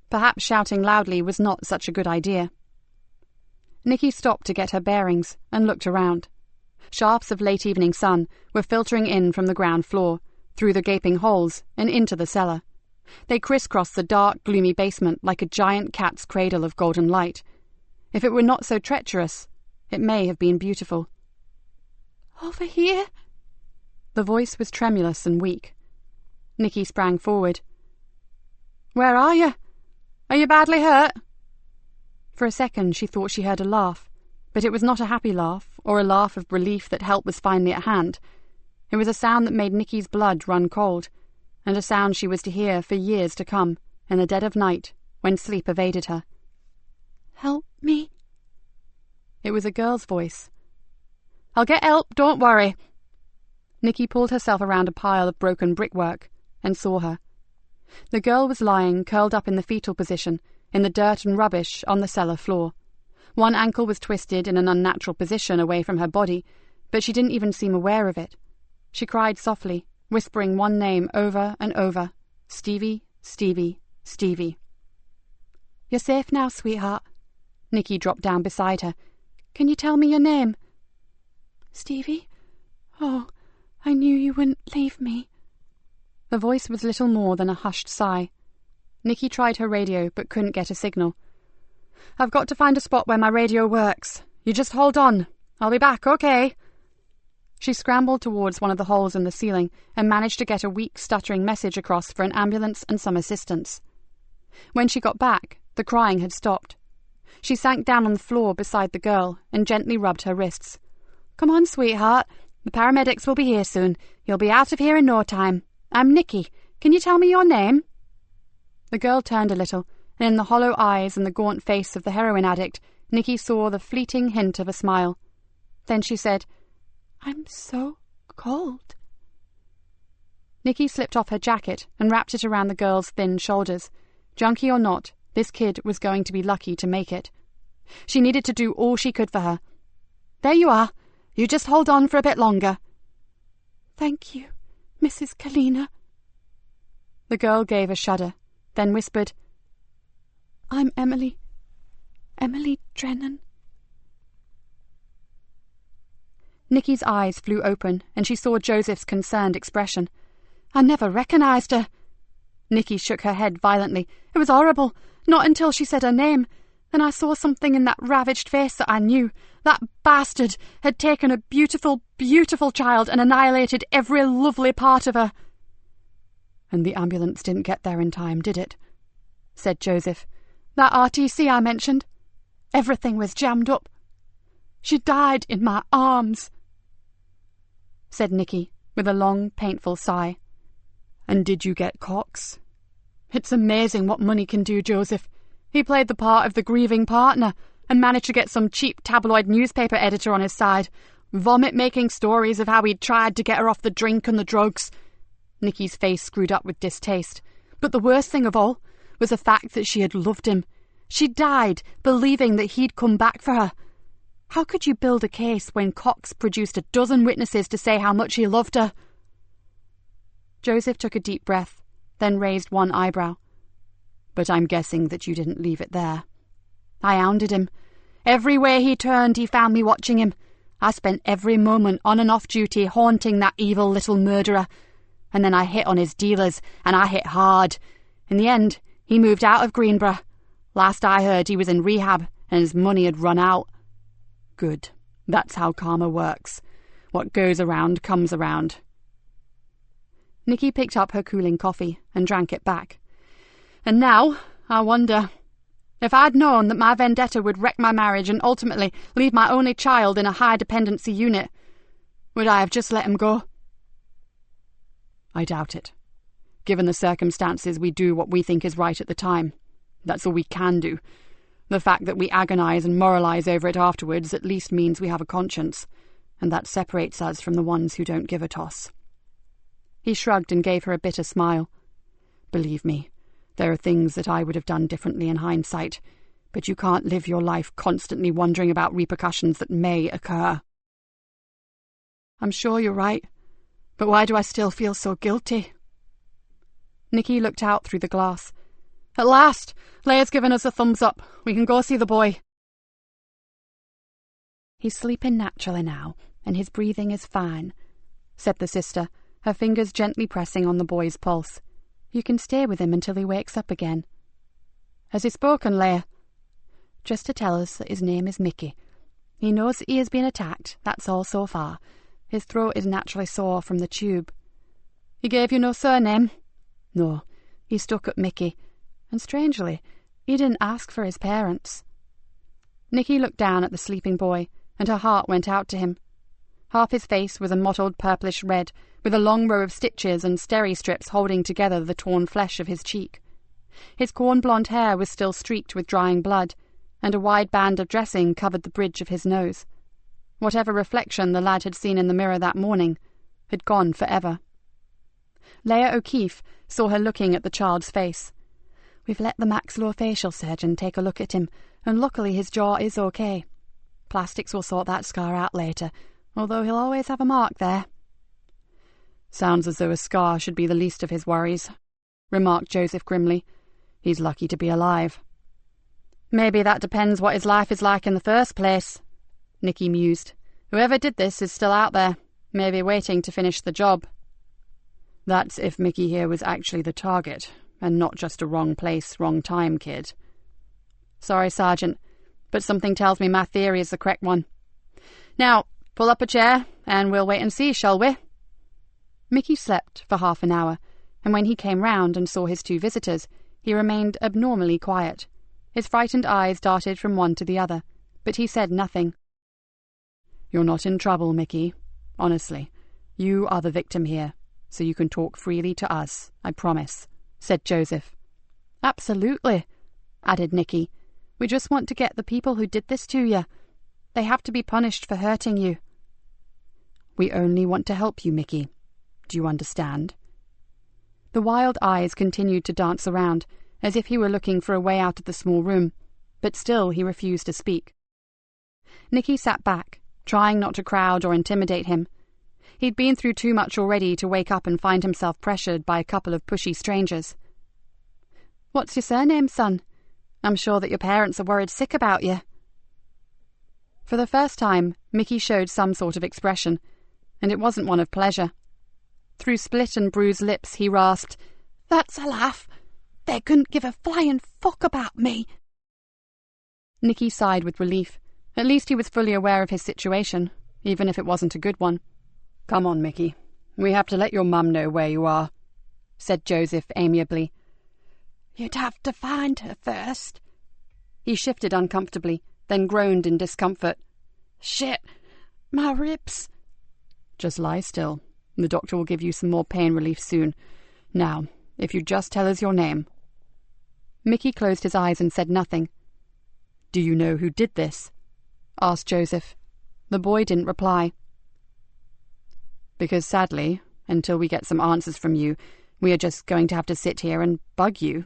Perhaps shouting loudly was not such a good idea. Nikki stopped to get her bearings and looked around. Shafts of late-evening sun were filtering in from the ground floor, through the gaping holes, and into the cellar. They crisscrossed the dark, gloomy basement like a giant cat's cradle of golden light. If it were not so treacherous, it may have been beautiful. "Over here?" The voice was tremulous and weak. Nikki sprang forward. "Where are you? Are you badly hurt?" For a second she thought she heard a laugh, but it was not a happy laugh, or a laugh of relief that help was finally at hand. It was a sound that made Nikki's blood run cold, and a sound she was to hear for years to come, in the dead of night, when sleep evaded her. "Help me." It was a girl's voice. "I'll get help, don't worry." Nikki pulled herself around a pile of broken brickwork and saw her. The girl was lying, curled up in the fetal position, in the dirt and rubbish on the cellar floor. One ankle was twisted in an unnatural position away from her body, but she didn't even seem aware of it. She cried softly, whispering one name over and over. "Stevie, Stevie, Stevie." "You're safe now, sweetheart." Nikki dropped down beside her. "Can you tell me your name?" "Stevie? Oh, I knew you wouldn't leave me." The voice was little more than a hushed sigh. Nikki tried her radio but couldn't get a signal. "I've got to find a spot where my radio works. You just hold on. I'll be back, okay?" She scrambled towards one of the holes in the ceiling and managed to get a weak, stuttering message across for an ambulance and some assistance. When she got back, the crying had stopped. She sank down on the floor beside the girl and gently rubbed her wrists. "Come on, sweetheart. The paramedics will be here soon. You'll be out of here in no time. I'm Nikki. Can you tell me your name?" The girl turned a little, and in the hollow eyes and the gaunt face of the heroin addict, Nikki saw the fleeting hint of a smile. Then she said, "I'm so cold." Nikki slipped off her jacket and wrapped it around the girl's thin shoulders. Junkie or not, this kid was going to be lucky to make it. She needed to do all she could for her. "There you are. You just hold on for a bit longer." "Thank you, Mrs. Galena." The girl gave a shudder, then whispered, "I'm Emily Drennan." Nikki's eyes flew open, and she saw Joseph's concerned expression. "I never recognised her." Nikki shook her head violently. "It was horrible. Not until she said her name. Then I saw something in that ravaged face that I knew. That bastard had taken a beautiful, beautiful child and annihilated every lovely part of her." "And the ambulance didn't get there in time, did it?" said Joseph. "That RTC I mentioned. Everything was jammed up. She died in my arms," said Nikki, with a long, painful sigh. "And did you get Cox?" "It's amazing what money can do, Joseph. He played the part of the grieving partner and managed to get some cheap tabloid newspaper editor on his side, vomit-making stories of how he'd tried to get her off the drink and the drugs." Nikki's face screwed up with distaste. "But the worst thing of all was the fact that she had loved him. She died believing that he'd come back for her. How could you build a case when Cox produced a dozen witnesses to say how much he loved her?" Joseph took a deep breath, then raised one eyebrow. "But I'm guessing that you didn't leave it there." "I hounded him. Everywhere he turned, he found me watching him. I spent every moment on and off duty haunting that evil little murderer. And then I hit on his dealers, and I hit hard. In the end, he moved out of Greenborough. Last I heard, he was in rehab, and his money had run out. Good. That's how karma works. What goes around comes around. Nikki picked up her cooling coffee and drank it back. And now, I wonder, if I'd known that my vendetta would wreck my marriage and ultimately leave my only child in a high-dependency unit, would I have just let him go? I doubt it. Given the circumstances, we do what we think is right at the time. That's all we can do. The fact that we agonize and moralize over it afterwards at least means we have a conscience, and that separates us from the ones who don't give a toss. He shrugged and gave her a bitter smile. Believe me, there are things that I would have done differently in hindsight, but you can't live your life constantly wondering about repercussions that may occur. I'm sure you're right, but why do I still feel so guilty? Nikki looked out through the glass. At last, Leia's given us a thumbs up. We can go see the boy. He's sleeping naturally now, and his breathing is fine, said the sister, her fingers gently pressing on the boy's pulse. You can stay with him until he wakes up again. Has he spoken, Leia? Just to tell us that his name is Mickey. He knows that he has been attacked, that's all so far. His throat is naturally sore from the tube. He gave you no surname? No, he stuck at Mickey. And strangely, he didn't ask for his parents. Nikki looked down at the sleeping boy, and her heart went out to him. Half his face was a mottled purplish red, with a long row of stitches and steri strips holding together the torn flesh of his cheek. His corn-blonde hair was still streaked with drying blood, and a wide band of dressing covered the bridge of his nose. Whatever reflection the lad had seen in the mirror that morning had gone forever. Leia O'Keefe saw her looking at the child's face. We've let the maxillofacial surgeon take a look at him, and luckily his jaw is okay. Plastics will sort that scar out later, although he'll always have a mark there. Sounds as though a scar should be the least of his worries, remarked Joseph grimly. He's lucky to be alive. Maybe that depends what his life is like in the first place, Nikki mused. Whoever did this is still out there, maybe waiting to finish the job. That's if Mickey here was actually the target, and not just a wrong place, wrong time kid. Sorry, Sergeant, but something tells me my theory is the correct one. Now, pull up a chair, and we'll wait and see, shall we? Mickey slept for half an hour, and when he came round and saw his two visitors, he remained abnormally quiet. His frightened eyes darted from one to the other, but he said nothing. You're not in trouble, Mickey. Honestly, you are the victim here, so you can talk freely to us, I promise, said Joseph. Absolutely, added Nikki. We just want to get the people who did this to you. They have to be punished for hurting you. We only want to help you, Mickey. Do you understand? The wild eyes continued to dance around, as if he were looking for a way out of the small room, but still he refused to speak. Nikki sat back, trying not to crowd or intimidate him. He'd been through too much already to wake up and find himself pressured by a couple of pushy strangers. What's your surname, son? I'm sure that your parents are worried sick about you. For the first time, Mickey showed some sort of expression, and it wasn't one of pleasure. Through split and bruised lips, he rasped, That's a laugh. They couldn't give a flying fuck about me. Nikki sighed with relief. At least he was fully aware of his situation, even if it wasn't a good one. Come on, Mickey. We have to let your mum know where you are, said Joseph amiably. You'd have to find her first. He shifted uncomfortably, then groaned in discomfort. Shit, my ribs. Just lie still. The doctor will give you some more pain relief soon. Now, if you just tell us your name. Mickey closed his eyes and said nothing. Do you know who did this? Asked Joseph. The boy didn't reply. Because sadly, until we get some answers from you, we are just going to have to sit here and bug you.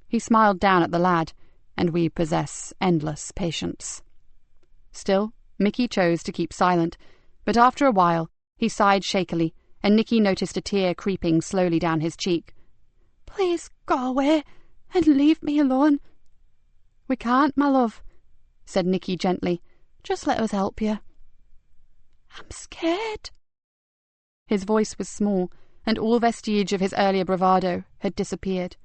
He smiled down at the lad, and we possess endless patience. Still, Mickey chose to keep silent, but after a while, he sighed shakily, and Nikki noticed a tear creeping slowly down his cheek. Please go away and leave me alone. We can't, my love, said Nikki gently. Just let us help you. I'm scared. His voice was small, and all vestige of his earlier bravado had disappeared.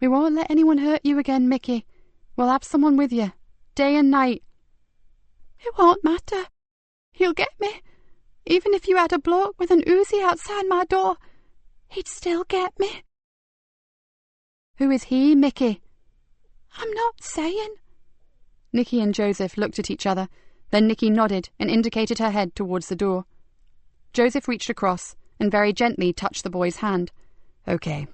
We won't let anyone hurt you again, Mickey. We'll have someone with you, day and night. It won't matter. He'll get me. Even if you had a bloke with an Uzi outside my door, he'd still get me. Who is he, Mickey? I'm not saying. Nikki and Joseph looked at each other. Then Nikki nodded and indicated her head towards the door. Joseph reached across and very gently touched the boy's hand. Okay,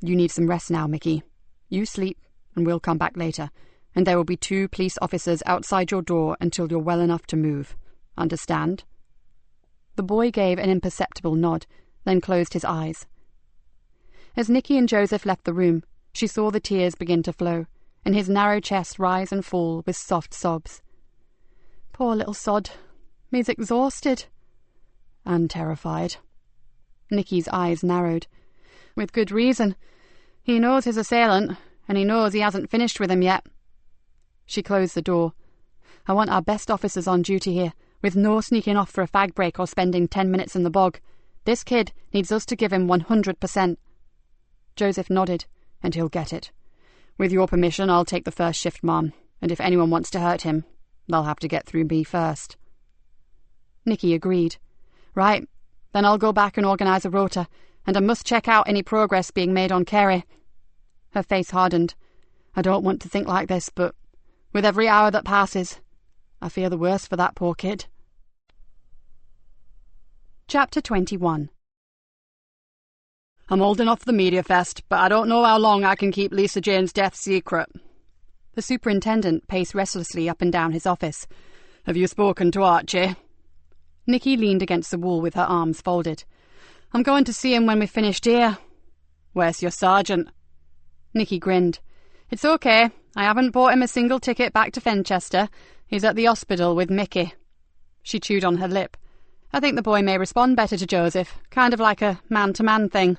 you need some rest now, Mickey. You sleep, and we'll come back later, and there will be 2 police officers outside your door until you're well enough to move. Understand? The boy gave an imperceptible nod, then closed his eyes. As Nikki and Joseph left the room, she saw the tears begin to flow, and his narrow chest rise and fall with soft sobs. Poor little sod. He's exhausted. And terrified. Nikki's eyes narrowed. With good reason. He knows his assailant, and he knows he hasn't finished with him yet. She closed the door. I want our best officers on duty here, with no sneaking off for a fag break or spending 10 minutes in the bog. This kid needs us to give him 100%. Joseph nodded, and he'll get it. With your permission, I'll take the first shift, Mom, and if anyone wants to hurt him, they'll have to get through me first. Nikki agreed. Right, then I'll go back and organise a rota, and I must check out any progress being made on Carey. Her face hardened. I don't want to think like this, but with every hour that passes, I fear the worst for that poor kid. Chapter 21. I'm holding off the media fest, but I don't know how long I can keep Lisa Jane's death secret. The superintendent paced restlessly up and down his office. Have you spoken to Archie? Nikki leaned against the wall with her arms folded. I'm going to see him when we've finished here. Where's your sergeant? Nikki grinned. It's okay. I haven't bought him a single ticket back to Fenchester. He's at the hospital with Mickey. She chewed on her lip. I think the boy may respond better to Joseph, kind of like a man-to-man thing.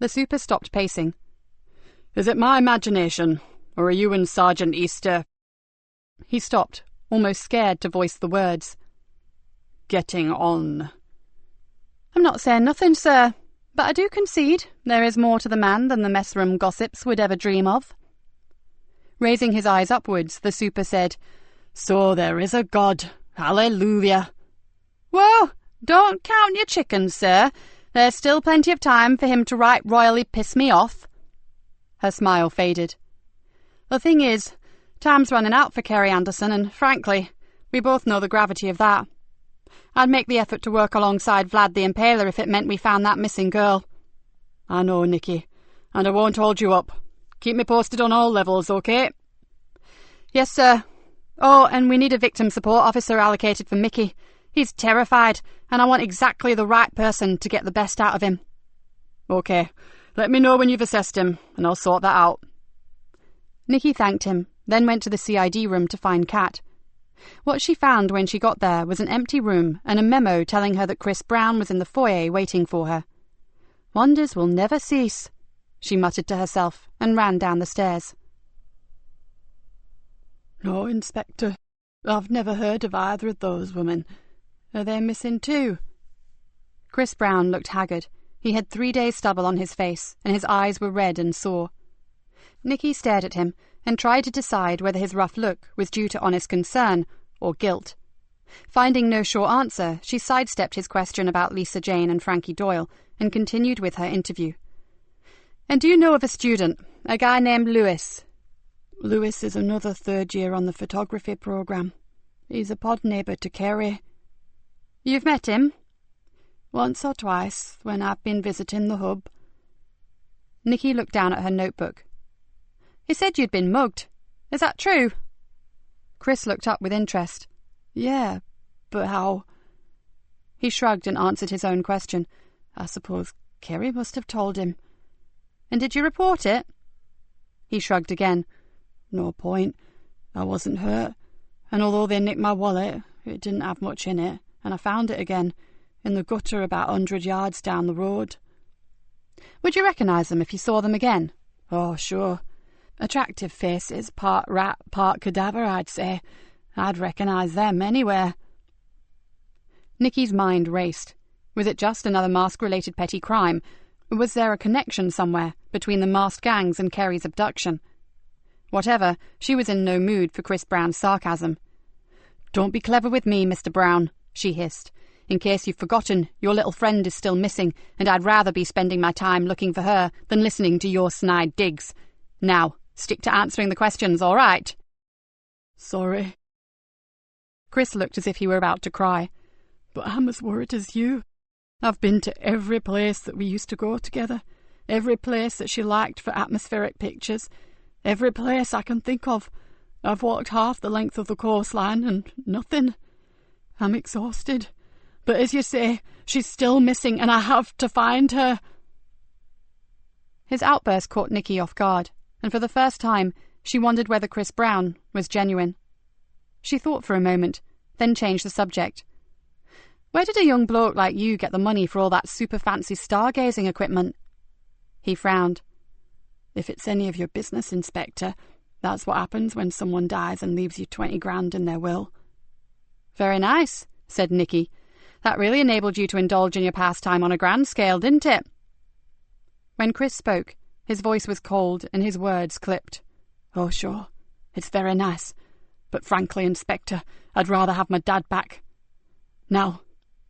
The super stopped pacing. Is it my imagination, or are you and Sergeant Easter... He stopped, almost scared to voice the words. Getting on. I'm not saying nothing, sir, but I do concede there is more to the man than the mess-room gossips would ever dream of. Raising his eyes upwards, the super said, So there is a God. Hallelujah. Whoa, don't count your chickens, sir. There's still plenty of time for him to right royally piss me off. Her smile faded. The thing is, time's running out for Kerry Anderson, and frankly, we both know the gravity of that. I'd make the effort to work alongside Vlad the Impaler if it meant we found that missing girl. I know, Nikki, and I won't hold you up. Keep me posted on all levels, okay? Yes, sir. Oh, and we need a victim support officer allocated for Mickey. He's terrified, and I want exactly the right person to get the best out of him. Okay, let me know when you've assessed him, and I'll sort that out. Nikki thanked him, then went to the CID room to find Kat. What she found when she got there was an empty room and a memo telling her that Chris Brown was in the foyer waiting for her. Wonders will never cease, she muttered to herself, and ran down the stairs. No, Inspector. I've never heard of either of those women. Are they missing too? Chris Brown looked haggard. He had 3 days' stubble on his face, and his eyes were red and sore. Nikki stared at him and tried to decide whether his rough look was due to honest concern or guilt. Finding no sure answer, she sidestepped his question about Lisa Jane and Frankie Doyle and continued with her interview. And do you know of a student, a guy named Lewis? Lewis is another third year on the photography programme. He's a pod neighbour to Kerry. You've met him? Once or twice, when I've been visiting the hub. Nikki looked down at her notebook. He said you'd been mugged. Is that true? Chris looked up with interest. Yeah, but how? He shrugged and answered his own question. I suppose Kerry must have told him. And did you report it? He shrugged again. No point. I wasn't hurt. And although they nicked my wallet, it didn't have much in it, and I found it again, in the gutter about 100 yards down the road. Would you recognise them if you saw them again? Oh, sure. Attractive faces, part rat, part cadaver, I'd say. I'd recognise them anywhere. Nikki's mind raced. Was it just another mask-related petty crime? Was there a connection somewhere between the masked gangs and Kerry's abduction? Whatever, she was in no mood for Chris Brown's sarcasm. "Don't be clever with me, Mr. Brown," she hissed. "In case you've forgotten, your little friend is still missing, and I'd rather be spending my time looking for her than listening to your snide digs. Now, stick to answering the questions, all right?" Sorry. Chris looked as if he were about to cry. But I'm as worried as you. I've been to every place that we used to go together, every place that she liked for atmospheric pictures, every place I can think of. I've walked half the length of the coastline and nothing. I'm exhausted. But as you say, she's still missing and I have to find her. His outburst caught Nikki off guard, and for the first time she wondered whether Chris Brown was genuine. She thought for a moment, then changed the subject. "Where did a young bloke like you get the money for all that super fancy stargazing equipment?" He frowned. "If it's any of your business, Inspector, that's what happens when someone dies and leaves you 20 grand in their will." "Very nice," said Nikki. "That really enabled you to indulge in your pastime on a grand scale, didn't it?" When Chris spoke, his voice was cold and his words clipped. "Oh, sure, it's very nice. But frankly, Inspector, I'd rather have my dad back. Now,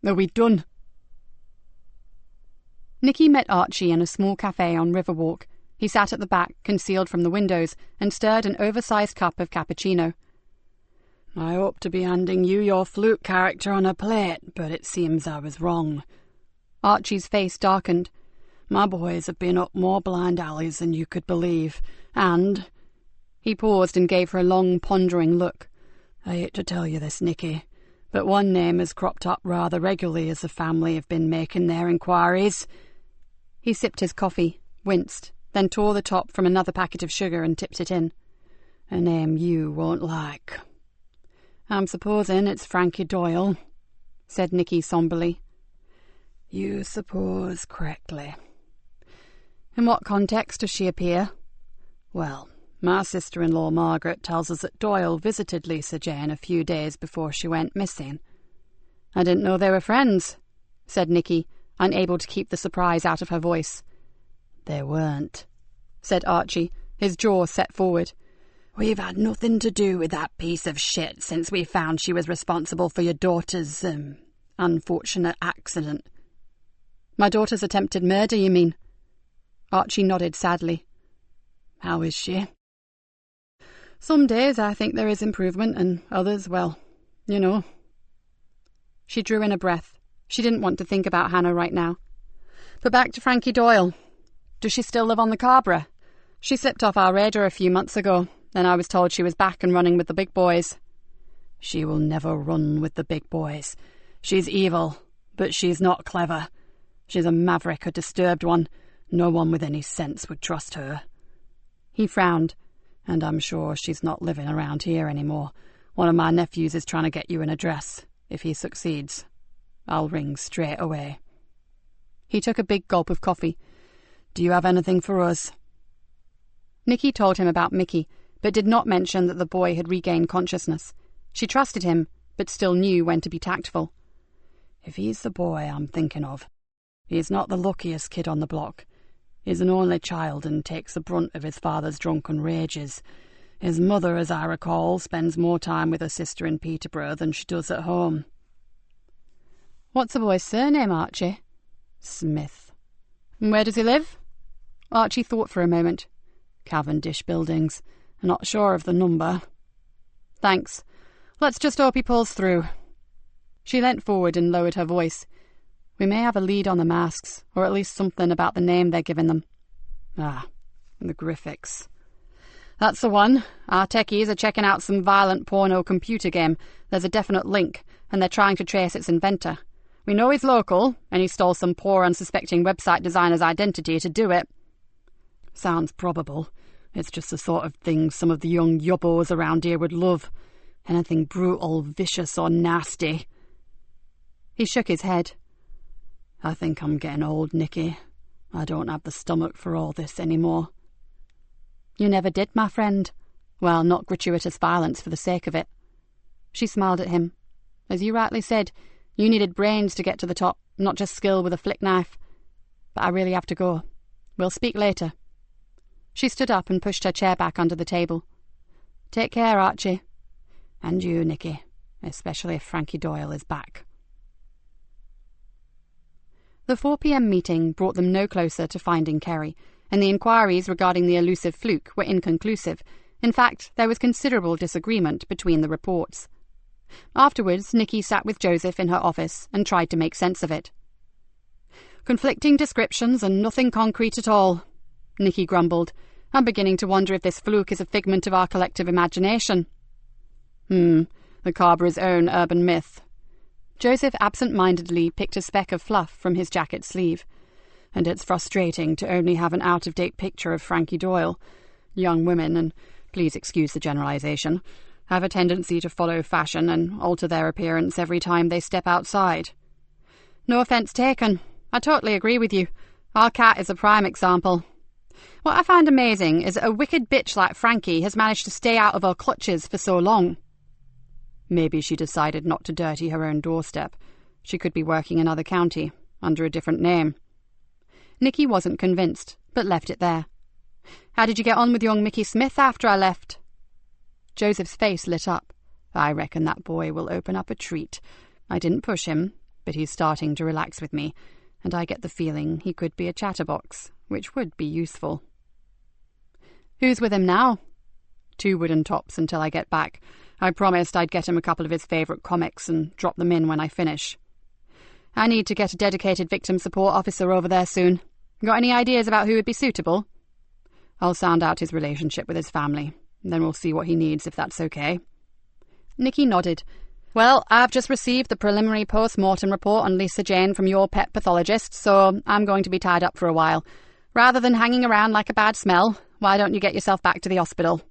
are we done?" Nikki met Archie in a small cafe on Riverwalk. He sat at the back, concealed from the windows, and stirred an oversized cup of cappuccino. "I hope to be handing you your flute character on a plate, but it seems I was wrong." Archie's face darkened. "My boys have been up more blind alleys than you could believe, and—" He paused and gave her a long, pondering look. "I hate to tell you this, Nikki, but one name has cropped up rather regularly as the family have been making their inquiries." He sipped his coffee, winced, then tore the top from another packet of sugar and tipped it in. "A name you won't like." "I'm supposing it's Frankie Doyle," said Nikki somberly. "You suppose correctly." "In what context does she appear?" "Well, my sister-in-law Margaret tells us that Doyle visited Lisa Jane a few days before she went missing." "I didn't know they were friends," said Nikki, unable to keep the surprise out of her voice. "They weren't," said Archie, his jaw set forward. "We've had nothing to do with that piece of shit since we found she was responsible for your daughter's, unfortunate accident." "My daughter's attempted murder, you mean?" Archie nodded sadly. "How is she?" "Some days I think there is improvement, and others, well, you know." She drew in a breath. She didn't want to think about Hannah right now. "But back to Frankie Doyle. Does she still live on the Cabra? She slipped off our radar a few months ago, then I was told she was back and running with the big boys." "She will never run with the big boys. She's evil, but she's not clever. She's a maverick, a disturbed one. No one with any sense would trust her." He frowned. "And I'm sure she's not living around here anymore. One of my nephews is trying to get you an address. If he succeeds, I'll ring straight away." He took a big gulp of coffee. "Do you have anything for us?" Nikki told him about Mickey, but did not mention that the boy had regained consciousness. She trusted him, but still knew when to be tactful. "If he's the boy I'm thinking of, he's not the luckiest kid on the block. He's an only child and takes the brunt of his father's drunken rages. His mother, as I recall, spends more time with her sister in Peterborough than she does at home." "What's the boy's surname, Archie?" "Smith." "And where does he live?" Archie thought for a moment. "Cavendish Buildings. Not sure of the number." "Thanks. Let's just hope he pulls through." She leant forward and lowered her voice. "We may have a lead on the masks, or at least something about the name they're giving them." "Ah, the Graphics." "That's the one. Our techies are checking out some violent porno computer game. There's a definite link, and they're trying to trace its inventor. We know he's local, and he stole some poor unsuspecting website designer's identity to do it." "Sounds probable. It's just the sort of thing some of the young yubbos around here would love. Anything brutal, vicious or nasty." He shook his head. "I think I'm getting old, Nikki. I don't have the stomach for all this anymore." "You never did, my friend. Well, not gratuitous violence for the sake of it." She smiled at him. "As you rightly said, you needed brains to get to the top, not just skill with a flick knife." but I really have to go. We'll speak later." She stood up and pushed her chair back under the table. "Take care, Archie. And you, Nikki, especially if Frankie Doyle is back." The 4 p.m. meeting brought them no closer to finding Kerry, and the inquiries regarding the elusive fluke were inconclusive. In fact, there was considerable disagreement between the reports. Afterwards, Nikki sat with Joseph in her office and tried to make sense of it. "Conflicting descriptions and nothing concrete at all," Nikki grumbled. "I'm beginning to wonder if this fluke is a figment of our collective imagination." The Carber's own urban myth." Joseph absent-mindedly picked a speck of fluff from his jacket sleeve. "And it's frustrating to only have an out-of-date picture of Frankie Doyle. Young women, and please excuse the generalization, have a tendency to follow fashion and alter their appearance every time they step outside." "No offence taken. I totally agree with you. Our cat is a prime example. What I find amazing is that a wicked bitch like Frankie has managed to stay out of our clutches for so long." "Maybe she decided not to dirty her own doorstep. She could be working in another county, under a different name." Nikki wasn't convinced, but left it there. "How did you get on with young Mickey Smith after I left?" Joseph's face lit up. "I reckon that boy will open up a treat. I didn't push him, but he's starting to relax with me, and I get the feeling he could be a chatterbox, which would be useful." "Who's with him now?" "2 wooden tops until I get back. I promised I'd get him a couple of his favourite comics and drop them in when I finish. I need to get a dedicated victim support officer over there soon. Got any ideas about who would be suitable?" "I'll sound out his relationship with his family. Then we'll see what he needs, if that's okay." Nikki nodded. "Well, I've just received the preliminary post-mortem report on Lisa Jane from your pet pathologist, so I'm going to be tied up for a while. Rather than hanging around like a bad smell, why don't you get yourself back to the hospital?"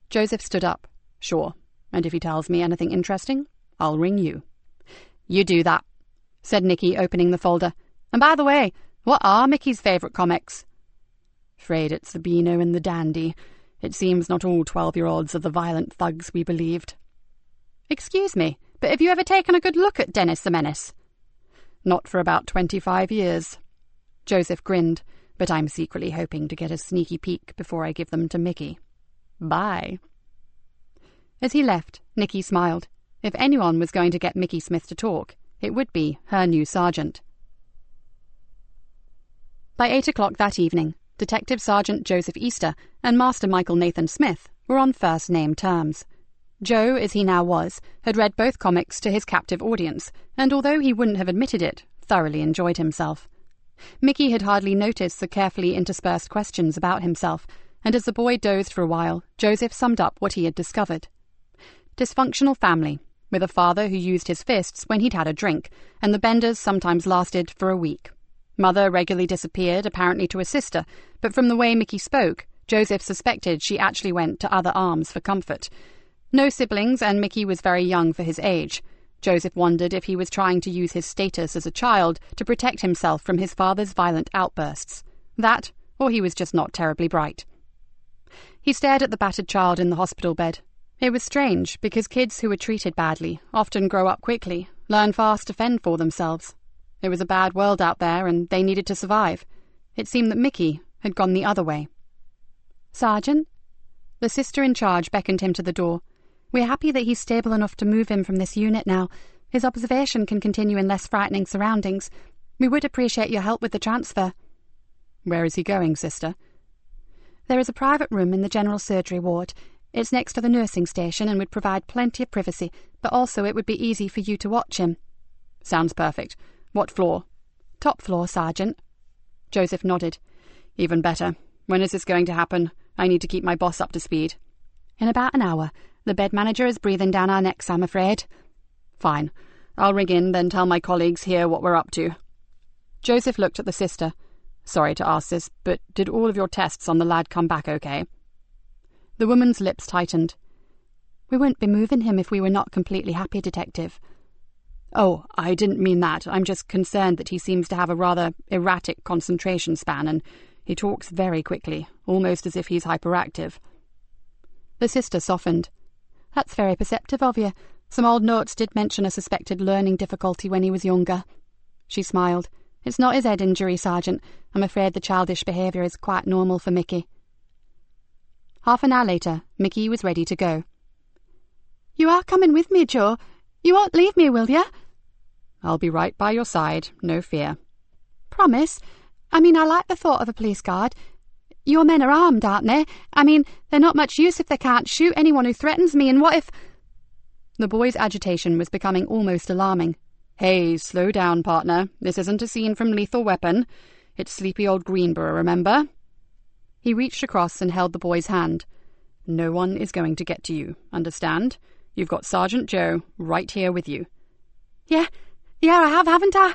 Joseph stood up. "Sure, and if he tells me anything interesting, I'll ring you." "You do that," said Nikki, opening the folder. "And by the way, what are Mickey's favourite comics?" "Afraid it's the Beano and the Dandy. It seems not all 12-year-olds are the violent thugs we believed." "Excuse me, but have you ever taken a good look at Dennis the Menace?" "Not for about 25 years. Joseph grinned, "but I'm secretly hoping to get a sneaky peek before I give them to Mickey. Bye." As he left, Nikki smiled. If anyone was going to get Mickey Smith to talk, it would be her new sergeant. By 8 o'clock that evening, Detective Sergeant Joseph Easter and Master Michael Nathan Smith were on first-name terms. Joe, as he now was, had read both comics to his captive audience, and although he wouldn't have admitted it, thoroughly enjoyed himself. Mickey had hardly noticed the carefully interspersed questions about himself, and as the boy dozed for a while, Joseph summed up what he had discovered. Dysfunctional family, with a father who used his fists when he'd had a drink, and the benders sometimes lasted for a week. Mother regularly disappeared, apparently to a sister, but from the way Mickey spoke, Joseph suspected she actually went to other arms for comfort. No siblings, and Mickey was very young for his age. Joseph wondered if he was trying to use his status as a child to protect himself from his father's violent outbursts. That, or he was just not terribly bright. He stared at the battered child in the hospital bed. It was strange, because kids who were treated badly often grow up quickly, learn fast to fend for themselves. It was a bad world out there, and they needed to survive. It seemed that Mickey had gone the other way. "Sergeant?" The sister in charge beckoned him to the door. "We're happy that he's stable enough to move him from this unit now. His observation can continue in less frightening surroundings. We would appreciate your help with the transfer." "Where is he going, sister?" "There is a private room in the general surgery ward. It's next to the nursing station and would provide plenty of privacy, but also it would be easy for you to watch him." "Sounds perfect. What floor?" "Top floor, Sergeant." Joseph nodded. "Even better. When is this going to happen? I need to keep my boss up to speed." "In about an hour. The bed manager is breathing down our necks, I'm afraid." "Fine. I'll ring in, then tell my colleagues here what we're up to." Joseph looked at the sister. "Sorry to ask this, but did all of your tests on the lad come back okay?" The woman's lips tightened. "We wouldn't be moving him if we were not completely happy, Detective." "Oh, I didn't mean that. I'm just concerned that he seems to have a rather erratic concentration span, and he talks very quickly, almost as if he's hyperactive." The sister softened. "That's very perceptive of you. Some old notes did mention a suspected learning difficulty when he was younger." She smiled. It's not his head injury, Sergeant. I'm afraid the childish behaviour is quite normal for Mickey." Half an hour later, Mickey was ready to go. "You are coming with me, Joe. You won't leave me, will you?" "I'll be right by your side, no fear." "Promise? I mean, I like the thought of a police guard. Your men are armed, aren't they? I mean, they're not much use if they can't shoot anyone who threatens me, and what if—" The boy's agitation was becoming almost alarming. "Hey, slow down, partner. This isn't a scene from Lethal Weapon. It's sleepy old Greenborough, remember?" He reached across and held the boy's hand. "No one is going to get to you, understand? You've got Sergeant Joe right here with you." Yeah, I have, haven't I?"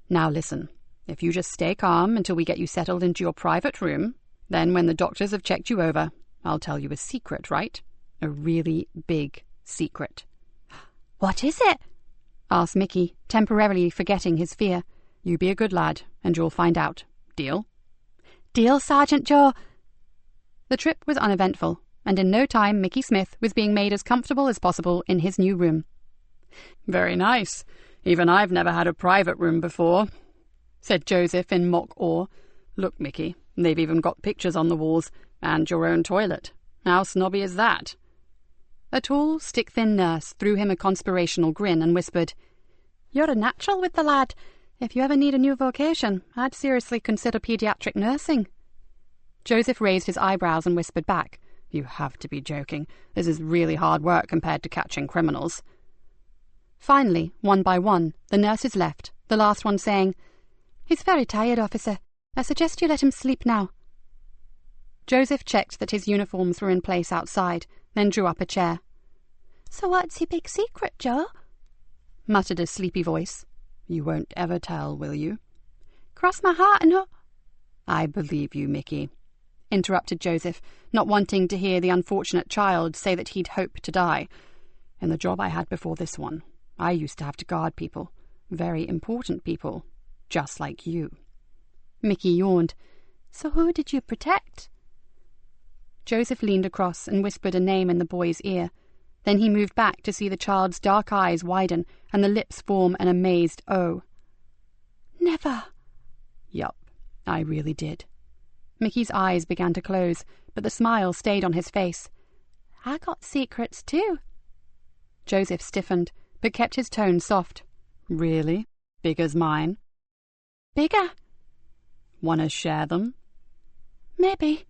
"Now listen. If you just stay calm until we get you settled into your private room, then when the doctors have checked you over, I'll tell you a secret, right? A really big secret." "What is it?" asked Mickey, temporarily forgetting his fear. "You be a good lad, and you'll find out. Deal?" "Deal, Sergeant Joe." The trip was uneventful, and in no time Mickey Smith was being made as comfortable as possible in his new room. "Very nice. Even I've never had a private room before," said Joseph in mock awe. "Look, Mickey, they've even got pictures on the walls, and your own toilet. How snobby is that?" A tall, stick-thin nurse threw him a conspirational grin and whispered, "You're a natural with the lad. If you ever need a new vocation, I'd seriously consider paediatric nursing." Joseph raised his eyebrows and whispered back, "You have to be joking. This is really hard work compared to catching criminals." Finally, one by one, the nurses left, the last one saying, "He's very tired, officer. I suggest you let him sleep now." Joseph checked that his uniforms were in place outside, then drew up a chair. "So what's your big secret, Joe?" muttered a sleepy voice. "You won't ever tell, will you?" "Cross my heart and hope—" "I believe you, Mickey," interrupted Joseph, not wanting to hear the unfortunate child say that he'd hoped to die. "In the job I had before this one, I used to have to guard people, very important people, just like you." Mickey yawned. "So who did you protect?" Joseph leaned across and whispered a name in the boy's ear. Then he moved back to see the child's dark eyes widen and the lips form an amazed O. "Never." "Yup, I really did." Mickey's eyes began to close, but the smile stayed on his face. "I got secrets too." Joseph stiffened, but kept his tone soft. "Really? Big as mine?" "Bigger." "Wanna share them?" "Maybe."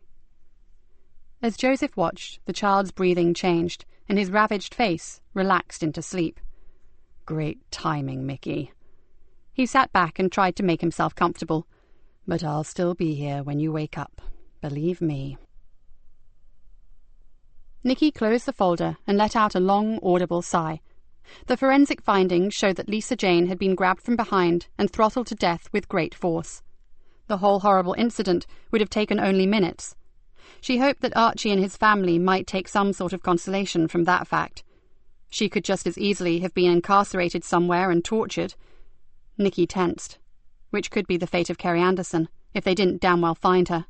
As Joseph watched, the child's breathing changed, and his ravaged face relaxed into sleep. "Great timing, Mickey." He sat back and tried to make himself comfortable. "But I'll still be here when you wake up. Believe me." Nikki closed the folder and let out a long, audible sigh. The forensic findings showed that Lisa Jane had been grabbed from behind and throttled to death with great force. The whole horrible incident would have taken only minutes. She hoped that Archie and his family might take some sort of consolation from that fact. She could just as easily have been incarcerated somewhere and tortured. Nikki tensed. Which could be the fate of Kerry Anderson, if they didn't damn well find her.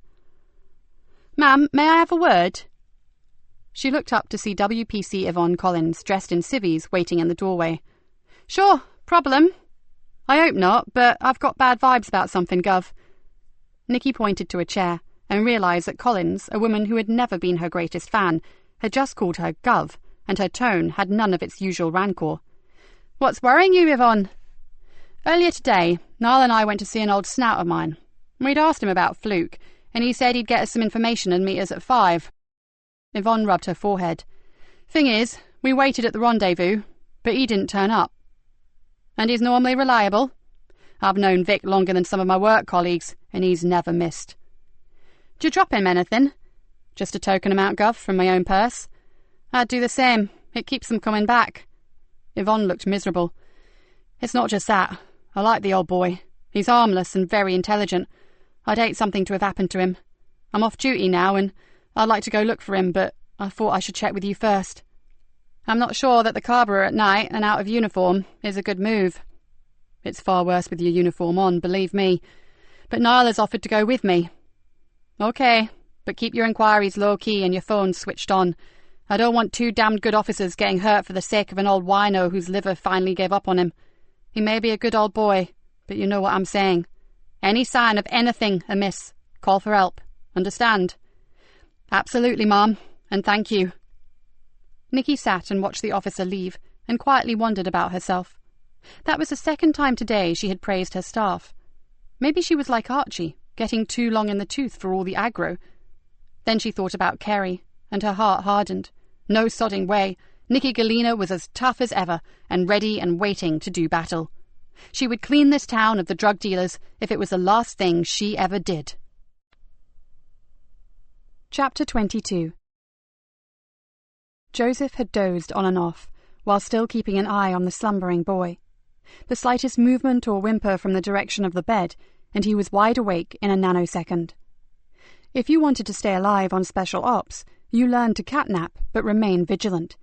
"Ma'am, may I have a word?" She looked up to see WPC Yvonne Collins, dressed in civvies, waiting in the doorway. "Sure, problem. I hope not, but I've got bad vibes about something, Gov." Nikki pointed to a chair, and realised that Collins, a woman who had never been her greatest fan, had just called her Gov, and her tone had none of its usual rancour. "What's worrying you, Yvonne?" "Earlier today, Niall and I went to see an old snout of mine. We'd asked him about Fluke, and he said he'd get us some information and meet us at 5. Yvonne rubbed her forehead. "Thing is, we waited at the rendezvous, but he didn't turn up. And he's normally reliable. I've known Vic longer than some of my work colleagues, and he's never missed. Do you drop him anything? Just a token amount, Gov, from my own purse. I'd do the same. It keeps them coming back." Yvonne looked miserable. "It's not just that. I like the old boy. He's harmless and very intelligent. I'd hate something to have happened to him. I'm off duty now, and I'd like to go look for him, but I thought I should check with you first. I'm not sure that the carburer at night and out of uniform is a good move. It's far worse with your uniform on, believe me. But Niall has offered to go with me. OK, but keep your inquiries low-key and your phones switched on. I don't want 2 damned good officers getting hurt for the sake of an old wino whose liver finally gave up on him. He may be a good old boy, but you know what I'm saying. Any sign of anything amiss, call for help. Understand?" "Absolutely, Ma'am, and thank you." Nikki sat and watched the officer leave, and quietly wondered about herself. That was the second time today she had praised her staff. Maybe she was like Archie, getting too long in the tooth for all the aggro. Then she thought about Kerry, and her heart hardened. No sodding way. Nikki Galena was as tough as ever, and ready and waiting to do battle. She would clean this town of the drug dealers if it was the last thing she ever did. Chapter 22. Joseph had dozed on and off, while still keeping an eye on the slumbering boy. The slightest movement or whimper from the direction of the bed, and he was wide awake in a nanosecond. If you wanted to stay alive on special ops, you learned to catnap but remain vigilant,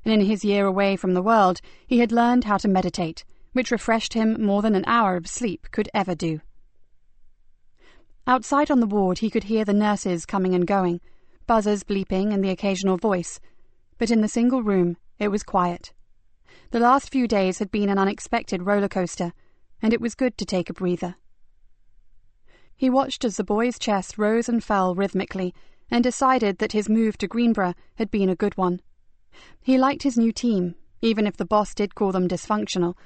and in his year away from the world he had learned how to meditate, which refreshed him more than an hour of sleep could ever do. Outside on the ward he could hear the nurses coming and going, buzzers bleeping and the occasional voice, but in the single room it was quiet. The last few days had been an unexpected roller coaster, and it was good to take a breather. He watched as the boy's chest rose and fell rhythmically, and decided that his move to Greenborough had been a good one. He liked his new team, even if the boss did call them dysfunctional,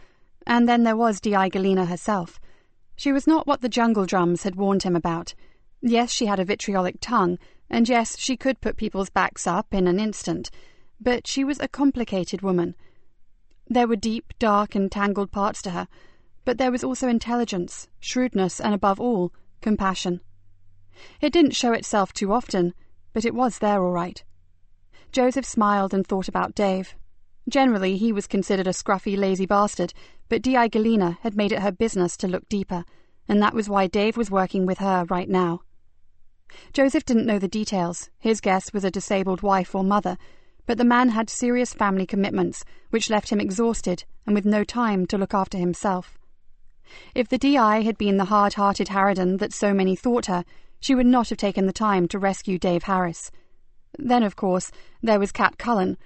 and then there was Di Galena herself. She was not what the jungle drums had warned him about. Yes, she had a vitriolic tongue, and yes, she could put people's backs up in an instant, but she was a complicated woman. There were deep, dark, and tangled parts to her, but there was also intelligence, shrewdness, and above all, compassion. It didn't show itself too often, but it was there all right. Joseph smiled and thought about Dave. Generally, he was considered a scruffy, lazy bastard, but Di Galena had made it her business to look deeper, and that was why Dave was working with her right now. Joseph didn't know the details. His guess was a disabled wife or mother, but the man had serious family commitments, which left him exhausted and with no time to look after himself. If the DI had been the hard-hearted harridan that so many thought her, she would not have taken the time to rescue Dave Harris. Then, of course, there was Cat Cullen.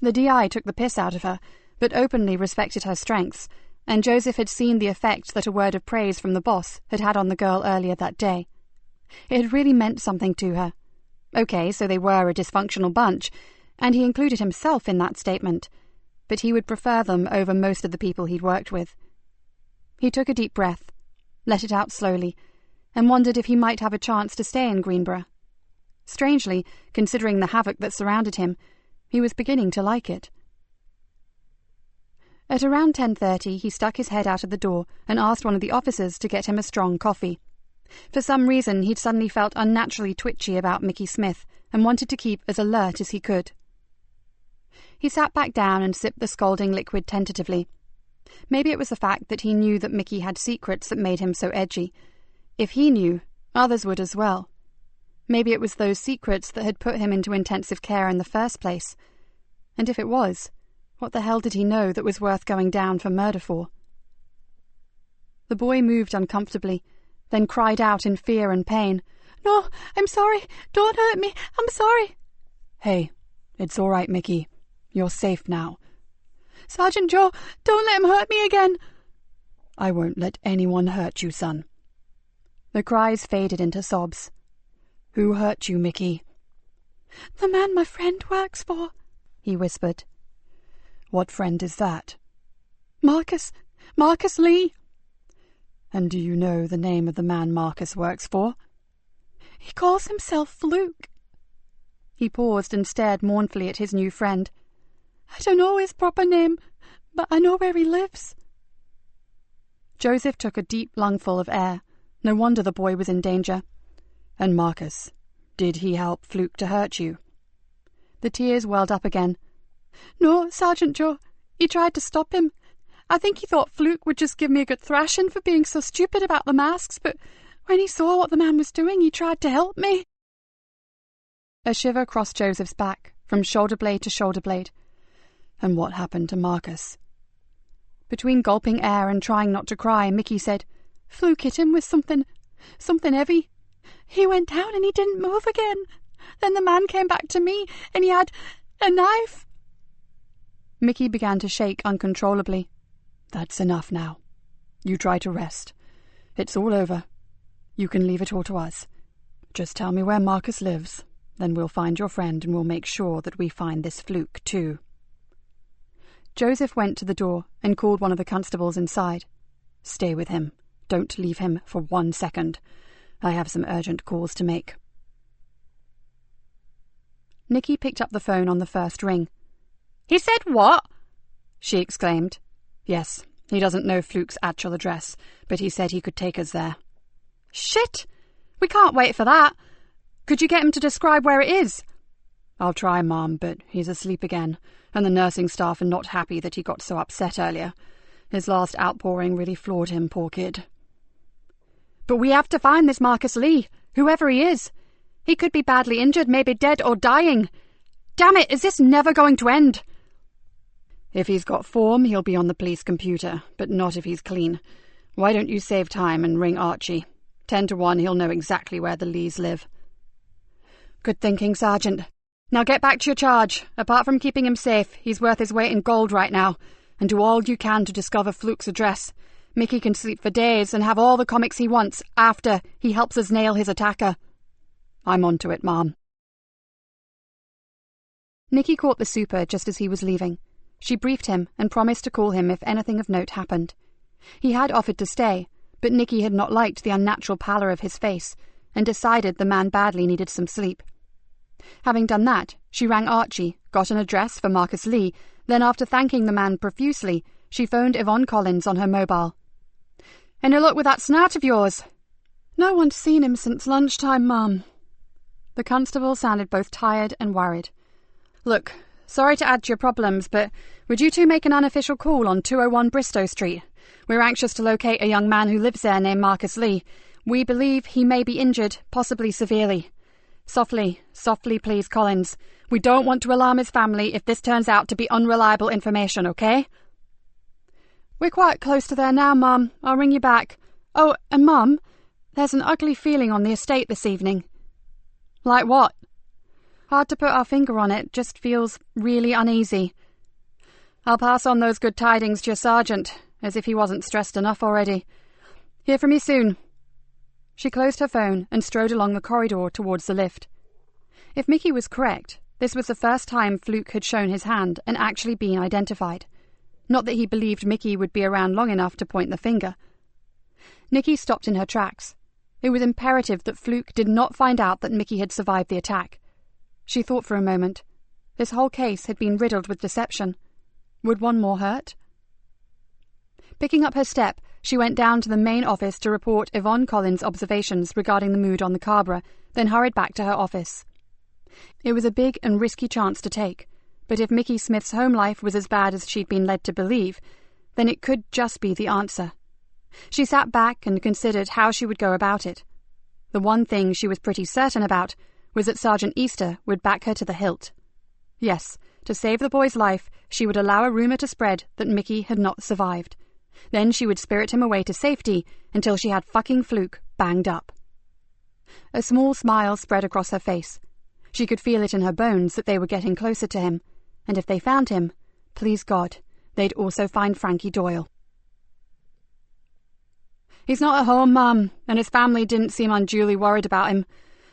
The DI took the piss out of her, but openly respected her strengths, and Joseph had seen the effect that a word of praise from the boss had had on the girl earlier that day. It had really meant something to her. Okay, so they were a dysfunctional bunch, and he included himself in that statement, but he would prefer them over most of the people he'd worked with. He took a deep breath, let it out slowly, and wondered if he might have a chance to stay in Greenborough. Strangely, considering the havoc that surrounded him, he was beginning to like it. At around 10:30 he stuck his head out of the door and asked one of the officers to get him a strong coffee. For some reason he'd suddenly felt unnaturally twitchy about Mickey Smith and wanted to keep as alert as he could. He sat back down and sipped the scalding liquid tentatively. Maybe it was the fact that he knew that Mickey had secrets that made him so edgy. If he knew, others would as well. Maybe it was those secrets that had put him into intensive care in the first place. And if it was, what the hell did he know that was worth going down for murder for? The boy moved uncomfortably, then cried out in fear and pain. "No, I'm sorry. Don't hurt me. I'm sorry." "Hey, it's all right, Mickey. You're safe now." "Sergeant Joe, don't let him hurt me again." "I won't let anyone hurt you, son." The cries faded into sobs. "Who hurt you, Mickey?" "The man my friend works for," he whispered. "What friend is that?" Marcus Lee." "And do you know the name of the man Marcus works for?" "He calls himself Fluke." He paused and stared mournfully at his new friend. "I don't know his proper name, but I know where he lives." Joseph took a deep lungful of air. No wonder the boy was in danger. "And Marcus, did he help Fluke to hurt you?" The tears welled up again. "No, Sergeant Joe. He tried to stop him. I think he thought Fluke would just give me a good thrashing for being so stupid about the masks, but when he saw what the man was doing, he tried to help me." A shiver crossed Joseph's back, from shoulder blade to shoulder blade. "And what happened to Marcus?" Between gulping air and trying not to cry, Mickey said, "Fluke hit him with something heavy. He went down and he didn't move again. Then the man came back to me and he had a knife." Mickey began to shake uncontrollably. "That's enough now. You try to rest. It's all over. You can leave it all to us. Just tell me where Marcus lives. Then we'll find your friend and we'll make sure that we find this fluke too. Joseph went to the door and called one of the constables inside. Stay with him. Don't leave him for 1 second. I have some urgent calls to make. Nikki picked up the phone on the first ring. "He said what?" she exclaimed. Yes, he doesn't know Fluke's actual address, but he said he could take us there. Shit! We can't wait for that. Could you get him to describe where it is? I'll try, Mom, but he's asleep again, and the nursing staff are not happy that he got so upset earlier. His last outpouring really floored him, poor kid. But we have to find this Marcus Lee, whoever he is. He could be badly injured, maybe dead or dying. Damn it, is this never going to end? If he's got form, he'll be on the police computer, but not if he's clean. Why don't you save time and ring Archie? 10 to 1, he'll know exactly where the Lees live. Good thinking, Sergeant. Now get back to your charge. Apart from keeping him safe, he's worth his weight in gold right now. And do all you can to discover Fluke's address. Mickey can sleep for days and have all the comics he wants after he helps us nail his attacker. I'm on to it, Mom. Nikki caught the super just as he was leaving. She briefed him and promised to call him if anything of note happened. He had offered to stay, but Nikki had not liked the unnatural pallor of his face and decided the man badly needed some sleep. Having done that, she rang Archie, got an address for Marcus Lee, then after thanking the man profusely, she phoned Yvonne Collins on her mobile. "Any luck with that snart of yours?" "No one's seen him since lunchtime, Mum." The constable sounded both tired and worried. "Look, sorry to add to your problems, but would you two make an unofficial call on 201 Bristow Street? We're anxious to locate a young man who lives there named Marcus Lee. We believe he may be injured, possibly severely. Softly, please, Collins. We don't want to alarm his family if this turns out to be unreliable information, okay?" "We're quite close to there now, Mum. I'll ring you back. Oh, and Mum, there's an ugly feeling on the estate this evening." "Like what?" "Hard to put our finger on it, just feels really uneasy." "I'll pass on those good tidings to your sergeant, as if he wasn't stressed enough already. Hear from you soon." She closed her phone and strode along the corridor towards the lift. If Mickey was correct, this was the first time Fluke had shown his hand and actually been identified. Not that he believed Mickey would be around long enough to point the finger. Nikki stopped in her tracks. It was imperative that Fluke did not find out that Mickey had survived the attack. She thought for a moment. This whole case had been riddled with deception. Would one more hurt? Picking up her step, she went down to the main office to report Yvonne Collins' observations regarding the mood on the Cabra, then hurried back to her office. It was a big and risky chance to take, but if Mickey Smith's home life was as bad as she'd been led to believe, then it could just be the answer. She sat back and considered how she would go about it. The one thing she was pretty certain about was that Sergeant Easter would back her to the hilt. Yes, to save the boy's life, she would allow a rumour to spread that Mickey had not survived. Then she would spirit him away to safety until she had fucking Fluke banged up. A small smile spread across her face. She could feel it in her bones that they were getting closer to him, and if they found him, please God, they'd also find Frankie Doyle. "He's not at home, Mum, and his family didn't seem unduly worried about him.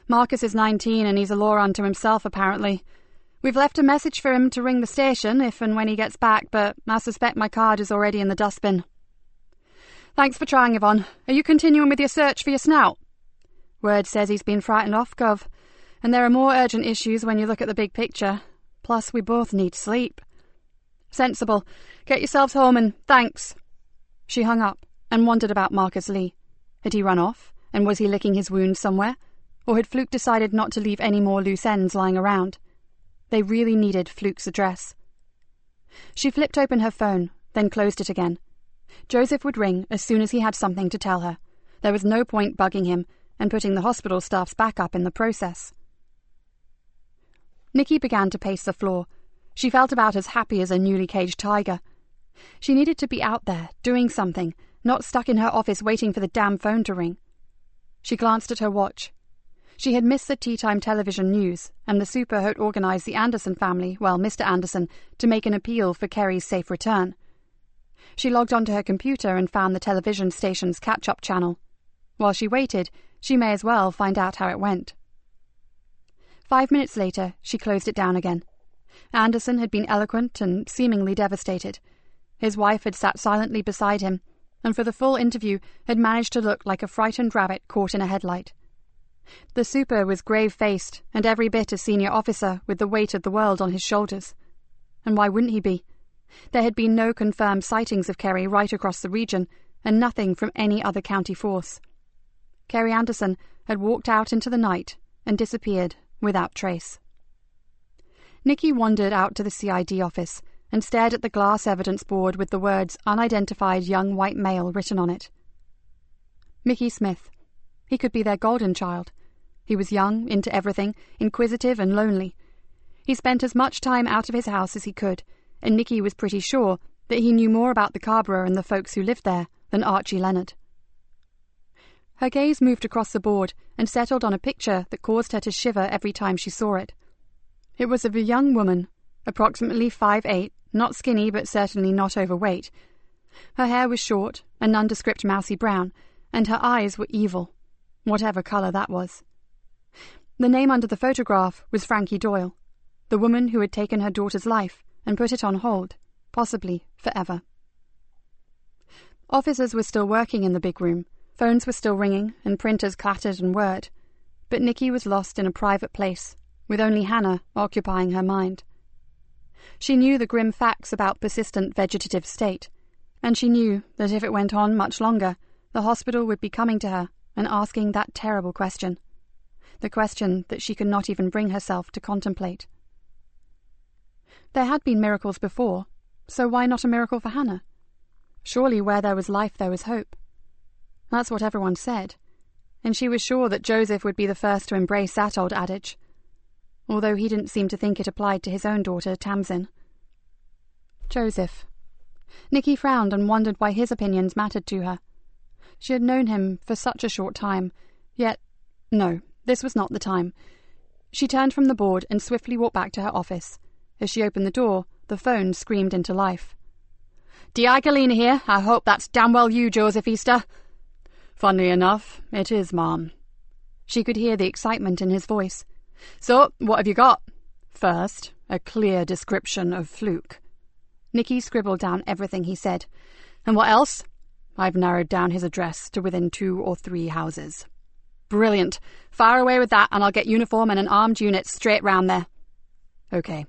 Marcus is 19 and he's a law unto himself, apparently. We've left a message for him to ring the station if and when he gets back, but I suspect my card is already in the dustbin." "Thanks for trying, Yvonne. Are you continuing with your search for your snout?" "Word says he's been frightened off, Gov. And there are more urgent issues when you look at the big picture. Plus, we both need sleep." "Sensible. Get yourselves home and thanks." She hung up and wondered about Marcus Lee. Had he run off, and was he licking his wounds somewhere? Or had Fluke decided not to leave any more loose ends lying around? They really needed Fluke's address. She flipped open her phone, then closed it again. Joseph would ring as soon as he had something to tell her. There was no point bugging him and putting the hospital staff's back up in the process. Nikki began to pace the floor. She felt about as happy as a newly caged tiger. She needed to be out there, doing something, not stuck in her office waiting for the damn phone to ring. She glanced at her watch. She had missed the tea-time television news, and the super had organised the Anderson family, well, Mr. Anderson, to make an appeal for Kerry's safe return. She logged onto her computer and found the television station's catch-up channel, While she waited, she may as well find out how it went. 5 minutes later, she closed it down again. Anderson had been eloquent and seemingly devastated. His wife had sat silently beside him, and for the full interview had managed to look like a frightened rabbit caught in a headlight. The super was grave-faced and every bit a senior officer with the weight of the world on his shoulders. And why wouldn't he be? There had been no confirmed sightings of Kerry right across the region, and nothing from any other county force. Kerry Anderson had walked out into the night and disappeared without trace. Nikki wandered out to the CID office and stared at the glass evidence board with the words "unidentified young white male" written on it. Mickey Smith. He could be their golden child. He was young, into everything, inquisitive and lonely. He spent as much time out of his house as he could, and Nikki was pretty sure that he knew more about the Carrboro and the folks who lived there than Archie Leonard. Her gaze moved across the board and settled on a picture that caused her to shiver every time she saw it. It was of a young woman, approximately 5'8", not skinny but certainly not overweight. Her hair was short, a nondescript mousy brown, and her eyes were evil, whatever colour that was. The name under the photograph was Frankie Doyle, the woman who had taken her daughter's life and put it on hold, possibly forever. Officers were still working in the big room, phones were still ringing, and printers clattered and whirred, but Nikki was lost in a private place, with only Hannah occupying her mind. She knew the grim facts about persistent vegetative state, and she knew that if it went on much longer, the hospital would be coming to her and asking that terrible question, the question that she could not even bring herself to contemplate. There had been miracles before, so why not a miracle for Hannah? Surely where there was life there was hope. That's what everyone said, and she was sure that Joseph would be the first to embrace that old adage, although he didn't seem to think it applied to his own daughter, Tamsin. Joseph. Nikki frowned and wondered why his opinions mattered to her. She had known him for such a short time, yet, no, this was not the time. She turned from the board and swiftly walked back to her office. As she opened the door, the phone screamed into life. "Di Galena here. I hope that's damn well you, Joseph Easter." "Funnily enough, it is, Ma'am." She could hear the excitement in his voice. "So, what have you got?" "First, a clear description of Fluke." Nikki scribbled down everything he said. "And what else?" "I've narrowed down his address to within 2 or 3 houses." "Brilliant. Fire away with that and I'll get uniform and an armed unit straight round there." "OK.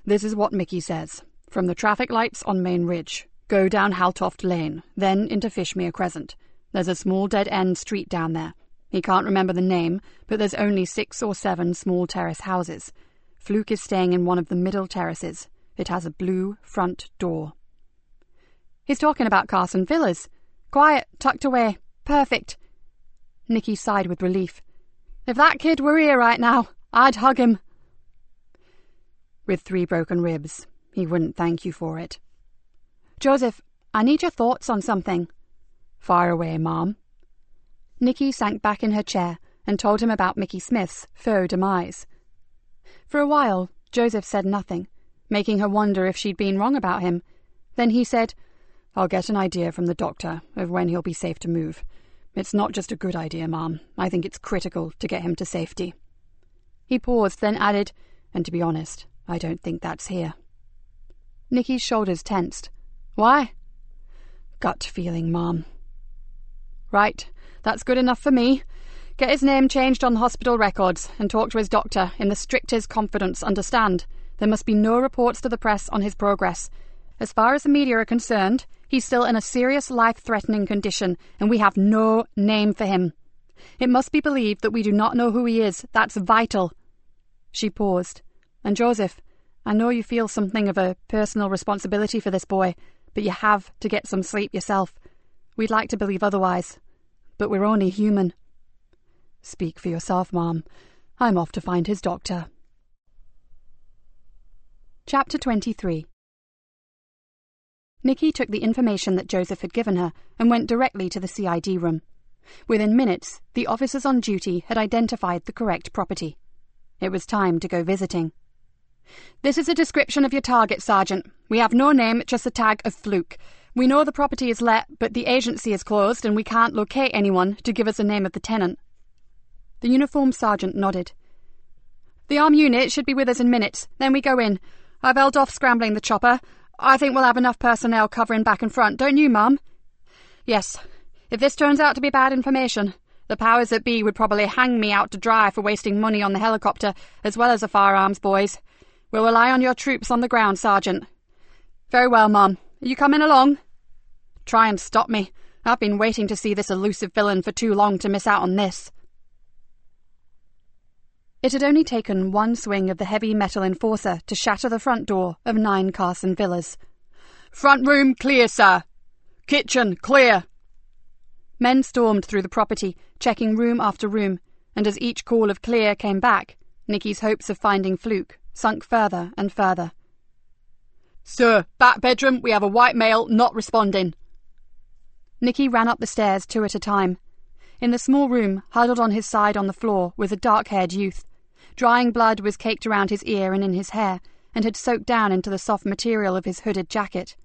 This is what Mickey says. From the traffic lights on Main Ridge, go down Haltoft Lane, then into Fishmere Crescent. There's a small dead-end street down there. He can't remember the name, but there's only 6 or 7 small terrace houses. Fluke is staying in one of the middle terraces. It has a blue front door." "He's talking about Carson Villas. Quiet, tucked away. Perfect." Nikki sighed with relief. "If that kid were here right now, I'd hug him." "With 3 broken ribs. He wouldn't thank you for it." "Joseph, I need your thoughts on something." "Fire away, Ma'am." Nikki sank back in her chair and told him about Mickey Smith's faux demise. For a while, Joseph said nothing, making her wonder if she'd been wrong about him. Then he said, "I'll get an idea from the doctor of when he'll be safe to move. It's not just a good idea, Ma'am. I think it's critical to get him to safety." He paused, then added, "And to be honest, I don't think that's here." Nikki's shoulders tensed. "Why?" "Gut feeling, Ma'am." "Right, that's good enough for me. Get his name changed on the hospital records and talk to his doctor in the strictest confidence, understand? There must be no reports to the press on his progress. As far as the media are concerned, he's still in a serious life-threatening condition, and we have no name for him. It must be believed that we do not know who he is. That's vital." She paused. "And Joseph, I know you feel something of a personal responsibility for this boy, but you have to get some sleep yourself. We'd like to believe otherwise, but we're only human." "Speak for yourself, Ma'am. I'm off to find his doctor." Chapter 23. Nikki took the information that Joseph had given her and went directly to the CID room. Within minutes, the officers on duty had identified the correct property. It was time to go visiting. "This is a description of your target, Sergeant. We have no name, just a tag of Fluke. We know the property is let, but the agency is closed and we can't locate anyone to give us the name of the tenant. The uniformed sergeant nodded. The arm unit should be with us in minutes, then we go in. I've held off scrambling the chopper. I think we'll have enough personnel covering back and front, don't you, Mum? Yes. If this turns out to be bad information, the powers that be would probably hang me out to dry for wasting money on the helicopter, as well as the firearms boys. We'll rely on your troops on the ground, Sergeant. Very well, Mum. Are you coming along? Try and stop me. I've been waiting to see this elusive villain for too long to miss out on this. It had only taken one swing of the heavy metal enforcer to shatter the front door of 9 Carson Villas. Front room clear, sir. Kitchen clear. Men stormed through the property, checking room after room, and as each call of clear came back, Nikki's hopes of finding Fluke sunk further and further. Sir, back bedroom, we have a white male not responding. Nikki ran up the stairs 2 at a time. In the small room, huddled on his side on the floor, was a dark-haired youth. Drying blood was caked around his ear and in his hair, and had soaked down into the soft material of his hooded jacket.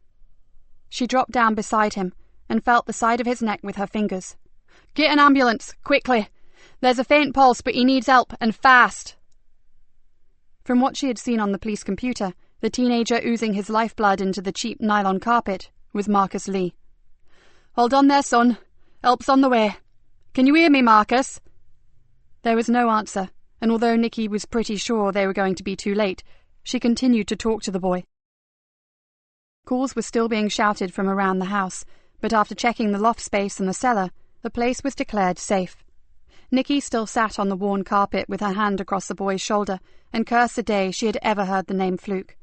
She dropped down beside him, and felt the side of his neck with her fingers. Get an ambulance, quickly. There's a faint pulse, but he needs help, and fast. From what she had seen on the police computer, the teenager oozing his lifeblood into the cheap nylon carpet was Marcus Lee. Hold on there, son. Help's on the way. Can you hear me, Marcus? There was no answer, and although Nikki was pretty sure they were going to be too late, she continued to talk to the boy. Calls were still being shouted from around the house, but after checking the loft space and the cellar, the place was declared safe. Nikki still sat on the worn carpet with her hand across the boy's shoulder and cursed the day she had ever heard the name Fluke.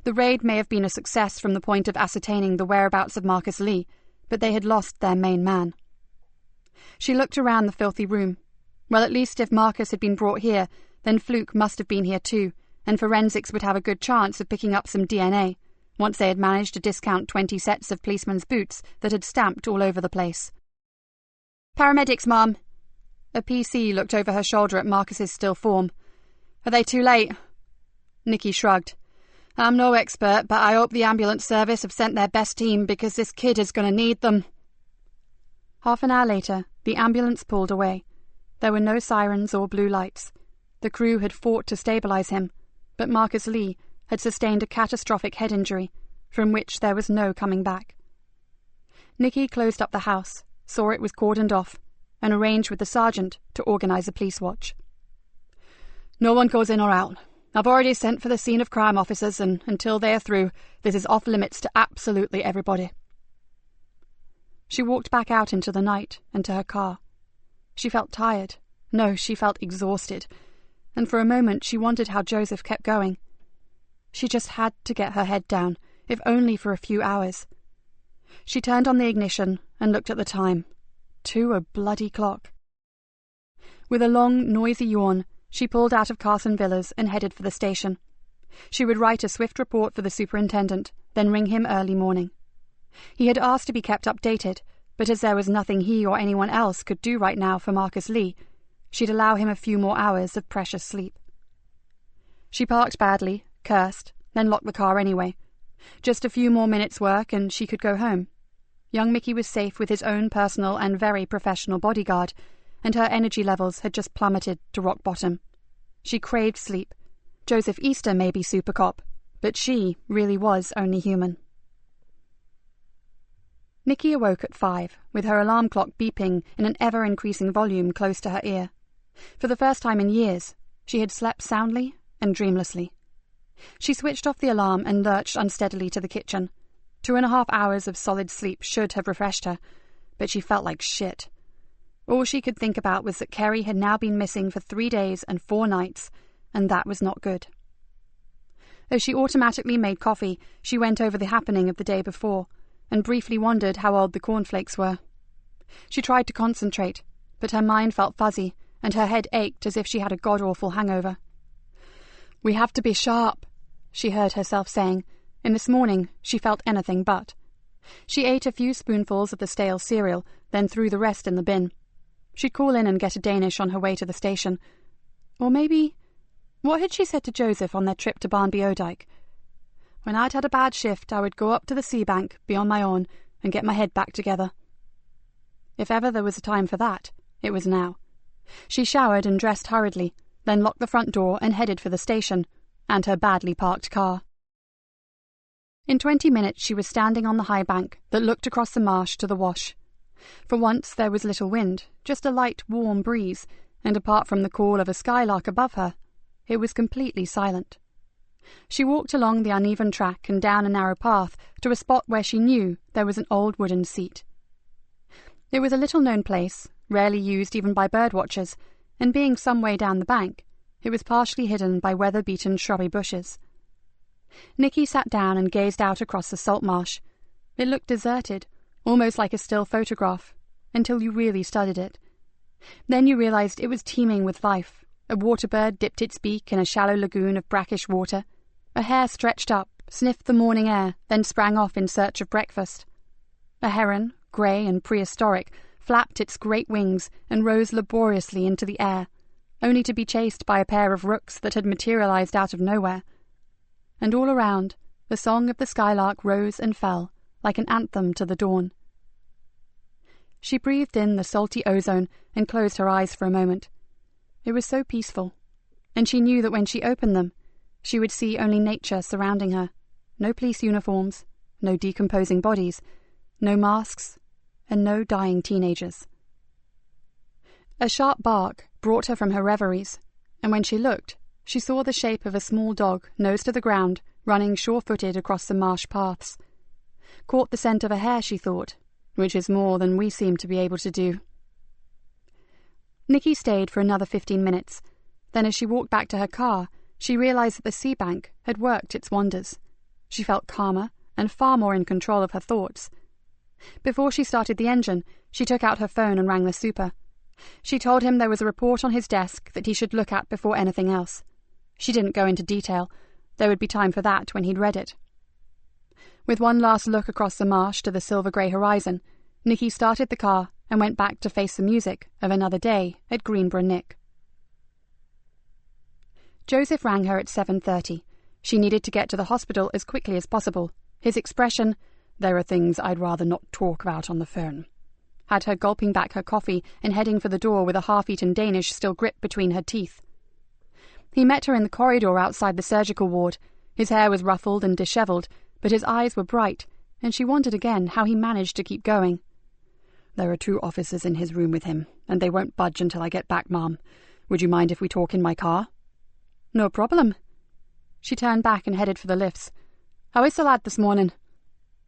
The raid may have been a success from the point of ascertaining the whereabouts of Marcus Lee, but they had lost their main man. She looked around the filthy room. Well, at least if Marcus had been brought here, then Fluke must have been here too, and forensics would have a good chance of picking up some DNA, once they had managed to discount 20 sets of policemen's boots that had stamped all over the place. Paramedics, Mum. A PC looked over her shoulder at Marcus's still form. Are they too late? Nikki shrugged. I'm no expert, but I hope the ambulance service have sent their best team because this kid is going to need them. Half an hour later, the ambulance pulled away. There were no sirens or blue lights. The crew had fought to stabilize him, but Marcus Lee had sustained a catastrophic head injury, from which there was no coming back. Nikki closed up the house, saw it was cordoned off, and arranged with the sergeant to organize a police watch. No one goes in or out. I've already sent for the scene of crime officers, and until they are through, this is off limits to absolutely everybody. She walked back out into the night and to her car. She felt tired. No, she felt exhausted. And for a moment she wondered how Joseph kept going. She just had to get her head down, if only for a few hours. She turned on the ignition and looked at the time. 2:00. With a long, noisy yawn, she pulled out of Carson Villas and headed for the station. She would write a swift report for the superintendent, then ring him early morning. He had asked to be kept updated, but as there was nothing he or anyone else could do right now for Marcus Lee, she'd allow him a few more hours of precious sleep. She parked badly, cursed, then locked the car anyway. Just a few more minutes' work and she could go home. Young Mickey was safe with his own personal and very professional bodyguard, and her energy levels had just plummeted to rock bottom. She craved sleep. Joseph Easter may be super cop, but she really was only human. Nikki awoke at 5, with her alarm clock beeping in an ever-increasing volume close to her ear. For the first time in years, she had slept soundly and dreamlessly. She switched off the alarm and lurched unsteadily to the kitchen. 2.5 hours of solid sleep should have refreshed her, but she felt like shit. All she could think about was that Kerry had now been missing for 3 days and 4 nights, and that was not good. As she automatically made coffee, she went over the happening of the day before, and briefly wondered how old the cornflakes were. She tried to concentrate, but her mind felt fuzzy, and her head ached as if she had a god-awful hangover. "We have to be sharp," she heard herself saying, and this morning she felt anything but. She ate a few spoonfuls of the stale cereal, then threw the rest in the bin. She'd call in and get a Danish on her way to the station. Or maybe... what had she said to Joseph on their trip to Barnby Odike? When I'd had a bad shift, I would go up to the sea bank, be on my own, and get my head back together. If ever there was a time for that, it was now. She showered and dressed hurriedly, then locked the front door and headed for the station, and her badly parked car. In 20 minutes she was standing on the high bank that looked across the marsh to the wash. For once there was little wind, just a light, warm breeze, and apart from the call of a skylark above her, it was completely silent. She walked along the uneven track and down a narrow path to a spot where she knew there was an old wooden seat. It was a little-known place, rarely used even by birdwatchers, and being some way down the bank, it was partially hidden by weather-beaten shrubby bushes. Nikki sat down and gazed out across the salt marsh. It looked deserted, almost like a still photograph, until you really studied it. Then you realized it was teeming with life. A waterbird dipped its beak in a shallow lagoon of brackish water. A hare stretched up, sniffed the morning air, then sprang off in search of breakfast. A heron, grey and prehistoric, flapped its great wings and rose laboriously into the air, only to be chased by a pair of rooks that had materialized out of nowhere. And all around, the song of the skylark rose and fell, like an anthem to the dawn. She breathed in the salty ozone and closed her eyes for a moment. It was so peaceful, and she knew that when she opened them, she would see only nature surrounding her. No police uniforms, no decomposing bodies, no masks, and no dying teenagers. A sharp bark brought her from her reveries, and when she looked, she saw the shape of a small dog, nose to the ground, running sure-footed across the marsh paths. Caught the scent of a hare, she thought, which is more than we seem to be able to do. Nikki stayed for another 15 minutes. Then as she walked back to her car, she realized that the sea bank had worked its wonders. She felt calmer and far more in control of her thoughts. Before she started the engine, she took out her phone and rang the super. She told him there was a report on his desk that he should look at before anything else. She didn't go into detail. There would be time for that when he'd read it. With one last look across the marsh to the silver-grey horizon, Nikki started the car and went back to face the music of another day at Greenborough Nick. Joseph rang her at 7:30. She needed to get to the hospital as quickly as possible. His expression, "There are things I'd rather not talk about on the phone," had her gulping back her coffee and heading for the door with a half-eaten Danish still gripped between her teeth. He met her in the corridor outside the surgical ward. His hair was ruffled and dishevelled, but his eyes were bright, and she wondered again how he managed to keep going. "There are 2 officers in his room with him, and they won't budge until I get back, Ma'am. Would you mind if we talk in my car?" "No problem." She turned back and headed for the lifts. "How is the lad this morning?"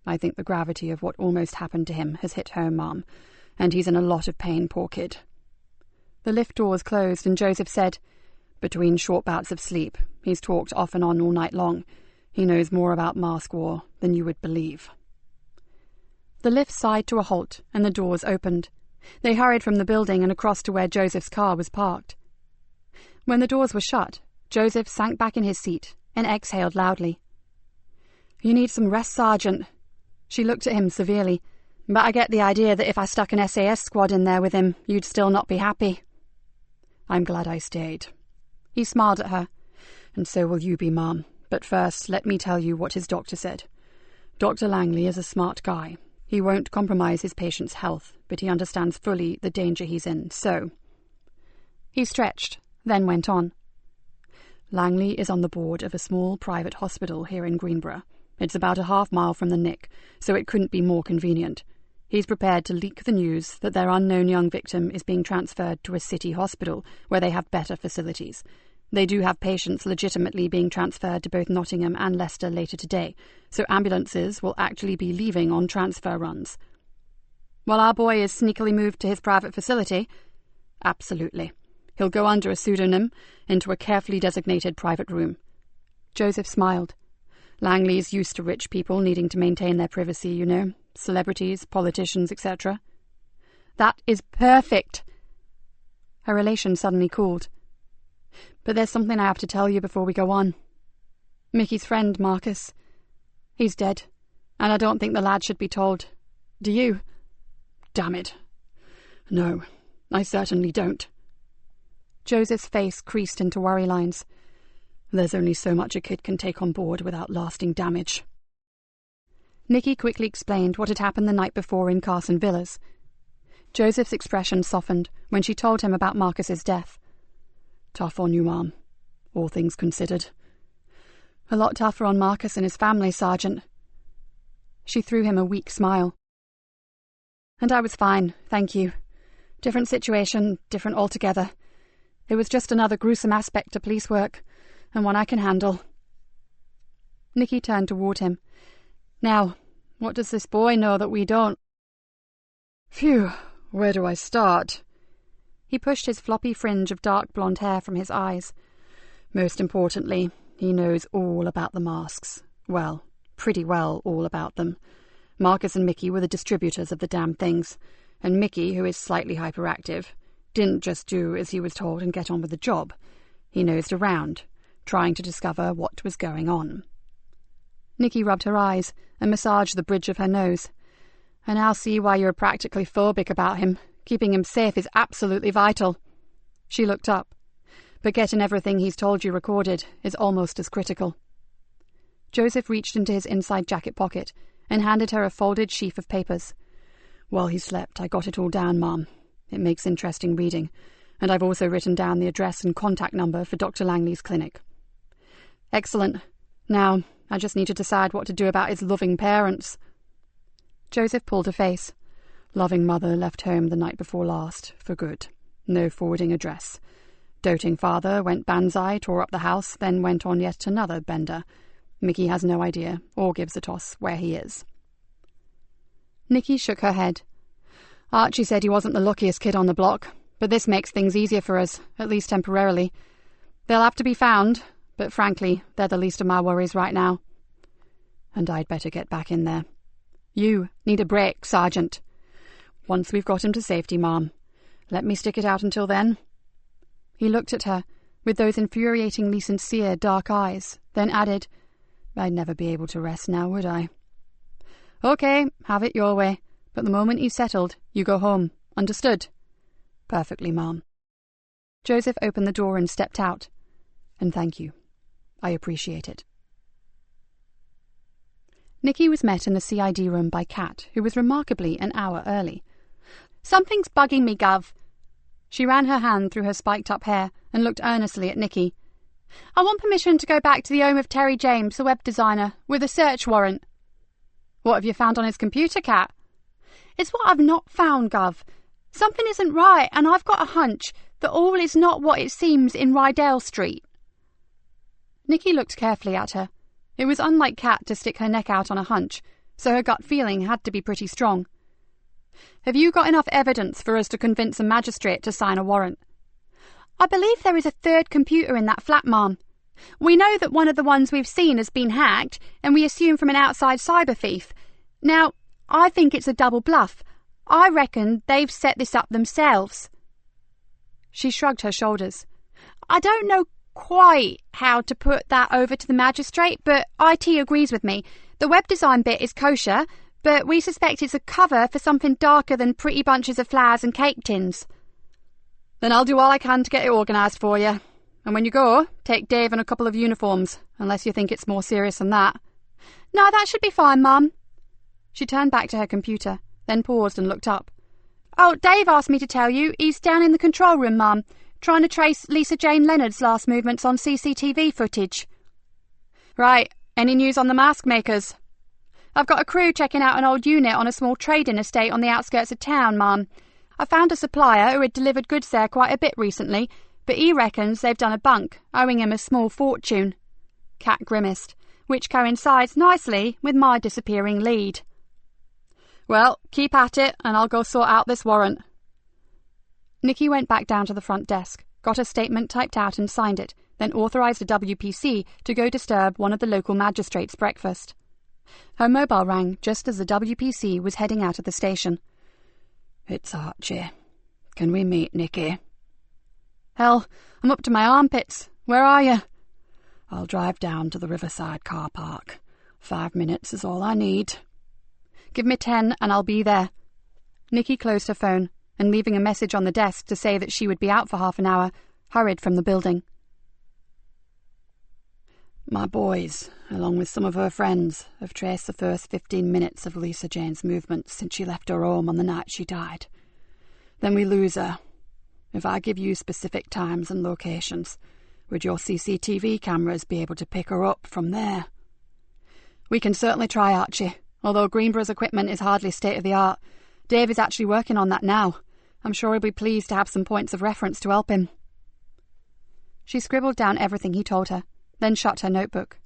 "I think the gravity of what almost happened to him has hit home, Ma'am, and he's in a lot of pain, poor kid." The lift doors closed, and Joseph said, "Between short bouts of sleep, he's talked off and on all night long. He knows more about mask war than you would believe." The lift sighed to a halt, and the doors opened. They hurried from the building and across to where Joseph's car was parked. When the doors were shut, Joseph sank back in his seat and exhaled loudly. "You need some rest, Sergeant." She looked at him severely. "But I get the idea that if I stuck an SAS squad in there with him, you'd still not be happy." "I'm glad I stayed." He smiled at her. "And so will you be, Ma'am. But first, let me tell you what his doctor said. Dr. Langley is a smart guy. He won't compromise his patient's health, but he understands fully the danger he's in, so—" He stretched, then went on. "Langley is on the board of a small private hospital here in Greenborough. It's about a half-mile from the Nick, so it couldn't be more convenient. He's prepared to leak the news that their unknown young victim is being transferred to a city hospital where they have better facilities. They do have patients legitimately being transferred to both Nottingham and Leicester later today, so ambulances will actually be leaving on transfer runs." "While our boy is sneakily moved to his private facility?" "Absolutely. He'll go under a pseudonym into a carefully designated private room." Joseph smiled. "Langley's used to rich people needing to maintain their privacy, you know. Celebrities, politicians, etc." "That is perfect!" Her relation suddenly cooled. "But there's something I have to tell you before we go on. Mickey's friend, Marcus, he's dead, and I don't think the lad should be told. Do you?" "Damn it. No, I certainly don't." Joseph's face creased into worry lines. There's only so much a kid can take on board without lasting damage. Nikki quickly explained what had happened the night before in Carson Villas. Joseph's expression softened when she told him about Marcus's death. Tough on you, Mom, all things considered. A lot tougher on Marcus and his family, Sergeant. She threw him a weak smile. And I was fine, thank you. Different situation, different altogether. It was just another gruesome aspect to police work, and one I can handle. Nikki turned toward him. Now, what does this boy know that we don't? Phew, where do I start? He pushed his floppy fringe of dark blonde hair from his eyes. Most importantly, he knows all about the masks. Well, pretty well all about them. Marcus and Mickey were the distributors of the damn things, and Mickey, who is slightly hyperactive, didn't just do as he was told and get on with the job. He nosed around, trying to discover what was going on. Nikki rubbed her eyes and massaged the bridge of her nose. I now see why you're practically phobic about him. Keeping him safe is absolutely vital. She looked up. But getting everything he's told you recorded is almost as critical. Joseph reached into his inside jacket pocket and handed her a folded sheaf of papers. While he slept, I got it all down, Mom. It makes interesting reading, and I've also written down the address and contact number for Dr. Langley's clinic. Excellent. Now, I just need to decide what to do about his loving parents. Joseph pulled a face. Loving mother left home the night before last, for good. No forwarding address. Doting father went banzai, tore up the house, then went on yet another bender. Mickey has no idea, or gives a toss, where he is. Nikki shook her head. Archie said he wasn't the luckiest kid on the block, but this makes things easier for us, at least temporarily. They'll have to be found, but frankly, they're the least of my worries right now. And I'd better get back in there. You need a break, Sergeant. Once we've got him to safety, Mom. Let me stick it out until then. He looked at her, with those infuriatingly sincere dark eyes, then added, I'd never be able to rest now, would I? Okay, have it your way, but the moment he's settled, you go home. Understood? Perfectly, Mom. Joseph opened the door and stepped out. And thank you. I appreciate it. Nikki was met in the CID room by Kat, who was remarkably an hour early. Something's bugging me, Gov. She ran her hand through her spiked-up hair and looked earnestly at Nikki. I want permission to go back to the home of Terry James, the web designer, with a search warrant. What have you found on his computer, Kat? It's what I've not found, Gov. Something isn't right, and I've got a hunch that all is not what it seems in Rydell Street. Nikki looked carefully at her. It was unlike Kat to stick her neck out on a hunch, so her gut feeling had to be pretty strong. Have you got enough evidence for us to convince a magistrate to sign a warrant? I believe there is a third computer in that flat, Ma'am. We know that one of the ones we've seen has been hacked, and we assume from an outside cyber thief. Now, I think it's a double bluff. I reckon they've set this up themselves. She shrugged her shoulders. I don't know quite how to put that over to the magistrate, but IT agrees with me. The web design bit is kosher, but we suspect it's a cover for something darker than pretty bunches of flowers and cake tins. Then I'll do all I can to get it organised for you. And when you go, take Dave and a couple of uniforms, unless you think it's more serious than that. No, that should be fine, Mum. She turned back to her computer, then paused and looked up. Oh, Dave asked me to tell you he's down in the control room, Mum, trying to trace Lisa Jane Leonard's last movements on CCTV footage. Right, any news on the mask makers? I've got a crew checking out an old unit on a small trading estate on the outskirts of town, Mum. I found a supplier who had delivered goods there quite a bit recently, but he reckons they've done a bunk, owing him a small fortune. Kat grimaced, which coincides nicely with my disappearing lead. Well, keep at it, and I'll go sort out this warrant. Nikki went back down to the front desk, got a statement typed out and signed it, then authorised a WPC to go disturb one of the local magistrates' breakfast. Her mobile rang just as the WPC was heading out of the station. It's Archie. Can we meet, Nikki? Hell, I'm up to my armpits. Where are you? I'll drive down to the Riverside car park. 5 minutes is all I need. Give me 10 and I'll be there. Nikki closed her phone and, leaving a message on the desk to say that she would be out for half an hour, hurried from the building. My boys, along with some of her friends, have traced the first 15 minutes of Lisa Jane's movements since she left her home on the night she died. Then we lose her. If I give you specific times and locations, would your CCTV cameras be able to pick her up from there? We can certainly try, Archie, although Greenborough's equipment is hardly state-of-the-art. Dave is actually working on that now. I'm sure he'll be pleased to have some points of reference to help him. She scribbled down everything he told her, then shut her notebook.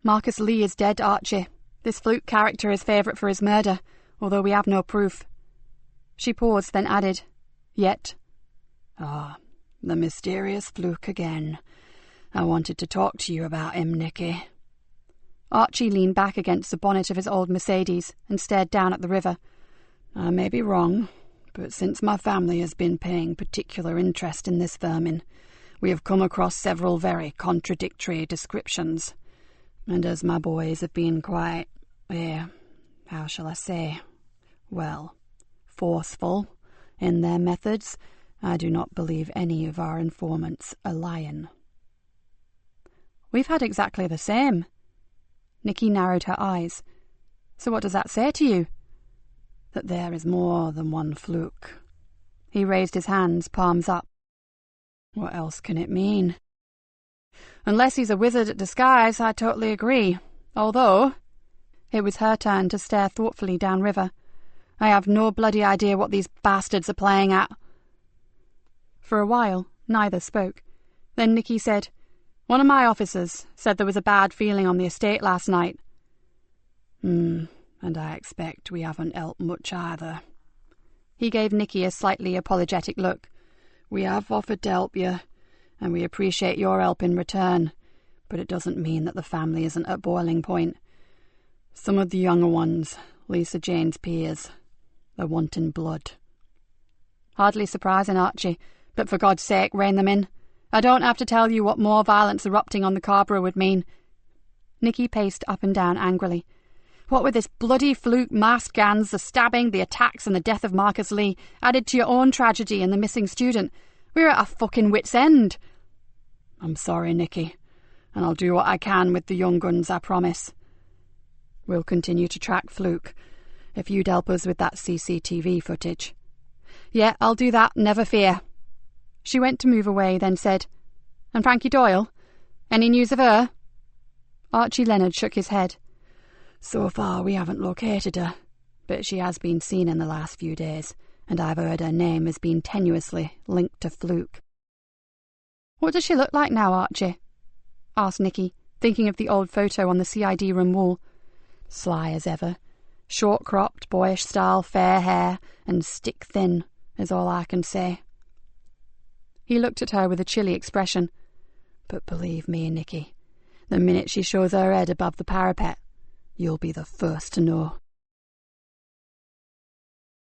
Marcus Lee is dead, Archie. This Fluke character is favourite for his murder, although we have no proof. She paused, then added, Yet. Ah, the mysterious Fluke again. I wanted to talk to you about him, Nikki. Archie leaned back against the bonnet of his old Mercedes and stared down at the river. I may be wrong, but since my family has been paying particular interest in this vermin, we have come across several very contradictory descriptions. And as my boys have been quite, how shall I say, well, forceful in their methods, I do not believe any of our informants are lying. We've had exactly the same. Nikki narrowed her eyes. So what does that say to you? That there is more than one Fluke. He raised his hands, palms up. What else can it mean? Unless he's a wizard at disguise, I totally agree. Although... It was her turn to stare thoughtfully downriver. I have no bloody idea what these bastards are playing at. For a while, neither spoke. Then Nikki said, One of my officers said there was a bad feeling on the estate last night. And I expect we haven't helped much either. He gave Nikki a slightly apologetic look. We have offered to help you, and we appreciate your help in return, but it doesn't mean that the family isn't at boiling point. Some of the younger ones, Lisa Jane's peers, they're wanting blood. Hardly surprising, Archie, but for God's sake, rein them in. I don't have to tell you what more violence erupting on the Carborough would mean. Nikki paced up and down angrily. What with this bloody Fluke, masked gangs, the stabbing, the attacks and the death of Marcus Lee, added to your own tragedy and the missing student, we're at our fucking wits' end. I'm sorry, Nikki, and I'll do what I can with the young guns, I promise. We'll continue to track Fluke, if you'd help us with that CCTV footage. Yeah, I'll do that, never fear. She went to move away, then said, And Frankie Doyle? Any news of her? Archie Leonard shook his head. So far we haven't located her, but she has been seen in the last few days, and I've heard her name has been tenuously linked to Fluke. What does she look like now, Archie? Asked Nikki, thinking of the old photo on the CID room wall. Sly as ever. Short-cropped, boyish style, fair hair, and stick-thin, is all I can say. He looked at her with a chilly expression. But believe me, Nikki, the minute she shows her head above the parapet, you'll be the first to know.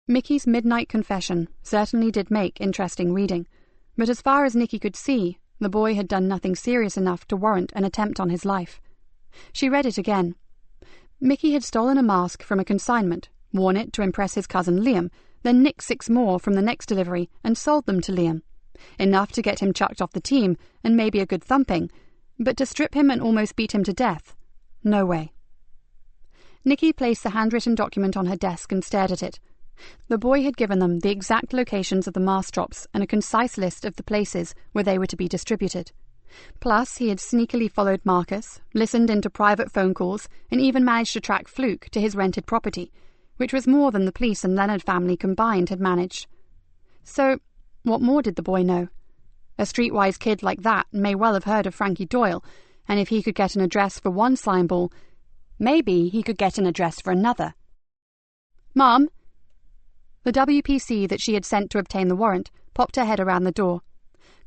Mickey's midnight confession certainly did make interesting reading, but as far as Nikki could see, the boy had done nothing serious enough to warrant an attempt on his life. She read it again. Mickey had stolen a mask from a consignment, worn it to impress his cousin Liam, then nicked 6 more from the next delivery and sold them to Liam. Enough to get him chucked off the team, and maybe a good thumping, but to strip him and almost beat him to death? No way. Nikki placed the handwritten document on her desk and stared at it. The boy had given them the exact locations of the mask drops and a concise list of the places where they were to be distributed. Plus, he had sneakily followed Marcus, listened into private phone calls, and even managed to track Fluke to his rented property, which was more than the police and Leonard family combined had managed. So, what more did the boy know? A streetwise kid like that may well have heard of Frankie Doyle, and if he could get an address for one slime ball, maybe he could get an address for another. Mom? The WPC that she had sent to obtain the warrant popped her head around the door.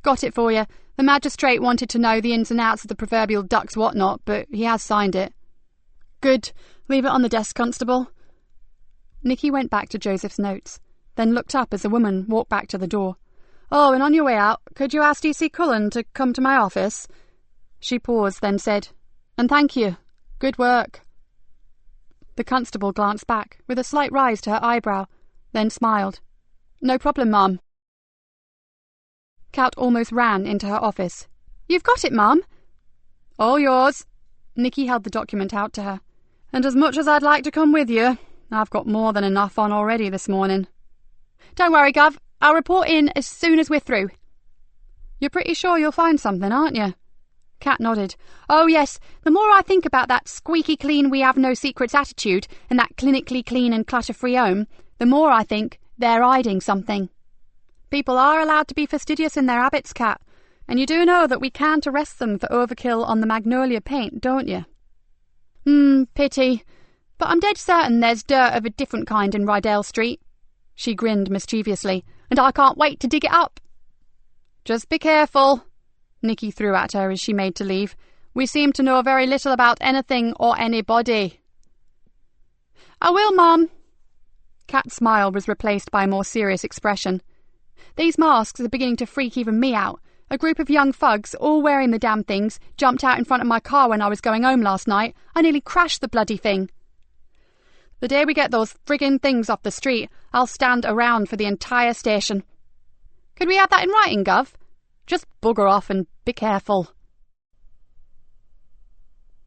Got it for you. The magistrate wanted to know the ins and outs of the proverbial duck's whatnot, but he has signed it. Good. Leave it on the desk, Constable. Nikki went back to Joseph's notes, then looked up as the woman walked back to the door. Oh, and on your way out, could you ask D.C. Cullen to come to my office? She paused, then said, And thank you. Good work. The constable glanced back, with a slight rise to her eyebrow, then smiled. No problem, Ma'am. Kat almost ran into her office. You've got it, Ma'am. All yours. Nikki held the document out to her. And as much as I'd like to come with you, I've got more than enough on already this morning. Don't worry, Gov. I'll report in as soon as we're through. You're pretty sure you'll find something, aren't you? Kat nodded. Oh, yes. The more I think about that squeaky clean we have no secrets attitude and that clinically clean and clutter-free home, the more I think they're hiding something. People are allowed to be fastidious in their habits, Kat, and you do know that we can't arrest them for overkill on the magnolia paint, don't you? Pity. But I'm dead certain there's dirt of a different kind in Rydell Street. She grinned mischievously, and I can't wait to dig it up. Just be careful, Nikki threw at her as she made to leave. We seem to know very little about anything or anybody. I will, Mum. Kat's smile was replaced by a more serious expression. These masks are beginning to freak even me out. A group of young thugs, all wearing the damn things, jumped out in front of my car when I was going home last night. I nearly crashed the bloody thing. The day we get those friggin' things off the street, I'll stand around for the entire station. Could we have that in writing, Gov? Just bugger off and be careful.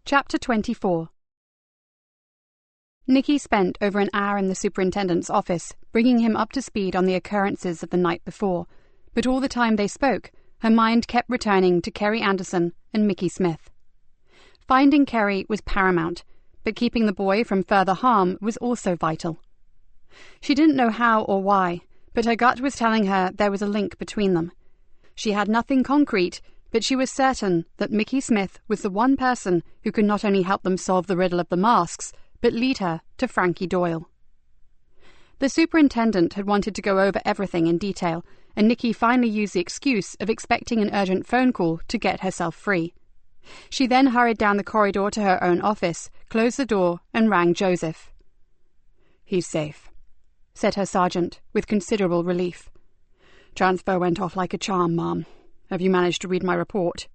Chapter 24. Nikki spent over an hour in the superintendent's office, bringing him up to speed on the occurrences of the night before, but all the time they spoke, her mind kept returning to Kerry Anderson and Mickey Smith. Finding Kerry was paramount, but keeping the boy from further harm was also vital. She didn't know how or why, but her gut was telling her there was a link between them. She had nothing concrete, but she was certain that Mickey Smith was the one person who could not only help them solve the riddle of the masks, but lead her to Frankie Doyle. The superintendent had wanted to go over everything in detail, and Nikki finally used the excuse of expecting an urgent phone call to get herself free. She then hurried down the corridor to her own office, closed the door, and rang Joseph. "He's safe," said her sergeant, with considerable relief. "Transfer went off like a charm, Ma'am. Have you managed to read my report?"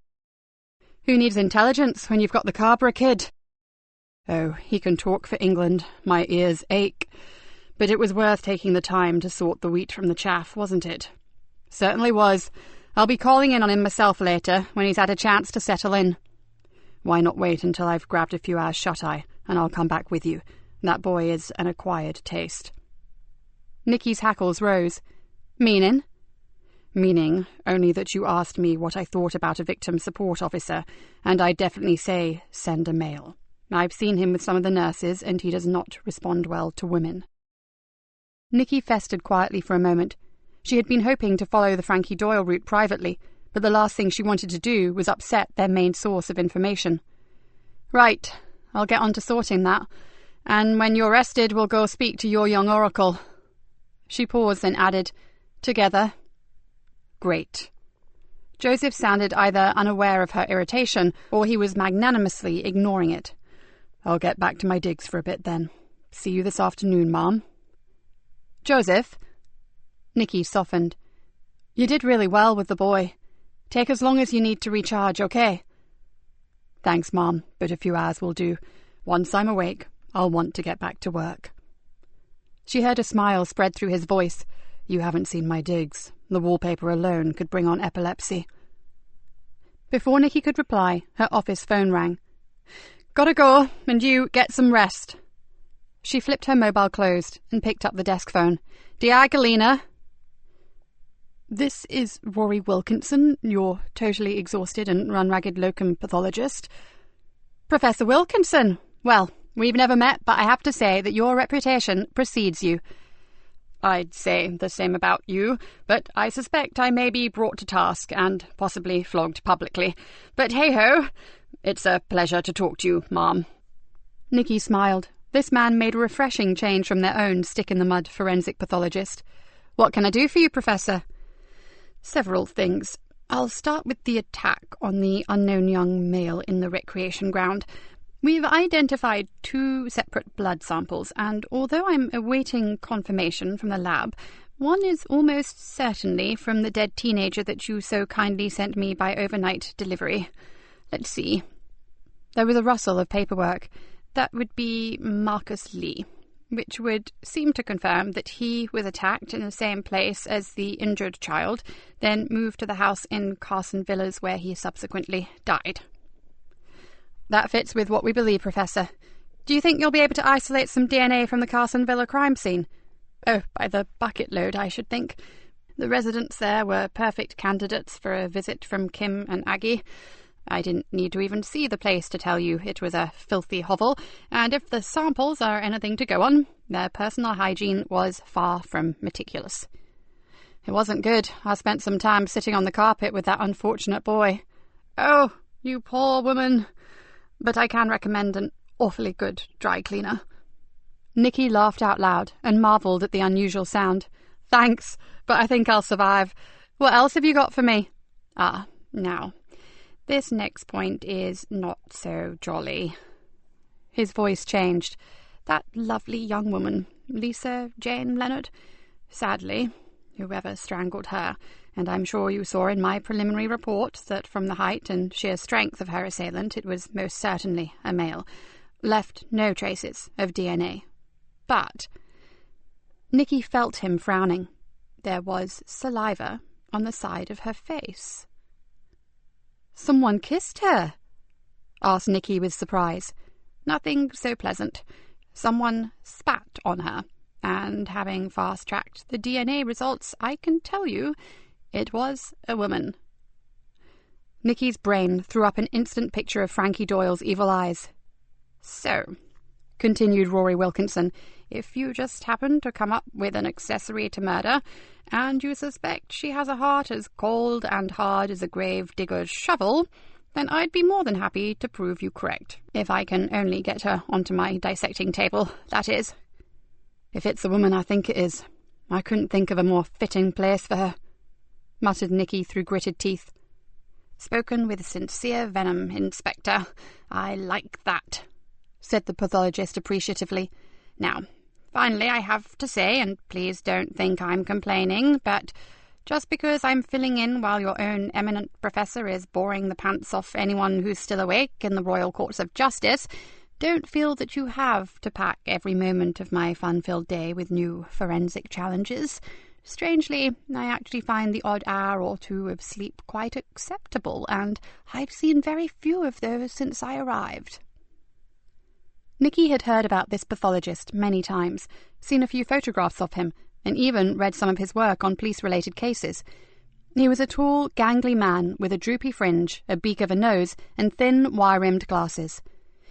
"Who needs intelligence when you've got the Carver kid?" "Oh, he can talk for England. My ears ache. But it was worth taking the time to sort the wheat from the chaff, wasn't it?" "Certainly was. I'll be calling in on him myself later, when he's had a chance to settle in." "Why not wait until I've grabbed a few hours shut-eye, and I'll come back with you. That boy is an acquired taste." Nikki's hackles rose. "Meaning?" "Meaning only that you asked me what I thought about a victim support officer, and I definitely say send a male. I've seen him with some of the nurses, and he does not respond well to women." Nikki festered quietly for a moment. She had been hoping to follow the Frankie Doyle route privately, but the last thing she wanted to do was upset their main source of information. "Right, I'll get on to sorting that. And when you're rested, we'll go speak to your young oracle." She paused, then added, "Together." "Great." Joseph sounded either unaware of her irritation, or he was magnanimously ignoring it. "I'll get back to my digs for a bit then. See you this afternoon, Ma'am." "Joseph?" Nikki softened. "You did really well with the boy. Take as long as you need to recharge, okay?" "Thanks, Mom, but a few hours will do. Once I'm awake, I'll want to get back to work." She heard a smile spread through his voice. "You haven't seen my digs. The wallpaper alone could bring on epilepsy." Before Nikki could reply, her office phone rang. "Gotta go, and you get some rest." She flipped her mobile closed and picked up the desk phone. "Di Galena?" "This is Rory Wilkinson, your totally exhausted and run-ragged locum pathologist." "Professor Wilkinson? Well, we've never met, but I have to say that your reputation precedes you." "I'd say the same about you, but I suspect I may be brought to task and possibly flogged publicly. But hey-ho, it's a pleasure to talk to you, Ma'am." Nikki smiled. This man made a refreshing change from their own stick-in-the-mud forensic pathologist. "What can I do for you, Professor?" "Several things. I'll start with the attack on the unknown young male in the recreation ground. We've identified 2 separate blood samples, and although I'm awaiting confirmation from the lab, one is almost certainly from the dead teenager that you so kindly sent me by overnight delivery. Let's see." There was a rustle of paperwork. "That would be Marcus Lee, which would seem to confirm that he was attacked in the same place as the injured child, then moved to the house in Carson Villas where he subsequently died." That fits with what we believe, Professor. Do you think you'll be able to isolate some DNA from the Carson Villa crime scene? Oh, by the bucket load, I should think. The residents there were perfect candidates for a visit from Kim and Aggie. I didn't need to even see the place to tell you it was a filthy hovel, and if the samples are anything to go on, their personal hygiene was far from meticulous. It wasn't good. I spent some time sitting on the carpet with that unfortunate boy. Oh, you poor woman. But I can recommend an awfully good dry cleaner. Nikki laughed out loud and marvelled at the unusual sound. Thanks, but I think I'll survive. What else have you got for me? Now, this next point is not so jolly. His voice changed. That lovely young woman, Lisa Jane Leonard. Sadly, whoever strangled her, and I'm sure you saw in my preliminary report that from the height and sheer strength of her assailant it was most certainly a male, left no traces of DNA. But Nikki felt him frowning. There was saliva on the side of her face. "Someone kissed her?" asked Nikki with surprise. "Nothing so pleasant. Someone spat on her, and having fast-tracked the DNA results, I can tell you it was a woman." Nikki's brain threw up an instant picture of Frankie Doyle's evil eyes. "So," continued Rory Wilkinson, "if you just happen to come up with an accessory to murder, and you suspect she has a heart as cold and hard as a grave digger's shovel, then I'd be more than happy to prove you correct, if I can only get her onto my dissecting table, that is." "If it's the woman I think it is, I couldn't think of a more fitting place for her," muttered Nikki through gritted teeth. "Spoken with sincere venom, Inspector. I like that," said the pathologist appreciatively. "Now, finally, I have to say, and please don't think I'm complaining, but just because I'm filling in while your own eminent professor is boring the pants off anyone who's still awake in the Royal Courts of Justice, don't feel that you have to pack every moment of my fun-filled day with new forensic challenges. Strangely, I actually find the odd hour or two of sleep quite acceptable, and I've seen very few of those since I arrived." Nikki had heard about this pathologist many times, seen a few photographs of him, and even read some of his work on police-related cases. He was a tall, gangly man with a droopy fringe, a beak of a nose, and thin, wire-rimmed glasses.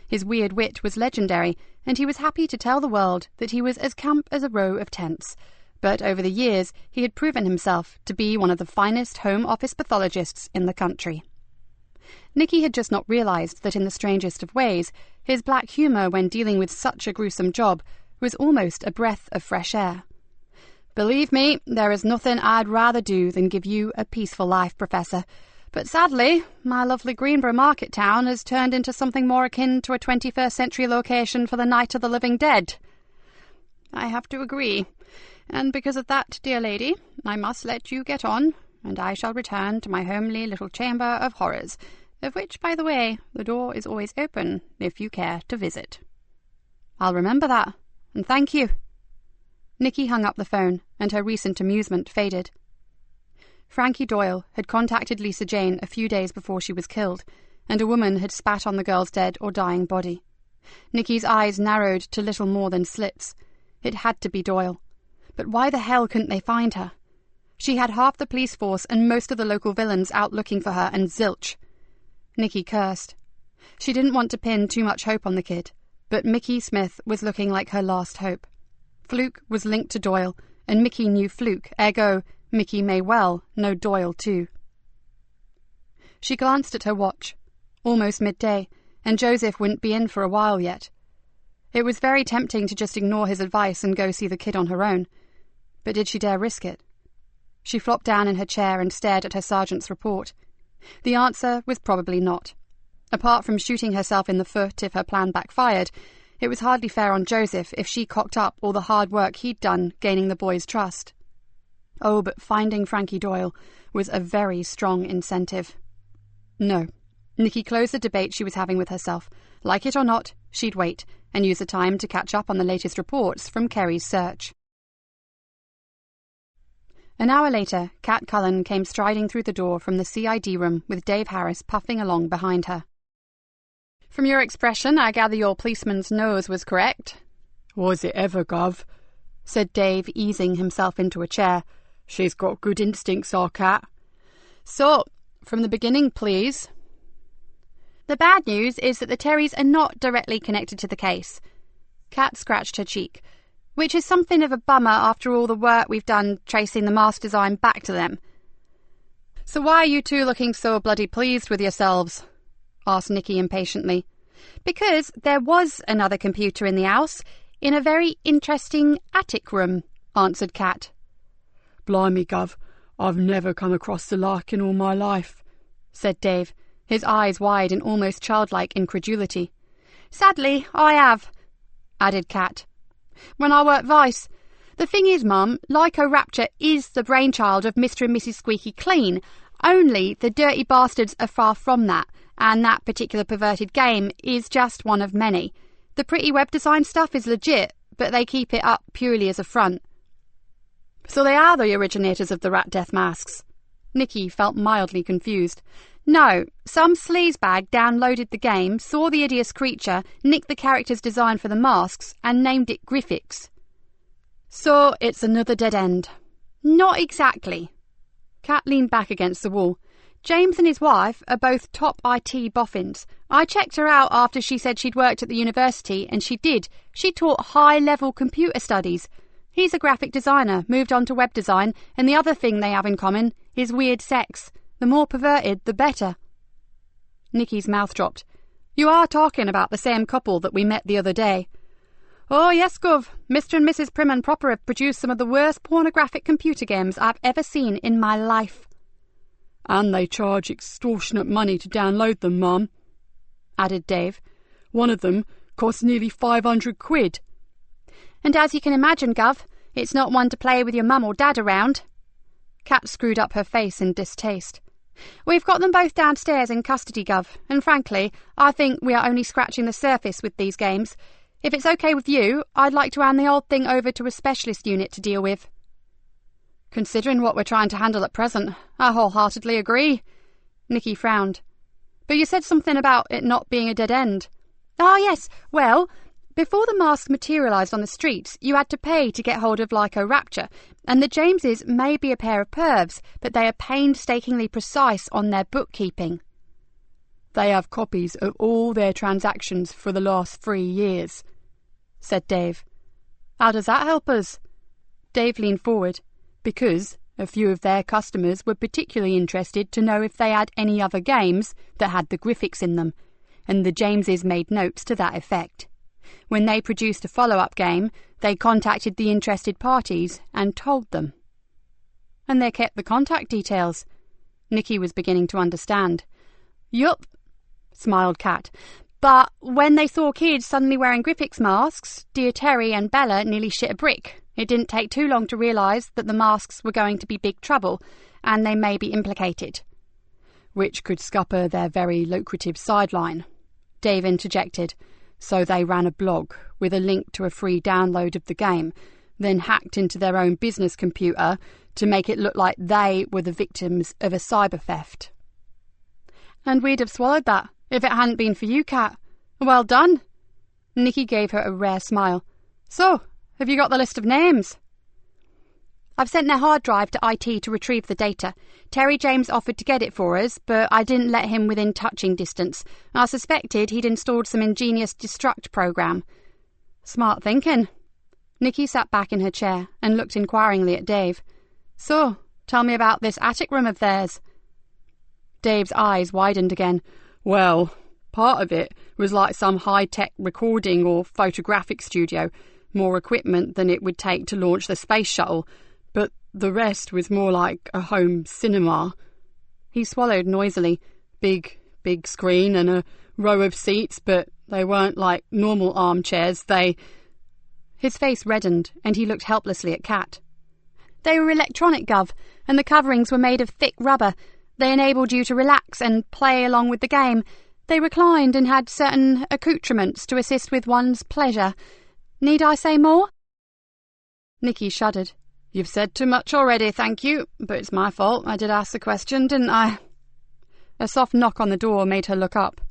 His weird wit was legendary, and he was happy to tell the world that he was as camp as a row of tents. But over the years he had proven himself to be one of the finest home office pathologists in the country. Nikki had just not realised that in the strangest of ways, his black humour when dealing with such a gruesome job was almost a breath of fresh air. "Believe me, there is nothing I'd rather do than give you a peaceful life, Professor. But sadly, my lovely Greenborough market town has turned into something more akin to a 21st century location for the Night of the Living Dead." "I have to agree. And because of that, dear lady, I must let you get on, and I shall return to my homely little chamber of horrors, of which, by the way, the door is always open if you care to visit." "I'll remember that, and thank you." Nikki hung up the phone, and her recent amusement faded. Frankie Doyle had contacted Lisa Jane a few days before she was killed, and a woman had spat on the girl's dead or dying body. Nikki's eyes narrowed to little more than slits. It had to be Doyle. But why the hell couldn't they find her? She had half the police force and most of the local villains out looking for her, and zilch. Nikki cursed. She didn't want to pin too much hope on the kid, but Mickey Smith was looking like her last hope. Fluke was linked to Doyle, and Mickey knew Fluke, ergo Mickey may well know Doyle too. She glanced at her watch. Almost midday, and Joseph wouldn't be in for a while yet. It was very tempting to just ignore his advice and go see the kid on her own. But did she dare risk it? She flopped down in her chair and stared at her sergeant's report. The answer was probably not. Apart from shooting herself in the foot if her plan backfired, it was hardly fair on Joseph if she cocked up all the hard work he'd done gaining the boy's trust. Oh, but finding Frankie Doyle was a very strong incentive. No. Nikki closed the debate she was having with herself. Like it or not, she'd wait, and use the time to catch up on the latest reports from Kerry's search. An hour later, Kat Cullen came striding through the door from the CID room with Dave Harris puffing along behind her. From your expression, I gather your policeman's nose was correct. Was it ever, Gov? Said Dave, easing himself into a chair. She's got good instincts, our cat. So, from the beginning, please. The bad news is that the Terrys are not directly connected to the case. Kat scratched her cheek, which is something of a bummer after all the work we've done tracing the mask design back to them. So why are you two looking so bloody pleased with yourselves? Asked Nikki impatiently. Because there was another computer in the house, in a very interesting attic room, answered Kat. Blimey, Gov, I've never come across the like in all my life, said Dave, his eyes wide in almost childlike incredulity. Sadly, I have, added Kat. When I worked Vice. The thing is, Mum, Lyco-Rapture is the brainchild of Mr. and Mrs. Squeaky Clean, only the dirty bastards are far from that, and that particular perverted game is just one of many. The pretty web design stuff is legit, but they keep it up purely as a front. So they are the originators of the Rat Death masks? Nikki felt mildly confused. No, some sleazebag downloaded the game, saw the hideous creature, nicked the character's design for the masks, and named it Griffix. So it's another dead end. Not exactly. Kat leaned back against the wall. James and his wife are both top IT boffins. I checked her out after she said she'd worked at the university, and she did. She taught high-level computer studies. He's a graphic designer, moved on to web design, and the other thing they have in common is weird sex. The more perverted, the better. Nikki's mouth dropped. You are talking about the same couple that we met the other day. Oh, yes, Gov. Mr. and Mrs. Prim and Proper have produced some of the worst pornographic computer games I've ever seen in my life. And they charge extortionate money to download them, Mum, added Dave. One of them costs nearly 500 quid. And as you can imagine, Gov, it's not one to play with your mum or dad around. Kat screwed up her face in distaste. We've got them both downstairs in custody, Gov, and frankly, I think we are only scratching the surface with these games. If it's okay with you, I'd like to hand the old thing over to a specialist unit to deal with. Considering what we're trying to handle at present, I wholeheartedly agree. Nikki frowned. But you said something about it not being a dead end. Ah, yes. Well, before the mask materialised on the streets, you had to pay to get hold of Lyco-Rapture, and the Jameses may be a pair of pervs, but they are painstakingly precise on their bookkeeping. They have copies of all their transactions for the last 3 years, said Dave. How does that help us? Dave leaned forward. Because a few of their customers were particularly interested to know if they had any other games that had the Griffix in them, and the Jameses made notes to that effect. When they produced a follow-up game, they contacted the interested parties and told them. And they kept the contact details. Nikki was beginning to understand. Yup, smiled Kat. But when they saw kids suddenly wearing Griffix masks, dear Terry and Bella nearly shit a brick. It didn't take too long to realise that the masks were going to be big trouble, and they may be implicated. Which could scupper their very lucrative sideline, Dave interjected. So they ran a blog with a link to a free download of the game, then hacked into their own business computer to make it look like they were the victims of a cyber theft. And we'd have swallowed that if it hadn't been for you, Kat. Well done. Nikki gave her a rare smile. So, have you got the list of names? I've sent their hard drive to IT to retrieve the data. Terry James offered to get it for us, but I didn't let him within touching distance. I suspected he'd installed some ingenious destruct program. Smart thinking. Nikki sat back in her chair and looked inquiringly at Dave. So, tell me about this attic room of theirs. Dave's eyes widened again. Well, part of it was like some high-tech recording or photographic studio, more equipment than it would take to launch the space shuttle, but the rest was more like a home cinema. He swallowed noisily. Big screen and a row of seats, but they weren't like normal armchairs. His face reddened, and he looked helplessly at Kat. They were electronic, Gov, and the coverings were made of thick rubber. They enabled you to relax and play along with the game. They reclined and had certain accoutrements to assist with one's pleasure. Need I say more? Nikki shuddered. You've said too much already, thank you, but it's my fault. I did ask the question, didn't I? A soft knock on the door made her look up.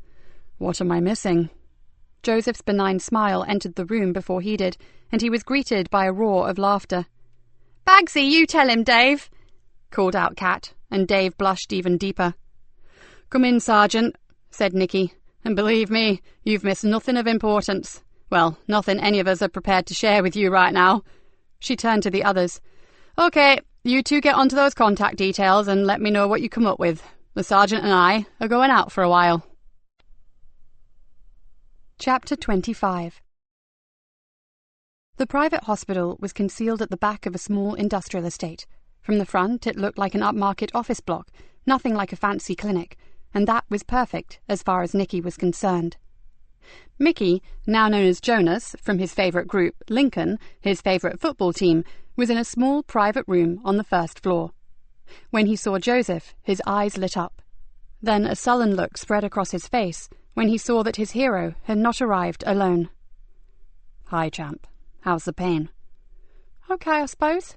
What am I missing? Joseph's benign smile entered the room before he did, and he was greeted by a roar of laughter. "Bagsy, you tell him, Dave," called out Kat, and Dave blushed even deeper. "Come in, Sergeant," said Nikki, "and believe me, you've missed nothing of importance. Well, nothing any of us are prepared to share with you right now." She turned to the others. "Okay, you two get onto those contact details and let me know what you come up with. The Sergeant and I are going out for a while." Chapter 25. The private hospital was concealed at the back of a small industrial estate. From the front, it looked like an upmarket office block, nothing like a fancy clinic, and that was perfect as far as Nikki was concerned. Mickey, now known as Jonas, from his favourite group, Lincoln, his favourite football team, was in a small private room on the first floor. When he saw Joseph, his eyes lit up. Then a sullen look spread across his face when he saw that his hero had not arrived alone. "Hi, champ. How's the pain?" "Okay, I suppose,"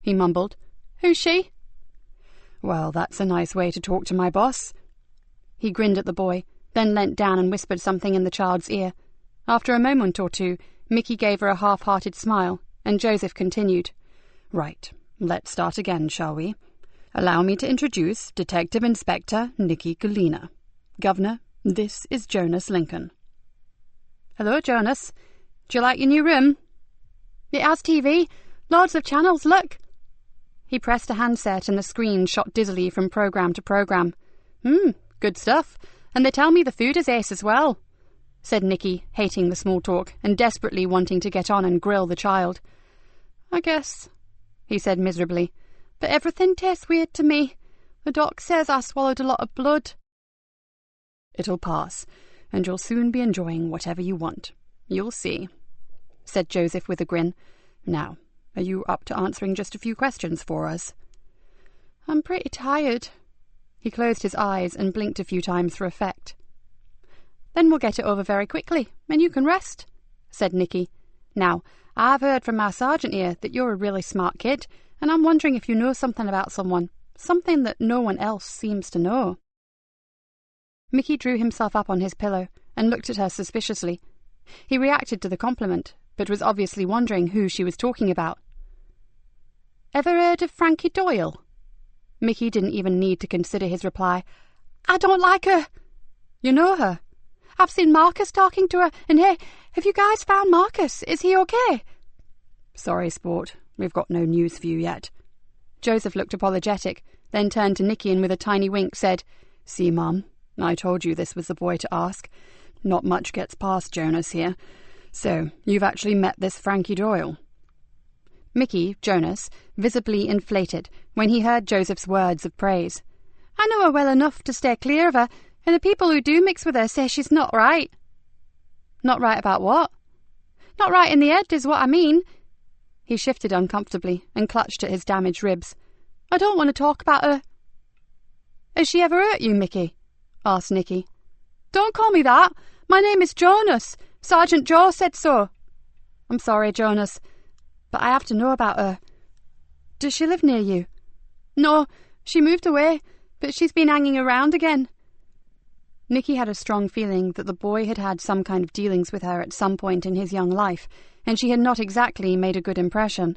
he mumbled. "Who's she?" "Well, that's a nice way to talk to my boss." He grinned at the boy, then leant down and whispered something in the child's ear. After a moment or two, Mickey gave her a half-hearted smile, and Joseph continued. "Right, let's start again, shall we? Allow me to introduce Detective Inspector Nikki Galena. Governor, this is Jonas Lincoln." "Hello, Jonas. Do you like your new room?" "It has TV. Loads of channels, look." He pressed a handset and the screen shot dizzily from program to program. Good stuff. And they tell me the food is ace as well," said Nikki, hating the small talk and desperately wanting to get on and grill the child. "I guess," he said miserably, "but everything tastes weird to me. The doc says I swallowed a lot of blood." "It'll pass, and you'll soon be enjoying whatever you want. You'll see," said Joseph with a grin. "Now, are you up to answering just a few questions for us?" "I'm pretty tired." He closed his eyes and blinked a few times for effect. "Then we'll get it over very quickly, and you can rest," said Nikki. "Now, I've heard from our sergeant here that you're a really smart kid, and I'm wondering if you know something about someone, something that no one else seems to know." Mickey drew himself up on his pillow and looked at her suspiciously. He reacted to the compliment, but was obviously wondering who she was talking about. "Ever heard of Frankie Doyle?" Mickey didn't even need to consider his reply. "I don't like her." "You know her?" "I've seen Marcus talking to her, and hey, have you guys found Marcus? Is he okay?" "Sorry, sport. We've got no news for you yet." Joseph looked apologetic, then turned to Nikki and with a tiny wink said, "See, Mum, I told you this was the boy to ask. Not much gets past Jonas here. So, you've actually met this Frankie Doyle?" Mickey, Jonas, visibly inflated when he heard Joseph's words of praise. "I know her well enough to stay clear of her, and the people who do mix with her say she's not right." "Not right about what?" "Not right in the head is what I mean." He shifted uncomfortably and clutched at his damaged ribs. "I don't want to talk about her." "Has she ever hurt you, Mickey?" asked Nikki. "Don't call me that. My name is Jonas. Sergeant Joe said so." "I'm sorry, Jonas, but I have to know about her. Does she live near you?" "No, she moved away, but she's been hanging around again." Nikki had a strong feeling that the boy had had some kind of dealings with her at some point in his young life, and she had not exactly made a good impression.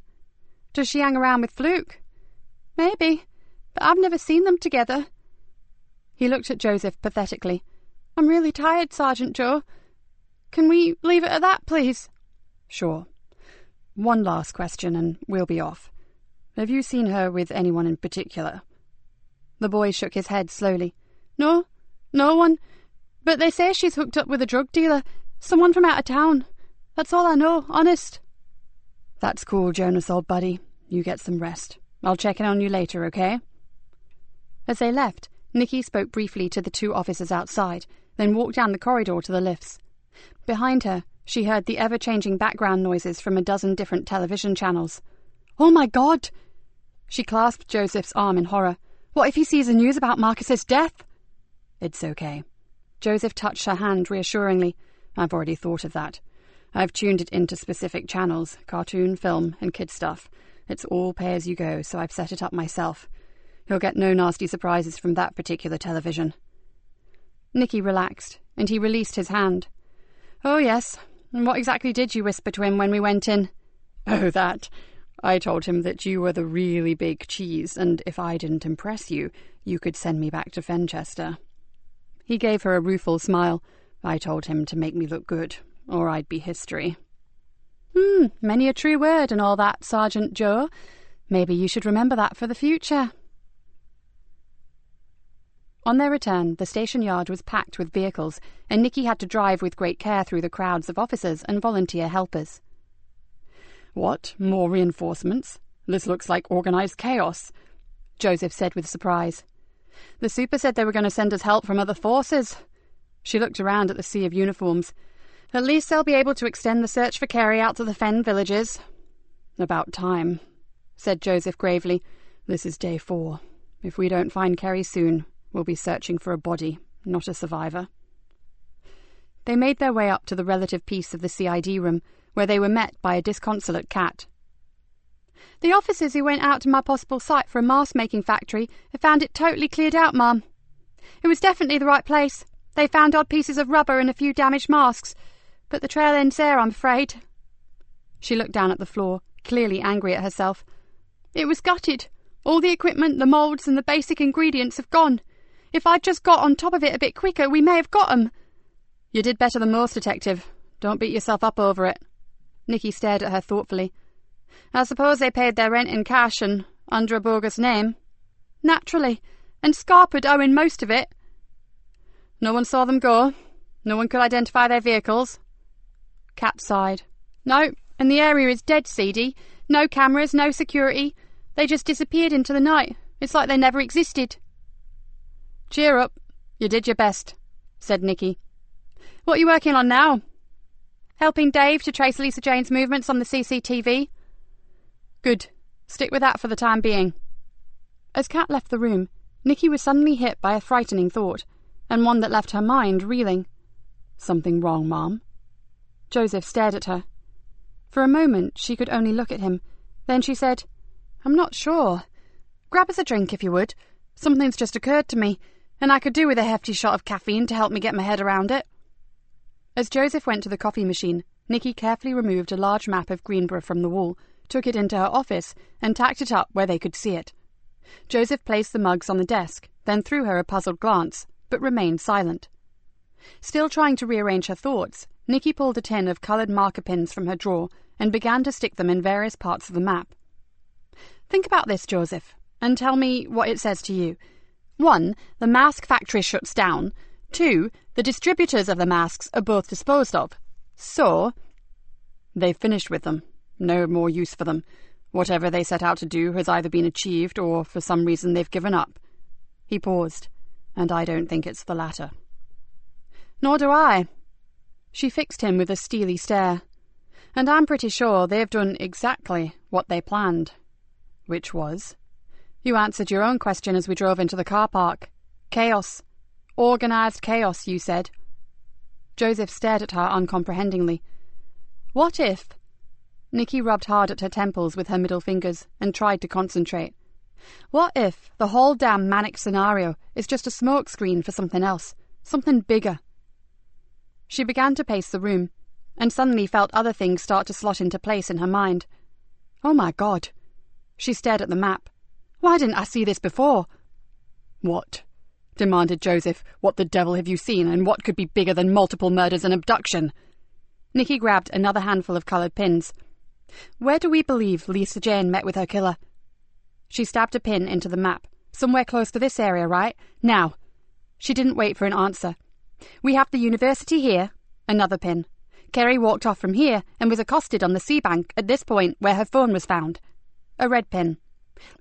"Does she hang around with Fluke?" "Maybe, but I've never seen them together." He looked at Joseph pathetically. "I'm really tired, Sergeant Joe. Can we leave it at that, please?" "Sure. One last question and we'll be off. Have you seen her with anyone in particular?" The boy shook his head slowly. "No, no one. But they say she's hooked up with a drug dealer, someone from out of town. That's all I know, honest." "That's cool, Jonas, old buddy. You get some rest. I'll check in on you later, okay?" As they left, Nikki spoke briefly to the two officers outside, then walked down the corridor to the lifts. Behind her, she heard the ever-changing background noises from a dozen different television channels. "Oh my God!" She clasped Joseph's arm in horror. "What if he sees the news about Marcus's death?" "It's okay." Joseph touched her hand reassuringly. "I've already thought of that. I've tuned it into specific channels, cartoon, film, and kid stuff. It's all pay-as-you-go, so I've set it up myself. He'll get no nasty surprises from that particular television." Nikki relaxed, and he released his hand. "Oh, yes. And what exactly did you whisper to him when we went in?" "Oh, that. I told him that you were the really big cheese, and if I didn't impress you, you could send me back to Fenchester." He gave her a rueful smile. "I told him to make me look good, or I'd be history." Many a true word and all that, Sergeant Joe. Maybe you should remember that for the future." On their return, the station yard was packed with vehicles, and Nikki had to drive with great care through the crowds of officers and volunteer helpers. "What, more reinforcements? This looks like organised chaos," Joseph said with surprise. "The super said they were going to send us help from other forces." She looked around at the sea of uniforms. "At least they'll be able to extend the search for Kerry out to the Fen villages." "About time," said Joseph gravely. "This is day 4. If we don't find Kerry soon, we'll be searching for a body, not a survivor." They made their way up to the relative peace of the CID room, where they were met by a disconsolate Cat. "The officers who went out to my possible site for a mask-making factory have found it totally cleared out, Mum. It was definitely the right place. They found odd pieces of rubber and a few damaged masks, but the trail ends there, I'm afraid." She looked down at the floor, clearly angry at herself. "It was gutted. All the equipment, the moulds and the basic ingredients have gone. If I'd just got on top of it a bit quicker, we may have got 'em." "You did better than most, Detective. Don't beat yourself up over it." Nikki stared at her thoughtfully. "I suppose they paid their rent in cash and under a bogus name." "Naturally. And Scarpa'd owing most of it." "No one saw them go? No one could identify their vehicles?" Cat sighed. "No, and the area is dead seedy. No cameras, no security. They just disappeared into the night. It's like they never existed." "Cheer up. You did your best," said Nikki. "What are you working on now?" "Helping Dave to trace Lisa Jane's movements on the CCTV." "Good. Stick with that for the time being." As Kat left the room, Nikki was suddenly hit by a frightening thought, and one that left her mind reeling. "Something wrong, Mom?" Joseph stared at her. For a moment she could only look at him. Then she said, "I'm not sure. Grab us a drink if you would. Something's just occurred to me, and I could do with a hefty shot of caffeine to help me get my head around it." As Joseph went to the coffee machine, Nikki carefully removed a large map of Greenborough from the wall, took it into her office, and tacked it up where they could see it. Joseph placed the mugs on the desk, then threw her a puzzled glance, but remained silent. Still trying to rearrange her thoughts, Nikki pulled a tin of coloured marker pins from her drawer and began to stick them in various parts of the map. "Think about this, Joseph, and tell me what it says to you. 1. The mask factory shuts down. 2. The distributors of the masks are both disposed of. So..." "They've finished with them. No more use for them. Whatever they set out to do has either been achieved or for some reason they've given up." He paused. "And I don't think it's the latter." "Nor do I." She fixed him with a steely stare. "And I'm pretty sure they've done exactly what they planned." "Which was?" "You answered your own question as we drove into the car park. Chaos. Organised chaos, you said." Joseph stared at her uncomprehendingly. "What if—" Nikki rubbed hard at her temples with her middle fingers and tried to concentrate. "What if the whole damn manic scenario is just a smokescreen for something else, something bigger?" She began to pace the room, and suddenly felt other things start to slot into place in her mind. "Oh my God!" She stared at the map. "Why didn't I see this before?" "What?" demanded Joseph. "What the devil have you seen, and what could be bigger than multiple murders and abduction?" Nikki grabbed another handful of coloured pins. "Where do we believe Lisa Jane met with her killer?" She stabbed a pin into the map. "Somewhere close to this area, right? Now." She didn't wait for an answer. "We have the university here." Another pin. "Kerry walked off from here and was accosted on the sea bank at this point where her phone was found." A red pin.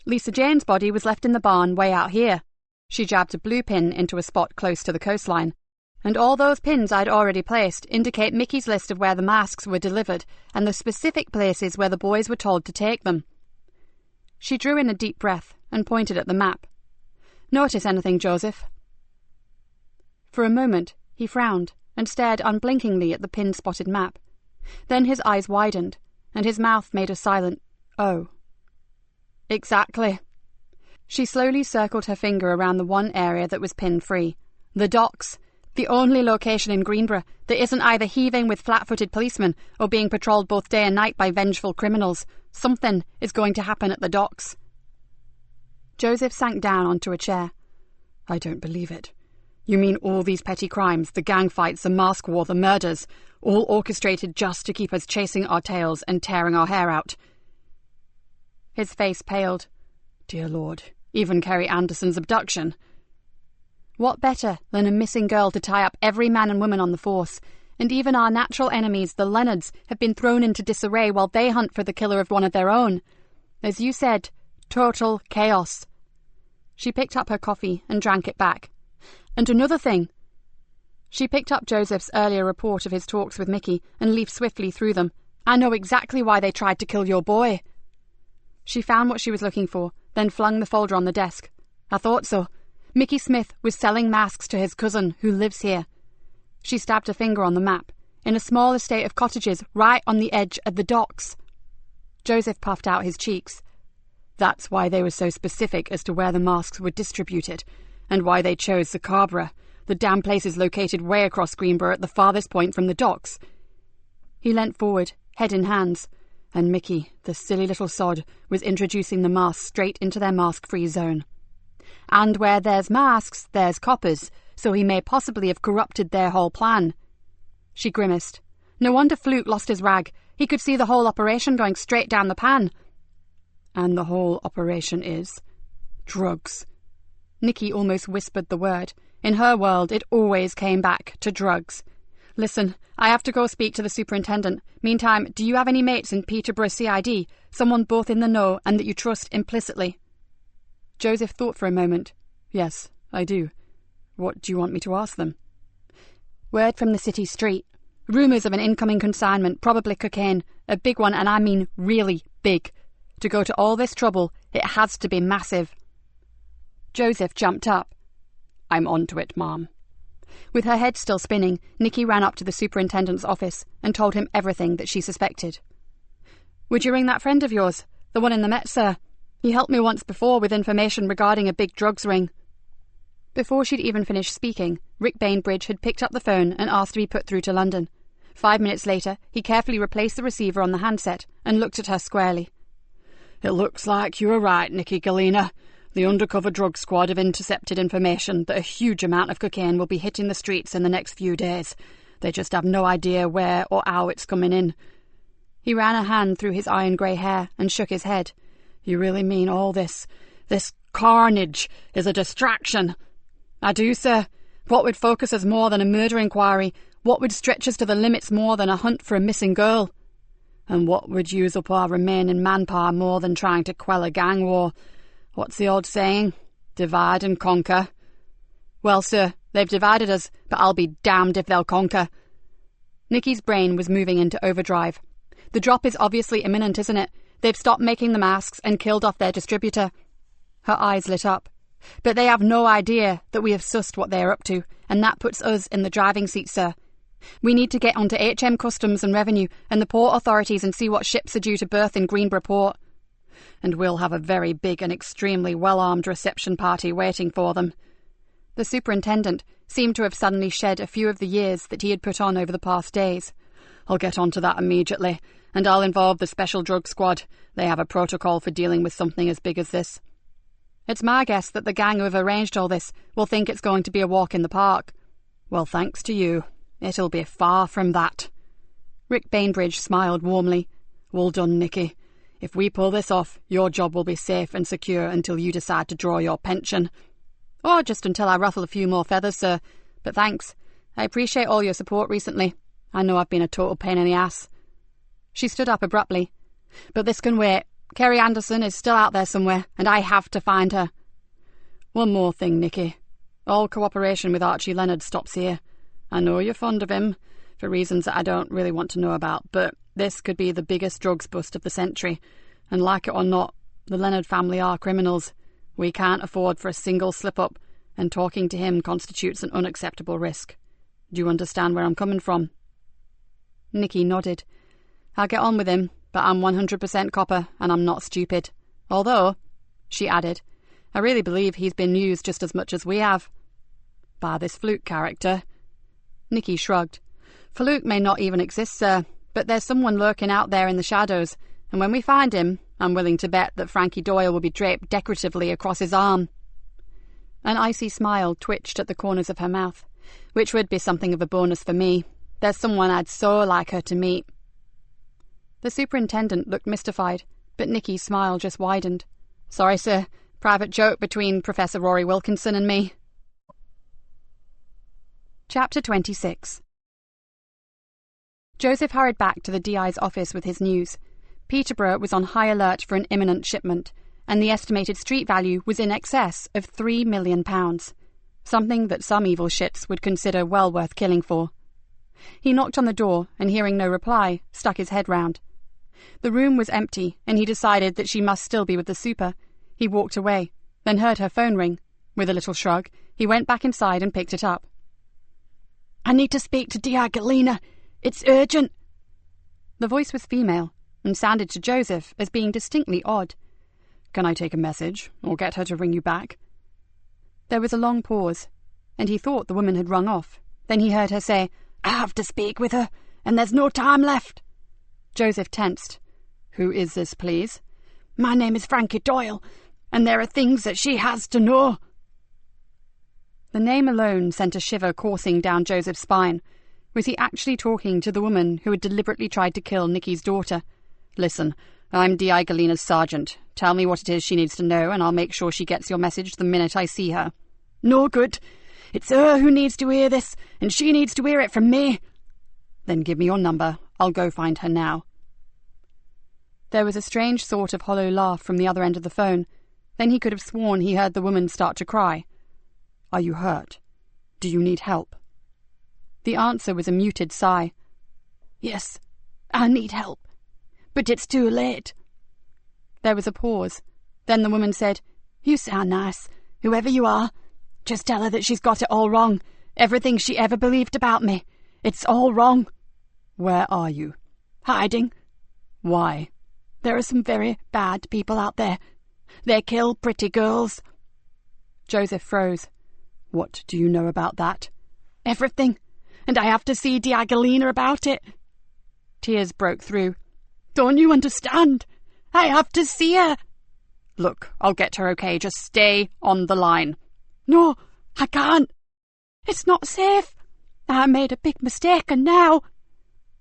"Lisa Jane's body was left in the barn way out here." She jabbed a blue pin into a spot close to the coastline. "And all those pins I'd already placed indicate Mickey's list of where the masks were delivered and the specific places where the boys were told to take them." She drew in a deep breath and pointed at the map. "Notice anything, Joseph?" For a moment he frowned and stared unblinkingly at the pin-spotted map. Then his eyes widened, and his mouth made a silent "oh." "Exactly." She slowly circled her finger around the one area that was pin-free. "The docks. The only location in Greenborough that isn't either heaving with flat-footed policemen or being patrolled both day and night by vengeful criminals. Something is going to happen at the docks. Joseph sank down onto a chair. I don't believe it. You mean all these petty crimes, the gang fights, the mask war, the murders, all orchestrated just to keep us chasing our tails and tearing our hair out? His face paled. Dear Lord, even Kerry Anderson's abduction. What better than a missing girl to tie up every man and woman on the force? And even our natural enemies, the Leonards, have been thrown into disarray while they hunt for the killer of one of their own. As you said, total chaos. She picked up her coffee and drank it back. And another thing. She picked up Joseph's earlier report of his talks with Mickey and leafed swiftly through them. I know exactly why they tried to kill your boy. She found what she was looking for, then flung the folder on the desk. I thought so. Mickey Smith was selling masks to his cousin, who lives here. She stabbed a finger on the map, in a small estate of cottages right on the edge of the docks. Joseph puffed out his cheeks. That's why they were so specific as to where the masks were distributed, and why they chose the Scarborough. The damn place is located way across Greenborough at the farthest point from the docks. He leant forward, head in hands, and Mickey, the silly little sod, was introducing the masks straight into their mask-free zone. And where there's masks, there's coppers, so he may possibly have corrupted their whole plan. She grimaced. No wonder Fluke lost his rag. He could see the whole operation going straight down the pan. And the whole operation is drugs. Nikki almost whispered the word. In her world, it always came back to drugs. Listen, I have to go speak to the superintendent. Meantime, do you have any mates in Peterborough CID? Someone both in the know and that you trust implicitly? Joseph thought for a moment. Yes, I do. What do you want me to ask them? Word from the city street. Rumours of an incoming consignment, probably cocaine. A big one, and I mean really big. To go to all this trouble, it has to be massive. Joseph jumped up. I'm on to it, Mom. With her head still spinning, Nikki ran up to the superintendent's office and told him everything that she suspected. Would you ring that friend of yours? The one in the Met, sir? He helped me once before with information regarding a big drugs ring. Before she'd even finished speaking, Rick Bainbridge had picked up the phone and asked to be put through to London. 5 minutes later, he carefully replaced the receiver on the handset and looked at her squarely. It looks like you were right, Nikki Galena. The undercover drug squad have intercepted information that a huge amount of cocaine will be hitting the streets in the next few days. They just have no idea where or how it's coming in. He ran a hand through his iron-grey hair and shook his head. You really mean all this carnage is a distraction? I do, sir. What would focus us more than a murder inquiry? What would stretch us to the limits more than a hunt for a missing girl? And what would use up our remaining manpower more than trying to quell a gang war? What's the old saying? Divide and conquer. Well, sir, they've divided us, but I'll be damned if they'll conquer. Nikki's brain was moving into overdrive. The drop is obviously imminent, isn't it? They've stopped making the masks and killed off their distributor. Her eyes lit up. But they have no idea that we have sussed what they're up to, and that puts us in the driving seat, sir. We need to get onto HM Customs and Revenue and the port authorities and see what ships are due to berth in Greenborough Port. And we'll have a very big and extremely well-armed reception party waiting for them. The superintendent seemed to have suddenly shed a few of the years that he had put on over the past days. I'll get onto that immediately, and I'll involve the Special Drug Squad. They have a protocol for dealing with something as big as this. It's my guess that the gang who have arranged all this will think it's going to be a walk in the park. Well, thanks to you. It'll be far from that. Rick Bainbridge smiled warmly. Well done, Nikki. If we pull this off, your job will be safe and secure until you decide to draw your pension. Or just until I ruffle a few more feathers, sir. But thanks. I appreciate all your support recently. I know I've been a total pain in the ass. She stood up abruptly. But this can wait. Kerry Anderson is still out there somewhere, and I have to find her. One more thing, Nikki. All cooperation with Archie Leonard stops here. I know you're fond of him, for reasons that I don't really want to know about, but this could be the biggest drugs bust of the century, and like it or not, the Leonard family are criminals. We can't afford for a single slip-up, and talking to him constitutes an unacceptable risk. Do you understand where I'm coming from? Nikki nodded. I'll get on with him, but I'm 100% copper, and I'm not stupid. Although, she added, I really believe he's been used just as much as we have. By this Fluke character, Nikki shrugged. Faluke may not even exist, sir, but there's someone lurking out there in the shadows, and when we find him, I'm willing to bet that Frankie Doyle will be draped decoratively across his arm. An icy smile twitched at the corners of her mouth, which would be something of a bonus for me. There's someone I'd so like her to meet. The superintendent looked mystified, but Nikki's smile just widened. Sorry, sir. Private joke between Professor Rory Wilkinson and me. Chapter 26. Joseph hurried back to the DI's office with his news. Peterborough was on high alert for an imminent shipment, and the estimated street value was in excess of £3 million, something that some evil shits would consider well worth killing for. He knocked on the door, and hearing no reply, stuck his head round. The room was empty, and he decided that she must still be with the super. He walked away, then heard her phone ring. With a little shrug, he went back inside and picked it up. I need to speak to Di Galena. It's urgent. The voice was female, and sounded to Joseph as being distinctly odd. Can I take a message, or get her to ring you back? There was a long pause, and he thought the woman had rung off. Then he heard her say, I have to speak with her, and there's no time left. Joseph tensed. Who is this, please? My name is Frankie Doyle, and there are things that she has to know. The name alone sent a shiver coursing down Joseph's spine. Was he actually talking to the woman who had deliberately tried to kill Nikki's daughter? Listen, I'm Di Galena's sergeant. Tell me what it is she needs to know, and I'll make sure she gets your message the minute I see her. No good. It's her who needs to hear this, and she needs to hear it from me. Then give me your number. I'll go find her now. There was a strange sort of hollow laugh from the other end of the phone. Then he could have sworn he heard the woman start to cry. Are you hurt? Do you need help? The answer was a muted sigh. Yes, I need help, but it's too late. There was a pause. Then the woman said, You sound nice, whoever you are. Just tell her that she's got it all wrong. Everything she ever believed about me. It's all wrong. Where are you? Hiding. Why? There are some very bad people out there. They kill pretty girls. Joseph froze. What do you know about that? Everything. And I have to see Di Galena about it. Tears broke through. Don't you understand? I have to see her. Look, I'll get her, okay? Just stay on the line. No, I can't. It's not safe. I made a big mistake, and now...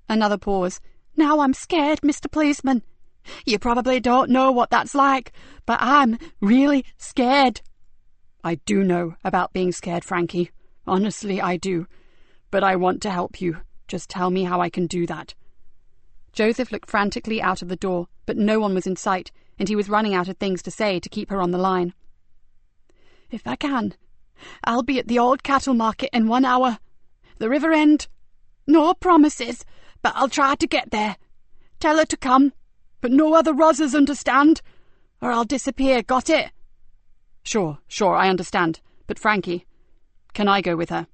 Another pause. Now I'm scared, Mr. Policeman. You probably don't know what that's like, but I'm really scared. I do know about being scared, Frankie. Honestly, I do. But I want to help you. Just tell me how I can do that. Joseph looked frantically out of the door, but no one was in sight, and he was running out of things to say to keep her on the line. If I can, I'll be at the old cattle market in 1 hour. The river end. No promises, but I'll try to get there. Tell her to come, but no other Rozzers, understand? Or I'll disappear, got it? Sure, I understand. But Frankie, can I go with her?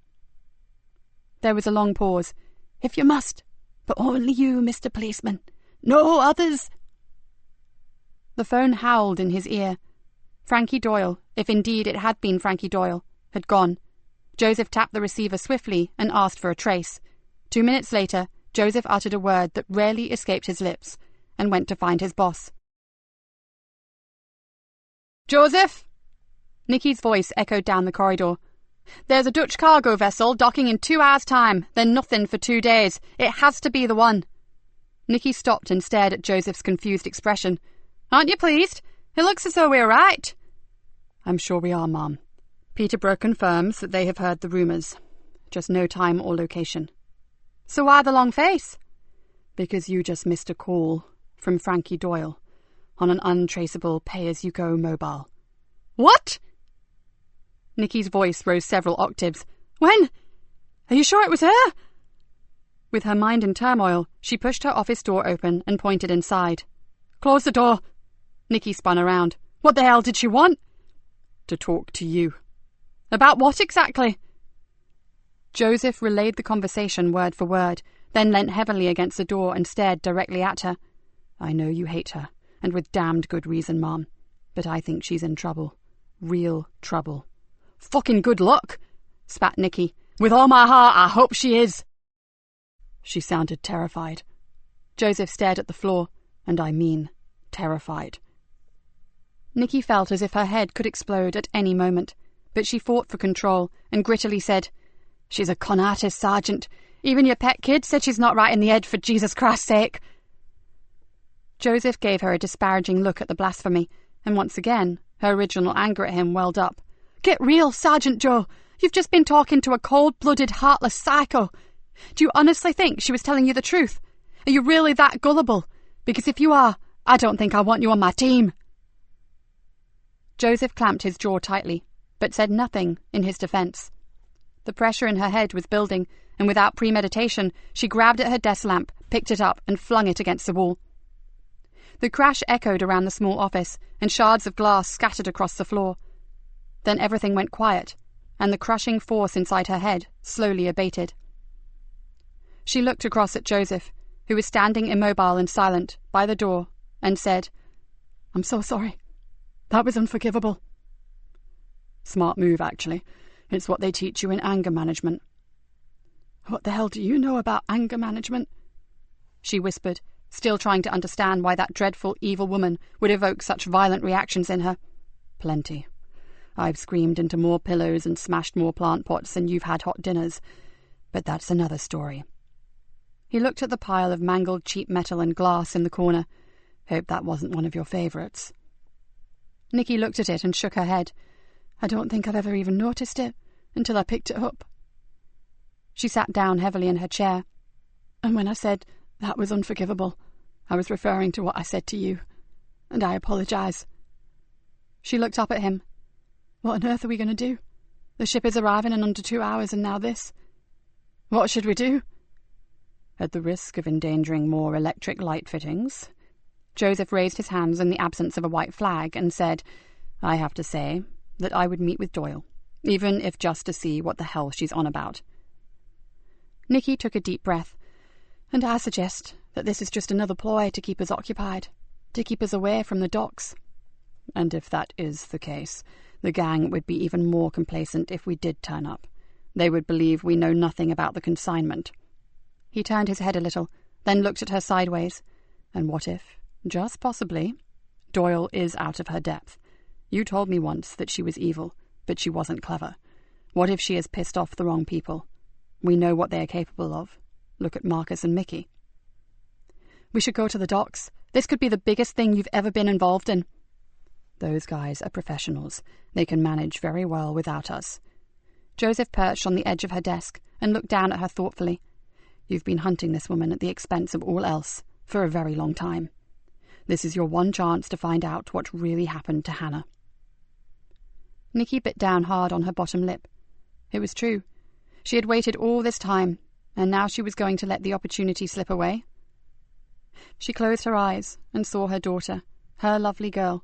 There was a long pause. If you must, but only you, Mr. Policeman. No others. The phone howled in his ear. Frankie Doyle, if indeed it had been Frankie Doyle, had gone. Joseph tapped the receiver swiftly and asked for a trace. 2 minutes later, Joseph uttered a word that rarely escaped his lips and went to find his boss. Joseph! Nikki's voice echoed down the corridor. There's a Dutch cargo vessel docking in 2 hours' time, then nothing for 2 days. It has to be the one. Nikki stopped and stared at Joseph's confused expression. Aren't you pleased? It looks as though we're right. I'm sure we are, Ma'am. Peterborough confirms that they have heard the rumours. Just no time or location. So why the long face? Because you just missed a call from Frankie Doyle on an untraceable pay-as-you-go mobile. What? Nikki's voice rose several octaves. When? Are you sure it was her? With her mind in turmoil, she pushed her office door open and pointed inside. Close the door. Nikki spun around. What the hell did she want? To talk to you. About what exactly? Joseph relayed the conversation word for word, then leant heavily against the door and stared directly at her. I know you hate her, and with damned good reason, Mom, but I think she's in trouble. Real trouble. Fucking good luck, spat Nikki. With all my heart, I hope she is. She sounded terrified. Joseph stared at the floor, and I mean terrified. Nikki felt as if her head could explode at any moment, but she fought for control and grittily said, "She's a con artist, Sergeant. Even your pet kid said she's not right in the head, for Jesus Christ's sake." Joseph gave her a disparaging look at the blasphemy, and once again her original anger at him welled up. "Get real, Sergeant Joe. You've just been talking to a cold-blooded, heartless psycho. Do you honestly think she was telling you the truth? Are you really that gullible? Because if you are, I don't think I want you on my team." Joseph clamped his jaw tightly, but said nothing in his defence. The pressure in her head was building, and without premeditation, she grabbed at her desk lamp, picked it up, and flung it against the wall. The crash echoed around the small office, and shards of glass scattered across the floor. Then everything went quiet, and the crushing force inside her head slowly abated. She looked across at Joseph, who was standing immobile and silent by the door, and said, "I'm so sorry. That was unforgivable." Smart move, actually. It's what they teach you in anger management. "What the hell do you know about anger management?" she whispered, still trying to understand why that dreadful, evil woman would evoke such violent reactions in her. "Plenty. I've screamed into more pillows and smashed more plant pots than you've had hot dinners. But that's another story." He looked at the pile of mangled cheap metal and glass in the corner. "Hope that wasn't one of your favourites." Nikki looked at it and shook her head. "I don't think I've ever even noticed it until I picked it up." She sat down heavily in her chair. "And when I said that was unforgivable, I was referring to what I said to you, and I apologise." She looked up at him. "What on earth are we going to do? The ship is arriving in under 2 hours, and now this. What should we do?" "At the risk of endangering more electric light fittings," Joseph raised his hands in the absence of a white flag and said, "I have to say that I would meet with Doyle, even if just to see what the hell she's on about." Nikki took a deep breath. "And I suggest that this is just another ploy to keep us occupied, to keep us away from the docks." "And if that is the case, the gang would be even more complacent if we did turn up. They would believe we know nothing about the consignment." He turned his head a little, then looked at her sideways. "And what if, just possibly, Doyle is out of her depth? You told me once that she was evil, but she wasn't clever. What if she has pissed off the wrong people? We know what they are capable of. Look at Marcus and Mickey." "We should go to the docks. This could be the biggest thing you've ever been involved in." "Those guys are professionals. They can manage very well without us." Joseph perched on the edge of her desk and looked down at her thoughtfully. "You've been hunting this woman at the expense of all else for a very long time. This is your one chance to find out what really happened to Hannah." Nikki bit down hard on her bottom lip. It was true. She had waited all this time, and now she was going to let the opportunity slip away. She closed her eyes and saw her daughter, her lovely girl,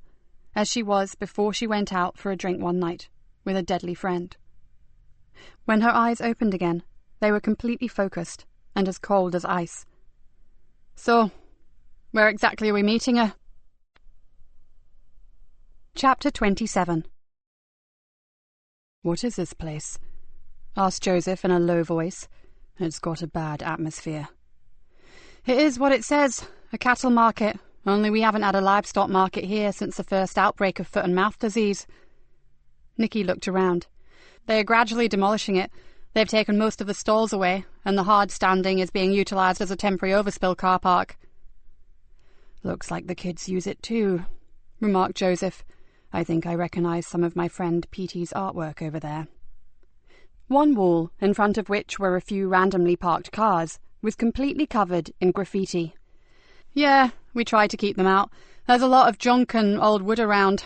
as she was before she went out for a drink one night with a deadly friend. When her eyes opened again, they were completely focused and as cold as ice. "So, where exactly are we meeting her?" Chapter 27. "What is this place?" asked Joseph in a low voice. "It's got a bad atmosphere." "It is what it says, a cattle market, only we haven't had a livestock market here since the first outbreak of foot and mouth disease." Nikki looked around. "They are gradually demolishing it. They've taken most of the stalls away, and the hard standing is being utilised as a temporary overspill car park." "Looks like the kids use it too," remarked Joseph. "I think I recognise some of my friend Petey's artwork over there." One wall, in front of which were a few randomly parked cars, was completely covered in graffiti. "Yeah, we tried to keep them out. There's a lot of junk and old wood around.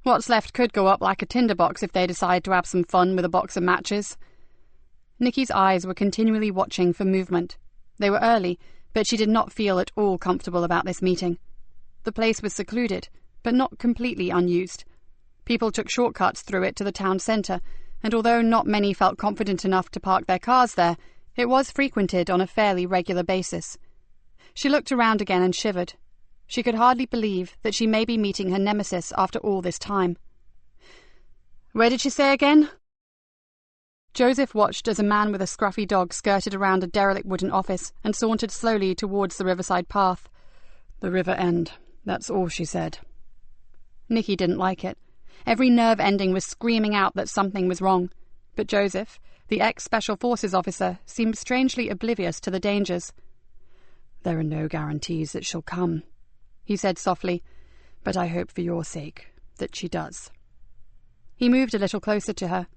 What's left could go up like a tinderbox if they decide to have some fun with a box of matches." Nikki's eyes were continually watching for movement. They were early, but she did not feel at all comfortable about this meeting. The place was secluded, but not completely unused. People took shortcuts through it to the town centre, and although not many felt confident enough to park their cars there, it was frequented on a fairly regular basis. She looked around again and shivered. She could hardly believe that she may be meeting her nemesis after all this time. "Where did she say again?" Joseph watched as a man with a scruffy dog skirted around a derelict wooden office and sauntered slowly towards the riverside path. "The river end, that's all she said." Nikki didn't like it. Every nerve ending was screaming out that something was wrong. But Joseph, the ex-Special Forces officer, seemed strangely oblivious to the dangers. "There are no guarantees that she'll come," he said softly, "but I hope for your sake that she does." He moved a little closer to her.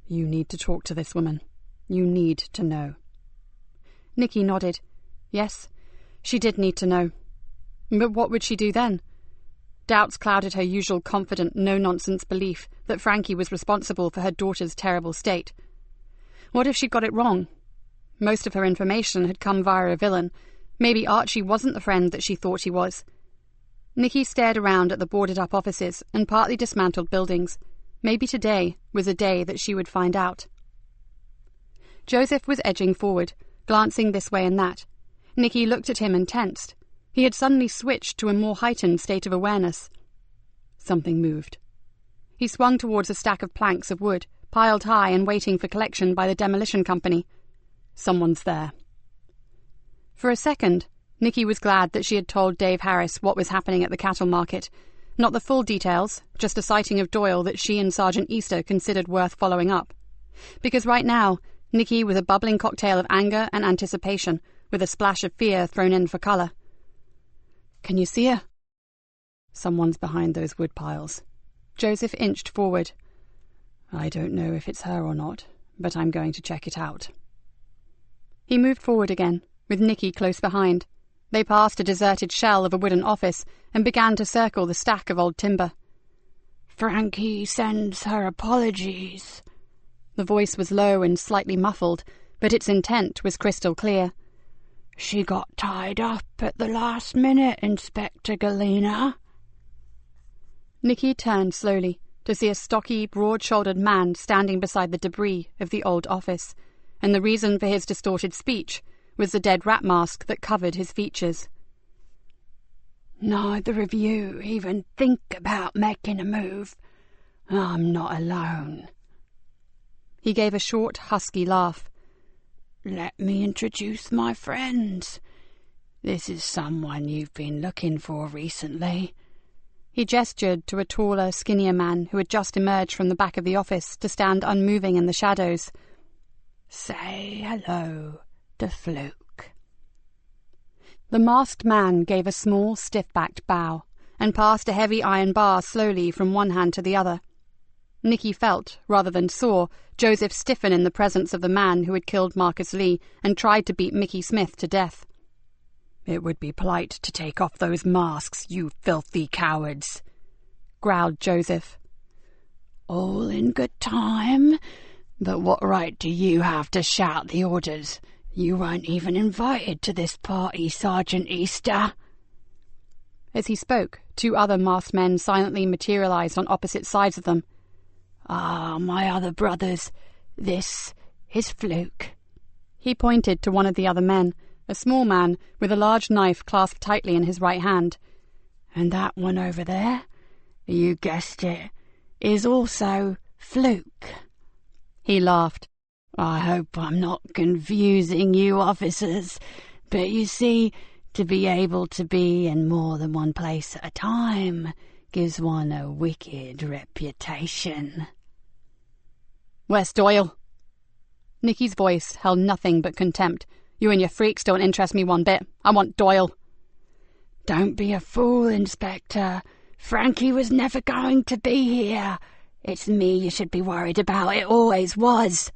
"You need to talk to this woman. You need to know." Nikki nodded. Yes, she did need to know. But what would she do then? Doubts clouded her usual confident, no-nonsense belief that Frankie was responsible for her daughter's terrible state. What if she got it wrong? Most of her information had come via a villain. Maybe Archie wasn't the friend that she thought he was. Nikki stared around at the boarded-up offices and partly dismantled buildings. Maybe today was a day that she would find out. Joseph was edging forward, glancing this way and that. Nikki looked at him and tensed. He had suddenly switched to a more heightened state of awareness. Something moved. He swung towards a stack of planks of wood, piled high and waiting for collection by the demolition company. Someone's there. For a second, Nikki was glad that she had told Dave Harris what was happening at the cattle market. Not the full details, just a sighting of Doyle that she and Sergeant Easter considered worth following up. Because right now, Nikki was a bubbling cocktail of anger and anticipation, with a splash of fear thrown in for colour. "Can you see her?" "Someone's behind those wood piles." Joseph inched forward. "I don't know if it's her or not, but I'm going to check it out." He moved forward again, with Nikki close behind. They passed a deserted shell of a wooden office and began to circle the stack of old timber. "Frankie sends her apologies." The voice was low and slightly muffled, but its intent was crystal clear. "She got tied up at the last minute, Inspector Galena." Nikki turned slowly to see a stocky, broad-shouldered man standing beside the debris of the old office, and the reason for his distorted speech was the dead rat mask that covered his features. "Neither of you even think about making a move. I'm not alone." He gave a short, husky laugh. "Let me introduce my friends. This is someone you've been looking for recently." He gestured to a taller, skinnier man who had just emerged from the back of the office to stand unmoving in the shadows. "Say hello to Fluke." The masked man gave a small, stiff-backed bow and passed a heavy iron bar slowly from one hand to the other. Nikki felt, rather than saw, Joseph stiffen in the presence of the man who had killed Marcus Lee and tried to beat Mickey Smith to death. "It would be polite to take off those masks, you filthy cowards," growled Joseph. "All in good time. But what right do you have to shout the orders? You weren't even invited to this party, Sergeant Easter." As he spoke, two other masked men silently materialized on opposite sides of them. "Ah, my other brothers, this is Fluke." He pointed to one of the other men, a small man with a large knife clasped tightly in his right hand. "And that one over there, you guessed it, is also Fluke." He laughed. "I hope I'm not confusing you officers, but you see, to be able to be in more than one place at a time gives one a wicked reputation." "Where's Doyle?" Nikki's voice held nothing but contempt. "You and your freaks don't interest me one bit. I want Doyle." "Don't be a fool, Inspector. Frankie was never going to be here. It's me you should be worried about. It always was."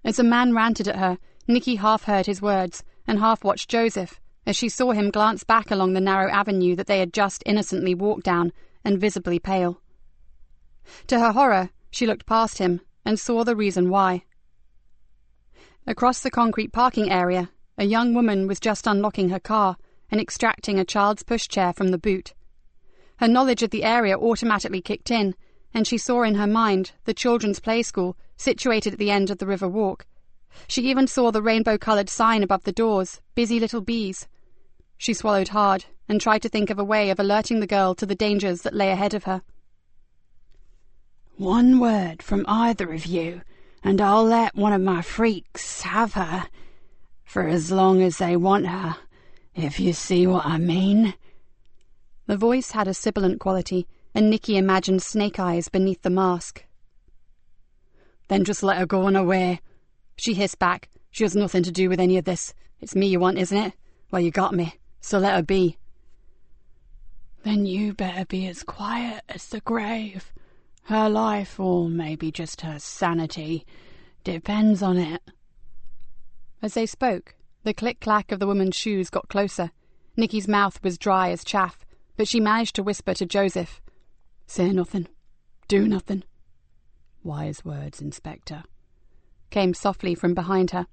As the man ranted at her, Nikki half heard his words and half watched Joseph as she saw him glance back along the narrow avenue that they had just innocently walked down, and visibly pale. To her horror, she looked past him and saw the reason why. Across the concrete parking area, a young woman was just unlocking her car and extracting a child's pushchair from the boot. Her knowledge of the area automatically kicked in, and she saw in her mind the children's play school situated at the end of the river walk. She even saw the rainbow-coloured sign above the doors, "Busy Little Bees." She swallowed hard and tried to think of a way of alerting the girl to the dangers that lay ahead of her. "One word from either of you, and I'll let one of my freaks have her, for as long as they want her, if you see what I mean." The voice had a sibilant quality, and Nikki imagined snake eyes beneath the mask. "Then just let her go on her way," she hissed back. "She has nothing to do with any of this. It's me you want, isn't it? Well, you got me, so let her be." "Then you better be as quiet as the grave. Her life, or maybe just her sanity, depends on it." As they spoke, the click-clack of the woman's shoes got closer. Nikki's mouth was dry as chaff, but she managed to whisper to Joseph, "Say nothing. Do nothing." "Wise words, Inspector," came softly from behind her.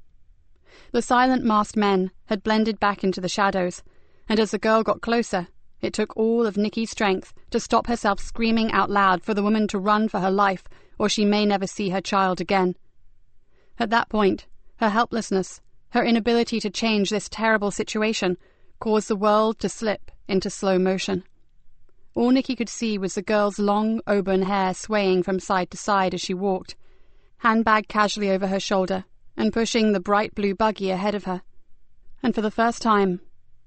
The silent masked men had blended back into the shadows, and as the girl got closer, it took all of Nikki's strength to stop herself screaming out loud for the woman to run for her life, or she may never see her child again. At that point, her helplessness, her inability to change this terrible situation, caused the world to slip into slow motion. All Nikki could see was the girl's long auburn hair swaying from side to side as she walked, handbag casually over her shoulder, and pushing the bright blue buggy ahead of her. And for the first time,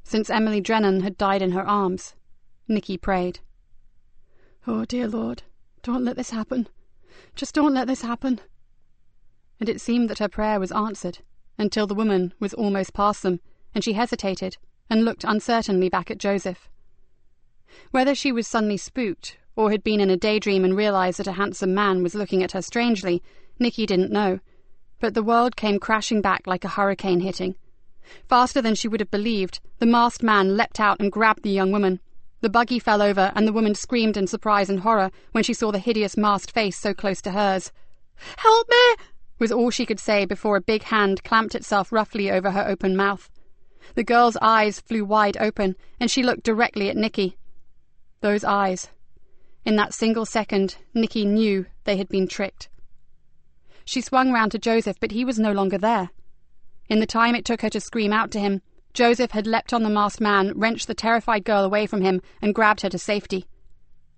since Emily Drennan had died in her arms, Nikki prayed. "Oh, dear Lord, don't let this happen. Just don't let this happen." And it seemed that her prayer was answered, until the woman was almost past them, and she hesitated and looked uncertainly back at Joseph. Whether she was suddenly spooked, or had been in a daydream and realized that a handsome man was looking at her strangely, Nikki didn't know, but the world came crashing back like a hurricane hitting. Faster than she would have believed, the masked man leapt out and grabbed the young woman. The buggy fell over, and the woman screamed in surprise and horror when she saw the hideous masked face so close to hers. "Help me!" was all she could say before a big hand clamped itself roughly over her open mouth. The girl's eyes flew wide open, and she looked directly at Nikki. Those eyes. In that single second, Nikki knew they had been tricked. She swung round to Joseph, but he was no longer there. In the time it took her to scream out to him, Joseph had leapt on the masked man, wrenched the terrified girl away from him, and grabbed her to safety.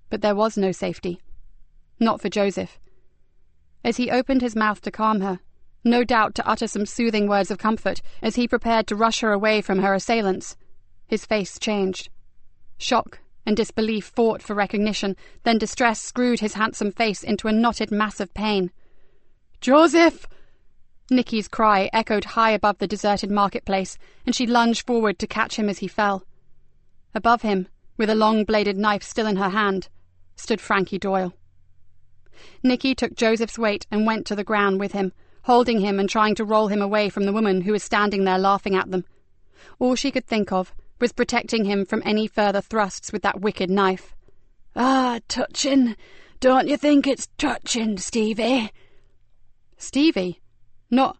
But there was no safety. Not for Joseph. As he opened his mouth to calm her, no doubt to utter some soothing words of comfort, as he prepared to rush her away from her assailants, his face changed. Shock and disbelief fought for recognition, then distress screwed his handsome face into a knotted mass of pain. "Joseph!" Nikki's cry echoed high above the deserted marketplace, and she lunged forward to catch him as he fell. Above him, with a long-bladed knife still in her hand, stood Frankie Doyle. Nikki took Joseph's weight and went to the ground with him, holding him and trying to roll him away from the woman who was standing there laughing at them. All she could think of was protecting him from any further thrusts with that wicked knife. "Ah, touching. Don't you think it's touching, Stevie?" Stevie? Not...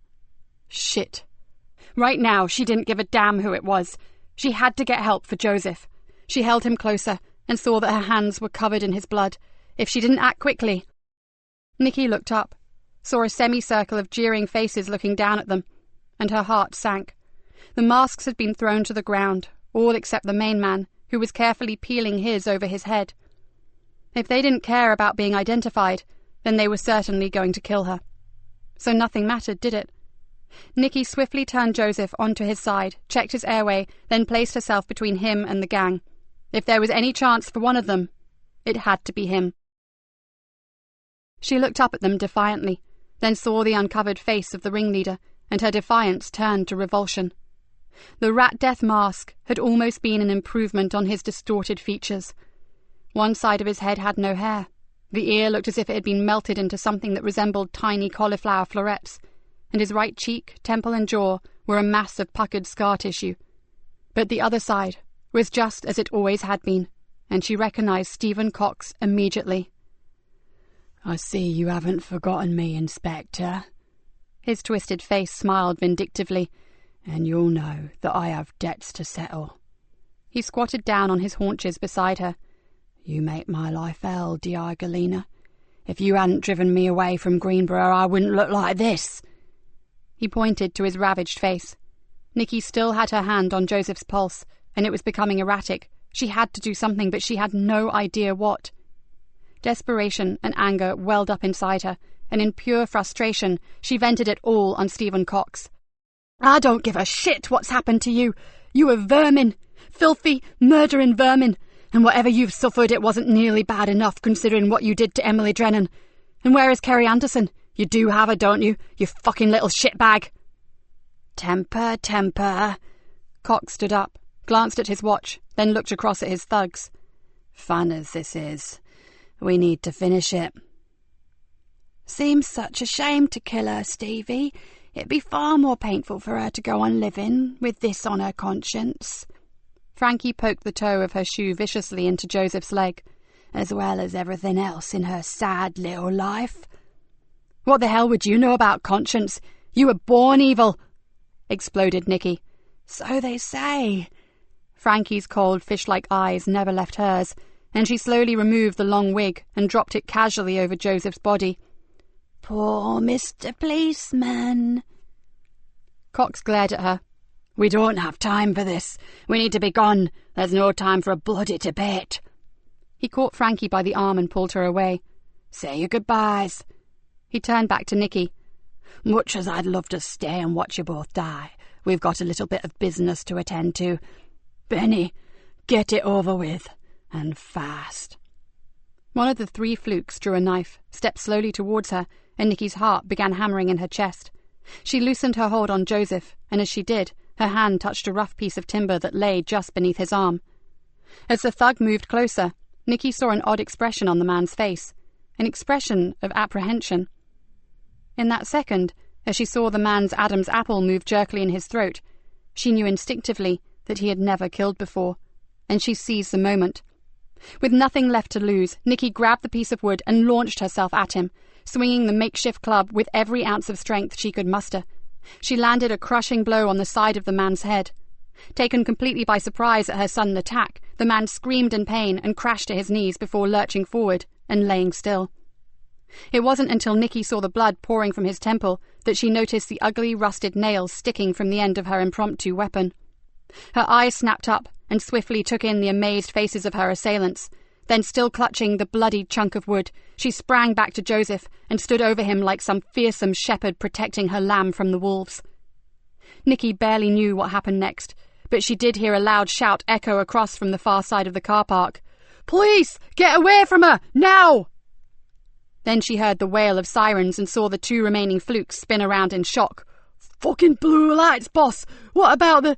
Shit. Right now, she didn't give a damn who it was. She had to get help for Joseph. She held him closer and saw that her hands were covered in his blood. If she didn't act quickly... Nikki looked up, saw a semicircle of jeering faces looking down at them, and her heart sank. The masks had been thrown to the ground, all except the main man, who was carefully peeling his over his head. If they didn't care about being identified, then they were certainly going to kill her. So nothing mattered, did it? Nikki swiftly turned Joseph onto his side, checked his airway, then placed herself between him and the gang. If there was any chance for one of them, it had to be him. She looked up at them defiantly, then saw the uncovered face of the ringleader, and her defiance turned to revulsion. The Rat Death mask had almost been an improvement on his distorted features. One side of his head had no hair. The ear looked as if it had been melted into something that resembled tiny cauliflower florets, and his right cheek, temple and jaw were a mass of puckered scar tissue. But the other side was just as it always had been, and she recognized Stephen Cox immediately. "I see you haven't forgotten me, Inspector." His twisted face smiled vindictively. "And you'll know that I have debts to settle." He squatted down on his haunches beside her. "You make my life hell, Di Galena. If you hadn't driven me away from Greenborough, I wouldn't look like this." He pointed to his ravaged face. Nikki still had her hand on Joseph's pulse, and it was becoming erratic. She had to do something, but she had no idea what. Desperation and anger welled up inside her, and in pure frustration, she vented it all on Stephen Cox. "I don't give a shit what's happened to you. You are vermin. Filthy, murdering vermin. And whatever you've suffered, it wasn't nearly bad enough considering what you did to Emily Drennan. And where is Kerry Anderson? You do have her, don't you? You fucking little shitbag." "Temper, temper." Cox stood up, glanced at his watch, then looked across at his thugs. "Fun as this is, we need to finish it." "Seems such a shame to kill her, Stevie. It'd be far more painful for her to go on living with this on her conscience." Frankie poked the toe of her shoe viciously into Joseph's leg. "As well as everything else in her sad little life." "What the hell would you know about conscience? You were born evil," exploded Nikki. "So they say." Frankie's cold fish-like eyes never left hers, and she slowly removed the long wig and dropped it casually over Joseph's body. "Poor Mr. Policeman." Cox glared at her. "We don't have time for this. We need to be gone. There's no time for a bloody debate." He caught Frankie by the arm and pulled her away. "Say your goodbyes." He turned back to Nikki. "Much as I'd love to stay and watch you both die, we've got a little bit of business to attend to. Benny, get it over with, and fast." One of the three flukes drew a knife, stepped slowly towards her, and Nikki's heart began hammering in her chest. She loosened her hold on Joseph, and as she did, her hand touched a rough piece of timber that lay just beneath his arm. As the thug moved closer, Nikki saw an odd expression on the man's face, an expression of apprehension. In that second, as she saw the man's Adam's apple move jerkily in his throat, she knew instinctively that he had never killed before, and she seized the moment. With nothing left to lose, Nikki grabbed the piece of wood and launched herself at him, swinging the makeshift club with every ounce of strength she could muster. She landed a crushing blow on the side of the man's head. Taken completely by surprise at her sudden attack, the man screamed in pain and crashed to his knees before lurching forward and laying still. It wasn't until Nikki saw the blood pouring from his temple that she noticed the ugly, rusted nails sticking from the end of her impromptu weapon. Her eyes snapped up and swiftly took in the amazed faces of her assailants. Then, still clutching the bloodied chunk of wood, she sprang back to Joseph and stood over him like some fearsome shepherd protecting her lamb from the wolves. Nikki barely knew what happened next, but she did hear a loud shout echo across from the far side of the car park. "Police! Get away from her! Now!" Then she heard the wail of sirens and saw the two remaining flukes spin around in shock. "Fucking blue lights, boss! What about the—"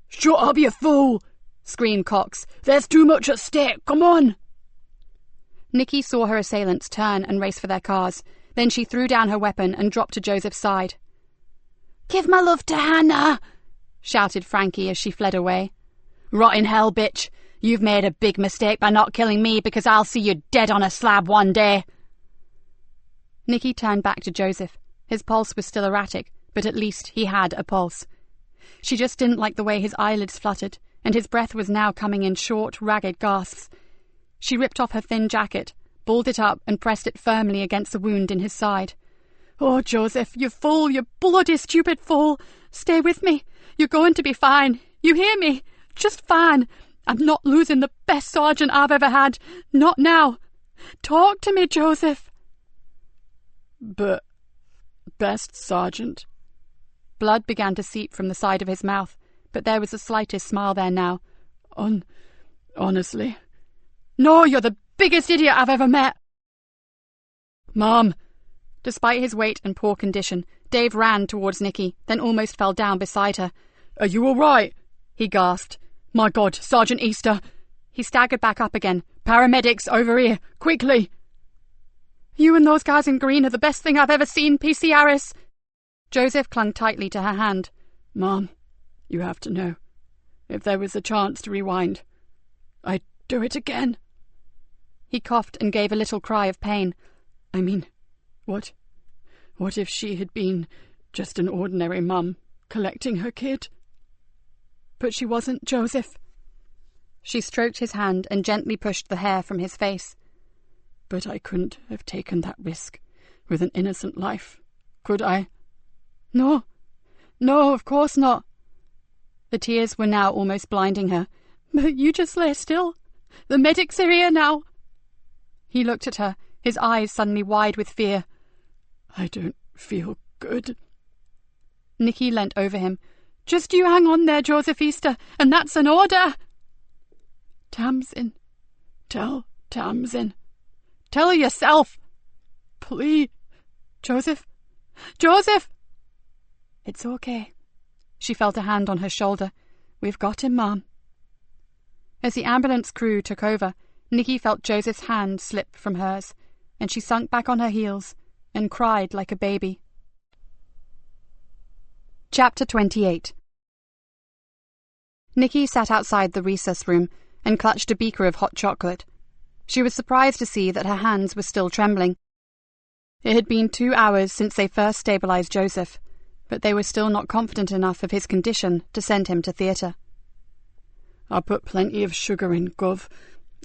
"Shut up, you fool!" screamed Cox. "There's too much at stake! Come on!" Nikki saw her assailants turn and race for their cars. Then she threw down her weapon and dropped to Joseph's side. "Give my love to Hannah!" shouted Frankie as she fled away. "Rot in hell, bitch! You've made a big mistake by not killing me, because I'll see you dead on a slab one day." Nikki turned back to Joseph. His pulse was still erratic, but at least he had a pulse. She just didn't like the way his eyelids fluttered, and his breath was now coming in short, ragged gasps. She ripped off her thin jacket, balled it up, and pressed it firmly against the wound in his side. "Oh, Joseph, you fool, you bloody stupid fool! Stay with me. You're going to be fine. You hear me? Just fine. I'm not losing the best sergeant I've ever had. Not now. Talk to me, Joseph." "But, best sergeant?" Blood began to seep from the side of his mouth, but there was the slightest smile there now. Honestly. "No, you're the biggest idiot I've ever met." "Mom." Despite his weight and poor condition, Dave ran towards Nikki, then almost fell down beside her. "Are you all right?" he gasped. "My God, Sergeant Easter!" He staggered back up again. "Paramedics, over here, quickly!" "You and those guys in green are the best thing I've ever seen, PC Harris." Joseph clung tightly to her hand. "Mom, you have to know. If there was a chance to rewind, I'd do it again." He coughed and gave a little cry of pain. "I mean, what if she had been just an ordinary mum collecting her kid?" "But she wasn't, Joseph." She stroked his hand and gently pushed the hair from his face. "But I couldn't have taken that risk with an innocent life, could I?" No, of course not." The tears were now almost blinding her. "But you just lay still. The medics are here now." He looked at her, his eyes suddenly wide with fear. I don't feel good. Nikki leant over him. Just you hang on there, Joseph Easter, and that's an order. Tamsin. Tell Tamsin. Tell her yourself. Please. Joseph. Joseph! It's okay. She felt a hand on her shoulder. We've got him, Mom. As the ambulance crew took over, Nikki felt Joseph's hand slip from hers, and she sunk back on her heels and cried like a baby. Chapter 28. Nikki sat outside the recess room and clutched a beaker of hot chocolate. She was surprised to see that her hands were still trembling. It had been 2 hours since they first stabilized Joseph, but they were still not confident enough of his condition to send him to theatre. I put plenty of sugar in, Gov.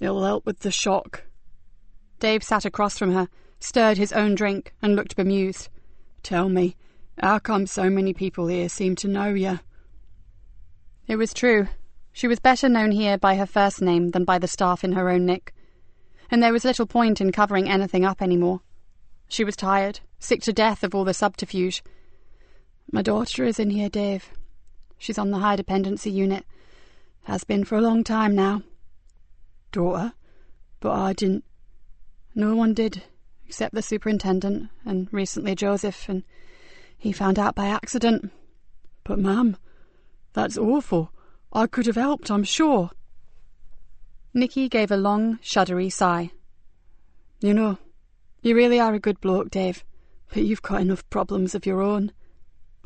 It'll help with the shock. Dave sat across from her, stirred his own drink, and looked bemused. Tell me, how come so many people here seem to know you? It was true. She was better known here by her first name than by the staff in her own nick, and there was little point in covering anything up anymore. She was tired, sick to death of all the subterfuge. My daughter is in here, Dave. She's on the high dependency unit. Has been for a long time now. Daughter? But I didn't. No one did, except the superintendent, and recently Joseph, and he found out by accident. But, Ma'am, that's awful. I could have helped, I'm sure. Nikki gave a long, shuddery sigh. You know, you really are a good bloke, Dave, but you've got enough problems of your own.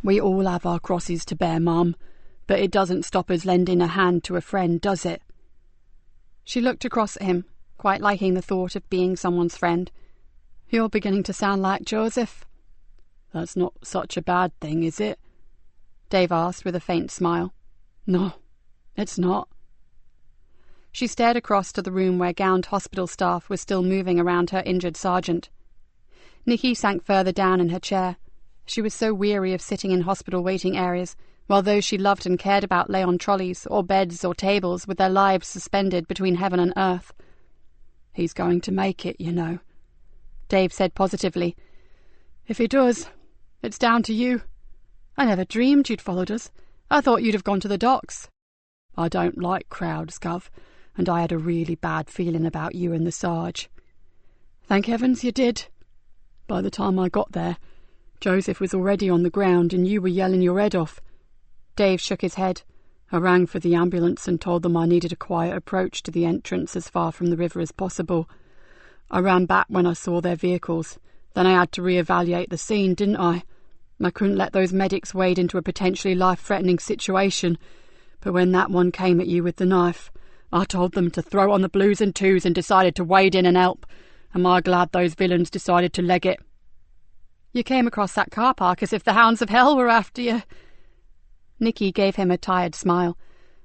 We all have our crosses to bear, Mum, but it doesn't stop us lending a hand to a friend, does it? She looked across at him, quite liking the thought of being someone's friend. You're beginning to sound like Joseph. That's not such a bad thing, is it? Dave asked with a faint smile. No, it's not. She stared across to the room where gowned hospital staff was still moving around her injured sergeant. Nikki sank further down in her chair. She was so weary of sitting in hospital waiting areas, while those she loved and cared about lay on trolleys or beds or tables with their lives suspended between heaven and earth. He's going to make it, you know, Dave said positively. If he does, it's down to you. I never dreamed you'd followed us. I thought you'd have gone to the docks. I don't like crowds, Gov, and I had a really bad feeling about you and the Sarge. Thank heavens you did. By the time I got there, Joseph was already on the ground and you were yelling your head off. Dave shook his head. I rang for the ambulance and told them I needed a quiet approach to the entrance as far from the river as possible. I ran back when I saw their vehicles. Then I had to re-evaluate the scene, didn't I? I couldn't let those medics wade into a potentially life-threatening situation. But when that one came at you with the knife, I told them to throw on the blues and twos and decided to wade in and help. Am I glad those villains decided to leg it? You came across that car park as if the hounds of hell were after you. Nikki gave him a tired smile.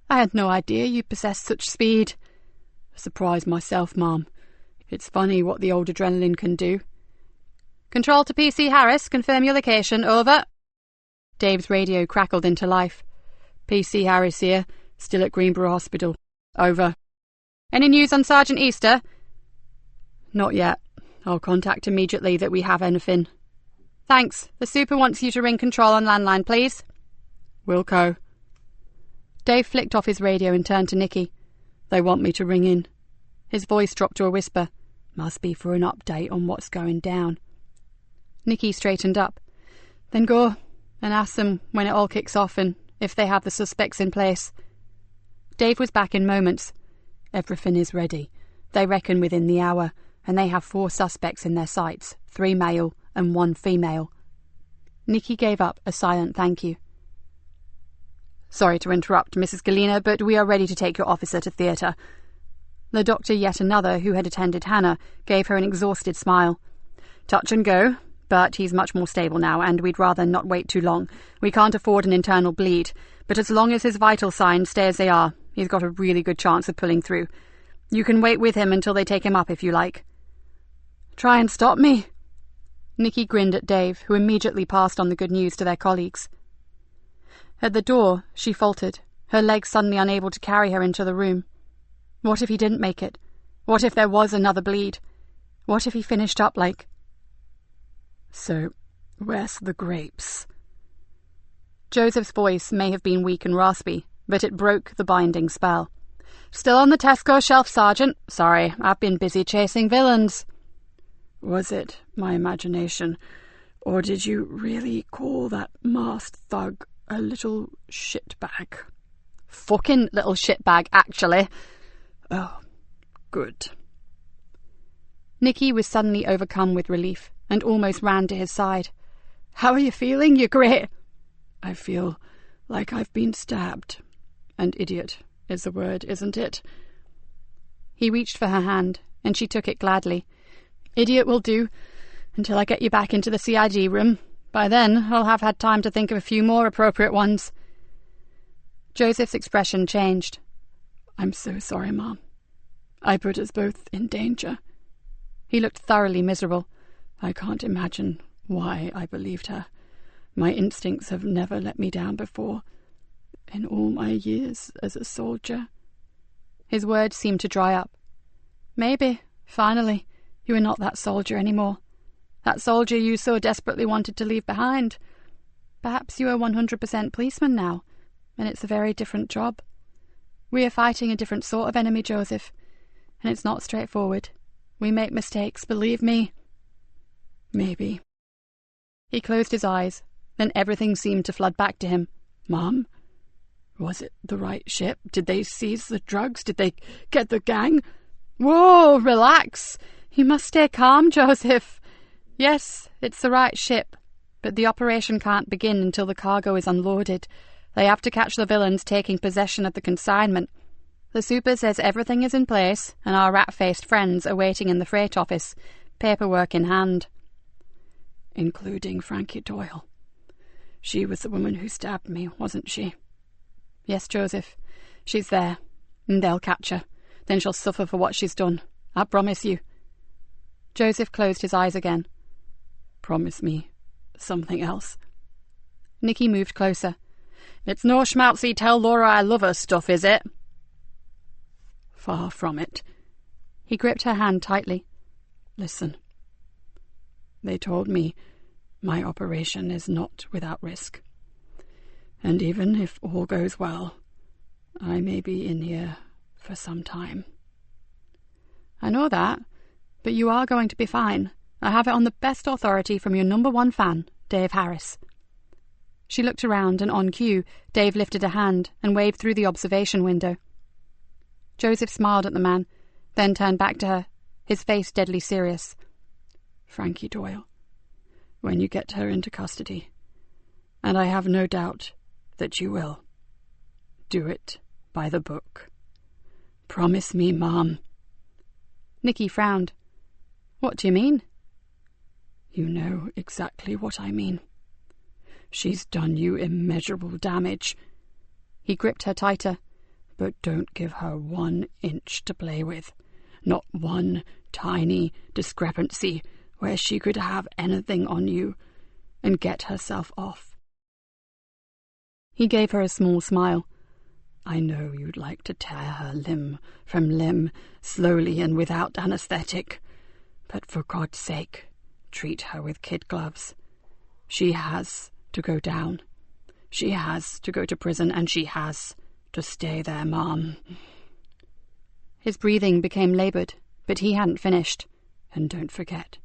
I had no idea you possessed such speed. Surprised myself, Mum. It's funny what the old adrenaline can do. Control to PC Harris, confirm your location, over. Dave's radio crackled into life. PC Harris here, still at Greenborough Hospital. Over. Any news on Sergeant Easter? Not yet. I'll contact immediately that we have anything. Thanks. The super wants you to ring control on landline, please. Wilco. Dave flicked off his radio and turned to Nikki. They want me to ring in. His voice dropped to a whisper. Must be for an update on what's going down. Nikki straightened up. Then go and ask them when it all kicks off and if they have the suspects in place. Dave was back in moments. Everything is ready. They reckon within the hour, and they have 4 suspects in their sights, 3 male and 1 female. Nikki gave up a silent thank you. Sorry to interrupt, Mrs. Galena, but we are ready to take your officer to theatre. The doctor, yet another, who had attended Hannah, gave her an exhausted smile. Touch and go, but he's much more stable now, and we'd rather not wait too long. We can't afford an internal bleed, but as long as his vital signs stay as they are, he's got a really good chance of pulling through. You can wait with him until they take him up if you like. Try and stop me. Nikki grinned at Dave, who immediately passed on the good news to their colleagues. At the door, she faltered, her legs suddenly unable to carry her into the room. What if he didn't make it? What if there was another bleed? What if he finished up like... So, Where's the grapes? Joseph's voice may have been weak and raspy, but it broke the binding spell. Still on the Tesco shelf, Sergeant. Sorry, I've been busy chasing villains. Was it my imagination, or did you really call that masked thug a little shitbag? Fucking little shitbag, actually. Oh, good. Nikki was suddenly overcome with relief and almost ran to his side. How are you feeling, you great? I feel like I've been stabbed. And idiot is the word, isn't it? He reached for her hand, and she took it gladly. Idiot will do, until I get you back into the CID room. By then, I'll have had time to think of a few more appropriate ones. Joseph's expression changed. I'm so sorry, Mom. I put us both in danger. He looked thoroughly miserable. I can't imagine why I believed her. My instincts have never let me down before, in all my years as a soldier. His words seemed to dry up. Maybe, finally, you are not that soldier anymore. That soldier you so desperately wanted to leave behind. Perhaps you are 100% policeman now, and it's a very different job. We are fighting a different sort of enemy, Joseph, and it's not straightforward. We make mistakes, believe me. Maybe. He closed his eyes, then everything seemed to flood back to him. Mom? Was it the right ship? Did they seize the drugs? Did they get the gang? Whoa, relax. You must stay calm, Joseph. Yes, it's the right ship, but the operation can't begin until the cargo is unloaded. They have to catch the villains taking possession of the consignment. The super says everything is in place, and our rat-faced friends are waiting in the freight office, paperwork in hand. Including Frankie Doyle. She was the woman who stabbed me, wasn't she? Yes, Joseph. She's there, and they'll catch her. Then she'll suffer for what she's done. I promise you. Joseph closed his eyes again. Promise me something else. Nikki moved closer. It's no schmaltzy tell Laura I love her stuff, is it? Far from it. He gripped her hand tightly. Listen. They told me my operation is not without risk. And even if all goes well, I may be in here for some time. I know that, but you are going to be fine. I have it on the best authority from your #1 fan, Dave Harris. She looked around, and on cue, Dave lifted a hand and waved through the observation window. Joseph smiled at the man, then turned back to her, his face deadly serious. Frankie Doyle, when you get her into custody, and I have no doubt that you will, do it by the book. Promise me, Mom. Nikki frowned. What do you mean? You know exactly what I mean. She's done you immeasurable damage. He gripped her tighter. But don't give her 1 inch to play with. Not one tiny discrepancy where she could have anything on you and get herself off. He gave her a small smile. I know you'd like to tear her limb from limb, slowly and without anesthetic, but for God's sake, treat her with kid gloves. She has to go down. She has to go to prison, and she has to stay there, Mom. His breathing became laboured, but he hadn't finished. And don't forget,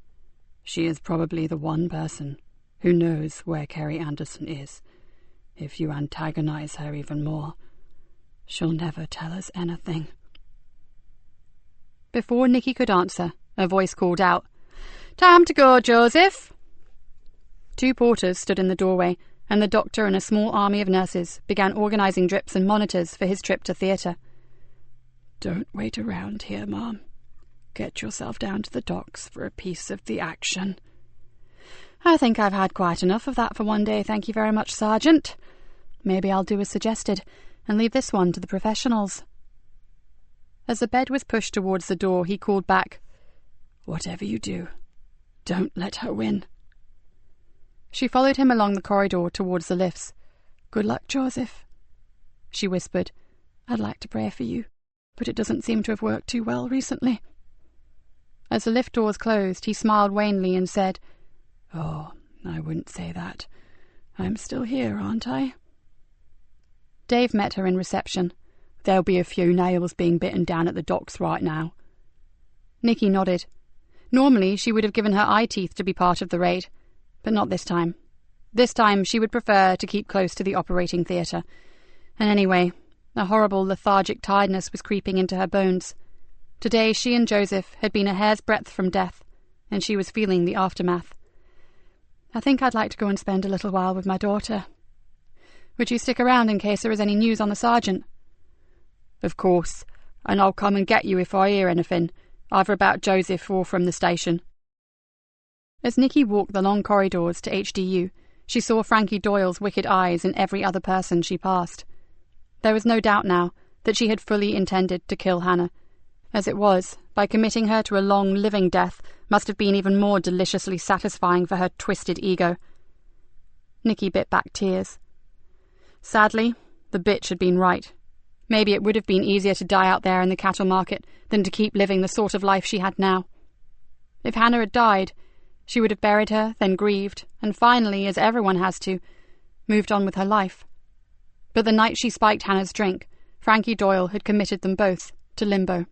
she is probably the one person who knows where Kerry Anderson is. If you antagonize her even more, she'll never tell us anything. Before Nikki could answer, a voice called out, Time to go, Joseph! 2 porters stood in the doorway, and the doctor and a small army of nurses began organising drips and monitors for his trip to theatre. Don't wait around here, Mom. Get yourself down to the docks for a piece of the action. I think I've had quite enough of that for one day, thank you very much, Sergeant. Maybe I'll do as suggested, and leave this one to the professionals. As the bed was pushed towards the door, he called back, Whatever you do, don't let her win. She followed him along the corridor towards the lifts. Good luck, Joseph, she whispered. I'd like to pray for you, but it doesn't seem to have worked too well recently. As the lift doors closed, he smiled wanly and said, Oh, I wouldn't say that. I'm still here, aren't I? Dave met her in reception. There'll be a few nails being bitten down at the docks right now. Nikki nodded. Normally, she would have given her eye teeth to be part of the raid, but not this time. This time, she would prefer to keep close to the operating theatre. And anyway, a horrible lethargic tiredness was creeping into her bones. Today, she and Joseph had been a hair's breadth from death, and she was feeling the aftermath. I think I'd like to go and spend a little while with my daughter. Would you stick around in case there is any news on the sergeant? Of course, and I'll come and get you if I hear anything, either about Joseph or from the station. As Nikki walked the long corridors to HDU, she saw Frankie Doyle's wicked eyes in every other person she passed. There was no doubt now that she had fully intended to kill Hannah. As it was, by committing her to a long living death must have been even more deliciously satisfying for her twisted ego. Nikki bit back tears. Sadly, the bitch had been right. Maybe it would have been easier to die out there in the cattle market than to keep living the sort of life she had now. If Hannah had died, she would have buried her, then grieved, and finally, as everyone has to, moved on with her life. But the night she spiked Hannah's drink, Frankie Doyle had committed them both to limbo.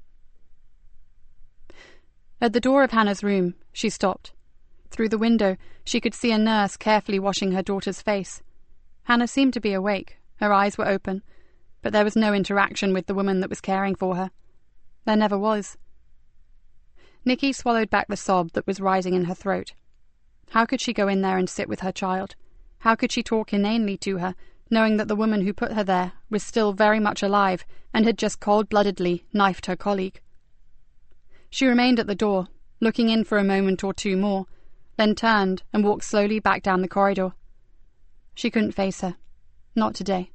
At the door of Hannah's room, she stopped. Through the window, she could see a nurse carefully washing her daughter's face. Hannah seemed to be awake. Her eyes were open, but there was no interaction with the woman that was caring for her. There never was. Nikki swallowed back the sob that was rising in her throat. How could she go in there and sit with her child? How could she talk inanely to her, knowing that the woman who put her there was still very much alive and had just cold-bloodedly knifed her colleague? She remained at the door, looking in for a moment or two more, then turned and walked slowly back down the corridor. She couldn't face her. Not today.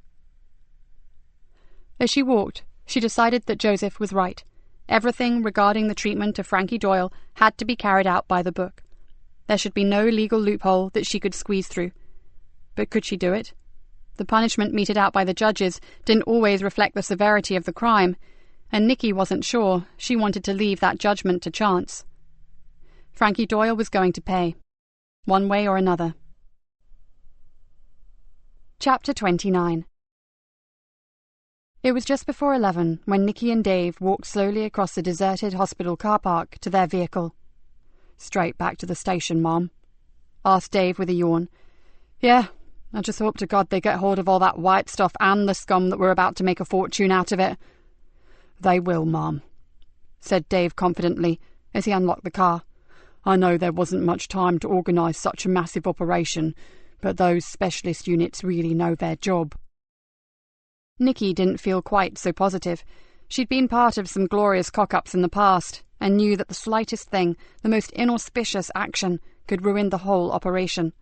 As she walked, she decided that Joseph was right. Everything regarding the treatment of Frankie Doyle had to be carried out by the book. There should be no legal loophole that she could squeeze through. But could she do it? The punishment meted out by the judges didn't always reflect the severity of the crime, and Nikki wasn't sure she wanted to leave that judgment to chance. Frankie Doyle was going to pay, one way or another. Chapter 29. It was just before 11 when Nikki and Dave walked slowly across the deserted hospital car park to their vehicle. Straight back to the station, Mom? Asked Dave with a yawn. Yeah, I just hope to God they get hold of all that white stuff and the scum that we're about to make a fortune out of it. They will, Mom, said Dave confidently as he unlocked the car. I know there wasn't much time to organise such a massive operation, but those specialist units really know their job. Nikki didn't feel quite so positive. She'd been part of some glorious cock-ups in the past, and knew that the slightest thing, the most inauspicious action, could ruin the whole operation.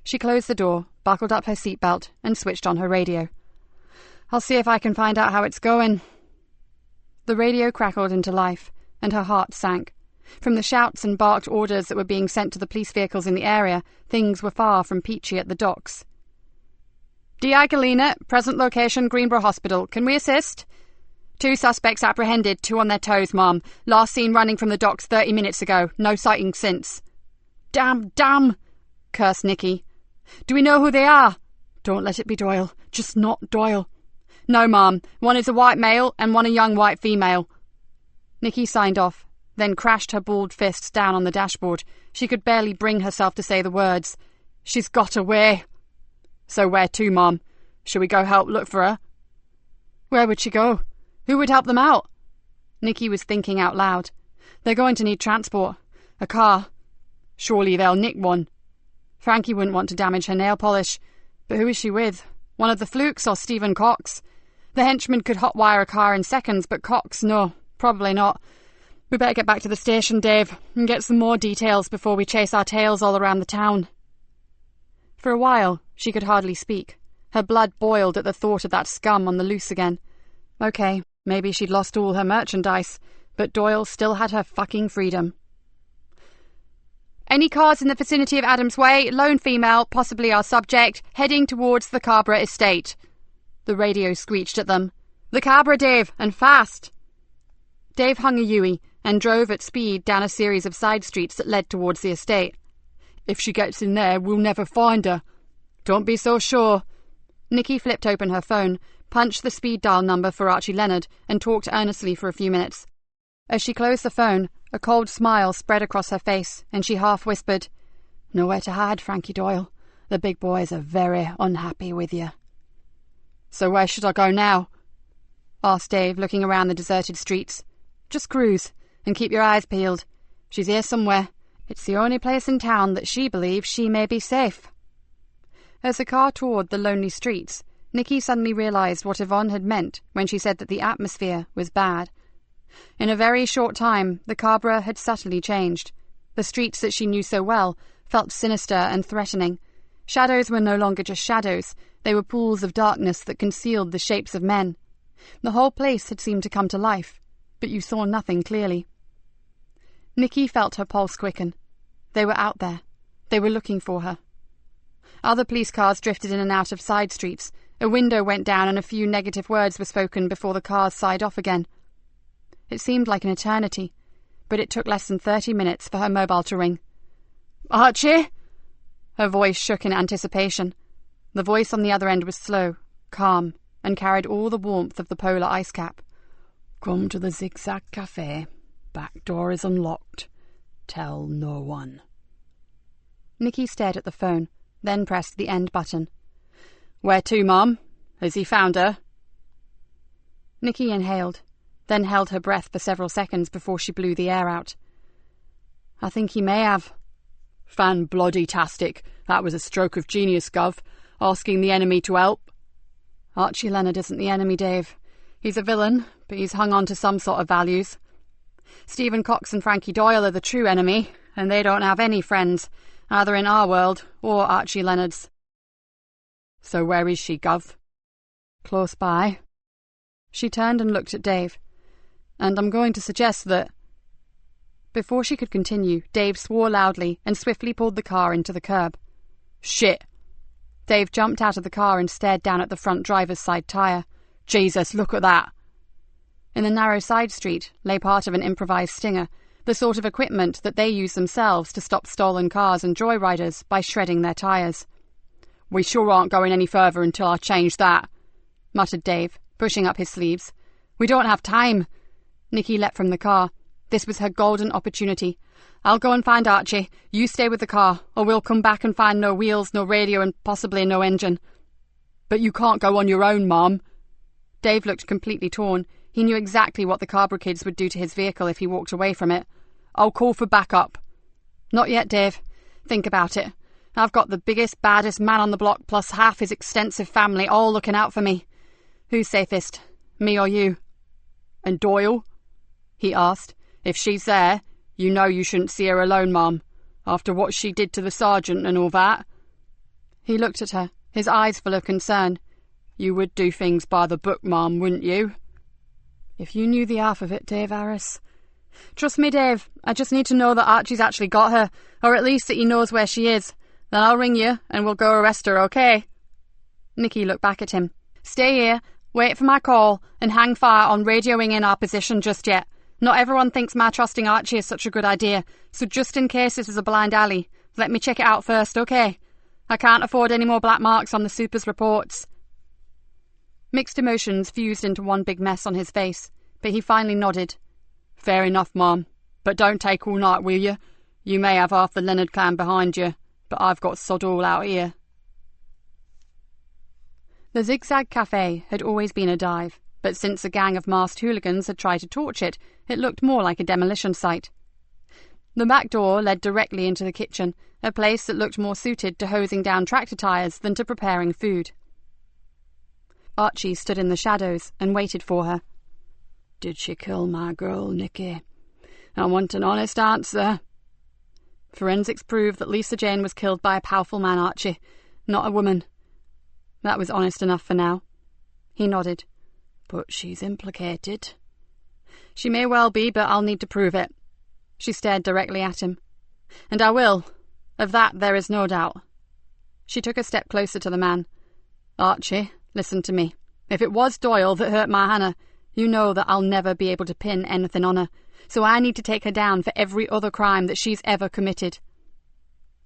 She closed the door, buckled up her seatbelt, and switched on her radio. I'll see if I can find out how it's going. The radio crackled into life, and her heart sank. From the shouts and barked orders that were being sent to the police vehicles in the area, things were far from peachy at the docks. D.I. Galena, present location Greenborough Hospital. Can we assist? 2 suspects apprehended, 2 on their toes, Mom. Last seen running from the docks 30 minutes ago. No sighting since. Damn, cursed Nikki. Do we know who they are? Don't let it be Doyle. Just not Doyle. No, Mom. 1 is a white male and 1 a young white female. Nikki signed off, then crashed her balled fists down on the dashboard. She could barely bring herself to say the words. She's got away. So where to, Mom? Shall we go help look for her? Where would she go? Who would help them out? Nikki was thinking out loud. They're going to need transport. A car. Surely they'll nick one. Frankie wouldn't want to damage her nail polish. But who is she with? One of the Flukes or Stephen Cox? The henchman could hotwire a car in seconds, but Cox, no, probably not. We better get back to the station, Dave, and get some more details before we chase our tails all around the town. For a while, she could hardly speak. Her blood boiled at the thought of that scum on the loose again. Okay, maybe she'd lost all her merchandise, but Doyle still had her fucking freedom. Any cars in the vicinity of Adams Way, lone female, possibly our subject, heading towards the Carborough estate. The radio screeched at them. The Carborough, Dave, and fast! Dave hung a Yui and drove at speed down a series of side streets that led towards the estate. If she gets in there, we'll never find her. Don't be so sure. Nikki flipped open her phone, punched the speed dial number for Archie Leonard, and talked earnestly for a few minutes. As she closed the phone, a cold smile spread across her face, and she half whispered, "Nowhere to hide, Frankie Doyle. The big boys are very unhappy with you." "So where should I go now?" asked Dave, looking around the deserted streets. "Just cruise, and keep your eyes peeled. She's here somewhere. It's the only place in town that she believes she may be safe." As the car toured the lonely streets, Nikki suddenly realised what Yvonne had meant when she said that the atmosphere was bad. In a very short time, the Cabra had subtly changed. The streets that she knew so well felt sinister and threatening. Shadows were no longer just shadows, they were pools of darkness that concealed the shapes of men. The whole place had seemed to come to life, but you saw nothing clearly. Nikki felt her pulse quicken. They were out there. They were looking for her. Other police cars drifted in and out of side streets. A window went down and a few negative words were spoken before the cars sighed off again. It seemed like an eternity, but it took less than 30 minutes for her mobile to ring. "Archie?" Her voice shook in anticipation. The voice on the other end was slow, calm, and carried all the warmth of the polar ice cap. "Come to the Zigzag Cafe. Back door is unlocked. Tell no one." Nikki stared at the phone, then pressed the end button. "Where to, Mum? Has he found her?" Nikki inhaled, then held her breath for several seconds before she blew the air out. "I think he may have." "Fan-bloody-tastic. That was a stroke of genius, Gov. Asking the enemy to help." "Archie Leonard isn't the enemy, Dave. He's a villain, but he's hung on to some sort of values. Stephen Cox and Frankie Doyle are the true enemy, and they don't have any friends, either in our world or Archie Leonard's." "So where is she, Gov?" "Close by." She turned and looked at Dave. "And I'm going to suggest that—" Before she could continue, Dave swore loudly and swiftly pulled the car into the curb. "Shit!" Dave jumped out of the car and stared down at the front driver's side tyre. "Jesus, look at that!" In the narrow side street lay part of an improvised stinger, the sort of equipment that they use themselves to stop stolen cars and joyriders by shredding their tyres. "We sure aren't going any further until I change that," muttered Dave, pushing up his sleeves. "We don't have time." Nikki leapt from the car. This was her golden opportunity. "I'll go and find Archie. You stay with the car, or we'll come back and find no wheels, no radio, and possibly no engine." "But you can't go on your own, Mum." Dave looked completely torn. He knew exactly what the Cabra kids would do to his vehicle if he walked away from it. "I'll call for backup." "Not yet, Dave. Think about it. I've got the biggest, baddest man on the block plus half his extensive family all looking out for me. Who's safest, me or you?" "And Doyle?" he asked. "If she's there, you know you shouldn't see her alone, Mum. After what she did to the sergeant and all that." He looked at her, his eyes full of concern. "You would do things by the book, Mum, wouldn't you?" "If you knew the half of it, Dave Harris." "Trust me, Dave. I just need to know that Archie's actually got her, or at least that he knows where she is. Then I'll ring you, and we'll go arrest her, okay?" Nikki looked back at him. "Stay here, wait for my call, and hang fire on radioing in our position just yet. Not everyone thinks my trusting Archie is such a good idea, so just in case this is a blind alley, let me check it out first, okay? I can't afford any more black marks on the super's reports." Mixed emotions fused into one big mess on his face, but he finally nodded. "Fair enough, Mum. But don't take all night, will you? You may have half the Leonard clan behind you, but I've got sod all out here." The Zigzag Cafe had always been a dive, but since a gang of masked hooligans had tried to torch it, it looked more like a demolition site. The back door led directly into the kitchen, a place that looked more suited to hosing down tractor tyres than to preparing food. Archie stood in the shadows and waited for her. "Did she kill my girl, Nikki? I want an honest answer." "Forensics prove that Lisa Jane was killed by a powerful man, Archie, not a woman." That was honest enough for now. He nodded. "But she's implicated." "She may well be, but I'll need to prove it." She stared directly at him. "And I will. Of that there is no doubt." She took a step closer to the man. "Archie, listen to me. If it was Doyle that hurt my Hannah, you know that I'll never be able to pin anything on her, so I need to take her down for every other crime that she's ever committed."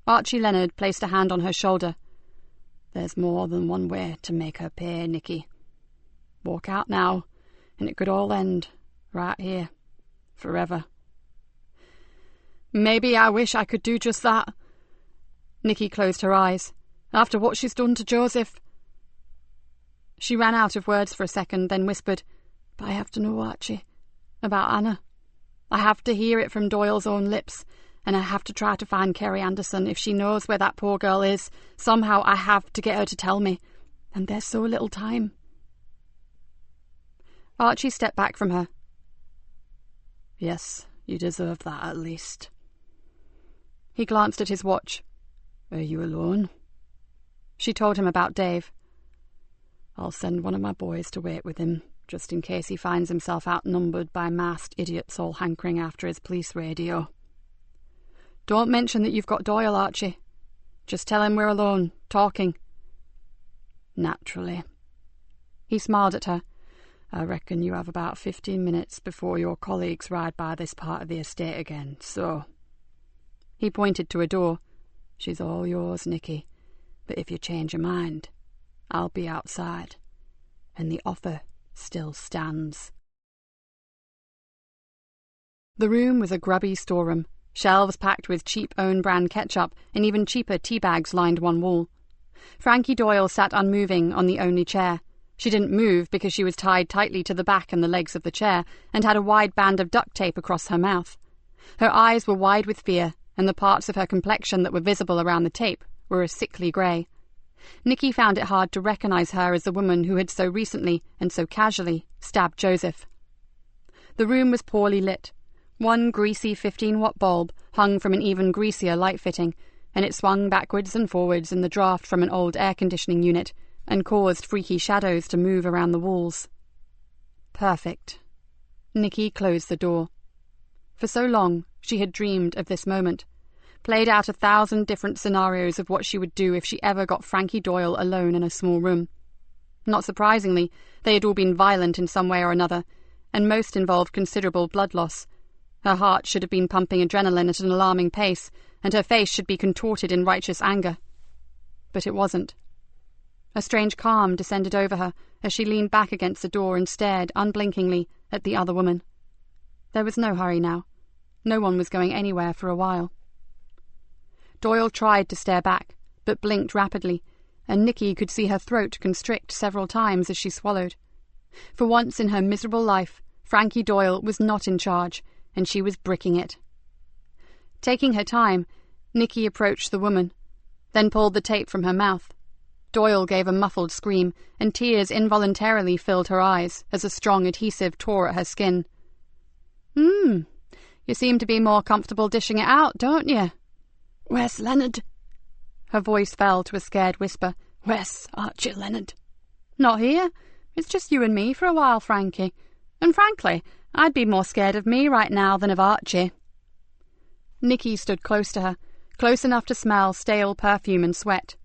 Archie Leonard placed a hand on her shoulder. "There's more than one way to make her pay, Nikki. Walk out now, and it could all end right here, forever." "Maybe I wish I could do just that." Nikki closed her eyes. "After what she's done to Joseph." She ran out of words for a second, then whispered, "But I have to know, Archie, about Anna. I have to hear it from Doyle's own lips, and I have to try to find Kerry Anderson. If she knows where that poor girl is, somehow I have to get her to tell me. And there's so little time." Archie stepped back from her. "Yes, you deserve that at least." He glanced at his watch. "Are you alone?" She told him about Dave. "I'll send one of my boys to wait with him, just in case he finds himself outnumbered by masked idiots all hankering after his police radio." "Don't mention that you've got Doyle, Archie. Just tell him we're alone, talking." "Naturally." He smiled at her. "I reckon you have about 15 minutes before your colleagues ride by this part of the estate again, so..." He pointed to a door. "She's all yours, Nikki. But if you change your mind, I'll be outside. And the offer still stands." The room was a grubby storeroom. Shelves packed with cheap own-brand ketchup and even cheaper tea bags lined one wall. Frankie Doyle sat unmoving on the only chair. She didn't move because she was tied tightly to the back and the legs of the chair and had a wide band of duct tape across her mouth. Her eyes were wide with fear, and the parts of her complexion that were visible around the tape were a sickly grey. Nikki found it hard to recognise her as the woman who had so recently and so casually stabbed Joseph. The room was poorly lit. One greasy 15-watt bulb hung from an even greasier light fitting, and it swung backwards and forwards in the draught from an old air-conditioning unit and caused freaky shadows to move around the walls. Perfect. Nikki closed the door. For so long she had dreamed of this moment, played out 1,000 different scenarios of what she would do if she ever got Frankie Doyle alone in a small room. Not surprisingly, they had all been violent in some way or another, and most involved considerable blood loss. Her heart should have been pumping adrenaline at an alarming pace, and her face should be contorted in righteous anger. But it wasn't. A strange calm descended over her as she leaned back against the door and stared unblinkingly at the other woman. There was no hurry now. No one was going anywhere for a while. Doyle tried to stare back, but blinked rapidly, and Nikki could see her throat constrict several times as she swallowed. For once in her miserable life, Frankie Doyle was not in charge, and she was bricking it. Taking her time, Nikki approached the woman, then pulled the tape from her mouth. Doyle gave a muffled scream, and tears involuntarily filled her eyes as a strong adhesive tore at her skin. You seem to be more comfortable dishing it out, don't you?" "Where's Leonard?" Her voice fell to a scared whisper. "Where's Archie Leonard?" "Not here. It's just you and me for a while, Frankie. And frankly, I'd be more scared of me right now than of Archie." Nikki stood close to her, close enough to smell stale perfume and sweat.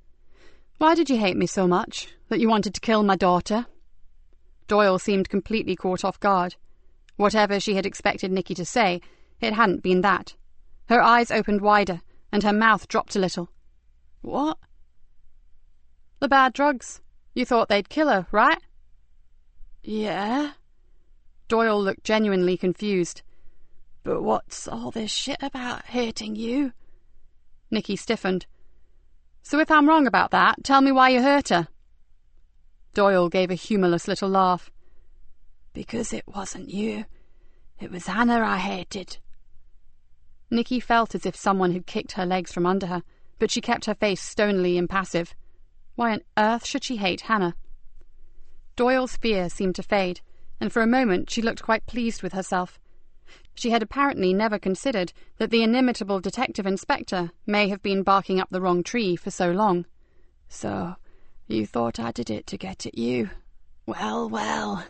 "Why did you hate me so much, that you wanted to kill my daughter?" Doyle seemed completely caught off guard. Whatever she had expected Nikki to say, it hadn't been that. Her eyes opened wider, and her mouth dropped a little. "What?" "The bad drugs. You thought they'd kill her, right?" "Yeah." Doyle looked genuinely confused. "But what's all this shit about hating you?" Nikki stiffened. "So if I'm wrong about that, tell me why you hurt her." Doyle gave a humourless little laugh. "Because it wasn't you. It was Hannah I hated." Nikki felt as if someone had kicked her legs from under her, but she kept her face stonily impassive. Why on earth should she hate Hannah? Doyle's fear seemed to fade, and for a moment she looked quite pleased with herself. She had apparently never considered that the inimitable detective inspector may have been barking up the wrong tree for so long. "So, you thought I did it to get at you? Well, well."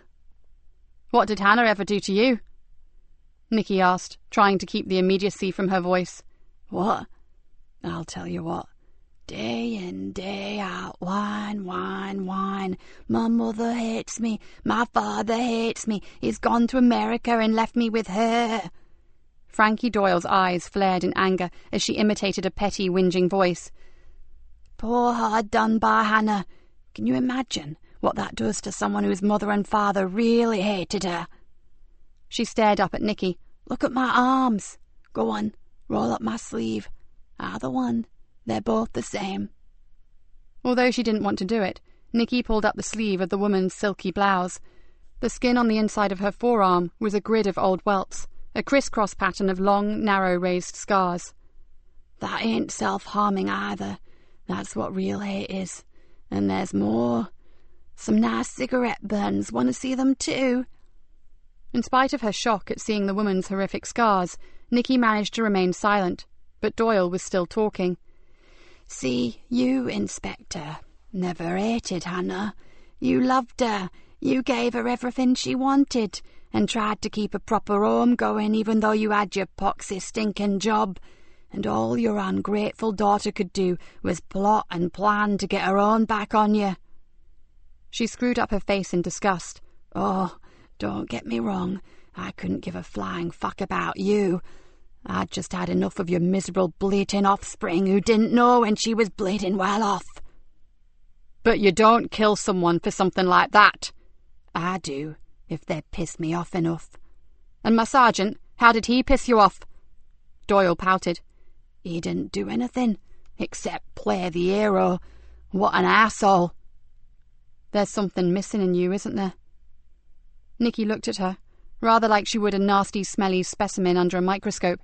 "What did Hannah ever do to you?" Nikki asked, trying to keep the immediacy from her voice. "What? I'll tell you what. Day in, day out, whine, whine, whine. My mother hates me. My father hates me. He's gone to America and left me with her." Frankie Doyle's eyes flared in anger as she imitated a petty, whinging voice. Poor hard done by Hannah. Can you imagine what that does to someone whose mother and father really hated her? She stared up at Nikki. Look at my arms. Go on, roll up my sleeve. Either one. They're both the same. Although she didn't want to do it, Nikki pulled up the sleeve of the woman's silky blouse. The skin on the inside of her forearm was a grid of old welts, a crisscross pattern of long, narrow raised scars. That ain't self-harming either. That's what real hate is. And there's more. Some nice cigarette burns. Want to see them too? In spite of her shock at seeing the woman's horrific scars, Nikki managed to remain silent, but Doyle was still talking. See, you, Inspector, never hated Hannah. You loved her. You gave her everything she wanted and tried to keep a proper home going even though you had your poxy stinking job. And all your ungrateful daughter could do was plot and plan to get her own back on you. She screwed up her face in disgust. Oh, don't get me wrong. I couldn't give a flying fuck about you. I'd just had enough of your miserable bleating offspring who didn't know when she was bleating well off. But you don't kill someone for something like that. I do, if they piss me off enough. And my sergeant, how did he piss you off? Doyle pouted. He didn't do anything, except play the hero. What an asshole. There's something missing in you, isn't there? Nikki looked at her, rather like she would a nasty, smelly specimen under a microscope.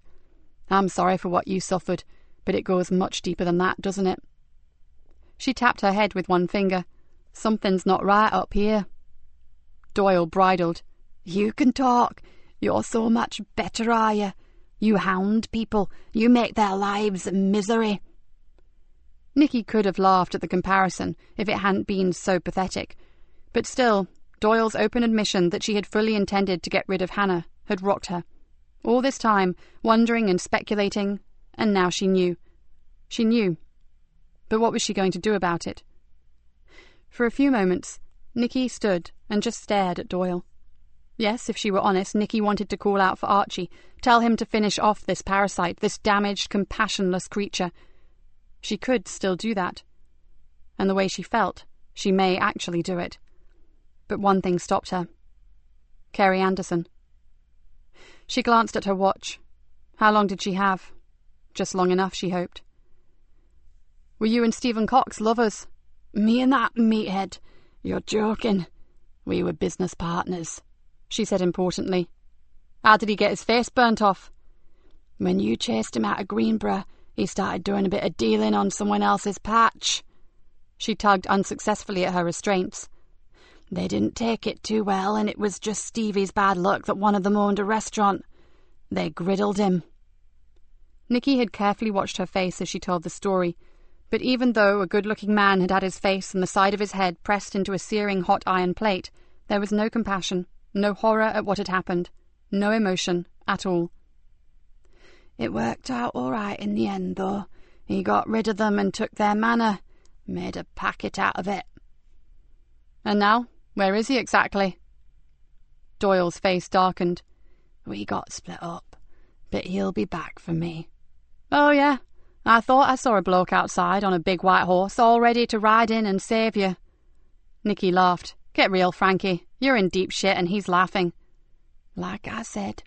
I'm sorry for what you suffered, but it goes much deeper than that, doesn't it? She tapped her head with one finger. Something's not right up here. Doyle bridled. You can talk. You're so much better, are you? You hound people. You make their lives a misery. Nikki could have laughed at the comparison if it hadn't been so pathetic. But still, Doyle's open admission that she had fully intended to get rid of Hannah had rocked her. All this time, wondering and speculating, and now she knew. She knew. But what was she going to do about it? For a few moments, Nikki stood and just stared at Doyle. Yes, if she were honest, Nikki wanted to call out for Archie, tell him to finish off this parasite, this damaged, compassionless creature. She could still do that. And the way she felt, she may actually do it. But one thing stopped her. Kerry Anderson. She glanced at her watch. How long did she have? Just long enough, she hoped. Were you and Stephen Cox lovers? Me and that meathead. You're joking. We were business partners, she said importantly. How did he get his face burnt off? When you chased him out of Greenborough, he started doing a bit of dealing on someone else's patch. She tugged unsuccessfully at her restraints. They didn't take it too well, and it was just Stevie's bad luck that one of them owned a restaurant. They griddled him. Nikki had carefully watched her face as she told the story, but even though a good-looking man had had his face and the side of his head pressed into a searing hot iron plate, there was no compassion, no horror at what had happened, no emotion at all. It worked out all right in the end, though. He got rid of them and took their manor, made a packet out of it. And now, where is he exactly? Doyle's face darkened. We got split up, but he'll be back for me. Oh, yeah. I thought I saw a bloke outside on a big white horse, all ready to ride in and save you. Nikki laughed. Get real, Frankie. You're in deep shit and he's laughing. Like I said,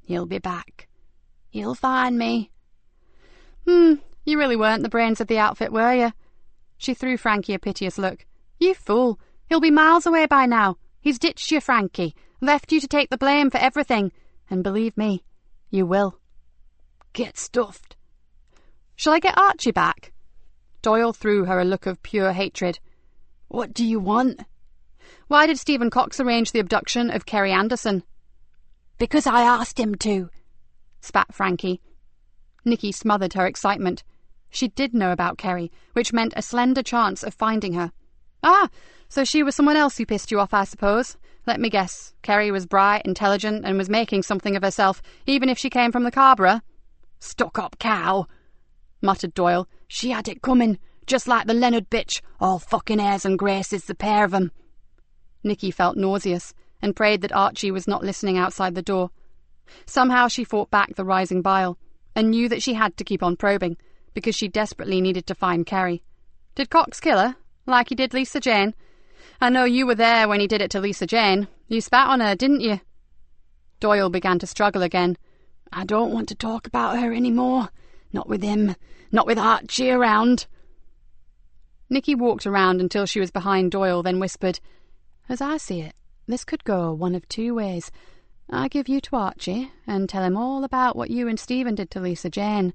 he'll be back. He'll find me. You really weren't the brains of the outfit, were you? She threw Frankie a piteous look. You fool. He'll be miles away by now. He's ditched you, Frankie. Left you to take the blame for everything. And believe me, you will. Get stuffed. Shall I get Archie back? Doyle threw her a look of pure hatred. What do you want? Why did Stephen Cox arrange the abduction of Kerry Anderson? Because I asked him to, spat Frankie. Nikki smothered her excitement. She did know about Kerry, which meant a slender chance of finding her. Ah, so she was someone else who pissed you off, I suppose. Let me guess. Kerry was bright, intelligent, and was making something of herself, even if she came from the Carborough. Stuck-up cow, muttered Doyle. She had it coming, just like the Leonard bitch, all fucking airs and graces, the pair of 'em. Nikki felt nauseous, and prayed that Archie was not listening outside the door. Somehow she fought back the rising bile, and knew that she had to keep on probing, because she desperately needed to find Kerry. Did Cox kill her, like he did Lisa Jane? I know you were there when he did it to Lisa Jane. You spat on her, didn't you? Doyle began to struggle again. I don't want to talk about her any more. Not with him. Not with Archie around. Nikki walked around until she was behind Doyle, then whispered, As I see it, this could go one of two ways. I give you to Archie and tell him all about what you and Stephen did to Lisa Jane,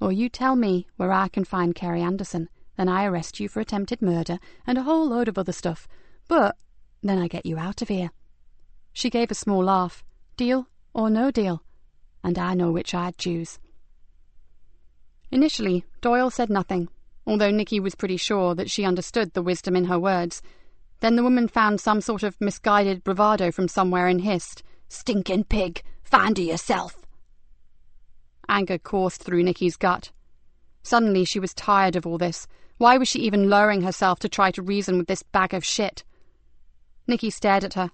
or you tell me where I can find Kerry Anderson, then I arrest you for attempted murder and a whole load of other stuff, but then I get you out of here. She gave a small laugh. Deal or no deal? And I know which I'd choose. Initially, Doyle said nothing, although Nikki was pretty sure that she understood the wisdom in her words. Then the woman found some sort of misguided bravado from somewhere and hissed, Stinking pig! Find her yourself! Anger coursed through Nikki's gut. Suddenly she was tired of all this. Why was she even lowering herself to try to reason with this bag of shit? Nikki stared at her.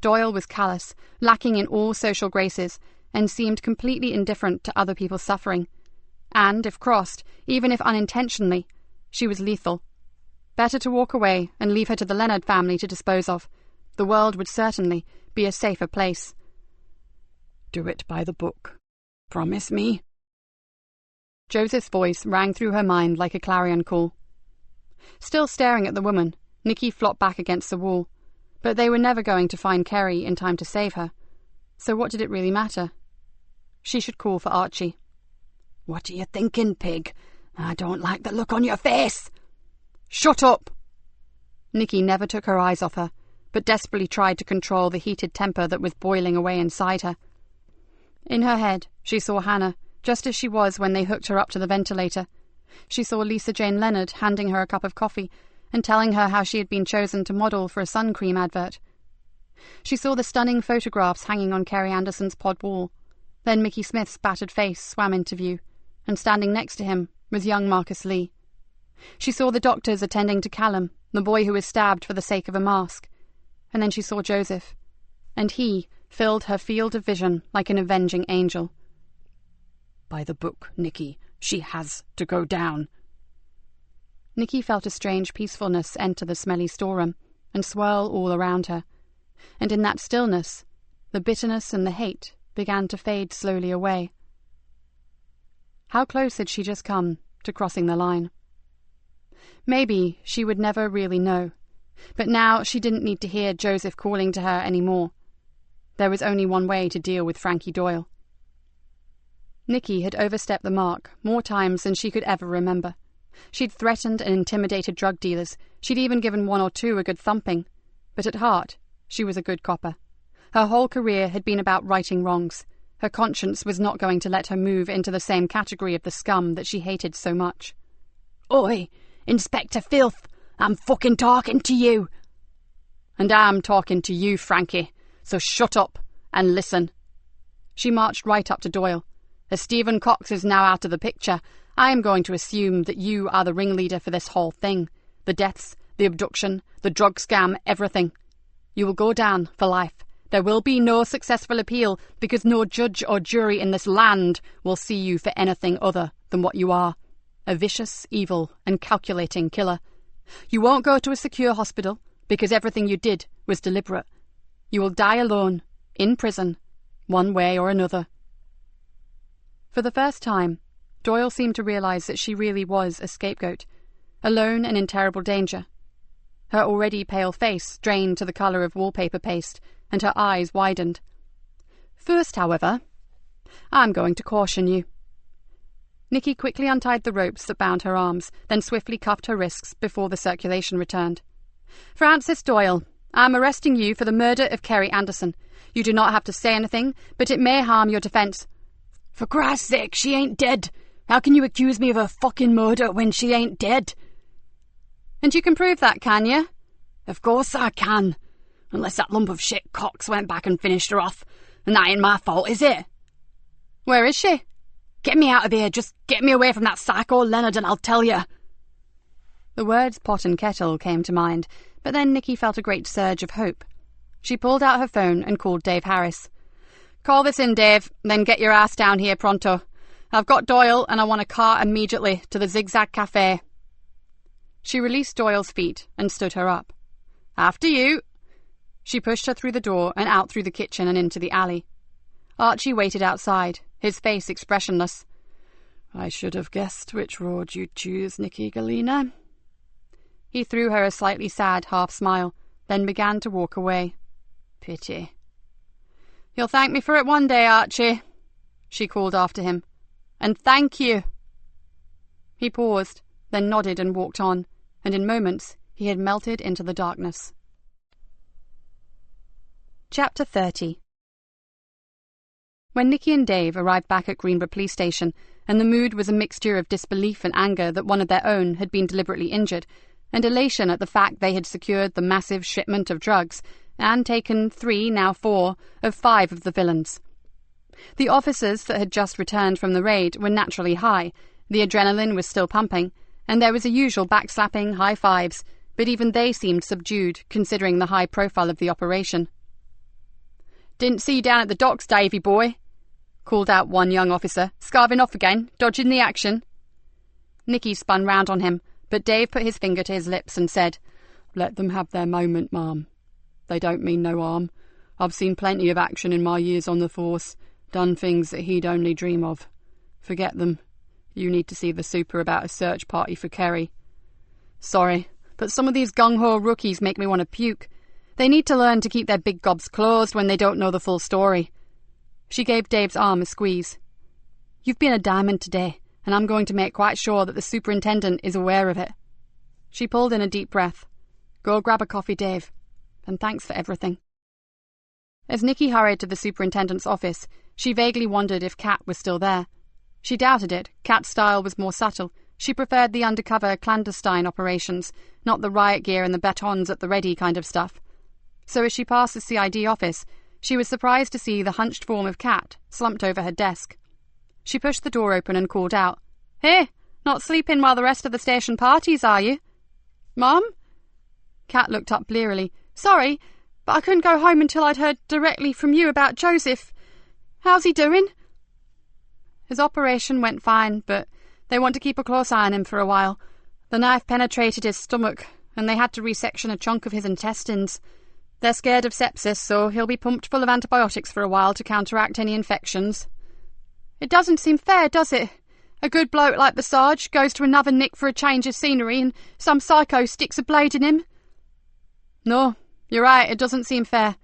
Doyle was callous, lacking in all social graces, and seemed completely indifferent to other people's suffering. And, if crossed, even if unintentionally, she was lethal. Better to walk away and leave her to the Leonard family to dispose of. The world would certainly be a safer place. Do it by the book. Promise me. Joseph's voice rang through her mind like a clarion call. Still staring at the woman, Nikki flopped back against the wall. But they were never going to find Kerry in time to save her. So what did it really matter? She should call for Archie. What are you thinking, pig? I don't like the look on your face. Shut up! Nikki never took her eyes off her, but desperately tried to control the heated temper that was boiling away inside her. In her head, she saw Hannah, just as she was when they hooked her up to the ventilator. She saw Lisa Jane Leonard handing her a cup of coffee and telling her how she had been chosen to model for a sun cream advert. She saw the stunning photographs hanging on Kerry Anderson's pod wall. Then Mickey Smith's battered face swam into view, and standing next to him was young Marcus Lee. She saw the doctors attending to Callum, the boy who was stabbed for the sake of a mask. And then she saw Joseph, and he filled her field of vision like an avenging angel. By the book, Nikki. She has to go down. Nikki felt a strange peacefulness enter the smelly storeroom and swirl all around her, and in that stillness, the bitterness and the hate began to fade slowly away. How close had she just come to crossing the line? Maybe she would never really know, but now she didn't need to hear Joseph calling to her any more. There was only one way to deal with Frankie Doyle. Nikki had overstepped the mark more times than she could ever remember. She'd threatened and intimidated drug dealers. She'd even given one or two a good thumping. But at heart, she was a good copper. Her whole career had been about righting wrongs. Her conscience was not going to let her move into the same category of the scum that she hated so much. Oi, Inspector Filth, I'm fucking talking to you. And I'm talking to you, Frankie, so shut up and listen. She marched right up to Doyle. As Stephen Cox is now out of the picture, I am going to assume that you are the ringleader for this whole thing. The deaths, the abduction, the drug scam, everything. You will go down for life. There will be no successful appeal because no judge or jury in this land will see you for anything other than what you are. A vicious, evil, and calculating killer. You won't go to a secure hospital because everything you did was deliberate. You will die alone, in prison, one way or another. For the first time, Doyle seemed to realize that she really was a scapegoat, alone and in terrible danger. Her already pale face drained to the colour of wallpaper paste, and her eyes widened. First, however, I'm going to caution you. Nikki quickly untied the ropes that bound her arms, then swiftly cuffed her wrists before the circulation returned. Francis Doyle, I'm arresting you for the murder of Kerry Anderson. You do not have to say anything, but it may harm your defence. For Christ's sake, she ain't dead. How can you accuse me of a fucking murder when she ain't dead? And you can prove that, can you? Of course I can. Unless that lump of shit Cox went back and finished her off. And that ain't my fault, is it? Where is she? Get me out of here. Just get me away from that psycho Leonard and I'll tell you. The words pot and kettle came to mind, but then Nikki felt a great surge of hope. She pulled out her phone and called Dave Harris. Call this in, Dave, then get your ass down here pronto. I've got Doyle and I want a car immediately to the Zigzag Cafe. She released Doyle's feet and stood her up. After you. She pushed her through the door and out through the kitchen and into the alley. Archie waited outside, his face expressionless. I should have guessed which road you'd choose, Nikki Galena. He threw her a slightly sad half smile, then began to walk away. Pity. You'll thank me for it one day, Archie, she called after him. And thank you. He paused, then nodded and walked on, and in moments he had melted into the darkness. Chapter 30. When Nikki and Dave arrived back at Greenborough Police Station, and the mood was a mixture of disbelief and anger that one of their own had been deliberately injured, and elation at the fact they had secured the massive shipment of drugs, and taken 3, now 4, of 5 of the villains. The officers that had just returned from the raid were naturally high, the adrenaline was still pumping, and there was a usual backslapping, high fives, but even they seemed subdued, considering the high profile of the operation. Didn't see you down at the docks, Davy boy, called out one young officer, scarving off again, dodging the action. Nikki spun round on him, but Dave put his finger to his lips and said, Let them have their moment, ma'am. They don't mean no harm. I've seen plenty of action in my years on the force, done things that he'd only dream of. Forget them. You need to see the super about a search party for Kerry. Sorry, but some of these gung-ho rookies make me want to puke. They need to learn to keep their big gobs closed when they don't know the full story. She gave Dave's arm a squeeze. You've been a diamond today, and I'm going to make quite sure that the superintendent is aware of it. She pulled in a deep breath. Go grab a coffee, Dave, and thanks for everything. As Nikki hurried to the superintendent's office, she vaguely wondered if Kat was still there. She doubted it. Kat's style was more subtle. She preferred the undercover, clandestine operations, not the riot gear and the batons at the ready kind of stuff. So as she passed the CID office, she was surprised to see the hunched form of Kat slumped over her desk. She pushed the door open and called out, Hey, not sleeping while the rest of the station parties, are you? Mum? Kat looked up blearily. Sorry, but I couldn't go home until I'd heard directly from you about Joseph. How's he doing? His operation went fine, but they want to keep a close eye on him for a while. The knife penetrated his stomach, and they had to resection a chunk of his intestines. They're scared of sepsis, so he'll be pumped full of antibiotics for a while to counteract any infections. It doesn't seem fair, does it? A good bloke like the Sarge goes to another nick for a change of scenery and some psycho sticks a blade in him. No, you're right, it doesn't seem fair.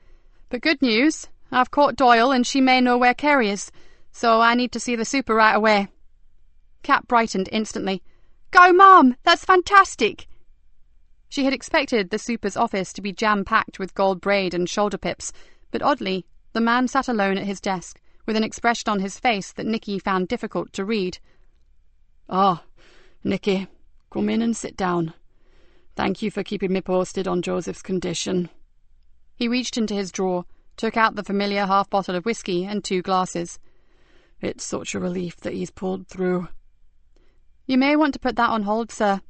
But good news, I've caught Doyle and she may know where Kerry is, so I need to see the super right away. Kat brightened instantly. Go, Mum! That's fantastic! She had expected the super's office to be jam-packed with gold braid and shoulder pips, but oddly, the man sat alone at his desk, with an expression on his face that Nikki found difficult to read. Ah, Nikki, come in and sit down. Thank you for keeping me posted on Joseph's condition. He reached into his drawer, took out the familiar half bottle of whiskey and 2 glasses. It's such a relief that he's pulled through. You may want to put that on hold, sir.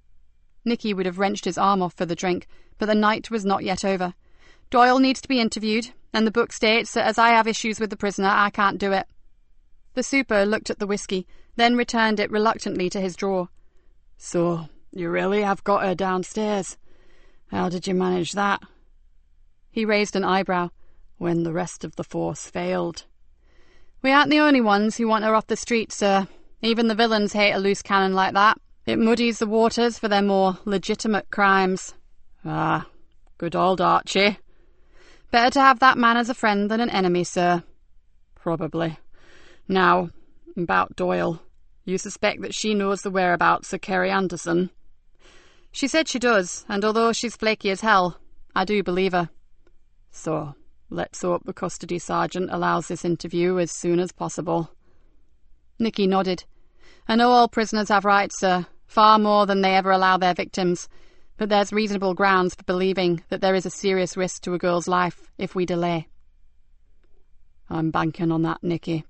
Nikki would have wrenched his arm off for the drink, but the night was not yet over. Doyle needs to be interviewed, and the book states that as I have issues with the prisoner, I can't do it. The super looked at the whiskey, then returned it reluctantly to his drawer. So, you really have got her downstairs? How did you manage that? He raised an eyebrow. When the rest of the force failed. We aren't the only ones who want her off the street, sir. Even the villains hate a loose cannon like that. It muddies the waters for their more legitimate crimes. Ah, good old Archie. Better to have that man as a friend than an enemy, sir. Probably. Now, about Doyle. You suspect that she knows the whereabouts of Kerry Anderson? She said she does, and although she's flaky as hell, I do believe her. So, let's hope the custody sergeant allows this interview as soon as possible. Nikki nodded. I know all prisoners have rights, sir, far more than they ever allow their victims, but there's reasonable grounds for believing that there is a serious risk to a girl's life if we delay. I'm banking on that, Nikki.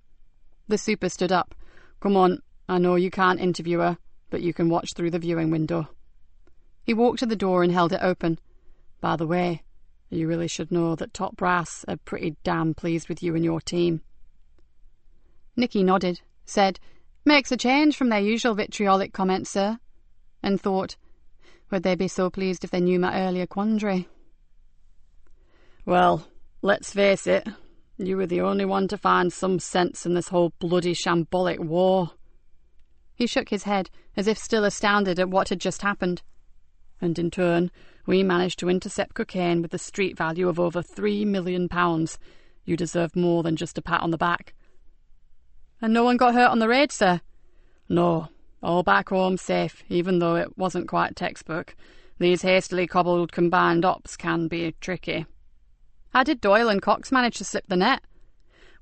The super stood up. Come on, I know you can't interview her, but you can watch through the viewing window. He walked to the door and held it open. By the way, you really should know that Top Brass are pretty damn pleased with you and your team. Nikki nodded, said, "Makes a change from their usual vitriolic comments, sir," and thought, would they be so pleased if they knew my earlier quandary? Well, let's face it, you were the only one to find some sense in this whole bloody shambolic war. He shook his head, as if still astounded at what had just happened. And in turn, we managed to intercept cocaine with a street value of over £3 million. You deserve more than just a pat on the back. And no one got hurt on the raid, sir? No, all back home safe, even though it wasn't quite textbook. These hastily cobbled combined ops can be tricky. How did Doyle and Cox manage to slip the net?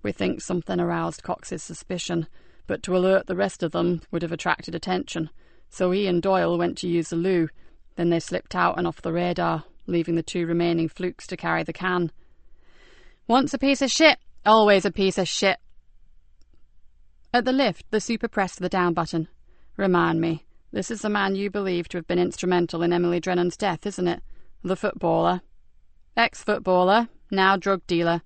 We think something aroused Cox's suspicion, but to alert the rest of them would have attracted attention, so he and Doyle went to use the loo. Then they slipped out and off the radar, leaving the 2 remaining flukes to carry the can. Once a piece of shit, always a piece of shit. At the lift, the super pressed the down button. Remind me, this is the man you believe to have been instrumental in Emily Drennan's death, isn't it? The footballer. Ex-footballer, now drug dealer.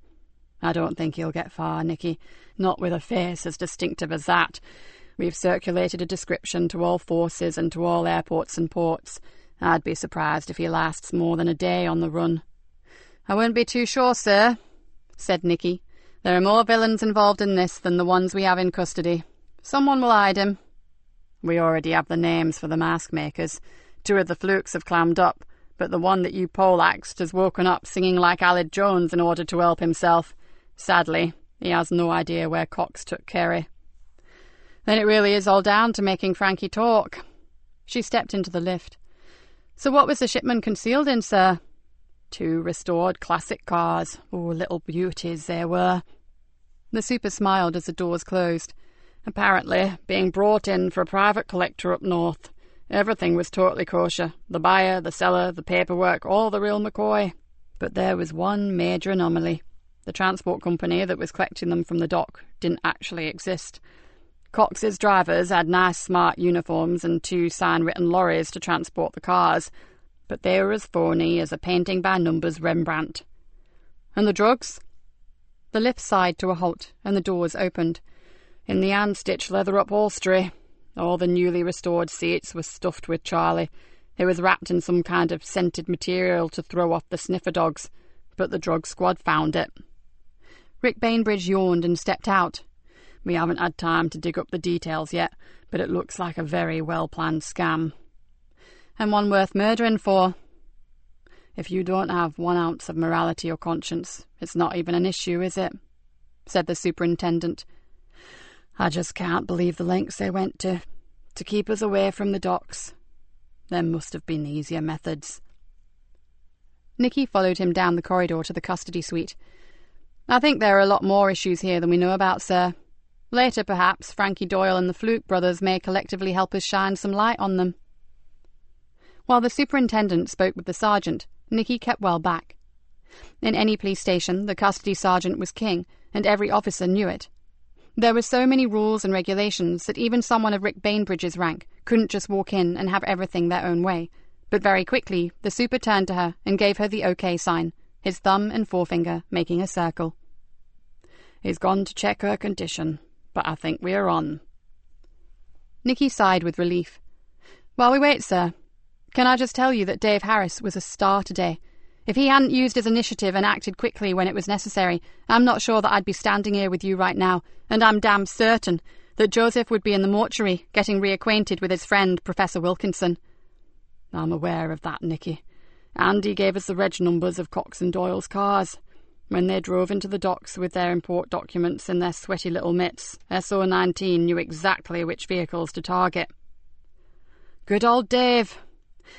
I don't think he'll get far, Nikki. Not with a face as distinctive as that. We've circulated a description to all forces and to all airports and ports. I'd be surprised if he lasts more than a day on the run. I wouldn't be too sure, sir, said Nikki. There are more villains involved in this than the ones we have in custody. Someone will hide him. We already have the names for the mask makers. 2 of the flukes have clammed up, but the one that you poleaxed has woken up singing like Aled Jones in order to help himself. Sadly, he has no idea where Cox took Kerry. Then it really is all down to making Frankie talk. She stepped into the lift. So what was the shipment concealed in, sir? 2 restored classic cars. Oh, little beauties they were. The super smiled as the doors closed. Apparently being brought in for a private collector up north. Everything was totally kosher. The buyer, the seller, the paperwork, all the real McCoy. But there was one major anomaly. The transport company that was collecting them from the dock didn't actually exist. Cox's drivers had nice smart uniforms and 2 sign-written lorries to transport the cars, but they were as phony as a painting by numbers Rembrandt. And the drugs? The lift sighed to a halt, and the doors opened. In the hand-stitched leather upholstery. All the newly restored seats were stuffed with Charlie. It was wrapped in some kind of scented material to throw off the sniffer dogs, but the drug squad found it. Rick Bainbridge yawned and stepped out. We haven't had time to dig up the details yet, but it looks like a very well-planned scam. And one worth murdering for. If you don't have 1 ounce of morality or conscience, it's not even an issue, is it? Said the superintendent. I just can't believe the lengths they went to keep us away from the docks. There must have been easier methods. Nikki followed him down the corridor to the custody suite. I think there are a lot more issues here than we know about, sir. Later, perhaps, Frankie Doyle and the Fluke brothers may collectively help us shine some light on them. While the superintendent spoke with the sergeant, Nikki kept well back. In any police station, the custody sergeant was king, and every officer knew it. There were so many rules and regulations that even someone of Rick Bainbridge's rank couldn't just walk in and have everything their own way. But very quickly, the super turned to her and gave her the OK sign, his thumb and forefinger making a circle. He's gone to check her condition, but I think we are on. Nikki sighed with relief. While we wait, sir, can I just tell you that Dave Harris was a star today? If he hadn't used his initiative and acted quickly when it was necessary, I'm not sure that I'd be standing here with you right now, and I'm damn certain that Joseph would be in the mortuary getting reacquainted with his friend, Professor Wilkinson. I'm aware of that, Nikki. Andy gave us the reg numbers of Cox and Doyle's cars. When they drove into the docks with their import documents in their sweaty little mitts, SO19 knew exactly which vehicles to target. Good old Dave.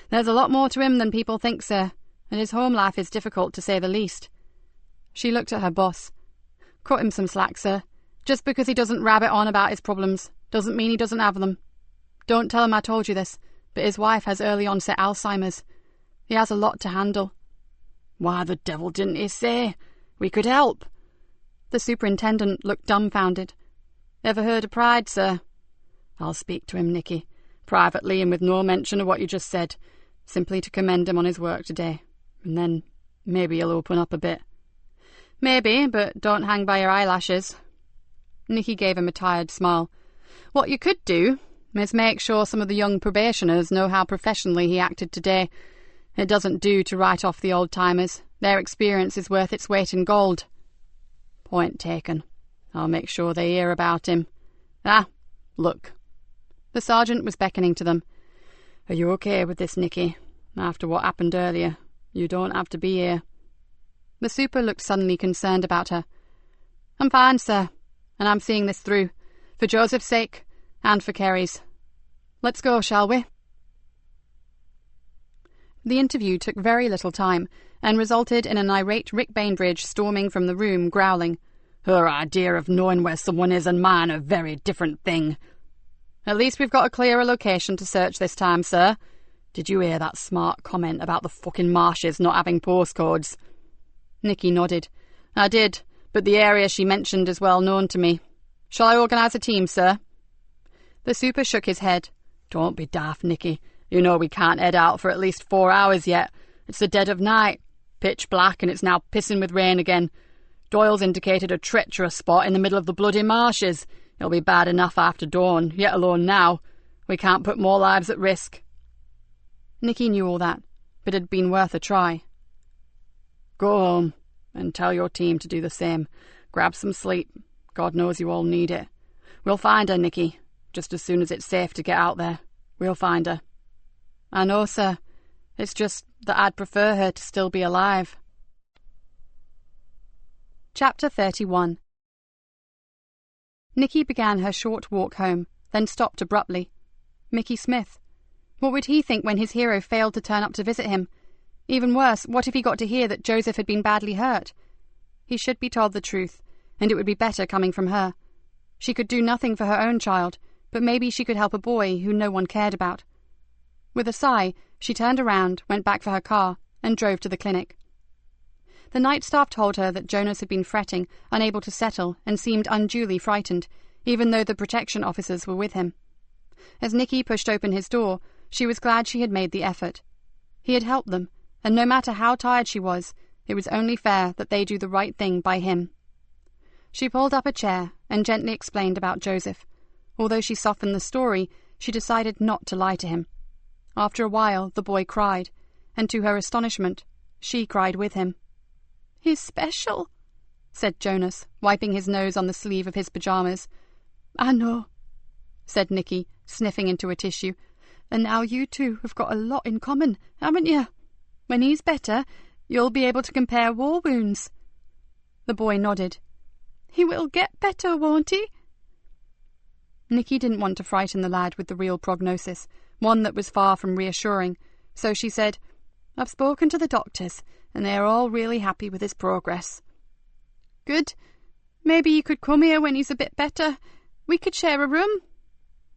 There's a lot more to him than people think, sir, and his home life is difficult to say the least. She looked at her boss. Cut him some slack, sir. Just because he doesn't rabbit on about his problems doesn't mean he doesn't have them. Don't tell him I told you this, but his wife has early onset Alzheimer's. He has a lot to handle. Why the devil didn't he say? We could help. The superintendent looked dumbfounded. Ever heard of pride, sir? I'll speak to him, Nikki, privately and with no mention of what you just said, simply to commend him on his work today. And then maybe he'll open up a bit. Maybe, but don't hang by your eyelashes. Nikki gave him a tired smile. What you could do is make sure some of the young probationers know how professionally he acted today. It doesn't do to write off the old-timers. Their experience is worth its weight in gold. Point taken. I'll make sure they hear about him. Ah, look. The sergeant was beckoning to them. Are you okay with this, Nikki? After what happened earlier, you don't have to be here. The super looked suddenly concerned about her. I'm fine, sir, and I'm seeing this through, for Joseph's sake and for Kerry's. Let's go, shall we? The interview took very little time and resulted in an irate Rick Bainbridge storming from the room, growling, Her idea of knowing where someone is and mine are a very different thing. At least we've got a clearer location to search this time, sir. Did you hear that smart comment about the fucking marshes not having postcodes? Nikki nodded. I did, but the area she mentioned is well known to me. Shall I organise a team, sir? The super shook his head. Don't be daft, Nikki. You know we can't head out for at least 4 hours yet. It's the dead of night. Pitch black, and it's now pissing with rain again. Doyle's indicated a treacherous spot in the middle of the bloody marshes. It'll be bad enough after dawn, yet alone now. We can't put more lives at risk. Nikki knew all that, but it had been worth a try. Go home, and tell your team to do the same. Grab some sleep. God knows you all need it. We'll find her, Nikki, just as soon as it's safe to get out there. We'll find her. I know, sir. It's just that I'd prefer her to still be alive. Chapter 31. Nikki began her short walk home, then stopped abruptly. Mickey Smith. What would he think when his hero failed to turn up to visit him? Even worse, what if he got to hear that Joseph had been badly hurt? He should be told the truth, and it would be better coming from her. She could do nothing for her own child, but maybe she could help a boy who no one cared about. With a sigh, she turned around, went back for her car, and drove to the clinic. The night staff told her that Jonas had been fretting, unable to settle, and seemed unduly frightened, even though the protection officers were with him. As Nikki pushed open his door, she was glad she had made the effort. He had helped them, and no matter how tired she was, it was only fair that they do the right thing by him. She pulled up a chair and gently explained about Joseph. Although she softened the story, she decided not to lie to him. After a while, the boy cried, and to her astonishment, she cried with him. "He's special," said Jonas, wiping his nose on the sleeve of his pyjamas. "I know," said Nikki, sniffing into a tissue. "And now you two have got a lot in common, haven't you? When he's better, you'll be able to compare war wounds." The boy nodded. "He will get better, won't he?" Nikki didn't want to frighten the lad with the real prognosis, one that was far from reassuring, so she said, "I've spoken to the doctors, and they are all really happy with his progress." "Good. Maybe you could come here when he's a bit better. We could share a room."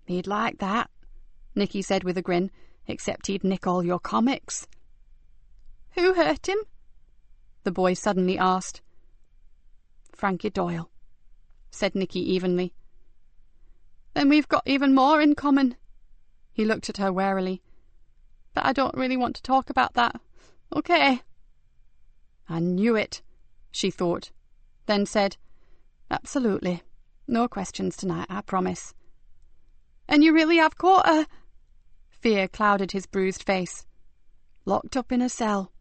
"He'd like that," Nikki said with a grin, "except he'd nick all your comics." "Who hurt him?" the boy suddenly asked. "Frankie Doyle," said Nikki evenly. "Then we've got even more in common." He looked at her warily. "But I don't really want to talk about that. Okay." "I knew it," she thought, then said, "Absolutely. No questions tonight, I promise." "And you really have caught her?" Fear clouded his bruised face. "Locked up in a cell."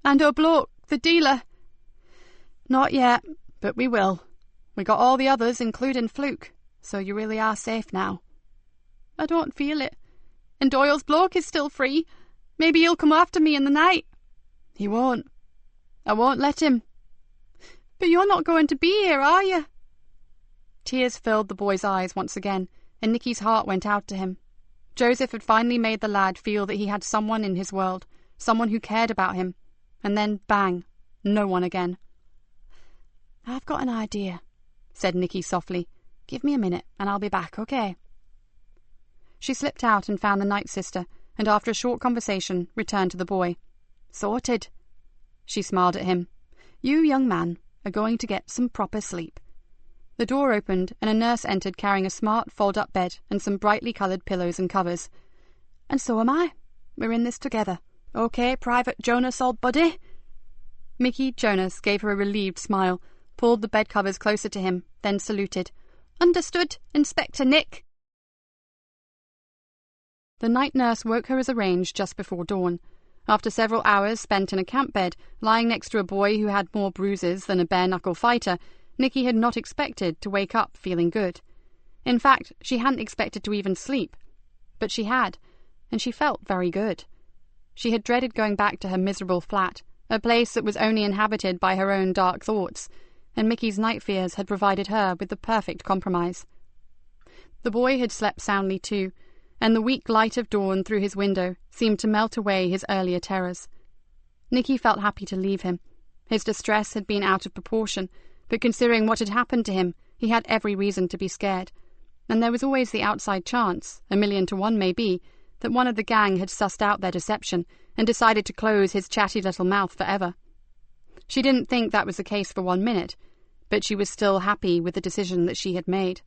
"And her bloke, the dealer?" "Not yet, but we will. We got all the others, including Fluke, so you really are safe now." "I don't feel it. And Doyle's bloke is still free. Maybe he'll come after me in the night." "He won't. I won't let him." "But you're not going to be here, are you?" Tears filled the boy's eyes once again, and Nikki's heart went out to him. Joseph had finally made the lad feel that he had someone in his world, someone who cared about him, and then, bang, no one again. "I've got an idea," said Nikki softly. "Give me a minute, and I'll be back, okay?" She slipped out and found the night sister, and after a short conversation, returned to the boy. "Sorted." She smiled at him. "You, young man, are going to get some proper sleep." The door opened, and a nurse entered carrying a smart fold-up bed and some brightly coloured pillows and covers. "And so am I. We're in this together. Okay, Private Jonas, old buddy?" Mickey Jonas gave her a relieved smile, pulled the bed covers closer to him, then saluted. Understood, Inspector Nick. The night nurse woke her as arranged just before dawn. After several hours spent in a camp bed, lying next to a boy who had more bruises than a bare-knuckle fighter, Nikki had not expected to wake up feeling good. In fact, she hadn't expected to even sleep. But she had, and she felt very good. She had dreaded going back to her miserable flat, a place that was only inhabited by her own dark thoughts, and Mickey's night fears had provided her with the perfect compromise. The boy had slept soundly too, and the weak light of dawn through his window seemed to melt away his earlier terrors. Nikki felt happy to leave him. His distress had been out of proportion, but considering what had happened to him, he had every reason to be scared. And there was always the outside chance, 1,000,000 to 1 maybe, that one of the gang had sussed out their deception and decided to close his chatty little mouth forever. She didn't think that was the case for 1 minute, but she was still happy with the decision that she had made.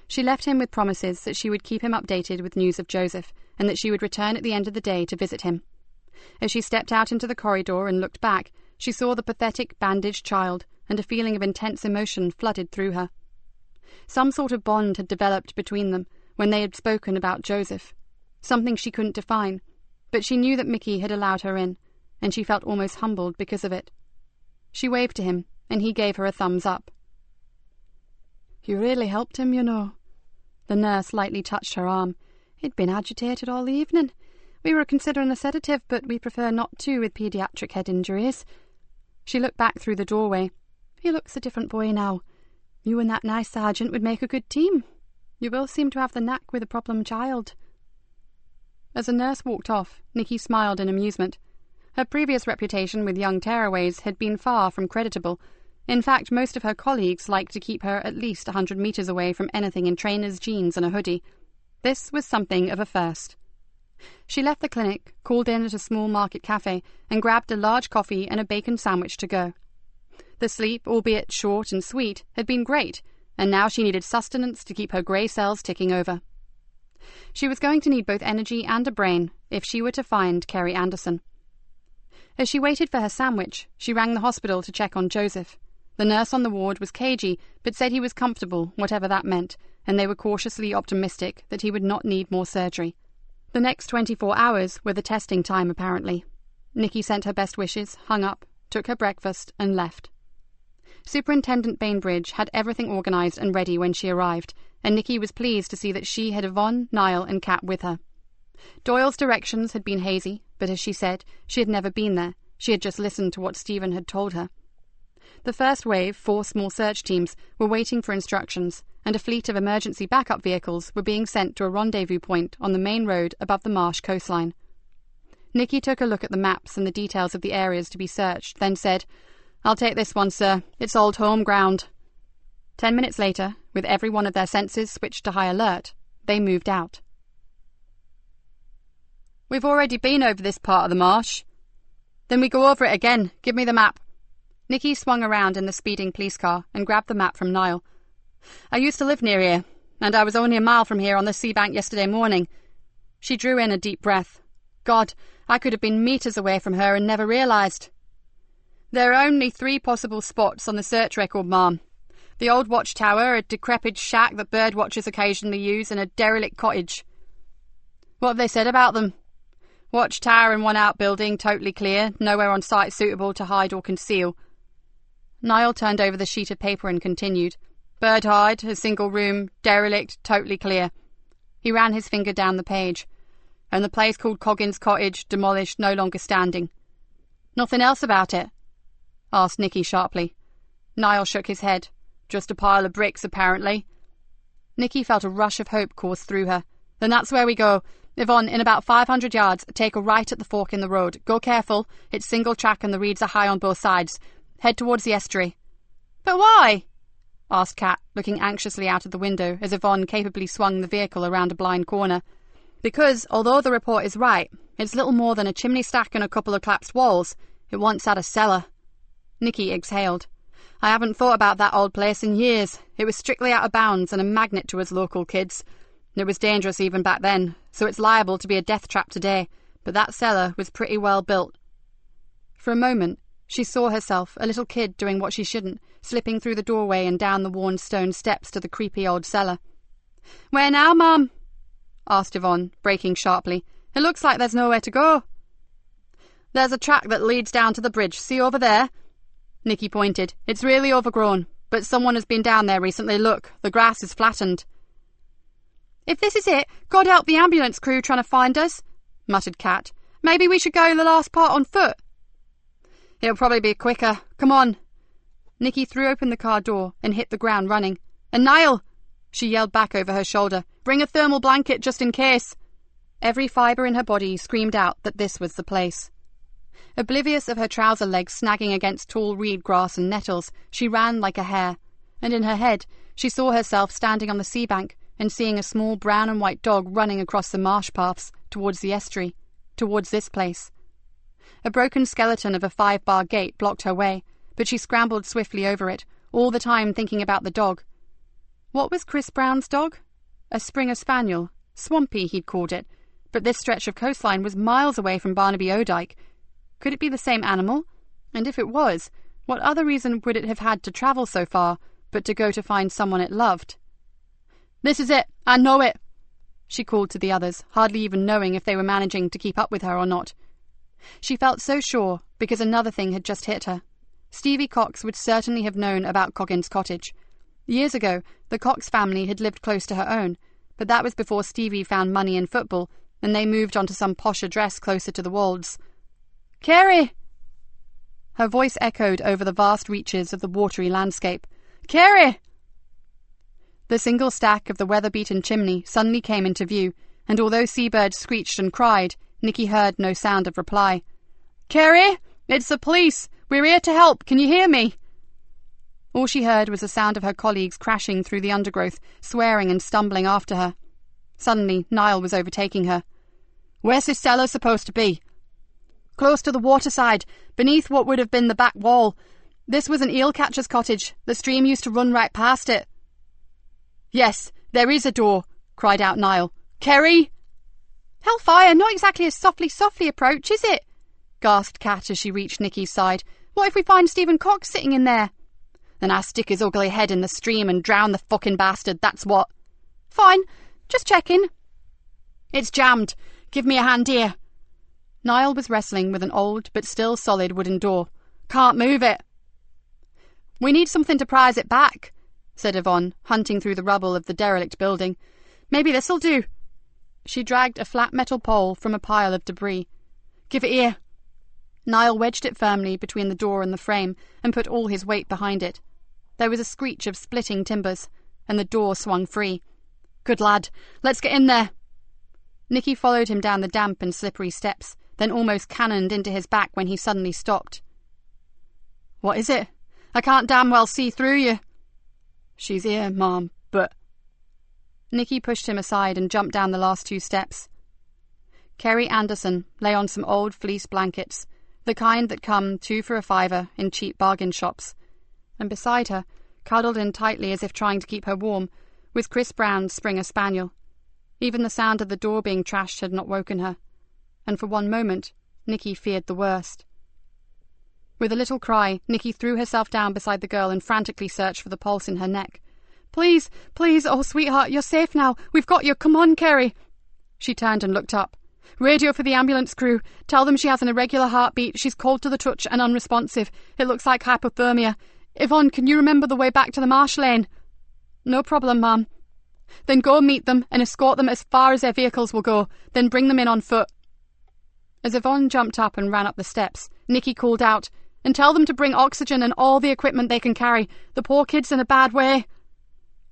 She left him with promises that she would keep him updated with news of Joseph, and that she would return at the end of the day to visit him. As she stepped out into the corridor and looked back, she saw the pathetic, bandaged child, and a feeling of intense emotion flooded through her. Some sort of bond had developed between them when they had spoken about Joseph, something she couldn't define, but she knew that Mickey had allowed her in, and she felt almost humbled because of it. She waved to him, and he gave her a thumbs up. "You really helped him, you know." The nurse lightly touched her arm. "He'd been agitated all the evening. We were considering a sedative, but we prefer not to with paediatric head injuries." She looked back through the doorway. "He looks a different boy now. You and that nice sergeant would make a good team. You both seem to have the knack with a problem child." As the nurse walked off, Nikki smiled in amusement. Her previous reputation with young tearaways had been far from creditable. In fact, most of her colleagues liked to keep her at least 100 meters away from anything in trainer's jeans and a hoodie. This was something of a first. She left the clinic, called in at a small market cafe, and grabbed a large coffee and a bacon sandwich to go. The sleep, albeit short and sweet, had been great, and now she needed sustenance to keep her grey cells ticking over. She was going to need both energy and a brain if she were to find Kerry Anderson. As she waited for her sandwich, she rang the hospital to check on Joseph. The nurse on the ward was cagey, but said he was comfortable, whatever that meant, and they were cautiously optimistic that he would not need more surgery. The next 24 hours were the testing time, apparently. Nikki sent her best wishes, hung up, took her breakfast, and left. Superintendent Bainbridge had everything organised and ready when she arrived, and Nikki was pleased to see that she had Yvonne, Niall, and Kat with her. Doyle's directions had been hazy, but as she said, she had never been there. She had just listened to what Stephen had told her. The first wave, 4 small search teams, were waiting for instructions, and a fleet of emergency backup vehicles were being sent to a rendezvous point on the main road above the marsh coastline. Nikki took a look at the maps and the details of the areas to be searched, then said, "I'll take this one, sir. It's old home ground." 10 minutes later, with every one of their senses switched to high alert, they moved out. "We've already been over this part of the marsh." "Then we go over it again. Give me the map." Nikki swung around in the speeding police car and grabbed the map from Niall. "I used to live near here, and I was only a mile from here on the sea bank yesterday morning." She drew in a deep breath. "God, I could have been meters away from her and never realised." "There are only 3 possible spots on the search record, ma'am. The old watchtower, a decrepit shack that bird watchers occasionally use, and a derelict cottage." "What have they said about them?" "Watchtower and 1 outbuilding, totally clear, nowhere on site suitable to hide or conceal." Niall turned over the sheet of paper and continued. "Bird hide, a single room, derelict, totally clear." He ran his finger down the page. "And the place called Coggin's Cottage, demolished, no longer standing." "Nothing else about it?" asked Nikki sharply. Niall shook his head. "Just a pile of bricks, apparently." Nikki felt a rush of hope course through her. "Then that's where we go. Yvonne, in about 500 yards, take a right at the fork in the road. Go careful. It's single track and the reeds are high on both sides. Head towards the estuary." "But why?" asked Kat, looking anxiously out of the window as Yvonne capably swung the vehicle around a blind corner. "Because, although the report is right, it's little more than a chimney stack and a couple of collapsed walls. It once had a cellar." Nikki exhaled. "I haven't thought about that old place in years. It was strictly out of bounds and a magnet to us local kids. It was dangerous even back then, so it's liable to be a death trap today, but that cellar was pretty well built." For a moment, She saw herself, a little kid doing what she shouldn't, slipping through the doorway and down the worn stone steps to the creepy old cellar. "Where now, Mum?" asked Yvonne, braking sharply. "It looks like there's nowhere to go." "There's a track that leads down to the bridge. See over there?" Nikki pointed. "It's really overgrown, but someone has been down there recently. Look, the grass is flattened." "If this is it, God help the ambulance crew trying to find us," muttered Kat. "Maybe we should go the last part on foot." "It'll probably be quicker. Come on." Nikki threw open the car door and hit the ground running. "And Niall!" she yelled back over her shoulder. "Bring a thermal blanket just in case." Every fibre in her body screamed out that this was the place. Oblivious of her trouser legs snagging against tall reed grass and nettles, she ran like a hare, and in her head she saw herself standing on the sea bank and seeing a small brown and white dog running across the marsh paths towards the estuary, towards this place. A broken skeleton of a 5-bar gate blocked her way, but she scrambled swiftly over it, all the time thinking about the dog. What was Chris Brown's dog? A Springer Spaniel. Swampy, he'd called it, but this stretch of coastline was miles away from Barnaby Odike. Could it be the same animal? And if it was, what other reason would it have had to travel so far but to go to find someone it loved? "This is it! I know it!" she called to the others, hardly even knowing if they were managing to keep up with her or not. She felt so sure because another thing had just hit her. Stevie Cox would certainly have known about Coggins Cottage. Years ago, the Cox family had lived close to her own, but that was before Stevie found money in football, and they moved on to some posh address closer to the Wolds. "Carrie!" Her voice echoed over the vast reaches of the watery landscape. "Carrie!" The single stack of the weather-beaten chimney suddenly came into view, and although seabirds screeched and cried, Nikki heard no sound of reply. "Carrie! It's the police! We're here to help! Can you hear me?" All she heard was the sound of her colleagues crashing through the undergrowth, swearing and stumbling after her. Suddenly, Niall was overtaking her. "Where's this cellar supposed to be?" "Close to the waterside, beneath what would have been the back wall. This was an eel-catcher's cottage. The stream used to run right past it." "Yes, there is a door," cried out Niall. "Kerry!" "Hellfire, not exactly a softly approach, is it?" gasped Kat as she reached Nikki's side. "What if we find Stephen Cox sitting in there?" "Then I stick his ugly head in the stream and drown the fucking bastard, that's what." "Fine, just checking." "It's jammed. Give me a hand here." Niall was wrestling with an old but still solid wooden door. "Can't move it." "We need something to prise it back," said Yvonne, hunting through the rubble of the derelict building. "Maybe this'll do." She dragged a flat metal pole from a pile of debris. "Give it here." Niall wedged it firmly between the door and the frame and put all his weight behind it. There was a screech of splitting timbers, and the door swung free. "Good lad. Let's get in there." Nikki followed him down the damp and slippery steps, then almost cannoned into his back when he suddenly stopped. "What is it? I can't damn well see through you." "She's here, Mom, but—" Nikki pushed him aside and jumped down the last 2 steps. Kerry Anderson lay on some old fleece blankets, the kind that come 2 for a $5 in cheap bargain shops, and beside her, cuddled in tightly as if trying to keep her warm, was Chris Brown's Springer Spaniel. Even the sound of the door being trashed had not woken her, and for one moment Nikki feared the worst. With a little cry, Nikki threw herself down beside the girl and frantically searched for the pulse in her neck. "Please, please, oh sweetheart, you're safe now. We've got you. Come on, Kerry." She turned and looked up. "Radio for the ambulance crew. Tell them she has an irregular heartbeat. She's cold to the touch and unresponsive. It looks like hypothermia. Yvonne, can you remember the way back to the marsh lane?" "No problem, Ma'am." "Then go meet them and escort them as far as their vehicles will go. Then bring them in on foot." As Yvonne jumped up and ran up the steps, Nikki called out, "And tell them to bring oxygen and all the equipment they can carry. The poor kid's in a bad way."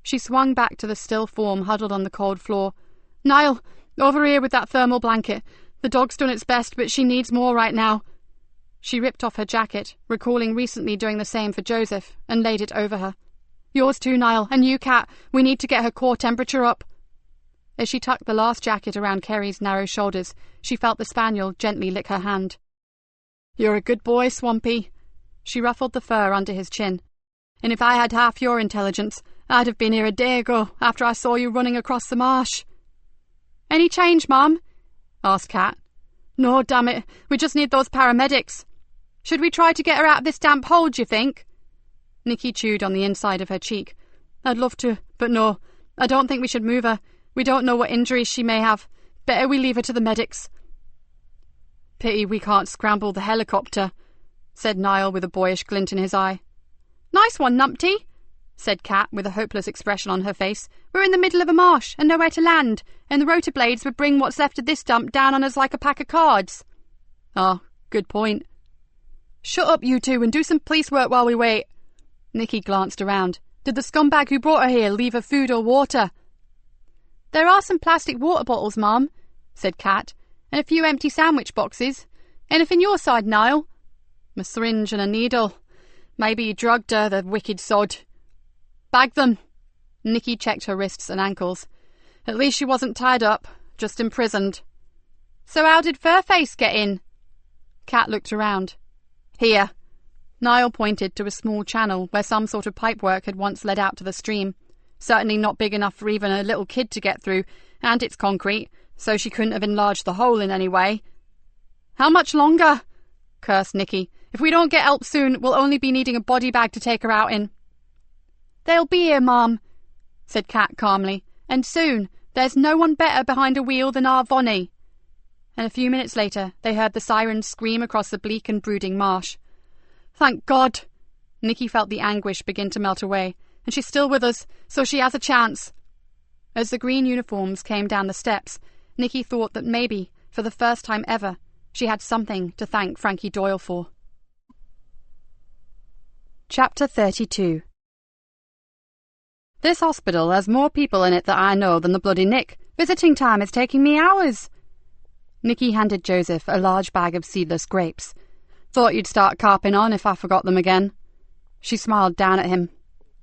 She swung back to the still form huddled on the cold floor. "Niall, over here with that thermal blanket. The dog's done its best, but she needs more right now." She ripped off her jacket, recalling recently doing the same for Joseph, and laid it over her. "Yours too, Niall, and you, Kat. We need to get her core temperature up." As she tucked the last jacket around Kerry's narrow shoulders, she felt the spaniel gently lick her hand. "You're a good boy, Swampy." She ruffled the fur under his chin. "And if I had half your intelligence, I'd have been here a day ago, after I saw you running across the marsh." "Any change, Mum?" asked Kat. "No, damn it. We just need those paramedics." Should we try to get her out of this damp hole, do you think? Nikki chewed on the inside of her cheek. I'd love to, but no. I don't think we should move her. We don't know what injuries she may have. Better we leave her to the medics. Pity we can't scramble the helicopter, said Niall with a boyish glint in his eye. Nice one, Numpty, said Kat with a hopeless expression on her face. We're in the middle of a marsh and nowhere to land, and the rotor blades would bring what's left of this dump down on us like a pack of cards. Oh, good point. Shut up, you two, and do some police work while we wait. Nikki glanced around. Did the scumbag who brought her here leave her food or water? There are some plastic water bottles, Mum, said Kat, and a few empty sandwich boxes. Anything your side, Niall? A syringe and a needle. Maybe he drugged her, the wicked sod. Bag them. Nikki checked her wrists and ankles. At least she wasn't tied up, just imprisoned. So how did Furface get in? Kat looked around. Here. Niall pointed to a small channel where some sort of pipework had once led out to the stream. Certainly not big enough for even a little kid to get through, and it's concrete, so she couldn't have enlarged the hole in any way. How much longer? Cursed Nikki. If we don't get help soon, we'll only be needing a body bag to take her out in. They'll be here, Mum, said Kat calmly, and soon. There's no one better behind a wheel than our Vonnie. And a few minutes later, they heard the sirens scream across the bleak and brooding marsh. Thank God! Nikki felt the anguish begin to melt away, and she's still with us, so she has a chance. As the green uniforms came down the steps, Nikki thought that maybe, for the first time ever, she had something to thank Frankie Doyle for. Chapter 32. This hospital has more people in it that I know than the bloody Nick. Visiting time is taking me hours. Nikki handed Joseph a large bag of seedless grapes. Thought you'd start carping on if I forgot them again. She smiled down at him.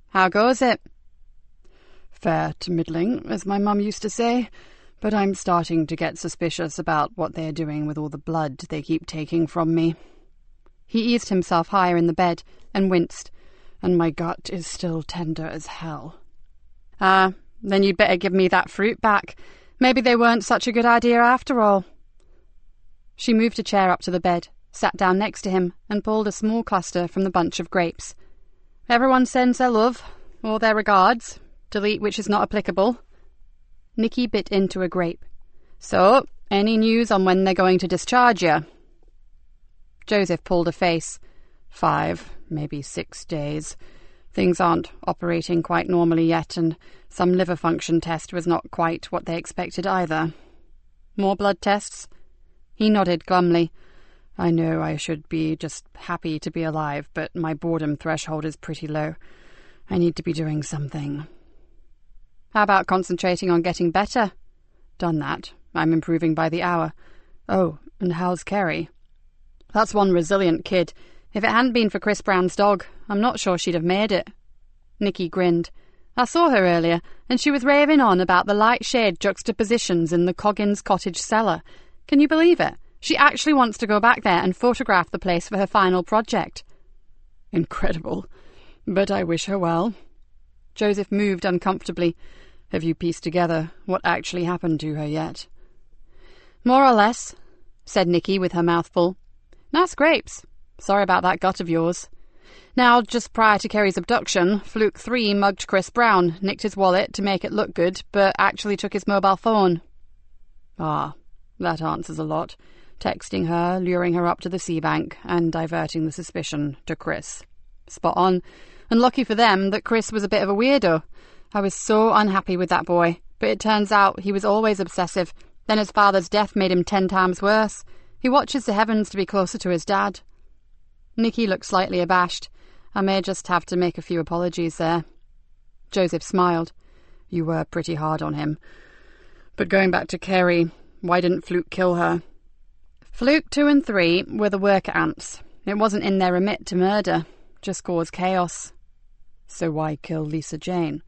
How goes it? Fair to middling, as my mum used to say, but I'm starting to get suspicious about what they're doing with all the blood they keep taking from me. He eased himself higher in the bed and winced, and my gut is still tender as hell. Then you'd better give me that fruit back. Maybe they weren't such a good idea after all. She moved a chair up to the bed, sat down next to him, and pulled a small cluster from the bunch of grapes. Everyone sends their love, or their regards, delete which is not applicable. Nikki bit into a grape. So, any news on when they're going to discharge you? Joseph pulled a face. 5, maybe 6 days. Things aren't operating quite normally yet, and some liver function test was not quite what they expected either. More blood tests? He nodded glumly. I know I should be just happy to be alive, but my boredom threshold is pretty low. I need to be doing something. How about concentrating on getting better? Done that. I'm improving by the hour. Oh, and how's Kerry? That's one resilient kid. If it hadn't been for Chris Brown's dog, I'm not sure she'd have made it. Nikki grinned. I saw her earlier, and she was raving on about the light-shade juxtapositions in the Coggins cottage cellar. Can you believe it? She actually wants to go back there and photograph the place for her final project. Incredible. But I wish her well. Joseph moved uncomfortably. Have you pieced together what actually happened to her yet? More or less, said Nikki with her mouth full. Nice grapes. Sorry about that gut of yours. Now, just prior to Kerry's abduction, Fluke 3 mugged Chris Brown, nicked his wallet to make it look good, but actually took his mobile phone. Ah, that answers a lot. Texting her, luring her up to the sea bank, and diverting the suspicion to Chris. Spot on. And lucky for them that Chris was a bit of a weirdo. I was so unhappy with that boy, but it turns out he was always obsessive. Then his father's death made him 10 times worse. He watches the heavens to be closer to his dad. Nikki looked slightly abashed. I may just have to make a few apologies there. Joseph smiled. You were pretty hard on him. But going back to Kerry, why didn't Fluke kill her? Fluke 2 and 3 were the worker ants. It wasn't in their remit to murder, just cause chaos. So why kill Lisa Jane?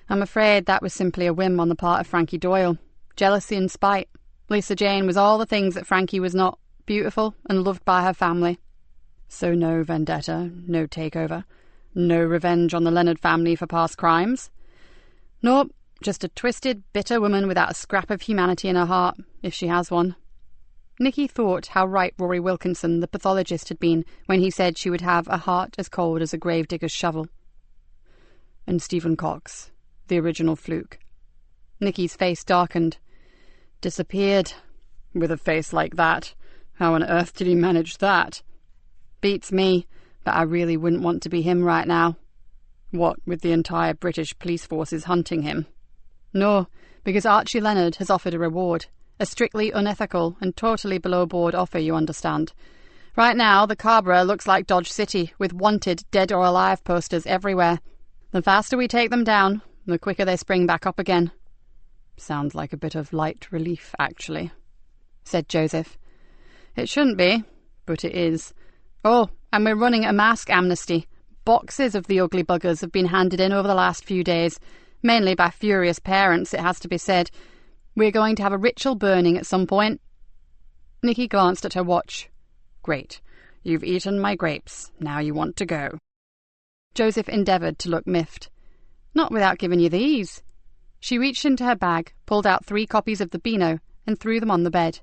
I'm afraid that was simply a whim on the part of Frankie Doyle. Jealousy and spite. Lisa Jane was all the things that Frankie was not, beautiful and loved by her family. So no vendetta, no takeover, no revenge on the Leonard family for past crimes? Nope, just a twisted, bitter woman without a scrap of humanity in her heart, if she has one. Nikki thought how right Rory Wilkinson, the pathologist, had been when he said she would have a heart as cold as a gravedigger's shovel. And Stephen Cox, the original fluke. Nikki's face darkened. Disappeared. With a face like that. How on earth did he manage that? Beats me, but I really wouldn't want to be him right now. What, with the entire British police forces hunting him? No, because Archie Leonard has offered a reward. A strictly unethical and totally below-board offer, you understand. Right now, the Cabra looks like Dodge City, with wanted, dead or alive posters everywhere. The faster we take them down, the quicker they spring back up again. Sounds like a bit of light relief, actually, said Joseph. It shouldn't be, but it is. Oh, and we're running a mask amnesty. Boxes of the ugly buggers have been handed in over the last few days, mainly by furious parents, it has to be said. We're going to have a ritual burning at some point. Nikki glanced at her watch. Great. You've eaten my grapes. Now you want to go. Joseph endeavoured to look miffed. Not without giving you these. She reached into her bag, pulled out 3 copies of the Beano, and threw them on the bed.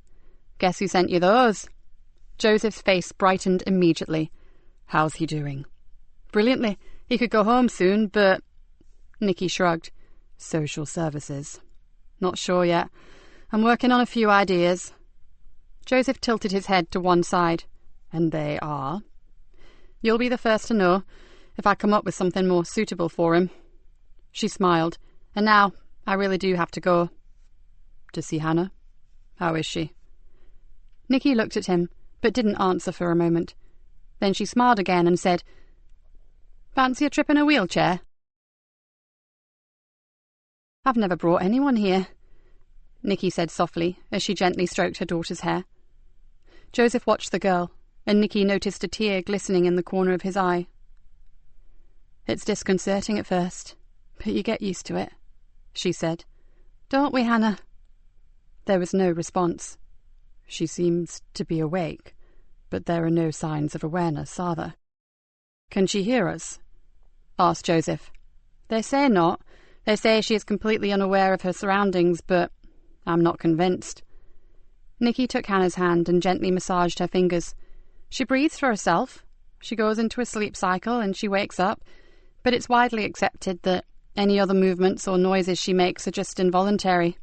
Guess who sent you those? Joseph's face brightened immediately. How's he doing? Brilliantly. He could go home soon, but... Nikki shrugged. Social services. Not sure yet. I'm working on a few ideas. Joseph tilted his head to one side. And they are? You'll be the first to know, if I come up with something more suitable for him. She smiled. And now, I really do have to go. To see Hannah? How is she? Nikki looked at him, but didn't answer for a moment. Then she smiled again and said, Fancy a trip in a wheelchair? I've never brought anyone here, Nikki said softly as she gently stroked her daughter's hair. Joseph watched the girl, and Nikki noticed a tear glistening in the corner of his eye. It's disconcerting at first, but you get used to it, she said. Don't we, Hannah? There was no response. She seems to be awake, but there are no signs of awareness, are there? Can she hear us? Asked Joseph. They say not. They say she is completely unaware of her surroundings, but I'm not convinced. Nikki took Hannah's hand and gently massaged her fingers. She breathes for herself. She goes into a sleep cycle and she wakes up, but it's widely accepted that any other movements or noises she makes are just involuntary.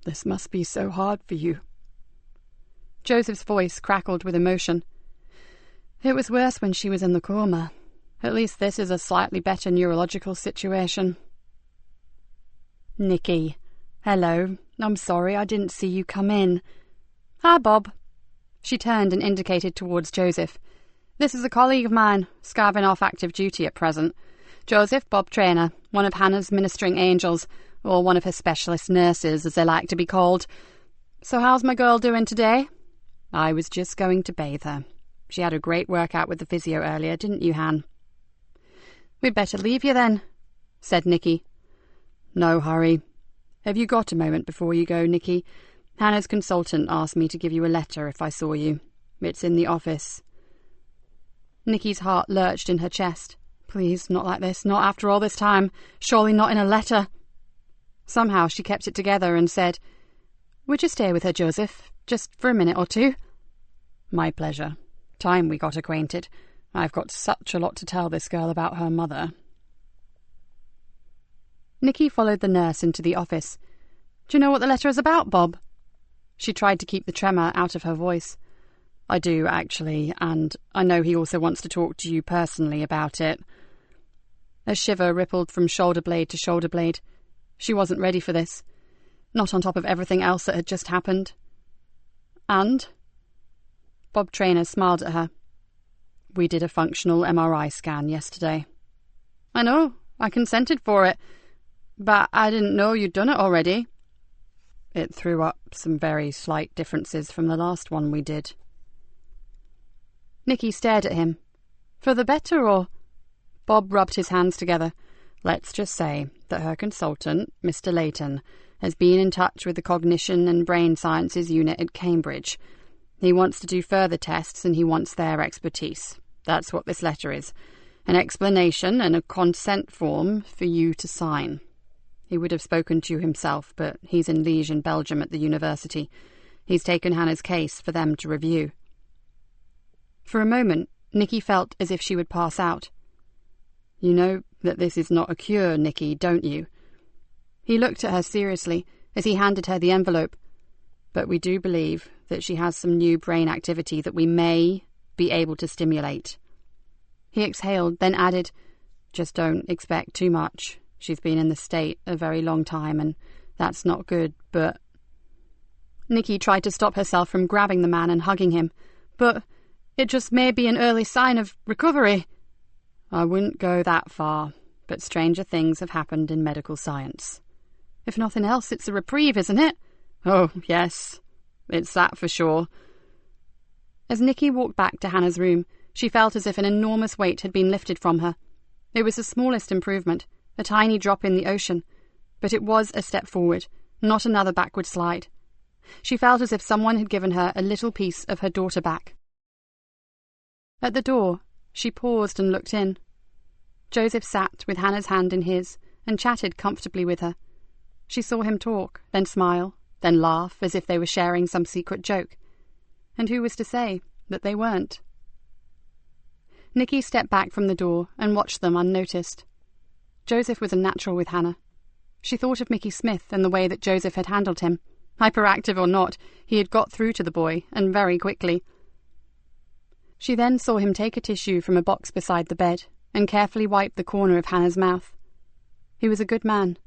This must be so hard for you. Joseph's voice crackled with emotion. It was worse when she was in the coma. At least this is a slightly better neurological situation. Nikki. Hello. I'm sorry I didn't see you come in. Hi, Bob. She turned and indicated towards Joseph. This is a colleague of mine, scarving off active duty at present. Joseph Bob Traynor, one of Hannah's ministering angels, or one of her specialist nurses, as they like to be called. So how's my girl doing today? I was just going to bathe her. She had a great workout with the physio earlier, didn't you, Han? We'd better leave you then, said Nikki. No hurry. Have you got a moment before you go, Nikki? Hannah's consultant asked me to give you a letter if I saw you. It's in the office. Nikki's heart lurched in her chest. Please, not like this, not after all this time. Surely not in a letter. Somehow she kept it together and said, Would you stay with her, Joseph, just for a minute or two? My pleasure. Time we got acquainted. I've got such a lot to tell this girl about her mother. Nikki followed the nurse into the office. Do you know what the letter is about, Bob? She tried to keep the tremor out of her voice. I do, actually, and I know he also wants to talk to you personally about it. A shiver rippled from shoulder blade to shoulder blade. She wasn't ready for this. Not on top of everything else that had just happened. And? Bob Traynor smiled at her. We did a functional MRI scan yesterday. I know. I consented for it. But I didn't know you'd done it already. It threw up some very slight differences from the last one we did. Nikki stared at him. For the better, or? Bob rubbed his hands together. Let's just say that her consultant, Mr. Layton, has been in touch with the Cognition and Brain Sciences unit at Cambridge. He wants to do further tests and he wants their expertise. That's what this letter is. An explanation and a consent form for you to sign. He would have spoken to you himself, but he's in Liège in Belgium at the university. He's taken Hannah's case for them to review. For a moment, Nikki felt as if she would pass out. You know that this is not a cure, Nikki, don't you? He looked at her seriously as he handed her the envelope. But we do believe that she has some new brain activity that we may be able to stimulate. He exhaled, then added, just don't expect too much. She's been in the state a very long time, and that's not good, but... Nikki tried to stop herself from grabbing the man and hugging him. But it just may be an early sign of recovery. I wouldn't go that far, but stranger things have happened in medical science. If nothing else, it's a reprieve, isn't it? Oh, yes, it's that for sure. As Nikki walked back to Hannah's room, she felt as if an enormous weight had been lifted from her. It was the smallest improvement, a tiny drop in the ocean, but it was a step forward, not another backward slide. She felt as if someone had given her a little piece of her daughter back. At the door, she paused and looked in. Joseph sat with Hannah's hand in his and chatted comfortably with her. She saw him talk, then smile, then laugh as if they were sharing some secret joke. And who was to say that they weren't? Nikki stepped back from the door and watched them unnoticed. Joseph was a natural with Hannah. She thought of Mickey Smith and the way that Joseph had handled him. Hyperactive or not, he had got through to the boy, and very quickly. She then saw him take a tissue from a box beside the bed and carefully wipe the corner of Hannah's mouth. He was a good man,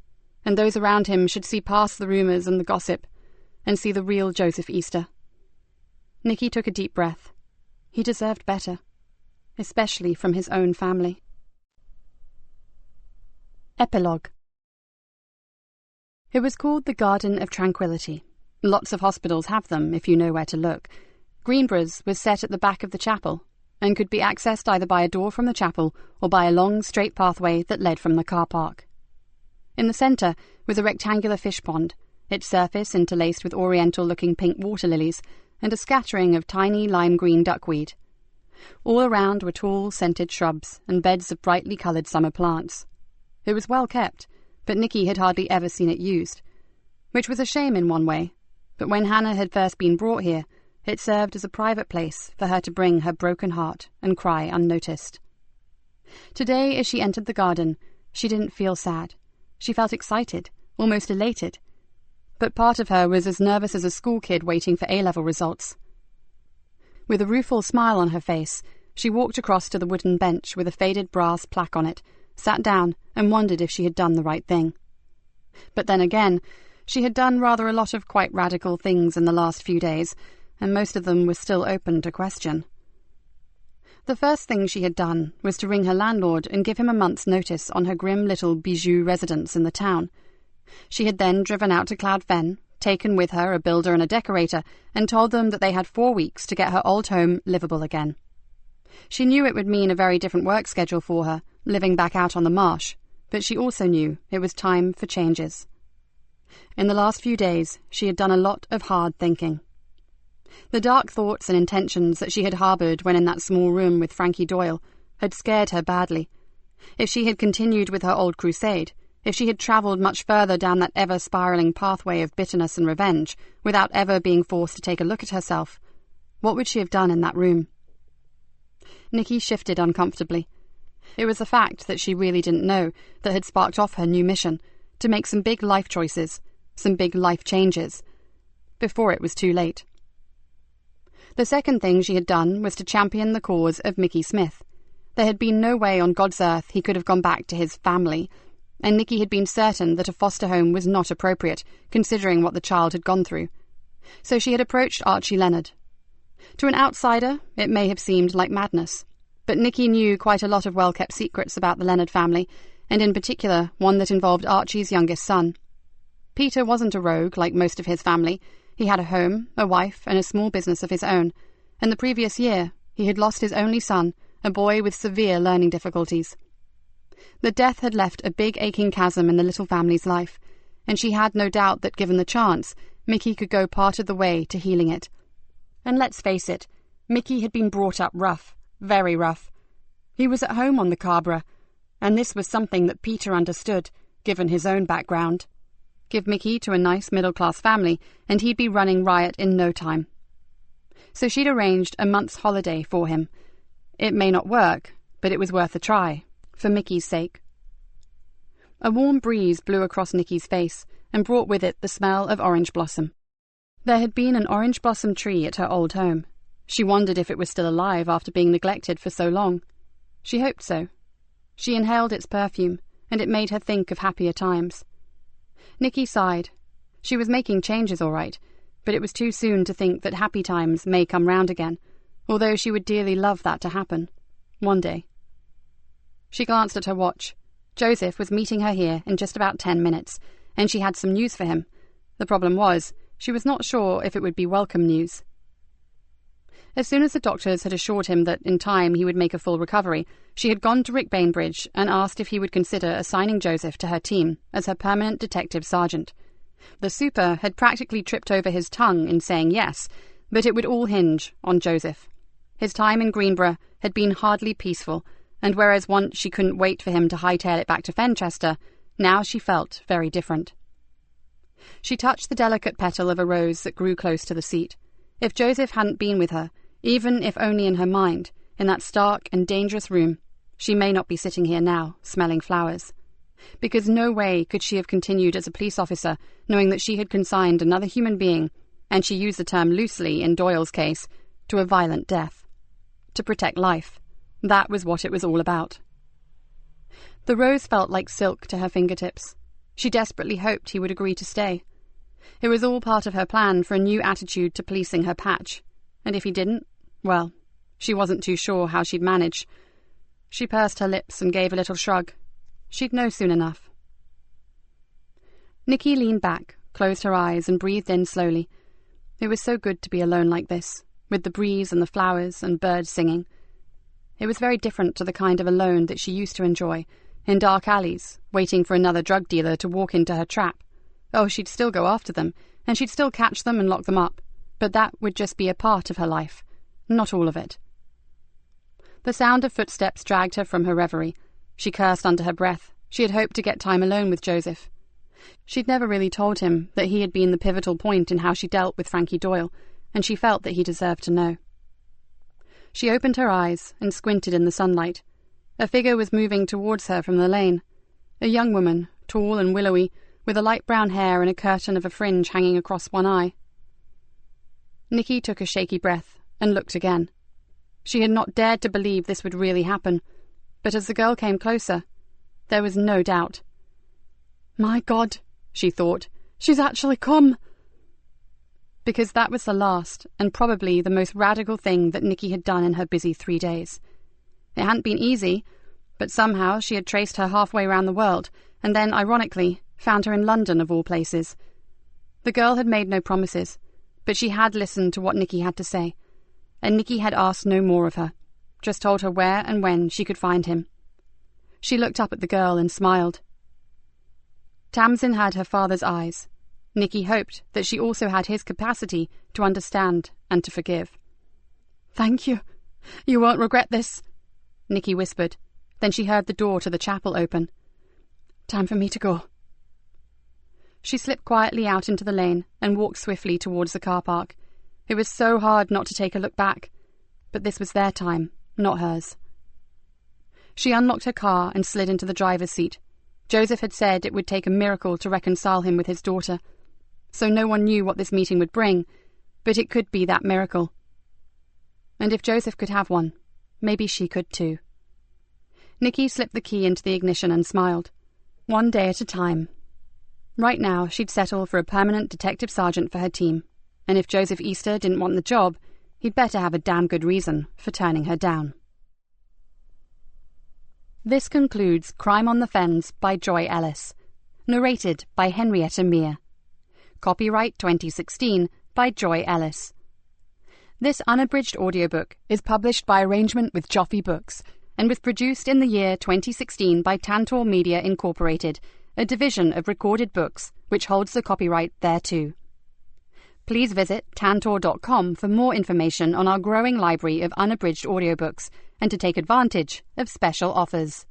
and those around him should see past the rumours and the gossip and see the real Joseph Easter. Nikki took a deep breath. He deserved better, especially from his own family. Epilogue. It was called the Garden of Tranquility. Lots of hospitals have them, if you know where to look. Greenborough's was set at the back of the chapel, and could be accessed either by a door from the chapel or by a long, straight pathway that led from the car park. In the centre was a rectangular fish pond, its surface interlaced with oriental-looking pink water lilies and a scattering of tiny lime-green duckweed. All around were tall, scented shrubs and beds of brightly coloured summer plants. It was well kept, but Nikki had hardly ever seen it used, which was a shame in one way, but when Hannah had first been brought here, it served as a private place for her to bring her broken heart and cry unnoticed. Today, as she entered the garden, she didn't feel sad. She felt excited, almost elated. But part of her was as nervous as a school kid waiting for A-level results. With a rueful smile on her face, she walked across to the wooden bench with a faded brass plaque on it, sat down and wondered if she had done the right thing. But then again, she had done rather a lot of quite radical things in the last few days, and most of them were still open to question. The first thing she had done was to ring her landlord and give him a month's notice on her grim little bijou residence in the town. She had then driven out to Cloud Fen, taken with her a builder and a decorator, and told them that they had 4 weeks to get her old home livable again. She knew it would mean a very different work schedule for her, living back out on the marsh, but she also knew it was time for changes. In the last few days, she had done a lot of hard thinking. The dark thoughts and intentions that she had harboured when in that small room with Frankie Doyle had scared her badly. If she had continued with her old crusade, if she had travelled much further down that ever-spiralling pathway of bitterness and revenge, without ever being forced to take a look at herself, what would she have done in that room? Nikki shifted uncomfortably. It was the fact that she really didn't know that had sparked off her new mission, to make some big life choices, some big life changes, before it was too late. The second thing she had done was to champion the cause of Mickey Smith. There had been no way on God's earth he could have gone back to his family, and Nikki had been certain that a foster home was not appropriate, considering what the child had gone through. So she had approached Archie Leonard. To an outsider, it may have seemed like madness, but Nikki knew quite a lot of well-kept secrets about the Leonard family, and in particular one that involved Archie's youngest son. Peter wasn't a rogue like most of his family. He had a home, a wife, and a small business of his own, and the previous year he had lost his only son, a boy with severe learning difficulties. The death had left a big aching chasm in the little family's life, and she had no doubt that given the chance, Mickey could go part of the way to healing it. And let's face it, Mickey had been brought up rough, very rough. He was at home on the Cabra, and this was something that Peter understood, given his own background. Give Mickey to a nice middle-class family, and he'd be running riot in no time. So she'd arranged a month's holiday for him. It may not work, but it was worth a try, for Mickey's sake. A warm breeze blew across Nikki's face and brought with it the smell of orange blossom. There had been an orange blossom tree at her old home. She wondered if it was still alive after being neglected for so long. She hoped so. She inhaled its perfume, and it made her think of happier times. Nikki sighed. She was making changes all right, but it was too soon to think that happy times may come round again, although she would dearly love that to happen. One day. She glanced at her watch. Joseph was meeting her here in just about 10 minutes, and she had some news for him. The problem was, she was not sure if it would be welcome news. As soon as the doctors had assured him that in time he would make a full recovery, she had gone to Rick Bainbridge and asked if he would consider assigning Joseph to her team as her permanent detective sergeant. The super had practically tripped over his tongue in saying yes, but it would all hinge on Joseph. His time in Greenborough had been hardly peaceful, and whereas once she couldn't wait for him to hightail it back to Fenchester, now she felt very different. She touched the delicate petal of a rose that grew close to the seat. If Joseph hadn't been with her, even if only in her mind, in that stark and dangerous room, she may not be sitting here now, smelling flowers. Because no way could she have continued as a police officer, knowing that she had consigned another human being, and she used the term loosely in Doyle's case, to a violent death. To protect life. That was what it was all about. The rose felt like silk to her fingertips. She desperately hoped he would agree to stay. It was all part of her plan for a new attitude to policing her patch, and if he didn't, well, she wasn't too sure how she'd manage. She pursed her lips and gave a little shrug. She'd know soon enough. Nikki leaned back, closed her eyes, and breathed in slowly. It was so good to be alone like this, with the breeze and the flowers and birds singing. It was very different to the kind of alone that she used to enjoy, in dark alleys, waiting for another drug dealer to walk into her trap. Oh, she'd still go after them, and she'd still catch them and lock them up, but that would just be a part of her life, not all of it. The sound of footsteps dragged her from her reverie. She cursed under her breath. She had hoped to get time alone with Joseph. She'd never really told him that he had been the pivotal point in how she dealt with Frankie Doyle, and she felt that he deserved to know. She opened her eyes and squinted in the sunlight. A figure was moving towards her from the lane. A young woman, tall and willowy, with a light brown hair and a curtain of a fringe hanging across one eye. Nikki took a shaky breath and looked again. She had not dared to believe this would really happen, but as the girl came closer, there was no doubt. "My God," she thought, "she's actually come!" Because that was the last, and probably the most radical thing that Nikki had done in her busy 3 days. It hadn't been easy, but somehow she had traced her halfway round the world, and then, ironically, found her in London of all places. The girl had made no promises, but she had listened to what Nikki had to say, and Nikki had asked no more of her, just told her where and when she could find him. She looked up at the girl and smiled. Tamsin had her father's eyes. Nikki hoped that she also had his capacity to understand and to forgive. "Thank you. You won't regret this," Nikki whispered. Then she heard the door to the chapel open. "Time for me to go." She slipped quietly out into the lane and walked swiftly towards the car park. It was so hard not to take a look back, but this was their time, not hers. She unlocked her car and slid into the driver's seat. Joseph had said it would take a miracle to reconcile him with his daughter, so no one knew what this meeting would bring, but it could be that miracle. And if Joseph could have one, maybe she could too. Nikki slipped the key into the ignition and smiled. One day at a time. Right now, she'd settle for a permanent detective sergeant for her team, and if Joseph Easter didn't want the job, he'd better have a damn good reason for turning her down. This concludes Crime on the Fens by Joy Ellis. Narrated by Henrietta Mear. Copyright 2016 by Joy Ellis. This unabridged audiobook is published by arrangement with Joffe Books and was produced in the year 2016 by Tantor Media Incorporated, a division of Recorded Books which holds the copyright thereto. Please visit tantor.com for more information on our growing library of unabridged audiobooks and to take advantage of special offers.